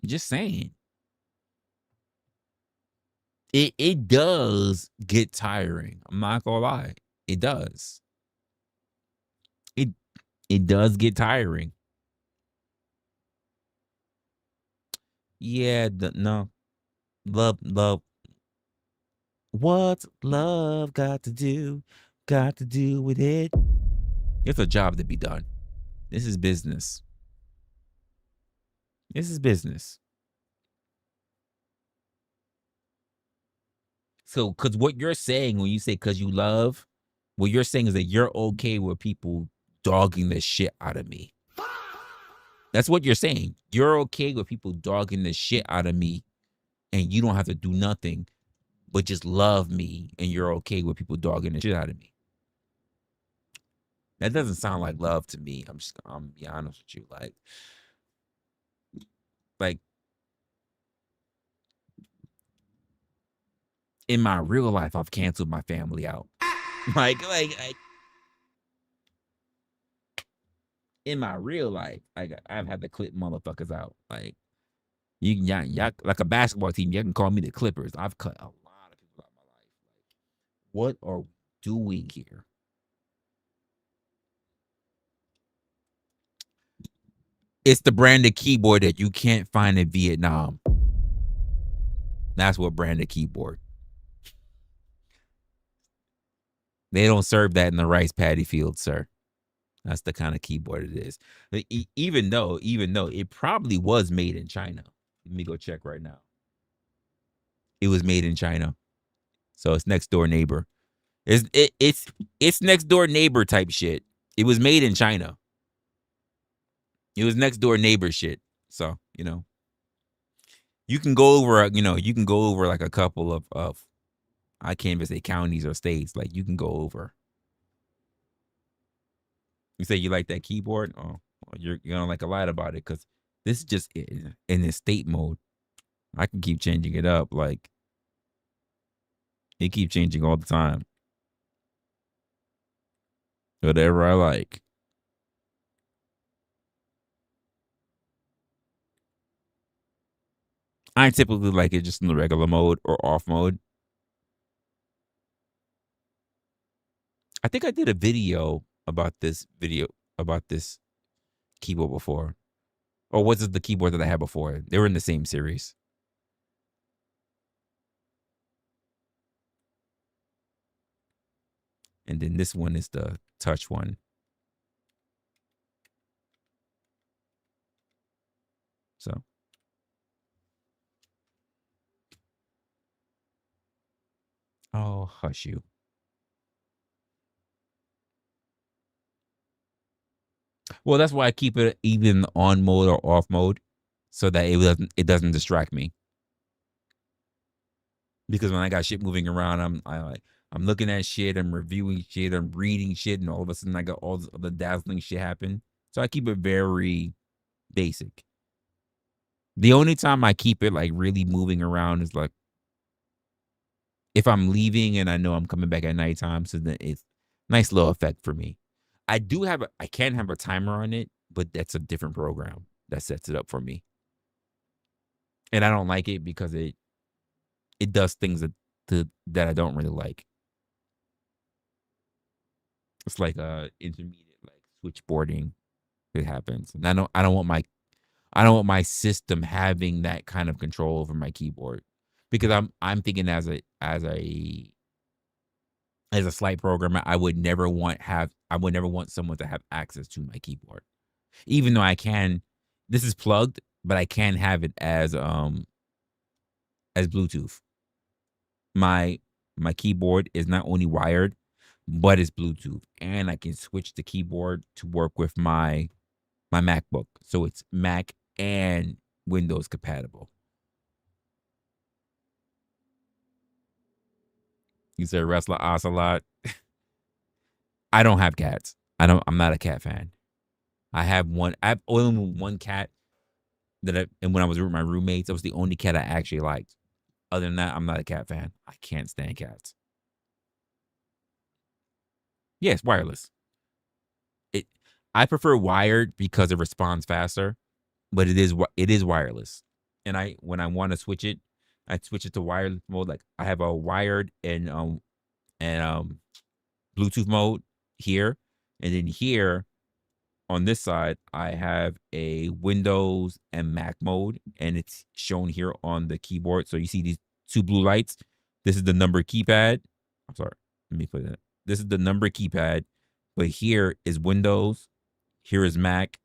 Just saying. It does get tiring. I'm not gonna lie. It does. It does get tiring. Yeah, no. Love. What's love got to do with it? It's a job to be done. This is business. This is business. So, because what you're saying when you say because you love, what you're saying is that you're okay with people dogging the shit out of me. That's what you're saying. You're okay with people dogging the shit out of me, and you don't have to do nothing but just love me, and you're okay with people dogging the shit out of me. That doesn't sound like love to me. I'm be honest with you. Like in my real life, I've canceled my family out. like in my real life, I've had to clip motherfuckers out. Like y'all like a basketball team, you can call me the Clippers. I've cut a lot of people out of my life. Like, what are we doing here? It's the branded keyboard that you can't find in Vietnam. That's what branded keyboard. They don't serve that in the rice paddy field, sir. That's the kind of keyboard it is. Even though it probably was made in China. Let me go check right now. It was made in China. So it's next door neighbor. It's next door neighbor type shit. It was made in China. It was next door neighbor shit. So, you can go over, like a couple of I can't even say counties or states. Like, you can go over. You say you like that keyboard? Oh, you're gonna like a lot about it because this is just in its state mode. I can keep changing it up. Like, it keeps changing all the time. Whatever I like. I typically like it just in the regular mode or off mode. I think I did a video about this keyboard before. Or was it the keyboard that I had before? They were in the same series. And then this one is the touch one. So. Oh, hush you. Well, that's why I keep it even on mode or off mode, so that it doesn't distract me. Because when I got shit moving around, I'm looking at shit, I'm reviewing shit, I'm reading shit, and all of a sudden I got all the dazzling shit happen. So I keep it very basic. The only time I keep it like really moving around is like if I'm leaving and I know I'm coming back at nighttime, so then it's nice little effect for me. I can have a timer on it, but that's a different program that sets it up for me. And I don't like it because it does things that I don't really like. It's like intermediate like switchboarding that happens. And I don't want my system having that kind of control over my keyboard. Because I'm thinking as a slight programmer, I would never want someone to have access to my keyboard. Even though I can, this is plugged, but I can have it as Bluetooth. My keyboard is not only wired, but it's Bluetooth, and I can switch the keyboard to work with my MacBook. So it's Mac and Windows compatible. You said Resla Ocelot. I don't have cats. I'm not a cat fan. I have only one cat and when I was with my roommates, that was the only cat I actually liked. Other than that, I'm not a cat fan. I can't stand cats. Yes, wireless. I prefer wired because it responds faster, but it is wireless. and when I want to switch it, I switch it to wireless mode. Like I have a wired and Bluetooth mode here, and then here on this side I have a Windows and Mac mode, and it's shown here on the keyboard. So you see these two blue lights. This is the number keypad. I'm sorry, let me put it. This is the number keypad, but here is Windows, here is Mac,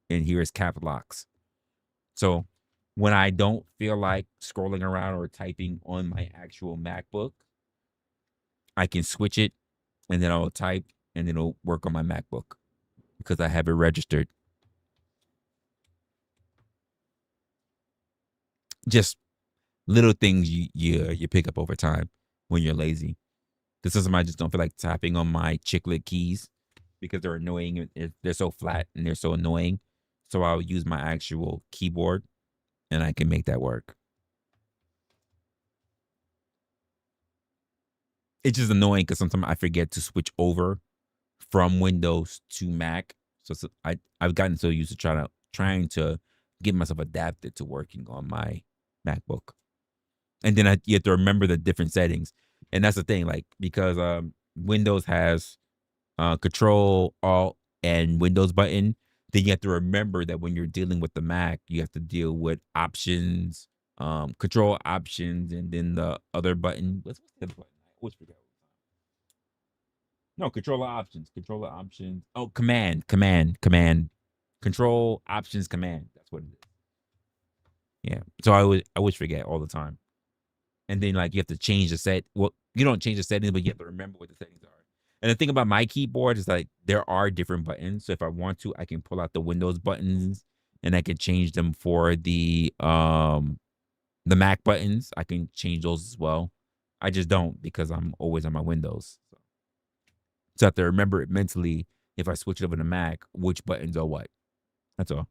and here is cap locks. So when I don't feel like scrolling around or typing on my actual MacBook, I can switch it, and then I'll type, and then it'll work on my MacBook because I have it registered. Just little things you pick up over time when you're lazy. Because sometimes I just don't feel like tapping on my chiclet keys because they're annoying. They're so flat and they're so annoying. So I'll use my actual keyboard, and I can make that work. It's just annoying because sometimes I forget to switch over from Windows to Mac. So I've gotten so used to trying to get myself adapted to working on my MacBook. And then you have to remember the different settings. And that's the thing, like, because Windows has Control, Alt, and Windows button, then you have to remember that when you're dealing with the Mac, you have to deal with options, Control, options, and then the other button. What's the other button? I always forget. No, controller options. Oh, command. Control, options, command. That's what it is. Yeah. So I always forget all the time. And then like you have to change the set. Well, you don't change the settings, but you have to remember what the settings are. And the thing about my keyboard is like there are different buttons. So if I want to, I can pull out the Windows buttons and I can change them for the Mac buttons. I can change those as well. I just don't because I'm always on my Windows. So I have to remember it mentally if I switch it over to Mac, which buttons are what. That's all.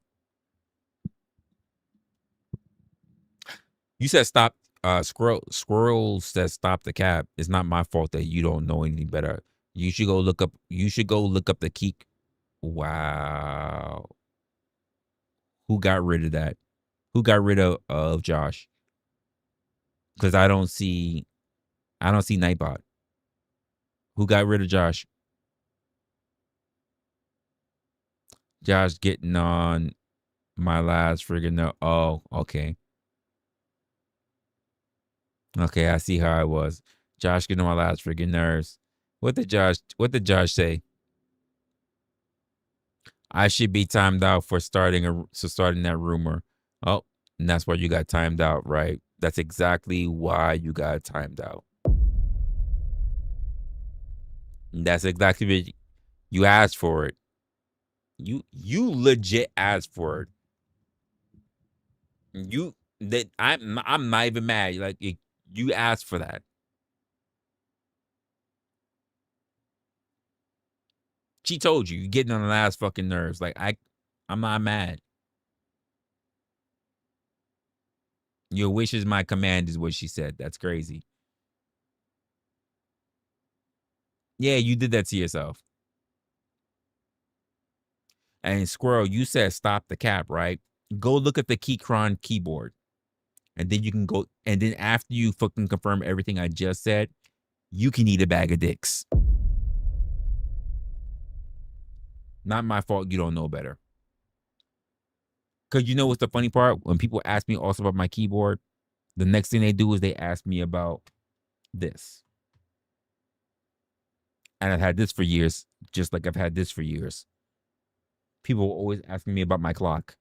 You said stop. Squirrel says stop the cap. It's not my fault that you don't know anything better. You should go look up the key. Wow. Who got rid of that? Who got rid of Josh? Because I don't see Nightbot. Who got rid of Josh? Josh getting on my last friggin' note. Oh, okay. Okay, I see how I was. Josh getting on my last friggin' nerves. What did Josh say? I should be timed out for starting that rumor. Oh, and that's why you got timed out, right? That's exactly why you got timed out. And that's exactly what you asked for it. You legit asked for it. I'm not even mad. Like you asked for that. She told you, you're getting on the last fucking nerves. Like I'm not mad. Your wish is my command is what she said. That's crazy. Yeah, you did that to yourself. And Squirrel, you said stop the cap, right? Go look at the Keychron keyboard. And then you can go, and then after you fucking confirm everything I just said, you can eat a bag of dicks. Not my fault you don't know better. Because you know what's the funny part? When people ask me also about my keyboard, the next thing they do is they ask me about this. And I've had this for years, just like I've had this for years. People are always asking me about my clock.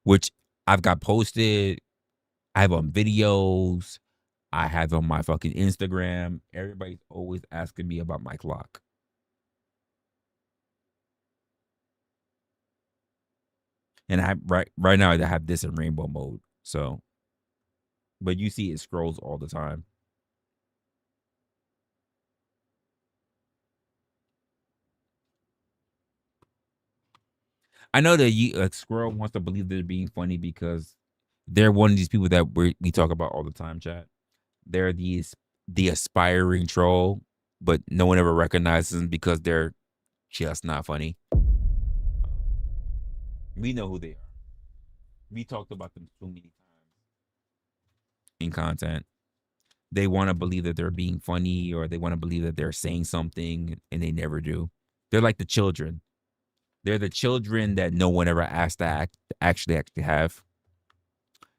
Which I've got posted. I have on videos. I have on my fucking Instagram. Everybody's always asking me about my clock. And I right now I have this in rainbow mode. So, but you see it scrolls all the time. I know that Squirrel wants to believe they're being funny because they're one of these people that we talk about all the time, chat. They're the aspiring troll, but no one ever recognizes them because they're just not funny. We know who they are. We talked about them so many times in content. They want to believe that they're being funny, or they want to believe that they're saying something, and they never do. They're like the children. They're the children that no one ever asked to actually have.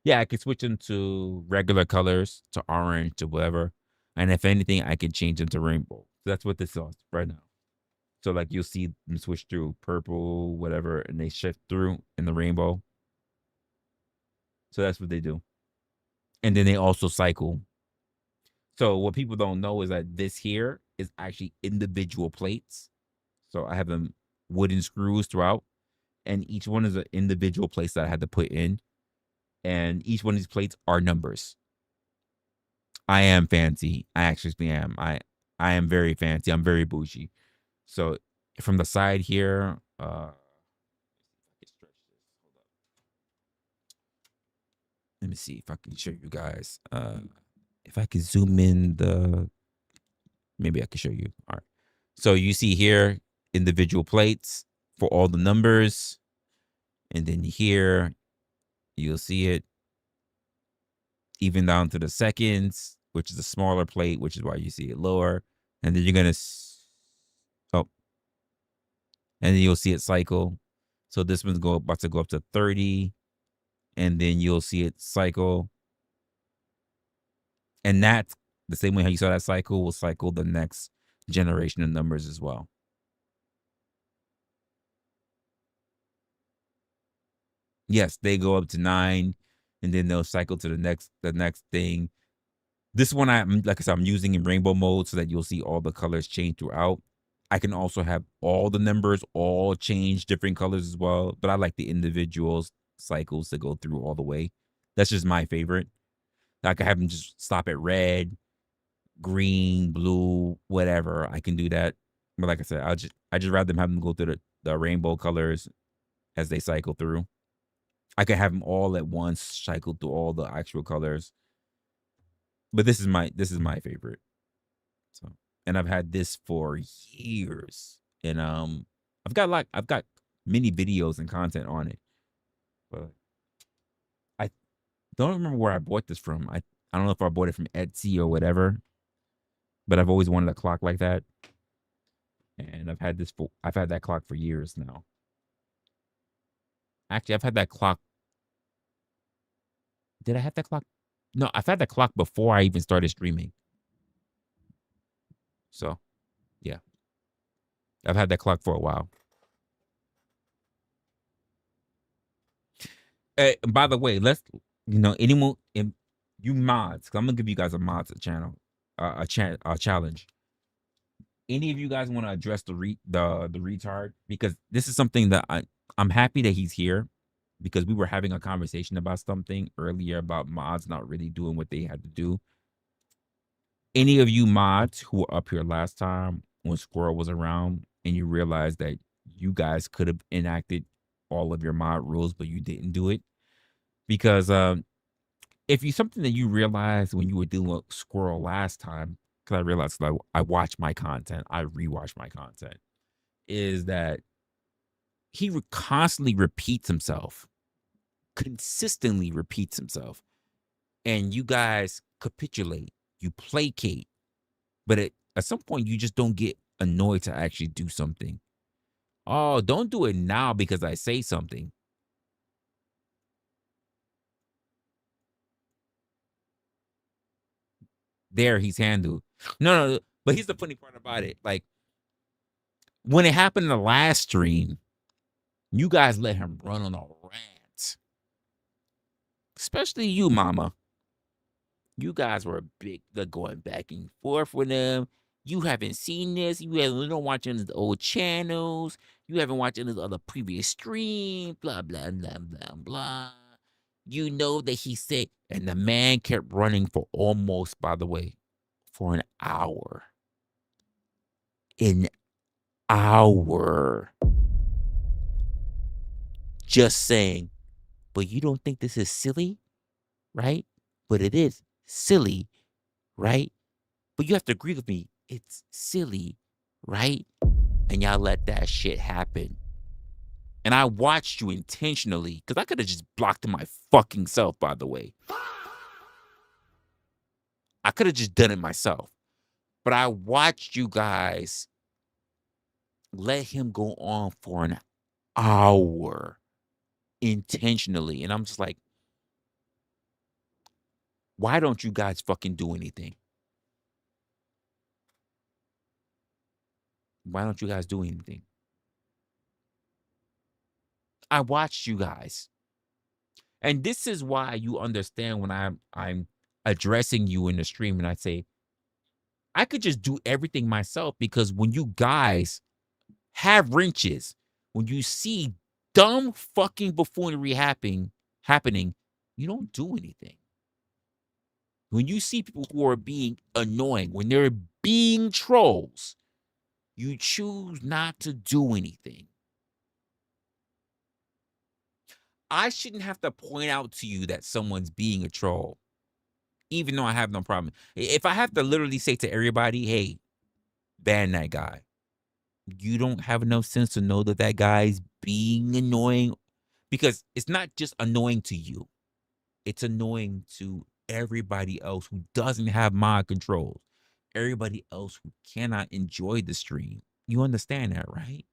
Yeah, I can switch them to regular colors, to orange, to whatever. And if anything, I can change them to rainbow. So that's what this is right now. So like you'll see them switch through purple, whatever, and they shift through in the rainbow. So that's what they do. And then they also cycle. So what people don't know is that this here is actually individual plates. So I have them wooden screws throughout, and each one is an individual place that I had to put in. And each one of these plates are numbers. I am fancy. I actually am. I am very fancy. I'm very bougie. So from the side here, let me see if I can show you guys. If I can zoom in maybe I can show you. All right. So you see here individual plates for all the numbers, and then here you'll see it even down to the seconds, which is a smaller plate, which is why you see it lower. And then you're gonna and then you'll see it cycle. So this one's about to go up to 30, and then you'll see it cycle. And that's the same way how you saw that cycle will cycle the next generation of numbers as well. Yes, they go up to 9, and then they'll cycle to the next thing. This one, like I said, I'm using in rainbow mode so that you'll see all the colors change throughout. I can also have all the numbers all change different colors as well, but I like the individual cycles to go through all the way. That's just my favorite. I can have them just stop at red, green, blue, whatever. I can do that. But like I said, I just rather have them go through the rainbow colors as they cycle through. I could have them all at once cycle through all the actual colors. But this is my favorite. So, and I've had this for years. And I've got many videos and content on it. But I don't remember where I bought this from. I don't know if I bought it from Etsy or whatever. But I've always wanted a clock like that. And I've had that clock for years now. Actually, I've had that clock. Did I have that clock? No, I've had that clock before I even started streaming. So, yeah. I've had that clock for a while. By the way, anyone, you mods, because I'm going to give you guys a mods channel, a challenge. Any of you guys want to address the retard? Because this is something that I'm happy that he's here, because we were having a conversation about something earlier about mods not really doing what they had to do. Any of you mods who were up here last time when Squirrel was around, and you realized that you guys could have enacted all of your mod rules, but you didn't do it. Because if you something that you realized when you were dealing with Squirrel last time, because I realized that I watch my content, I rewatch my content, is that he constantly repeats himself, consistently repeats himself, and you guys capitulate, you placate, but at some point you just don't get annoyed to actually do something. Oh, don't do it now because I say something. There, he's handled. No, but here's the funny part about it. Like, when it happened in the last stream, you guys let him run on a rant. Especially you, Mama. You guys were going back and forth with him. You haven't seen this. You don't watch any of the old channels. You haven't watched any of the other previous streams. Blah, blah, blah, blah, blah. You know that he said, and the man kept running for almost, by the way, for an hour. An hour. Just saying, but you don't think this is silly, right? But it is silly, right? But you have to agree with me. It's silly, right? And y'all let that shit happen. And I watched you intentionally, because I could have just blocked my fucking self, by the way. I could have just done it myself. But I watched you guys let him go on for an hour intentionally. And I'm just like, why don't you guys fucking do anything? Why don't you guys do anything? I watched you guys. And this is why you understand when I'm addressing you in the stream and I say, I could just do everything myself, because when you guys have wrenches, when you see dumb fucking buffoonery happening, you don't do anything. When you see people who are being annoying, when they're being trolls, you choose not to do anything. I shouldn't have to point out to you that someone's being a troll, even though I have no problem. If I have to literally say to everybody, hey, ban that guy, you don't have enough sense to know that that guy's being annoying, because it's not just annoying to you. It's annoying to everybody else who doesn't have mod controls, everybody else who cannot enjoy the stream. You understand that, right?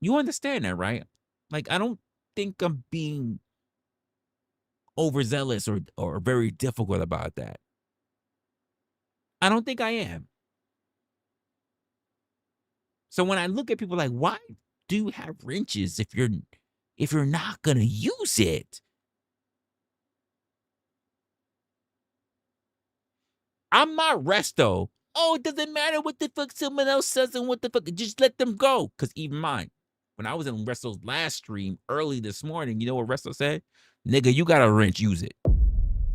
You understand that, right? Like, I don't think I'm being overzealous or very difficult about that. I don't think I am. So when I look at people like, why do you have wrenches if you're not gonna use it? I'm not resto. Oh, it doesn't matter what the fuck someone else says and what the fuck. Just let them go. Because even mine, when I was in Resto's last stream early this morning, you know what Resto said? Nigga, you got a wrench, use it.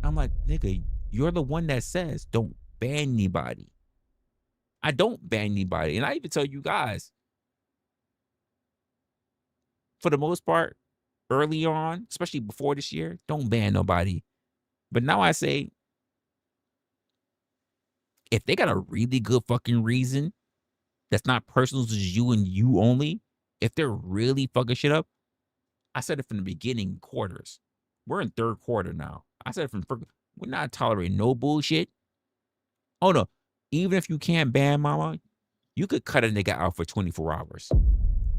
I'm like, nigga, you're the one that says don't ban anybody. I don't ban anybody. And I even tell you guys, for the most part, early on, especially before this year, don't ban nobody. But now I say, if they got a really good fucking reason that's not personal to you and you only, if they're really fucking shit up, I said it from the beginning, quarters. We're in third quarter now. I said it from first, we're not tolerating no bullshit. Oh no, even if you can't ban mama, you could cut a nigga out for 24 hours.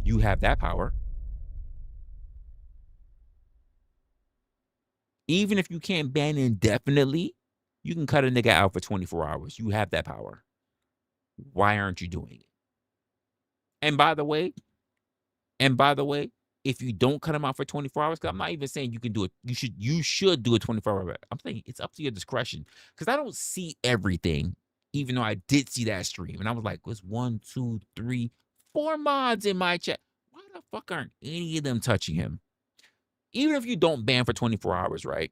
You have that power. Even if you can't ban indefinitely, you can cut a nigga out for 24 hours. You have that power. Why aren't you doing it? And by the way, if you don't cut him out for 24 hours, because I'm not even saying you can do it. You should do a 24-hour. I'm saying it's up to your discretion. Because I don't see everything, even though I did see that stream. And I was like, there's 1, 2, 3, 4 mods in my chat. Why the fuck aren't any of them touching him? Even if you don't ban for 24 hours, right?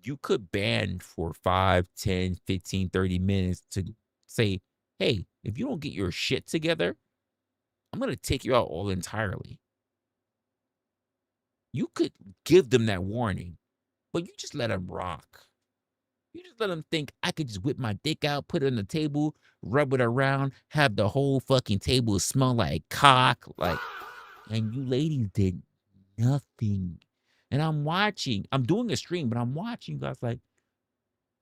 You could ban for 5, 10, 15, 30 minutes to say, hey, if you don't get your shit together, I'm going to take you out all entirely. You could give them that warning, but you just let them rock. You just let them think I could just whip my dick out, put it on the table, rub it around, have the whole fucking table smell like cock, like, and you ladies did nothing. And I'm watching, I'm doing a stream, but I'm watching you guys like,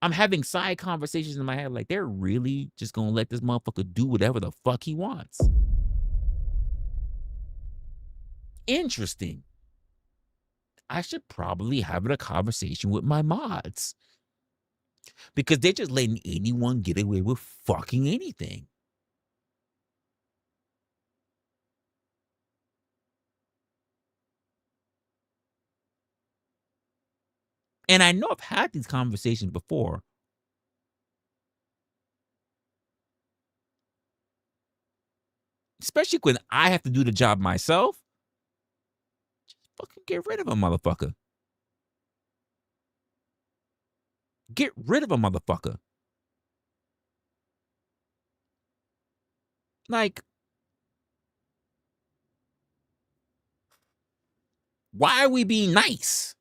I'm having side conversations in my head, like they're really just gonna let this motherfucker do whatever the fuck he wants. Interesting. I should probably have a conversation with my mods, because they're just letting anyone get away with fucking anything. And I know I've had these conversations before. Especially when I have to do the job myself. Just fucking get rid of a motherfucker. Get rid of a motherfucker. Like, why are we being nice?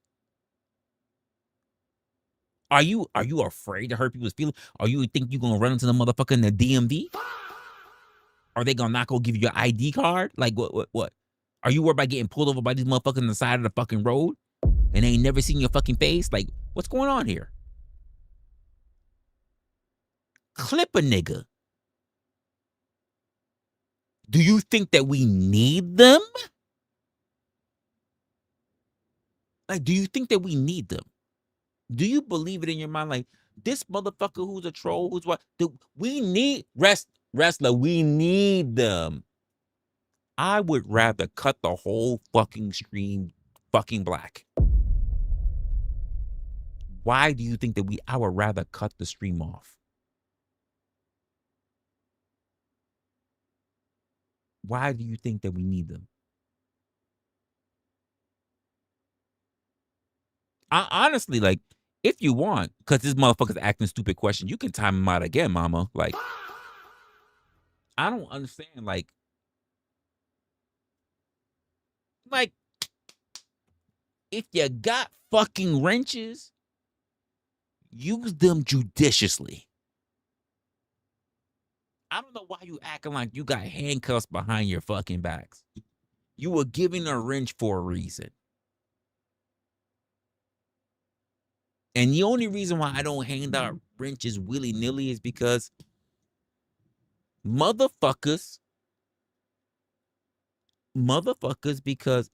Are you afraid to hurt people's feelings? Are you think you're gonna run into the motherfucker in the DMV? Are they gonna not go give you your ID card? Like what? Are you worried about getting pulled over by these motherfuckers on the side of the fucking road and they ain't never seen your fucking face? Like, what's going on here? Clip a nigga. Do you think that we need them? Like, do you think that we need them? Do you believe it in your mind? Like, this motherfucker who's a troll, who's what? We need Resla, we need them. I would rather cut the whole fucking stream fucking black. Why do you think that I would rather cut the stream off? Why do you think that we need them? Honestly, like, if you want, because this motherfucker's asking stupid questions, you can time him out again, mama. Like, I don't understand, like, if you got fucking wrenches, use them judiciously. I don't know why you acting like you got handcuffs behind your fucking backs. You were given a wrench for a reason. And the only reason why I don't hand out wrenches willy-nilly is because motherfuckers, because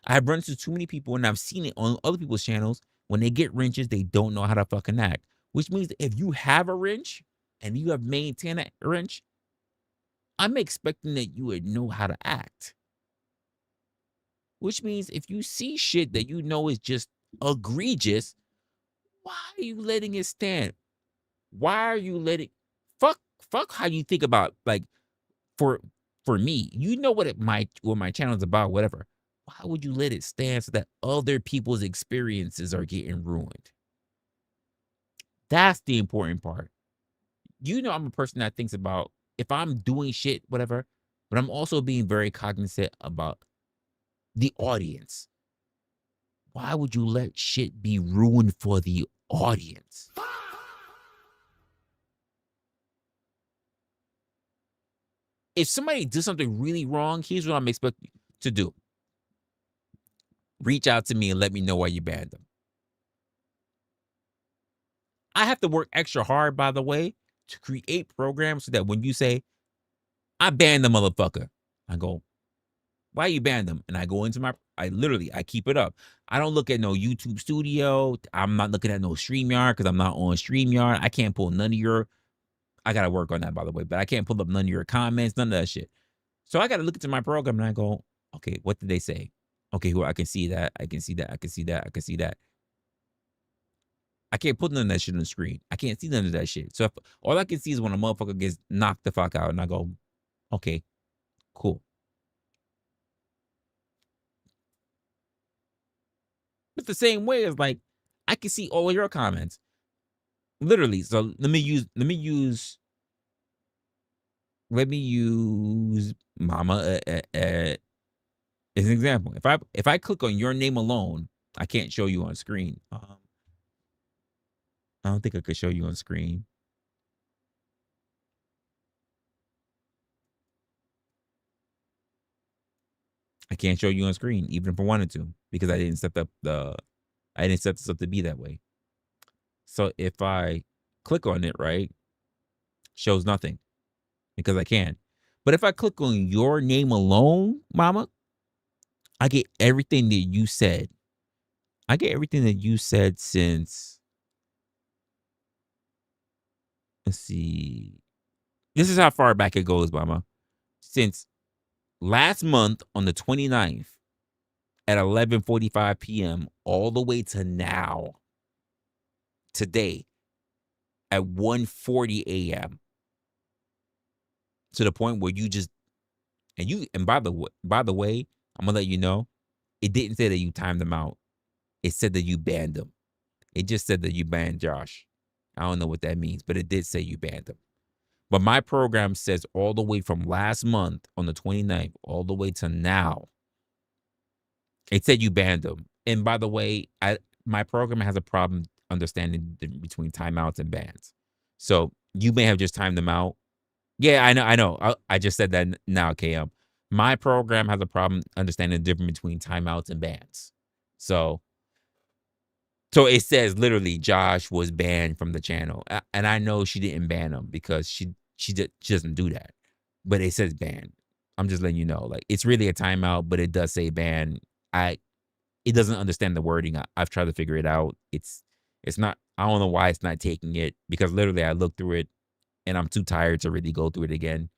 I've run into too many people and I've seen it on other people's channels. When they get wrenches, they don't know how to fucking act. Which means that if you have a wrench and you have maintained that wrench, I'm expecting that you would know how to act. Which means if you see shit that you know is just egregious, why are you letting it stand? Why are you letting fuck how you think about, like, for me, you know what my channel is about, whatever. Why would you let it stand so that other people's experiences are getting ruined? That's the important part. You know, I'm a person that thinks about if I'm doing shit, whatever, but I'm also being very cognizant about the audience. Why would you let shit be ruined for the audience? If somebody does something really wrong, here's what I'm expecting you to do. Reach out to me and let me know why you banned them. I have to work extra hard, by the way, to create programs so that when you say, I banned the motherfucker, I go, why you banned them? And I go into I keep it up. I don't look at no YouTube studio. I'm not looking at no StreamYard because I'm not on StreamYard. I can't pull none of your, I got to work on that, by the way, but I can't pull up none of your comments, none of that shit. So I got to look into my program and I go, okay, what did they say? Okay, well, I can see that. I can see that. I can see that. I can see that. I can't put none of that shit on the screen. I can't see none of that shit. So if all I can see is when a motherfucker gets knocked the fuck out and I go, okay, cool. But the same way is like, I can see all of your comments. Literally. So let me use mama as an example. If I click on your name alone, I can't show you on screen. I don't think I could show you on screen. I can't show you on screen, even if I wanted to, because I didn't set this up to be that way. So if I click on it, right, shows nothing because I can. But if I click on your name alone, mama, I get everything that you said. I get everything that you said since, let's see. This is how far back it goes, mama. Since last month on the 29th at 11:45 p.m. all the way to now, today at 1:40 a.m. to the point where you just, and by the way, I'm gonna let you know, it didn't say that you timed them out. It said that you banned them. It just said that you banned Josh. I don't know what that means, but it did say you banned them. But my program says all the way from last month on the 29th all the way to now, it said you banned them. And by the way, my program has a problem understanding between timeouts and bans. So you may have just timed them out Yeah, I know. I just said that now, KM. My program has a problem understanding the difference between timeouts and bans. So it says literally Josh was banned from the channel. And I know she didn't ban him because she doesn't do that. But it says ban. I'm just letting you know. Like, it's really a timeout, but it does say ban. It doesn't understand the wording. I've tried to figure it out. It's not, I don't know why it's not taking it, because literally I looked through it and I'm too tired to really go through it again.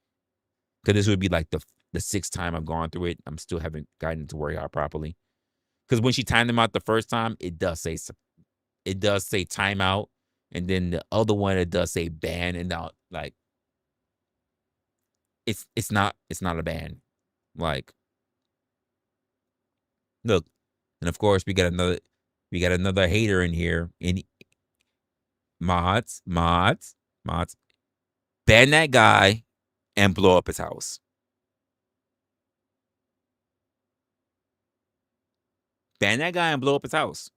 Because this would be like the sixth time I've gone through it. I'm still haven't gotten it to work out properly. Because when she timed them out the first time, it does say timeout, and then the other one it does say ban, and now like it's not a ban. Like, look, and of course we got another hater in here. And mods, ban that guy and blow up his house. Ban that guy and blow up his house.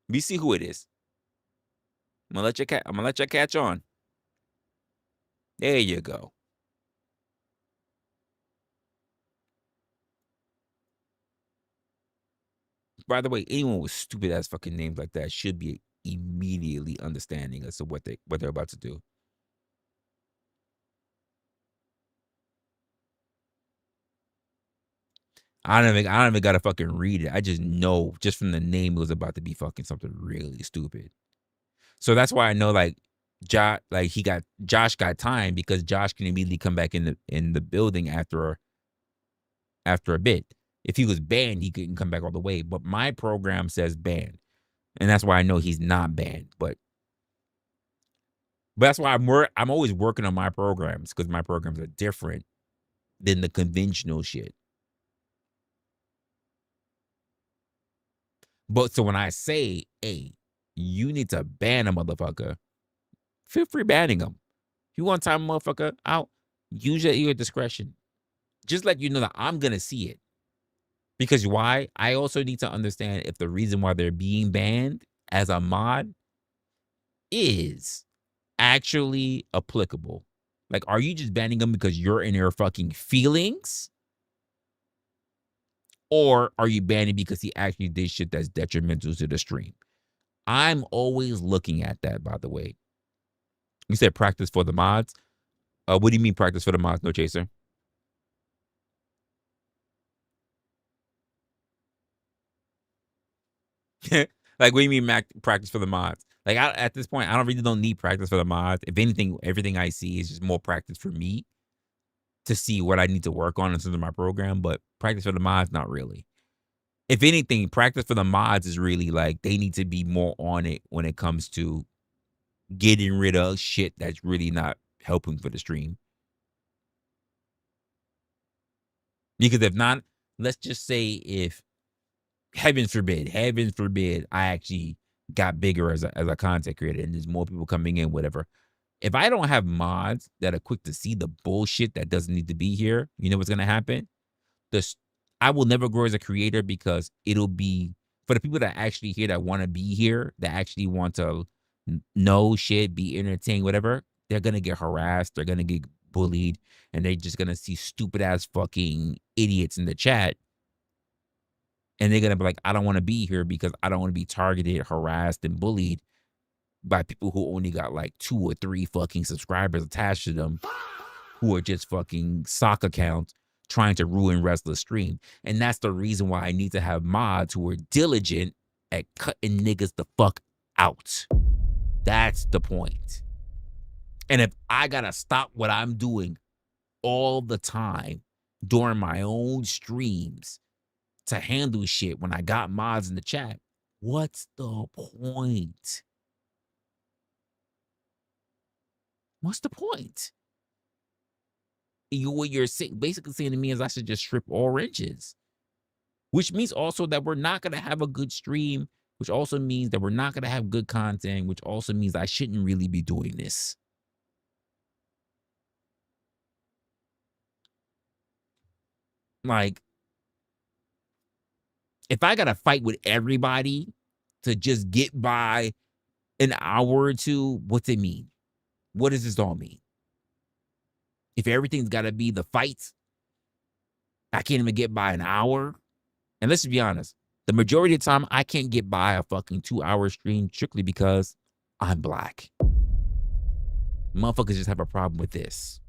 We see who it is. I'm gonna let you catch on. There you go. By the way, anyone with stupid ass fucking names like that should be immediately understanding as to what they're about to do. I don't even gotta fucking read it. I just know just from the name it was about to be fucking something really stupid. So that's why I know like Josh got time, because Josh can immediately come back in the building after a bit. If he was banned, he couldn't come back all the way. But my program says banned, and that's why I know he's not banned. But that's why I'm always working on my programs, because my programs are different than the conventional shit. But so when I say, hey, you need to ban a motherfucker, feel free banning him. If you want to time a motherfucker out, use at your discretion. Just let you know that I'm going to see it. Because why? I also need to understand if the reason why they're being banned as a mod is actually applicable. Like, are you just banning them because you're in your fucking feelings? Or are you banning because he actually did shit that's detrimental to the stream? I'm always looking at that, by the way. You said practice for the mods. What do you mean practice for the mods, No Chaser? Like, what do you mean practice for the mods? Like, at this point, I don't need practice for the mods. If anything, everything I see is just more practice for me to see what I need to work on in terms of my program. But practice for the mods, not really. If anything, practice for the mods is really like they need to be more on it when it comes to getting rid of shit that's really not helping for the stream. Because if not, let's just say if heaven forbid, I actually got bigger as a content creator and there's more people coming in, whatever. If I don't have mods that are quick to see the bullshit that doesn't need to be here, you know what's gonna happen? I will never grow as a creator, because it'll be for the people that actually here that want to be here, that actually want to know shit, be entertained, whatever. They're gonna get harassed, they're gonna get bullied, and they're just gonna see stupid ass fucking idiots in the chat. And they're gonna be like, I don't want to be here because I don't want to be targeted, harassed, and bullied by people who only got like 2 or 3 fucking subscribers attached to them, who are just fucking sock accounts trying to ruin Resla's stream. And that's the reason why I need to have mods who are diligent at cutting niggas the fuck out. That's the point. And if I gotta stop what I'm doing all the time during my own streams to handle shit when I got mods in the chat, what's the point? What's the point? What you're basically saying to me is I should just strip oranges, which means also that we're not going to have a good stream, which also means that we're not going to have good content, which also means I shouldn't really be doing this. Like, if I got to fight with everybody to just get by an hour or two, what's it mean? What does this all mean? if everything's got to be the fights, I can't even get by an hour. And let's be honest, the majority of the time, I can't get by a fucking 2-hour stream strictly because I'm black. Motherfuckers just have a problem with this.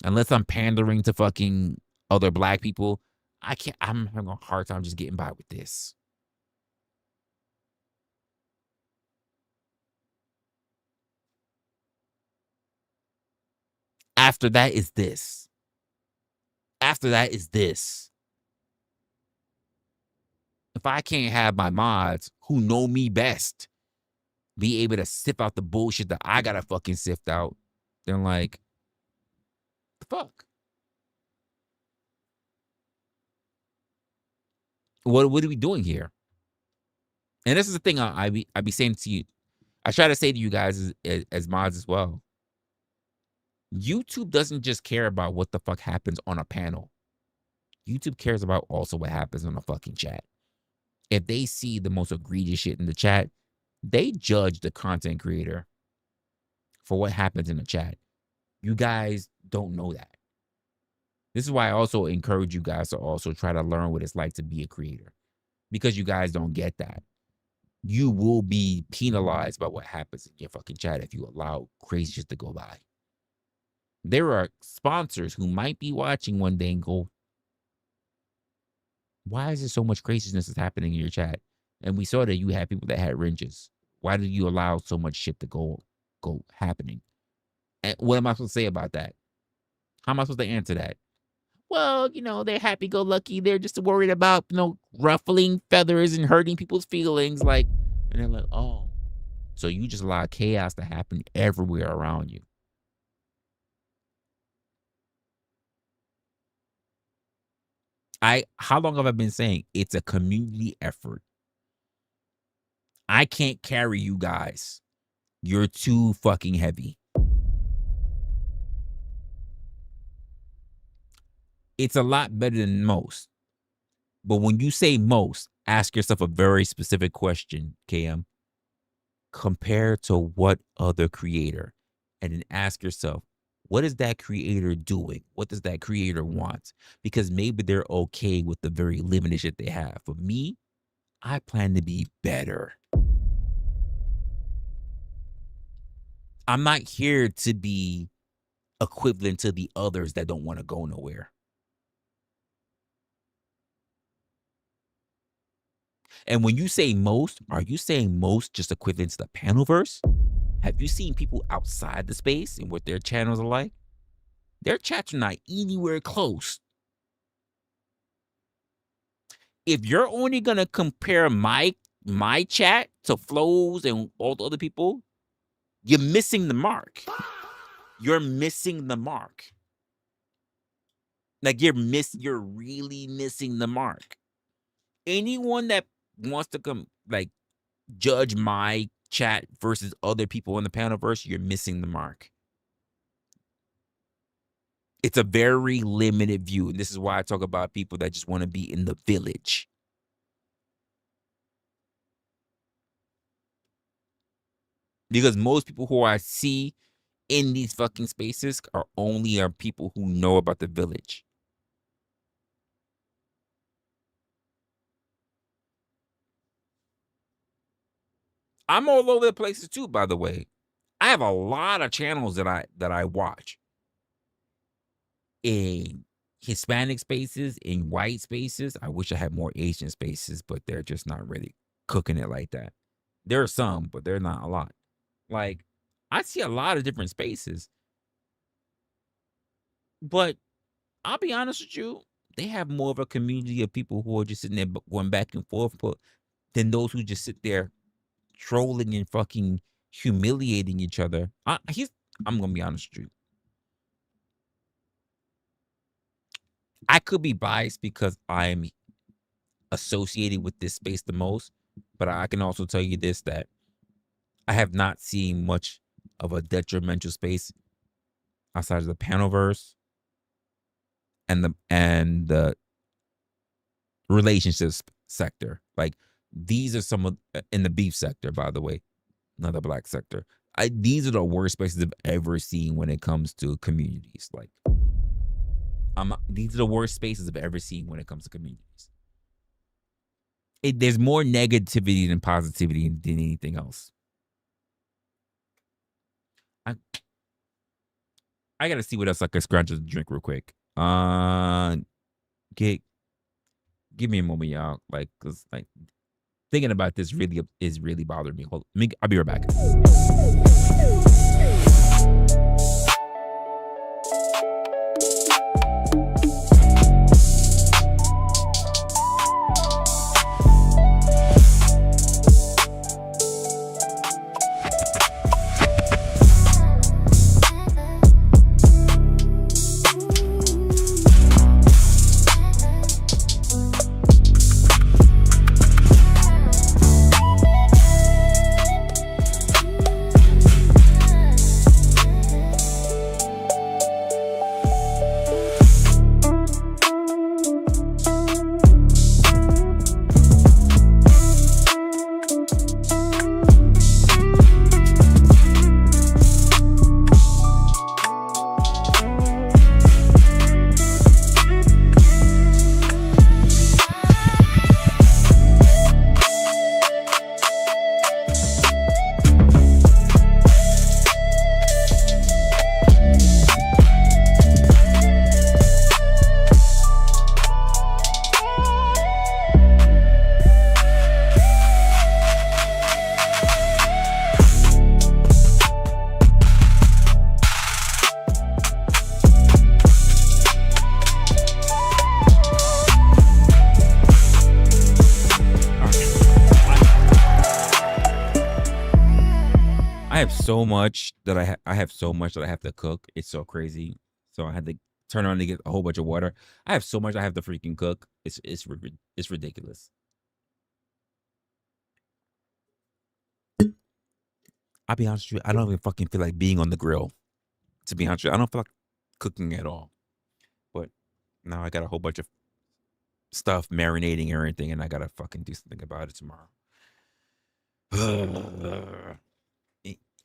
Unless I'm pandering to fucking other black people, I'm having a hard time just getting by with this. After that is this. After that is this. If I can't have my mods who know me best be able to sift out the bullshit that I gotta fucking sift out, then like, the fuck? What are we doing here? And this is the thing I be saying to you. I try to say to you guys as mods as well. YouTube doesn't just care about what the fuck happens on a panel. YouTube cares about also what happens on a fucking chat. If they see the most egregious shit in the chat, they judge the content creator for what happens in the chat. You guys don't know that. This is why I also encourage you guys to also try to learn what it's like to be a creator. Because you guys don't get that. You will be penalized by what happens in your fucking chat if you allow crazy shit to go by. There are sponsors who might be watching one day and go, why is there so much craziness that's happening in your chat? And we saw that you had people that had wrenches. Why did you allow so much shit to go happening? And what am I supposed to say about that? How am I supposed to answer that? Well, they're happy-go-lucky. They're just worried about, ruffling feathers and hurting people's feelings. And they're like, oh, so you just allow chaos to happen everywhere around you. How long have I been saying it's a community effort? I can't carry you guys. You're too fucking heavy. It's a lot better than most. But when you say most, ask yourself a very specific question, KM. Compared to what other creator? And then ask yourself, what is that creator doing? What does that creator want? Because maybe they're okay with the very limited shit they have. For me, I plan to be better. I'm not here to be equivalent to the others that don't want to go nowhere. And when you say most, are you saying most just equivalent to the panelverse? Have you seen people outside the space and what their channels are like? Their chats are not anywhere close. If you're only going to compare my chat to Flo's and all the other people, you're missing the mark. You're missing the mark. Like you're really missing the mark. Anyone that wants to come judge my chat versus other people in the panelverse, you're missing the mark. It's a very limited view. And this is why I talk about people that just want to be in the village. Because most people who I see in these fucking spaces are people who know about the village. I'm all over the places too, by the way. I have a lot of channels that I watch. In Hispanic spaces, in white spaces. I wish I had more Asian spaces, but they're just not really cooking it like that. There are some, but they're not a lot. I see a lot of different spaces. But I'll be honest with you, they have more of a community of people who are just sitting there going back and forth than those who just sit there trolling and fucking humiliating each other. I'm going to be honest with you. I could be biased because I'm associated with this space the most, but I can also tell you this, that I have not seen much of a detrimental space outside of the panelverse and the relationships sector. These are some of in the beef sector, by the way, another black sector. These are the worst spaces I've ever seen when it comes to communities. Like, these are the worst spaces I've ever seen when it comes to communities. There's more negativity than positivity than anything else. I gotta see what else I can scratch and drink real quick. Give me a moment, y'all. Like, cause like thinking about this is really bothering me. I'll be right back. So much that I have so much that I have to cook. It's so crazy. So I had to turn on to get a whole bunch of water. I have so much I have to freaking cook. It's ridiculous. I'll be honest with you. I don't even fucking feel like being on the grill. To be honest with you, I don't feel like cooking at all. But now I got a whole bunch of stuff marinating and everything, and I gotta fucking do something about it tomorrow.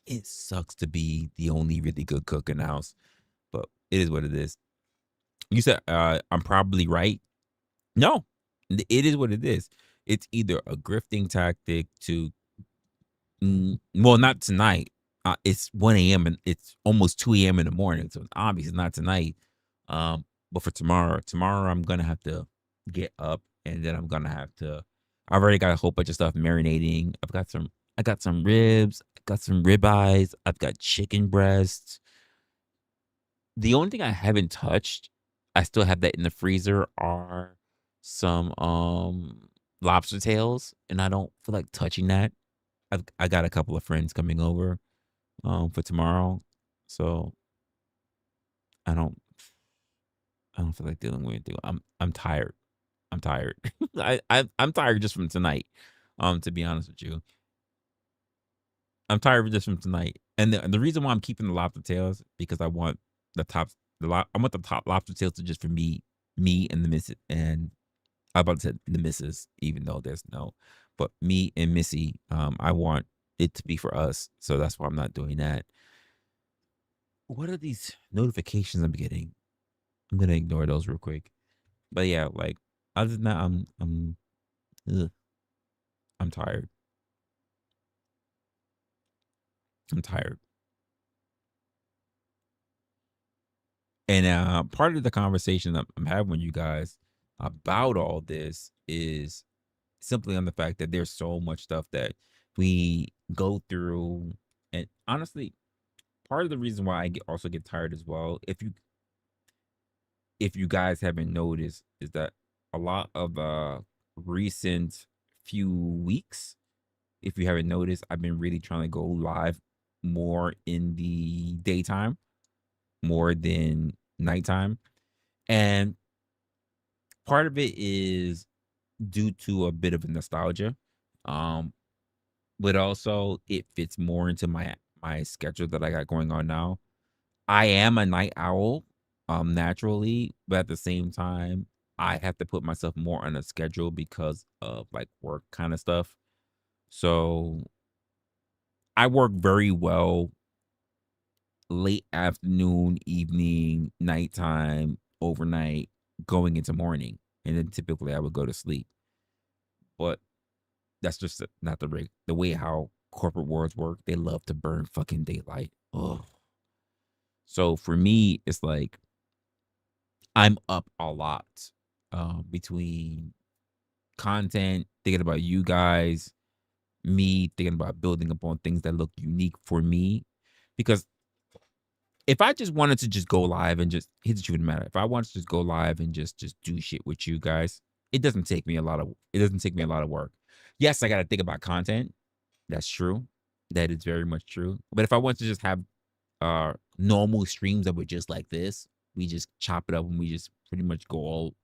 It sucks to be the only really good cook in the house, but it is what it is. You said I'm probably right. No, it is what it is. It's either a grifting tactic to, well, not tonight. It's 1 a.m. and it's almost 2 a.m. in the morning, so it's obvious it's not tonight. But for tomorrow I'm gonna have to get up, and then I'm gonna have to. I've already got a whole bunch of stuff marinating. I got some ribs. I got some ribeyes. I've got chicken breasts. The only thing I haven't touched, I still have that in the freezer, are some lobster tails, and I don't feel like touching that. I got a couple of friends coming over for tomorrow, so I don't feel like dealing with anything. I'm tired. I'm tired. I'm tired just from tonight. To be honest with you, I'm tired just from tonight. And the reason why I'm keeping the lobster tails, because I want the top lobster tails to just for me and the missus, and I about to say the missus, even though there's no, but me and Missy, I want it to be for us. So that's why I'm not doing that. What are these notifications I'm getting? I'm gonna ignore those real quick. But yeah, like other than that, I'm tired. I'm tired. And part of the conversation that I'm having with you guys about all this is simply on the fact that there's so much stuff that we go through. And honestly, part of the reason why I also get tired as well, if you guys haven't noticed, is that a lot of recent few weeks, if you haven't noticed, I've been really trying to go live more in the daytime, more than nighttime. And part of it is due to a bit of a nostalgia. But also it fits more into my schedule that I got going on now. I am a night owl, naturally, but at the same time, I have to put myself more on a schedule because of like work kind of stuff. So I work very well late afternoon, evening, nighttime, overnight, going into morning, and then typically I would go to sleep. But that's just not the way how corporate worlds work. They love to burn fucking daylight. Ugh. So for me, it's like I'm up a lot between content, thinking about you guys, me thinking about building upon things that look unique for me. Because if I just wanted to just go live and just here's the truth of the matter. If I wanted to just go live and just do shit with you guys, it doesn't take me a lot of work. Yes, I gotta think about content. That's true. That is very much true. But if I want to just have normal streams that were just like this, we just chop it up and we just pretty much go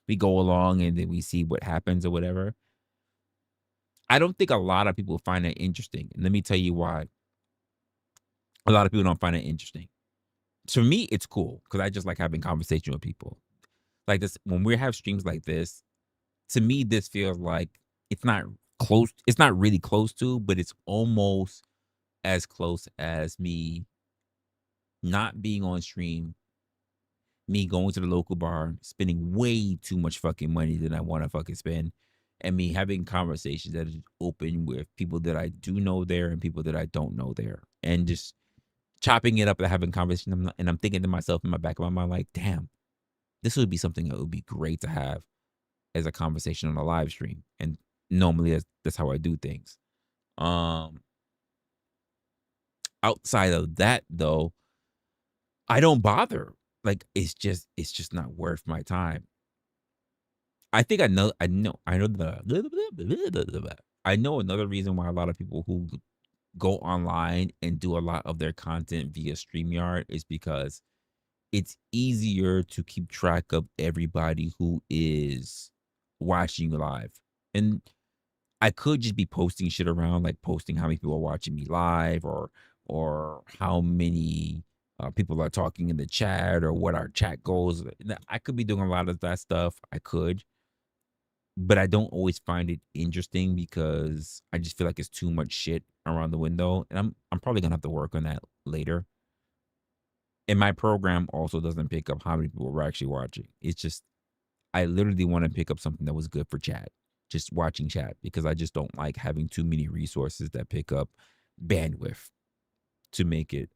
along and then we see what happens or whatever. I don't think a lot of people find that interesting. And let me tell you why. A lot of people don't find it interesting. To me, it's cool because I just like having conversation with people. Like this, when we have streams like this, to me, this feels like it's not close. It's not really close to, but it's almost as close as me not being on stream, me going to the local bar, spending way too much fucking money than I want to fucking spend, and me having conversations that is open with people that I do know there and people that I don't know there, and just chopping it up and having conversations. And I'm thinking to myself in my back of my mind, like, damn, this would be something that would be great to have as a conversation on a live stream. And normally that's how I do things. Outside of that, though, I don't bother. Like it's just not worth my time. I think I know another reason why a lot of people who go online and do a lot of their content via StreamYard is because it's easier to keep track of everybody who is watching you live. And I could just be posting shit around, like posting how many people are watching me live or how many people are talking in the chat or what our chat goals. I could be doing a lot of that stuff. I could, but I don't always find it interesting because I just feel like it's too much shit around the window, and I'm probably gonna have to work on that later. And my program also doesn't pick up how many people were actually watching. It's just I literally want to pick up something that was good for chat, just watching chat, because I just don't like having too many resources that pick up bandwidth to make it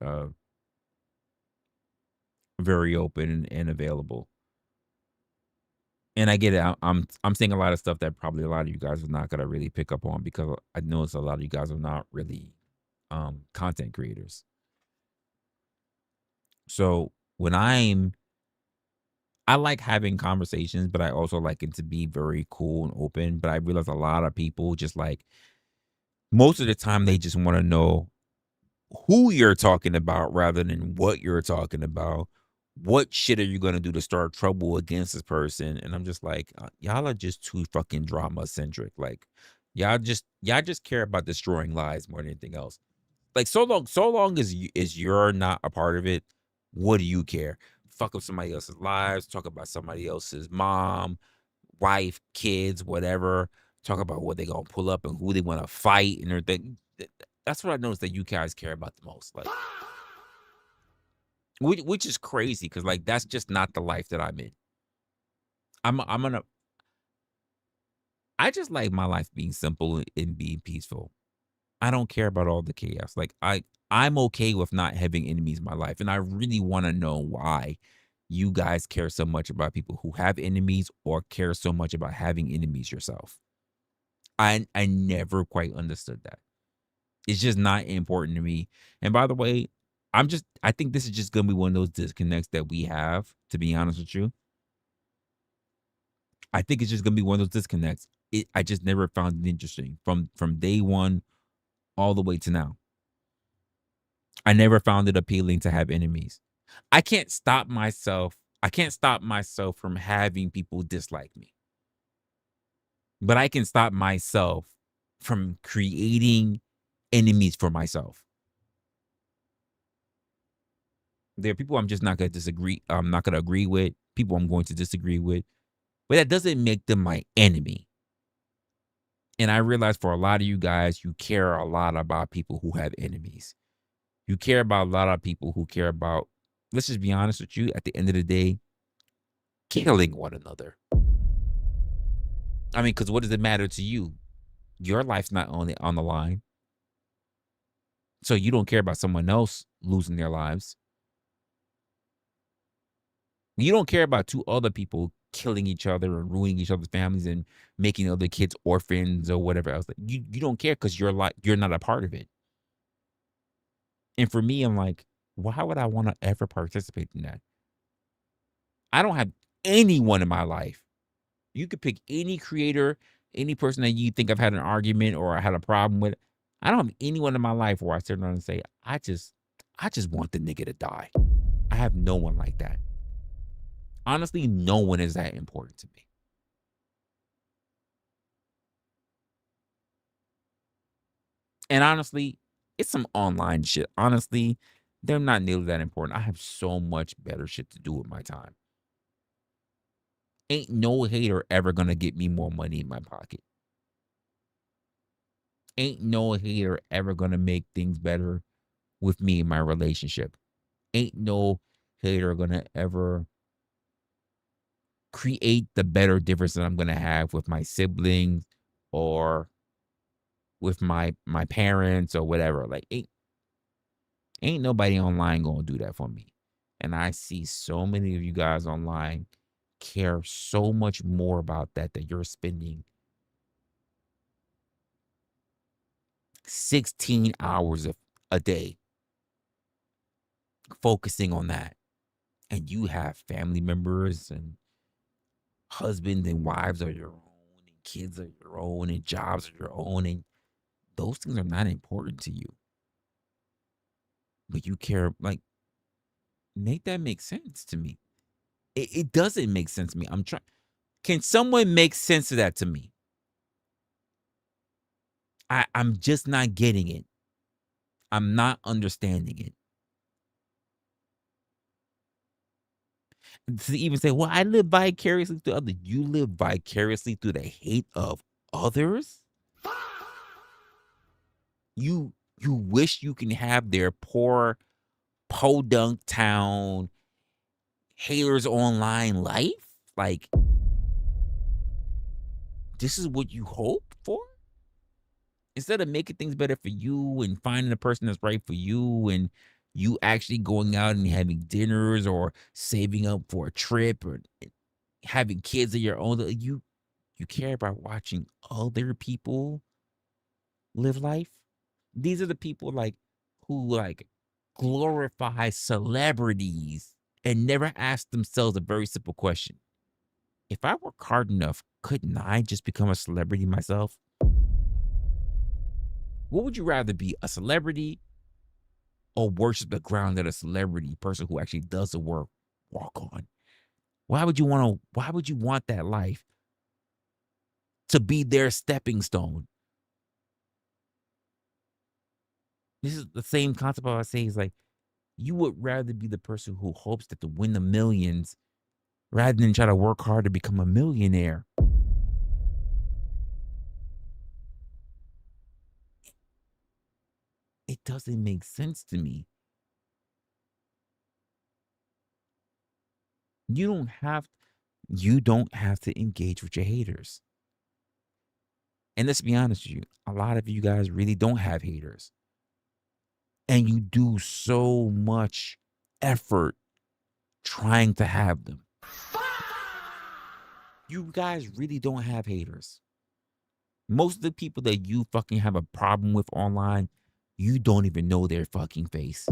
very open and available. And I get it. I'm saying a lot of stuff that probably a lot of you guys are not gonna really pick up on because I notice a lot of you guys are not really content creators. So when I like having conversations, but I also like it to be very cool and open. But I realize a lot of people just like most of the time they just want to know who you're talking about rather than what you're talking about. What shit are you gonna do to start trouble against this person? And I'm just like, y'all are just too fucking drama centric. Like, y'all just care about destroying lives more than anything else. Like, so long as you're not a part of it, what do you care? Fuck up somebody else's lives. Talk about somebody else's mom, wife, kids, whatever. Talk about what they gonna pull up and who they want to fight and everything. That's what I noticed that you guys care about the most. Like. Which is crazy because like that's just not the life that I'm in. I just like my life being simple and being peaceful. I don't care about all the chaos. Like I'm okay with not having enemies in my life, and I really want to know why you guys care so much about people who have enemies or care so much about having enemies yourself. I never quite understood that. It's just not important to me. And by the way, I think this is just gonna be one of those disconnects that we have, to be honest with you. I think it's just gonna be one of those disconnects. I just never found it interesting from day one all the way to now. I never found it appealing to have enemies. I can't stop myself from having people dislike me. But I can stop myself from creating enemies for myself. There are people I'm just not going to disagree. I'm not going to agree with. People I'm going to disagree with. But that doesn't make them my enemy. And I realize for a lot of you guys, you care a lot about people who have enemies. You care about a lot of people who care about, let's just be honest with you, at the end of the day, killing one another. I mean, because what does it matter to you? Your life's not on the line. So you don't care about someone else losing their lives. You don't care about two other people killing each other and ruining each other's families and making other kids orphans or whatever else. You don't care because you're not a part of it. And for me, I'm like, why would I want to ever participate in that? I don't have anyone in my life. You could pick any creator, any person that you think I've had an argument or I had a problem with. I don't have anyone in my life where I sit down and say, I just want the nigga to die. I have no one like that. Honestly, no one is that important to me. And honestly, it's some online shit. Honestly, they're not nearly that important. I have so much better shit to do with my time. Ain't no hater ever gonna get me more money in my pocket. Ain't no hater ever gonna make things better with me in my relationship. Ain't no hater gonna ever create the better difference that I'm gonna have with my siblings or with my parents or whatever. Like ain't nobody online gonna do that for me. And I see so many of you guys online care so much more about that you're spending 16 hours a day focusing on that. And you have family members and husbands and wives are your own and kids are your own and jobs are your own. And those things are not important to you. But you care, like, make that make sense to me. It doesn't make sense to me. I'm trying. Can someone make sense of that to me? I'm just not getting it. I'm not understanding it. To even say, well, I live vicariously through others. You live vicariously through the hate of others? You wish you can have their poor podunk town haters online life? Like, this is what you hope for? Instead of making things better for you and finding the person that's right for you and you actually going out and having dinners or saving up for a trip or having kids of your own, you care about watching other people live life. These are the people like who like glorify celebrities and never ask themselves a very simple question. If I work hard enough, couldn't I just become a celebrity myself? What would you rather be, a celebrity or worship the ground that a celebrity person who actually does the work walk on? Why would you want that life to be their stepping stone? This is the same concept I say is like, you would rather be the person who hopes to win the millions rather than try to work hard to become a millionaire. It doesn't make sense to me. You don't have to engage with your haters. And let's be honest with you, a lot of you guys really don't have haters. And you do so much effort trying to have them. You guys really don't have haters. Most of the people that you fucking have a problem with online, you don't even know their fucking face.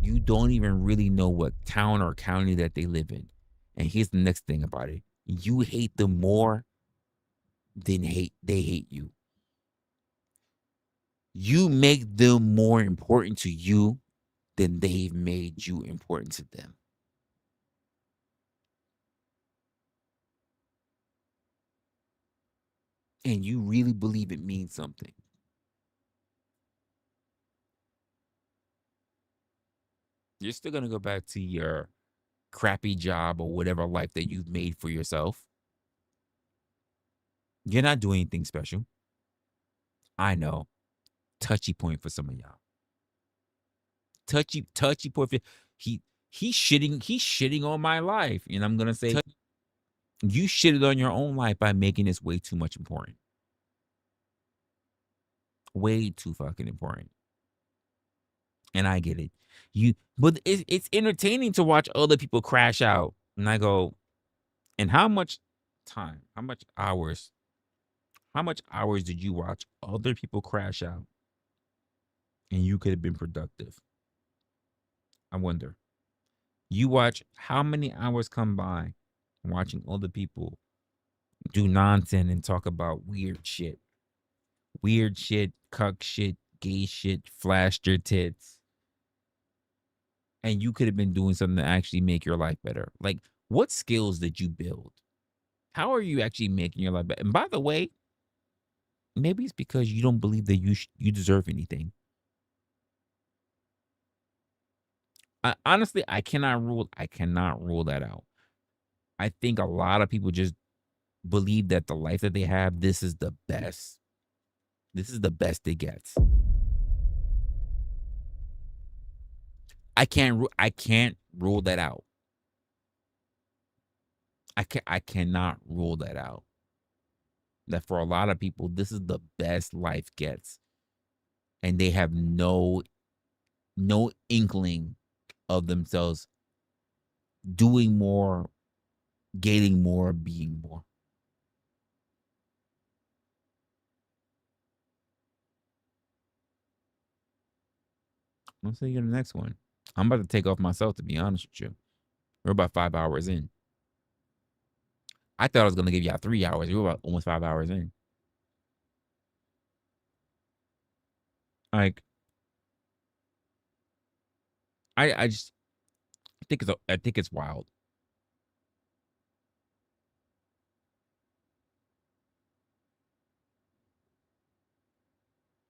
You don't even really know what town or county that they live in. And here's the next thing about it. You hate them more than they hate you. You make them more important to you than they've made you important to them. And you really believe it means something. You're still going to go back to your crappy job or whatever life that you've made for yourself. You're not doing anything special. I know. Touchy point for some of y'all. Touchy point for he's shitting on my life. And I'm gonna say you shitted on your own life by making this way too much important. Way too fucking important. And I get it. But it's entertaining to watch other people crash out. And I go, and how much time, how much hours did you watch other people crash out and you could have been productive? I wonder. You watch how many hours come by watching other people do nonsense and talk about weird shit, cuck shit, gay shit, flash their tits. And you could have been doing something to actually make your life better. Like, what skills did you build? How are you actually making your life better? And by the way, maybe it's because you don't believe that you deserve anything. Honestly, I cannot rule that out. I think a lot of people just believe that the life that they have, this is the best. This is the best it gets. I can't rule that out. I cannot rule that out. That for a lot of people, this is the best life gets. And they have no inkling of themselves doing more, getting more, being more. Let's see you in the next one. I'm about to take off myself, to be honest with you. We're about 5 hours in. I thought I was going to give y'all 3 hours. We're about almost 5 hours in. Like, I think it's wild.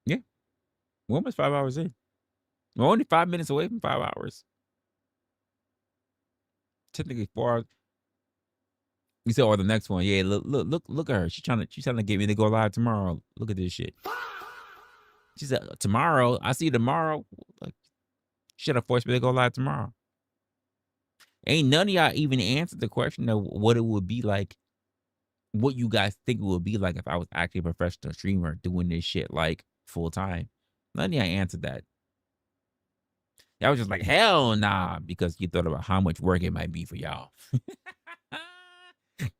Yeah. We're almost 5 hours in. We're only 5 minutes away from 5 hours. Technically 4 hours. You said, or the next one. Yeah, look at her. She's trying to get me to go live tomorrow. Look at this shit. She said, tomorrow. I see you tomorrow. Like, should have forced me to go live tomorrow. Ain't none of y'all even answered the question of what it would be like, what you guys think it would be like if I was actually a professional streamer doing this shit like full time. None of y'all answered that. I was just like, hell nah, because you thought about how much work it might be for y'all.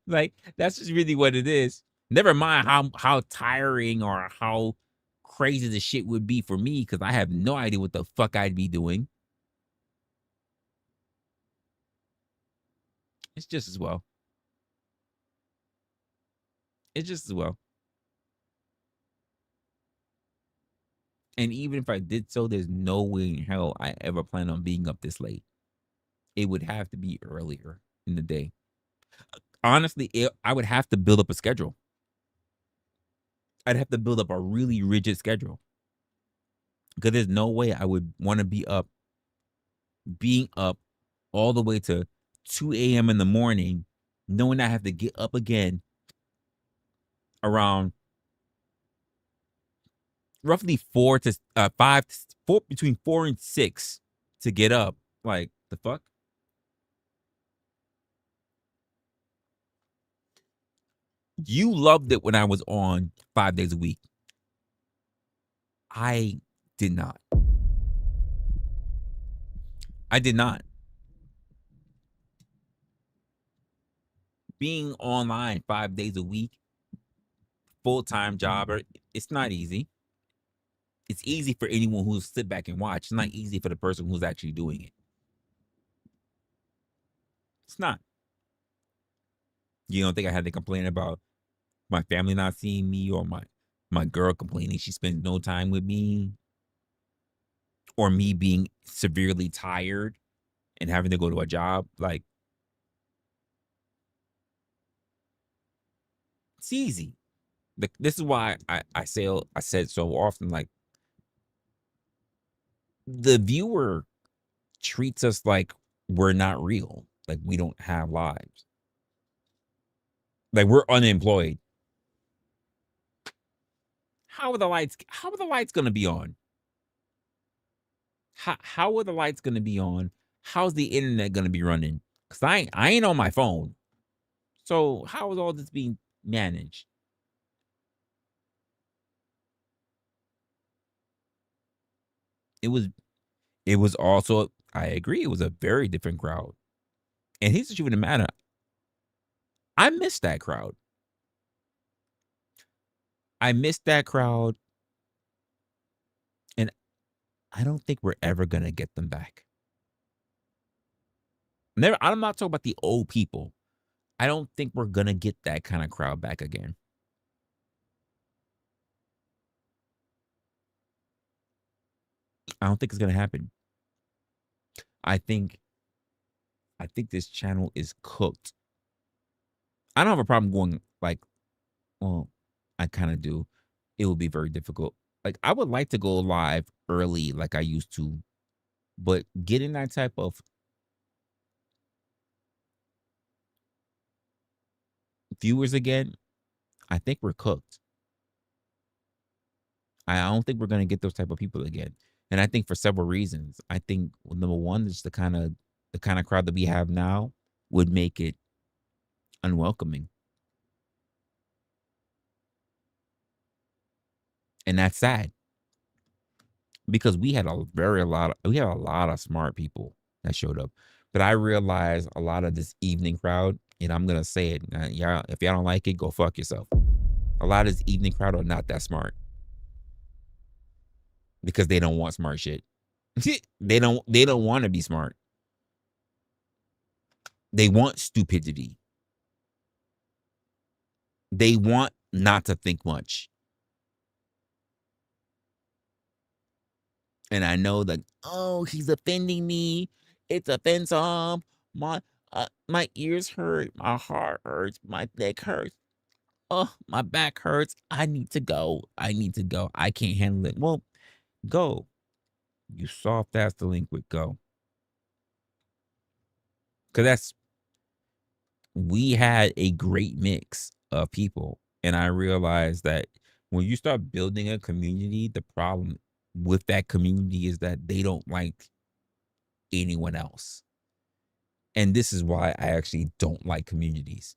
Like, that's just really what it is. Never mind how tiring or how crazy the shit would be for me, because I have no idea what the fuck I'd be doing. It's just as well. It's just as well. And even if I did so, there's no way in hell I ever plan on being up this late. It would have to be earlier in the day. Honestly, I would have to build up a schedule. I'd have to build up a really rigid schedule. Because there's no way I would want to being up all the way to 2 a.m. in the morning, knowing I have to get up again around roughly 4 to 5, between 4 and 6 to get up. Like, the fuck? You loved it when I was on 5 days a week. I did not. I did not. Being online 5 days a week, full-time jobber, it's not easy. It's easy for anyone who's sit back and watch. It's not easy for the person who's actually doing it. It's not. You don't think I had to complain about my family not seeing me, or my girl complaining she spends no time with me, or me being severely tired and having to go to a job? Like, it's easy. This is why I said so often, like, the viewer treats us like we're not real, like we don't have lives, like we're unemployed. How are the lights gonna be on? How are the lights gonna be on? How's the internet gonna be running? Because I ain't on my phone. So how is all this being managed? It was also, I agree, it was a very different crowd. And here's the truth of the matter. I missed that crowd. I missed that crowd, and I don't think we're ever gonna get them back. Never. I'm not talking about the old people. I don't think we're gonna get that kind of crowd back again. I don't think it's gonna happen. I think this channel is cooked. I don't have a problem going like, well, I kind of do. It would be very difficult. Like, I would like to go live early like I used to, but getting that type of viewers again, I think we're cooked. I don't think we're gonna get those type of people again. And I think for several reasons. I think number one is the kind of crowd that we have now would make it unwelcoming. And that's sad. Because we had a lot of smart people that showed up. But I realized a lot of this evening crowd, and I'm gonna say it, y'all, if y'all don't like it, go fuck yourself. A lot of this evening crowd are not that smart. Because they don't want smart shit. They don't want to be smart. They want stupidity. They want not to think much. And I know that, oh, he's offending me. It's offensive. My ears hurt. My heart hurts. My neck hurts. Oh, my back hurts. I need to go. I can't handle it. Well, go. You soft ass delinquent, go. Because we had a great mix of people. And I realized that when you start building a community, the problem with that community is that they don't like anyone else. And this is why I actually don't like communities.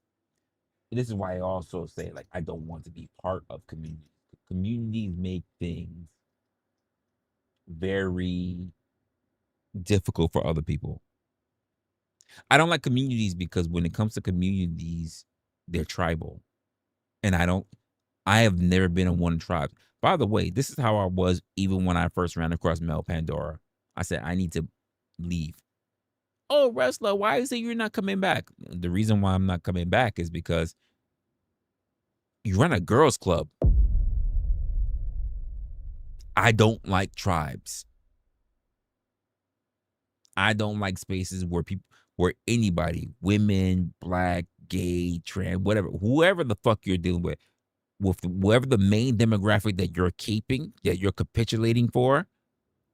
This is why I also say, like, I don't want to be part of communities. Communities make things very difficult for other people. I don't like communities because when it comes to communities, they're tribal. And I have never been in one tribe. By the way, this is how I was even when I first ran across Mel Pandora. I said, I need to leave. Oh, Resla, why is it you're not coming back? The reason why I'm not coming back is because you run a girls club. I don't like tribes. I don't like spaces where anybody, women, black, gay, trans, whatever, whoever the fuck you're dealing with whoever the main demographic that you're keeping, that you're capitulating for,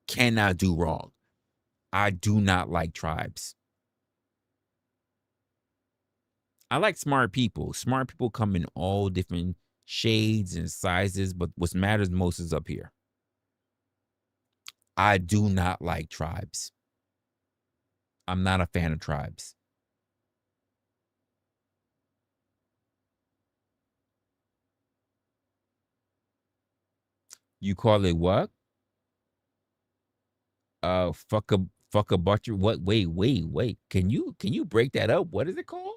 cannot do wrong. I do not like tribes. I like smart people. Smart people come in all different shades and sizes, but what matters most is up here. I do not like tribes. I'm not a fan of tribes. You call it what? Fuck a butcher. What? Wait. Can you break that up? What is it called?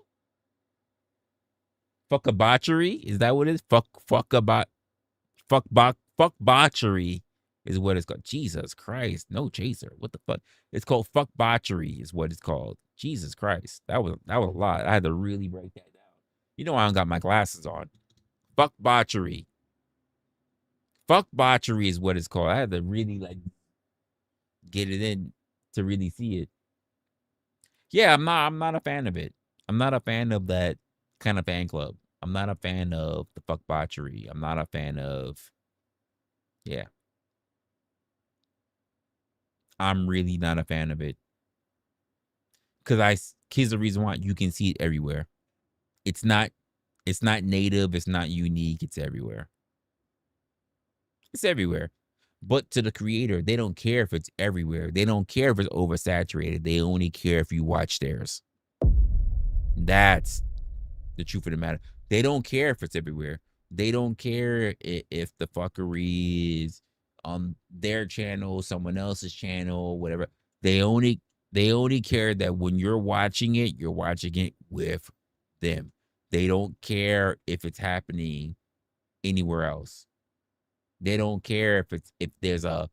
Fuck a botchery? Is that what it is? Fuck botchery is what it's called. Jesus Christ, no chaser. What the fuck? It's called fuck botchery is what it's called. Jesus Christ, that was a lot. I had to really break that down. You know I don't got my glasses on. Fuck botchery. Fuck botchery is what it's called. I had to really like get it in to really see it. Yeah, I'm not a fan of it. I'm not a fan of that kind of fan club. I'm not a fan of the fuck botchery. I'm not a fan of, yeah. I'm really not a fan of it. Because here's the reason why. You can see it everywhere. It's not native, it's not unique, it's everywhere. It's everywhere. But to the creator, they don't care if it's everywhere. They don't care if it's oversaturated. They only care if you watch theirs. That's the truth of the matter. They don't care if it's everywhere. They don't care if the fuckery is on their channel, someone else's channel, whatever. They only care that when you're watching it with them. They don't care if it's happening anywhere else. They don't care if there's a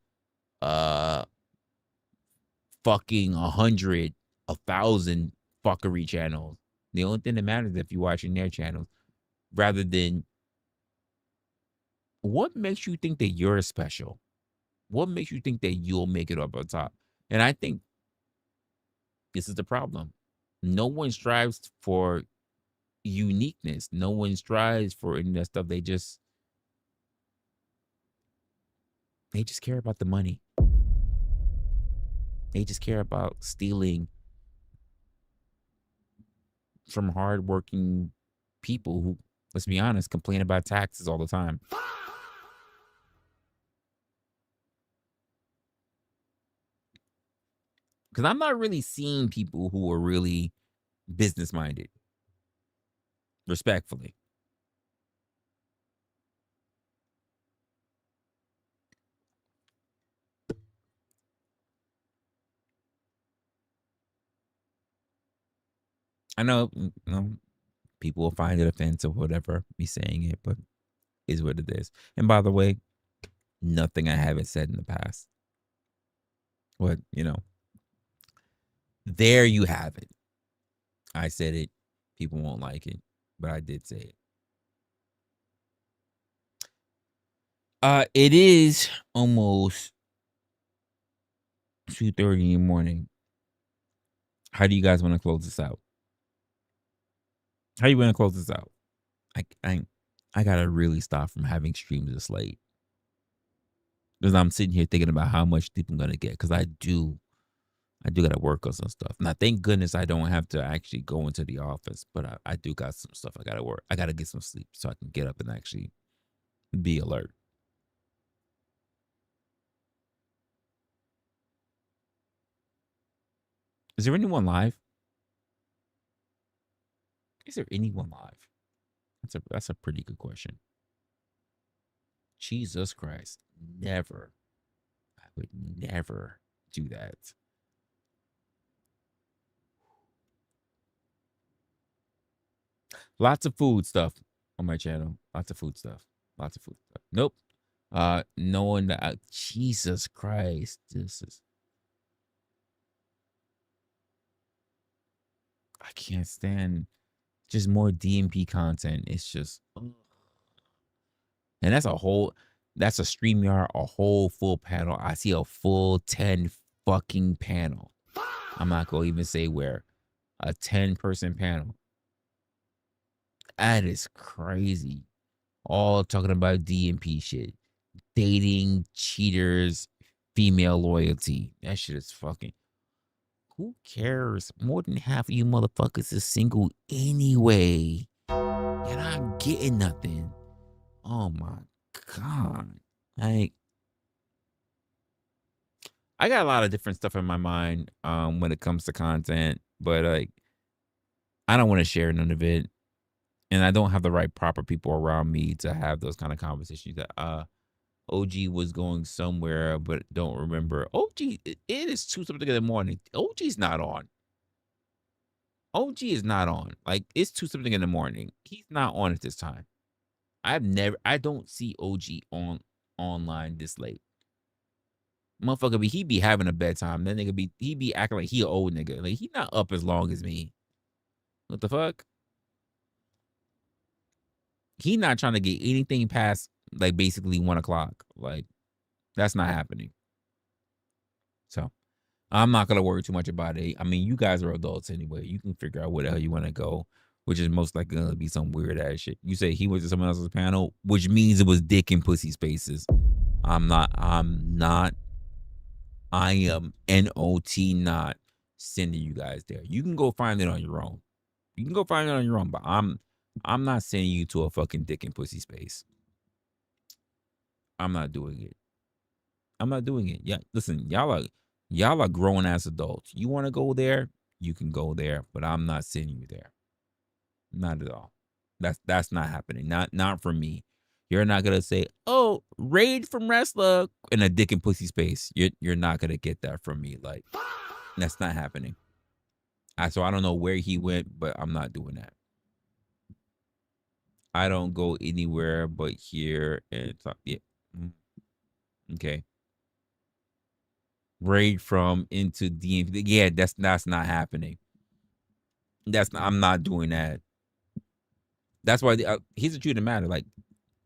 fucking 100, 1,000 fuckery channels. The only thing that matters is if you're watching their channels, rather than what makes you think that you're special? What makes you think that you'll make it up on top? And I think this is the problem. No one strives for uniqueness. No one strives for any of that stuff. They just care about the money. They just care about stealing from hardworking people who, let's be honest, complain about taxes all the time. Because I'm not really seeing people who are really business minded, respectfully. I know, people will find it offensive, whatever, me saying it, but is what it is. And by the way, nothing I haven't said in the past. But, there you have it. I said it. People won't like it, but I did say it. It is almost 2:30 in the morning. How do you guys want to close this out? How you want to close this out? I gotta really stop from having streams this late, because I'm sitting here thinking about how much sleep I'm gonna get, because I do gotta work on some stuff. Now, thank goodness I don't have to actually go into the office, but I do got some stuff I gotta work. I gotta get some sleep so I can get up and actually be alert. Is there anyone live? Is there anyone live? That's a pretty good question. Jesus Christ. Never. I would never do that. Lots of food stuff on my channel. Lots of food stuff. Nope. No one. Jesus Christ. I can't stand just more DMP content. It's just, and that's a StreamYard, a whole full panel. I see a full 10 fucking panel. I'm not gonna even say where. A 10-person panel. That is crazy. All talking about DMP shit. Dating, cheaters, female loyalty. That shit is fucking. Who cares? More than half of you motherfuckers is single anyway. You're not getting nothing. Oh my God. Like, I got a lot of different stuff in my mind when it comes to content, but like, I don't want to share none of it. And I don't have the right proper people around me to have those kind of conversations. That OG was going somewhere, but don't remember. OG, it is 2 something in the morning. OG's not on. OG is not on. Like, it's 2 something in the morning. He's not on at this time. I don't see OG online this late. Motherfucker, he be having a bedtime. That nigga he be acting like he an old nigga. Like, he not up as long as me. What the fuck? He not trying to get anything past, like, basically 1 o'clock. Like, that's not happening. So, I'm not going to worry too much about it. I mean, you guys are adults anyway. You can figure out where the hell you want to go, which is most likely going to be some weird ass shit. You say he went to someone else's panel, which means it was dick and pussy spaces. I am not sending you guys there. You can go find it on your own. But I'm not sending you to a fucking dick and pussy space. I'm not doing it. I'm not doing it. Yeah, listen, y'all are grown ass adults. You want to go there, you can go there, but I'm not sending you there. Not at all. That's not happening. Not for me. You're not gonna say, "Oh, raid from Resla" in a dick and pussy space. You're not gonna get that from me. Like, that's not happening. So I don't know where he went, but I'm not doing that. I don't go anywhere but here and talk. Yeah. Okay. Raid from into DMV. Yeah, that's not happening. I'm not doing that. That's why here's the truth of the matter. Like,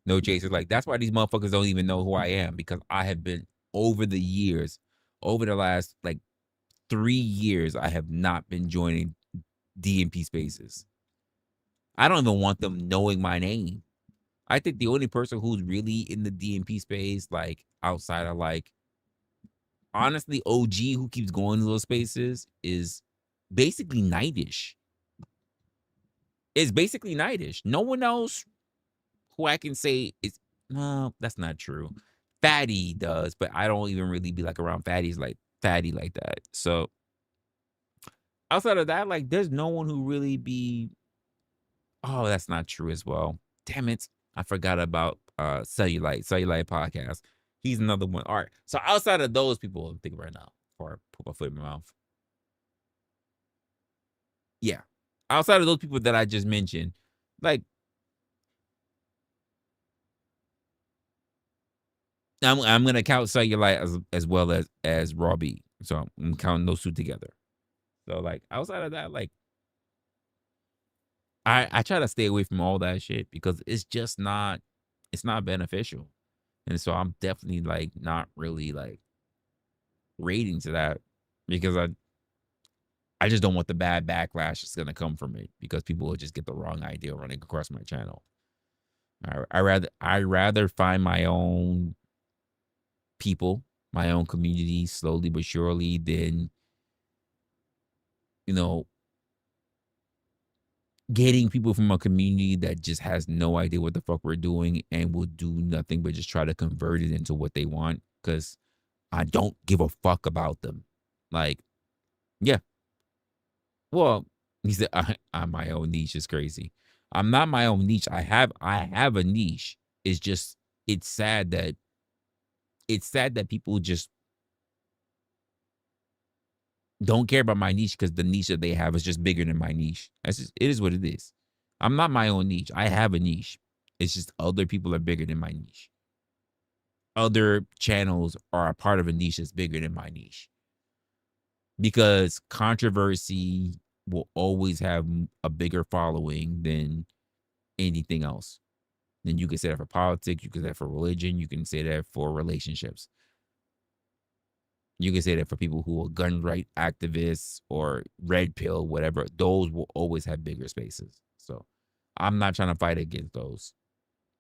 no chaser. Like, that's why these motherfuckers don't even know who I am, because I have been over the years, over the last like 3 years, I have not been joining DMP spaces. I don't even want them knowing my name. I think the only person who's really in the DMP space, like outside of like, honestly, OG, who keeps going to those spaces, is basically Nightish. It's basically Nightish. No one else who I can say is, no, that's not true. Fatty does, but I don't even really be like around Fatty like that. So outside of that, like, there's no one who really be. Oh, that's not true as well. Damn it. I forgot about Cellulite podcast. He's another one. All right. So outside of those people, I'm thinking right now before I put my foot in my mouth. Yeah. Outside of those people that I just mentioned, like, I'm gonna count Cellulite as well as Raw B. So I'm counting those two together. So like outside of that, like, I try to stay away from all that shit because it's just not beneficial. And so I'm definitely like not really like rating to that, because I just don't want the bad backlash that's gonna come from it, because people will just get the wrong idea running across my channel. I rather find my own people, my own community, slowly but surely, than, you know, getting people from a community that just has no idea what the fuck we're doing and will do nothing but just try to convert it into what they want, because I don't give a fuck about them. Like, yeah. Well, he said, I'm my own niche is crazy. I'm not my own niche. I have a niche. It's just, it's sad that people just don't care about my niche, because the niche that they have is just bigger than my niche. It is what it is. I'm not my own niche. I have a niche. It's just other people are bigger than my niche. Other channels are a part of a niche that's bigger than my niche. Because controversy will always have a bigger following than anything else. Then you can say that for politics, you can say that for religion, you can say that for relationships. You can say that for people who are gun right activists or red pill, whatever. Those will always have bigger spaces. So I'm not trying to fight against those.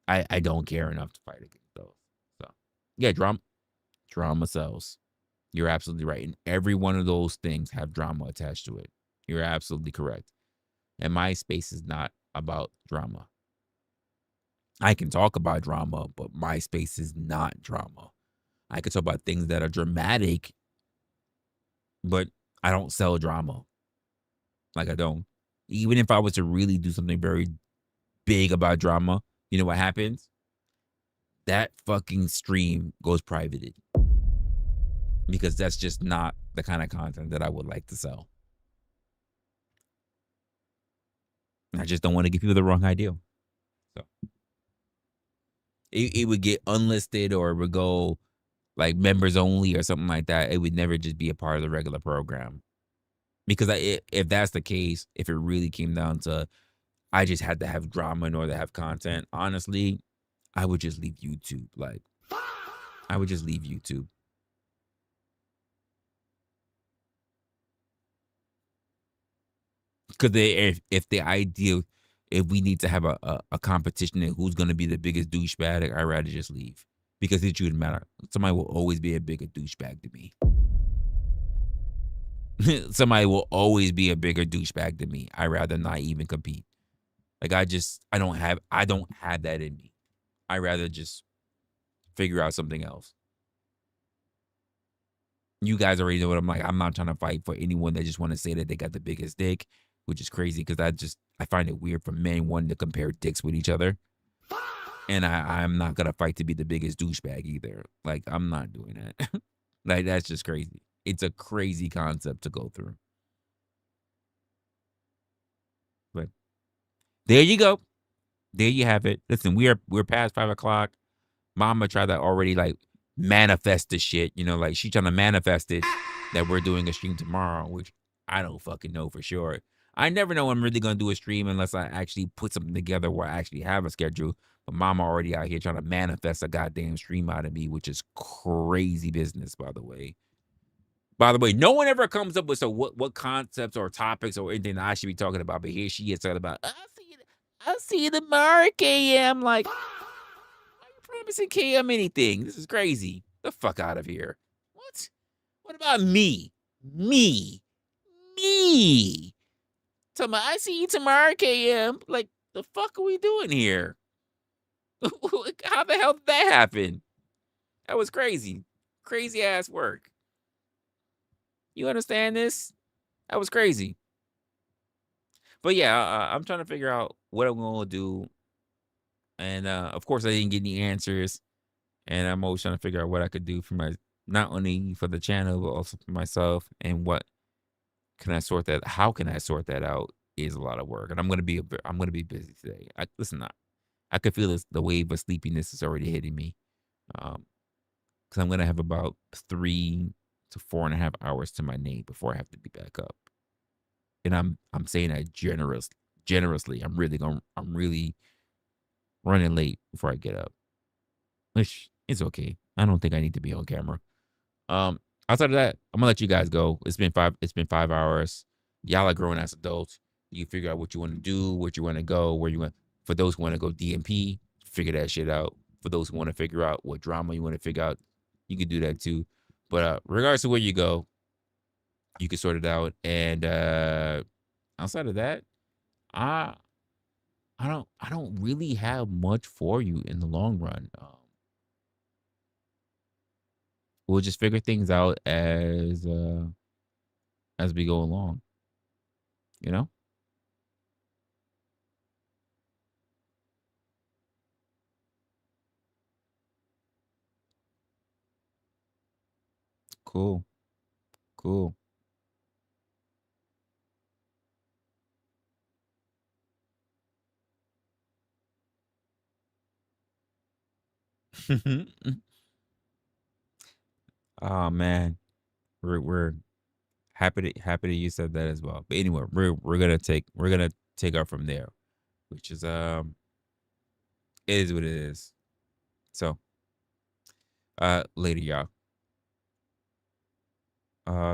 I don't care enough to fight against those. So yeah, drama sells. You're absolutely right. And every one of those things have drama attached to it. You're absolutely correct. And my space is not about drama. I can talk about drama, but my space is not drama. I can talk about things that are dramatic, but I don't sell drama. Like, I don't. Even if I was to really do something very big about drama, you know what happens? That fucking stream goes privated. Because that's just not the kind of content that I would like to sell. I just don't want to give people the wrong idea. So it would get unlisted, or it would go like members only or something like that. It would never just be a part of the regular program. Because if that's the case, if it really came down to I just had to have drama in order to have content, honestly, I would just leave YouTube. Like, I would just leave YouTube. Because if we need to have a competition and who's going to be the biggest douchebag, I'd rather just leave. Because it shouldn't matter. Somebody will always be a bigger douchebag than me. Somebody will always be a bigger douchebag than me. I'd rather not even compete. Like, I don't have that in me. I'd rather just figure out something else. You guys already know what I'm like. I'm not trying to fight for anyone that just want to say that they got the biggest dick, which is crazy because I find it weird for men wanting to compare dicks with each other. And I'm not going to fight to be the biggest douchebag either. Like, I'm not doing that. Like, that's just crazy. It's a crazy concept to go through. But there you go. There you have it. Listen, we're past 5 o'clock. Mama tried to already like manifest this shit. You know, like she trying to manifest it that we're doing a stream tomorrow, which I don't fucking know for sure. I never know when I'm really gonna do a stream unless I actually put something together where I actually have a schedule. But Mama already out here trying to manifest a goddamn stream out of me, which is crazy business, by the way. By the way, no one ever comes up with so what concepts or topics or anything that I should be talking about. But here she is talking about, I'll see you tomorrow, KM. Like, why are you promising KM anything? This is crazy. The fuck out of here. What? What about me? Me. Talking about, I see you tomorrow, KM. Like, the fuck are we doing here? How the hell did that happen? That was crazy. Crazy ass work. You understand this? That was crazy. But yeah, I'm trying to figure out what I'm going to do. And of course, I didn't get any answers. And I'm always trying to figure out what I could do for my, not only for the channel, but also for myself. And what can I sort that? How can I sort that out is a lot of work. And I'm going to be busy today. Listen, I could feel this, the wave of sleepiness is already hitting me. Because I'm going to have about 3 to 4.5 hours to my name before I have to be back up. And I'm saying that generously. I'm really running late before I get up. Which is okay. I don't think I need to be on camera. Outside of that, I'm gonna let you guys go. It's been 5 hours. Y'all are grown ass adults. You figure out what you want to do, where you want to go, where you want. For those who want to go DMP, figure that shit out. For those who want to figure out what drama you want to figure out, you can do that too. But regardless of where you go, you can sort it out. And outside of that, I don't really have much for you in the long run. We'll just figure things out as we go along. You know? Cool. Oh man, we're happy that you said that as well. But anyway, we're gonna take off from there, which is it is what it is. So later, y'all.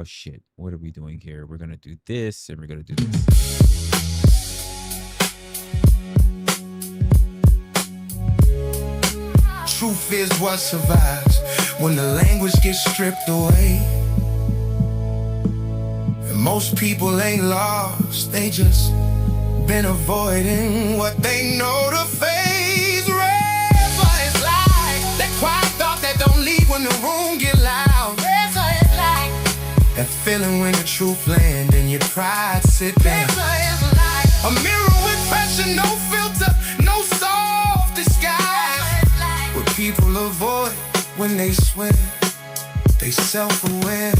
Shit, what are we doing here? We're gonna do this and we're gonna do this. Truth is what survives when the language gets stripped away. And most people ain't lost, they just been avoiding what they know to face. Resla is like that quiet thought that don't leave when the room get loud. Resla is like that feeling when the truth land and your pride sit down. Resla is like a mirror with pressure, no filter, no soft disguise. What people avoid when they swear they self-aware.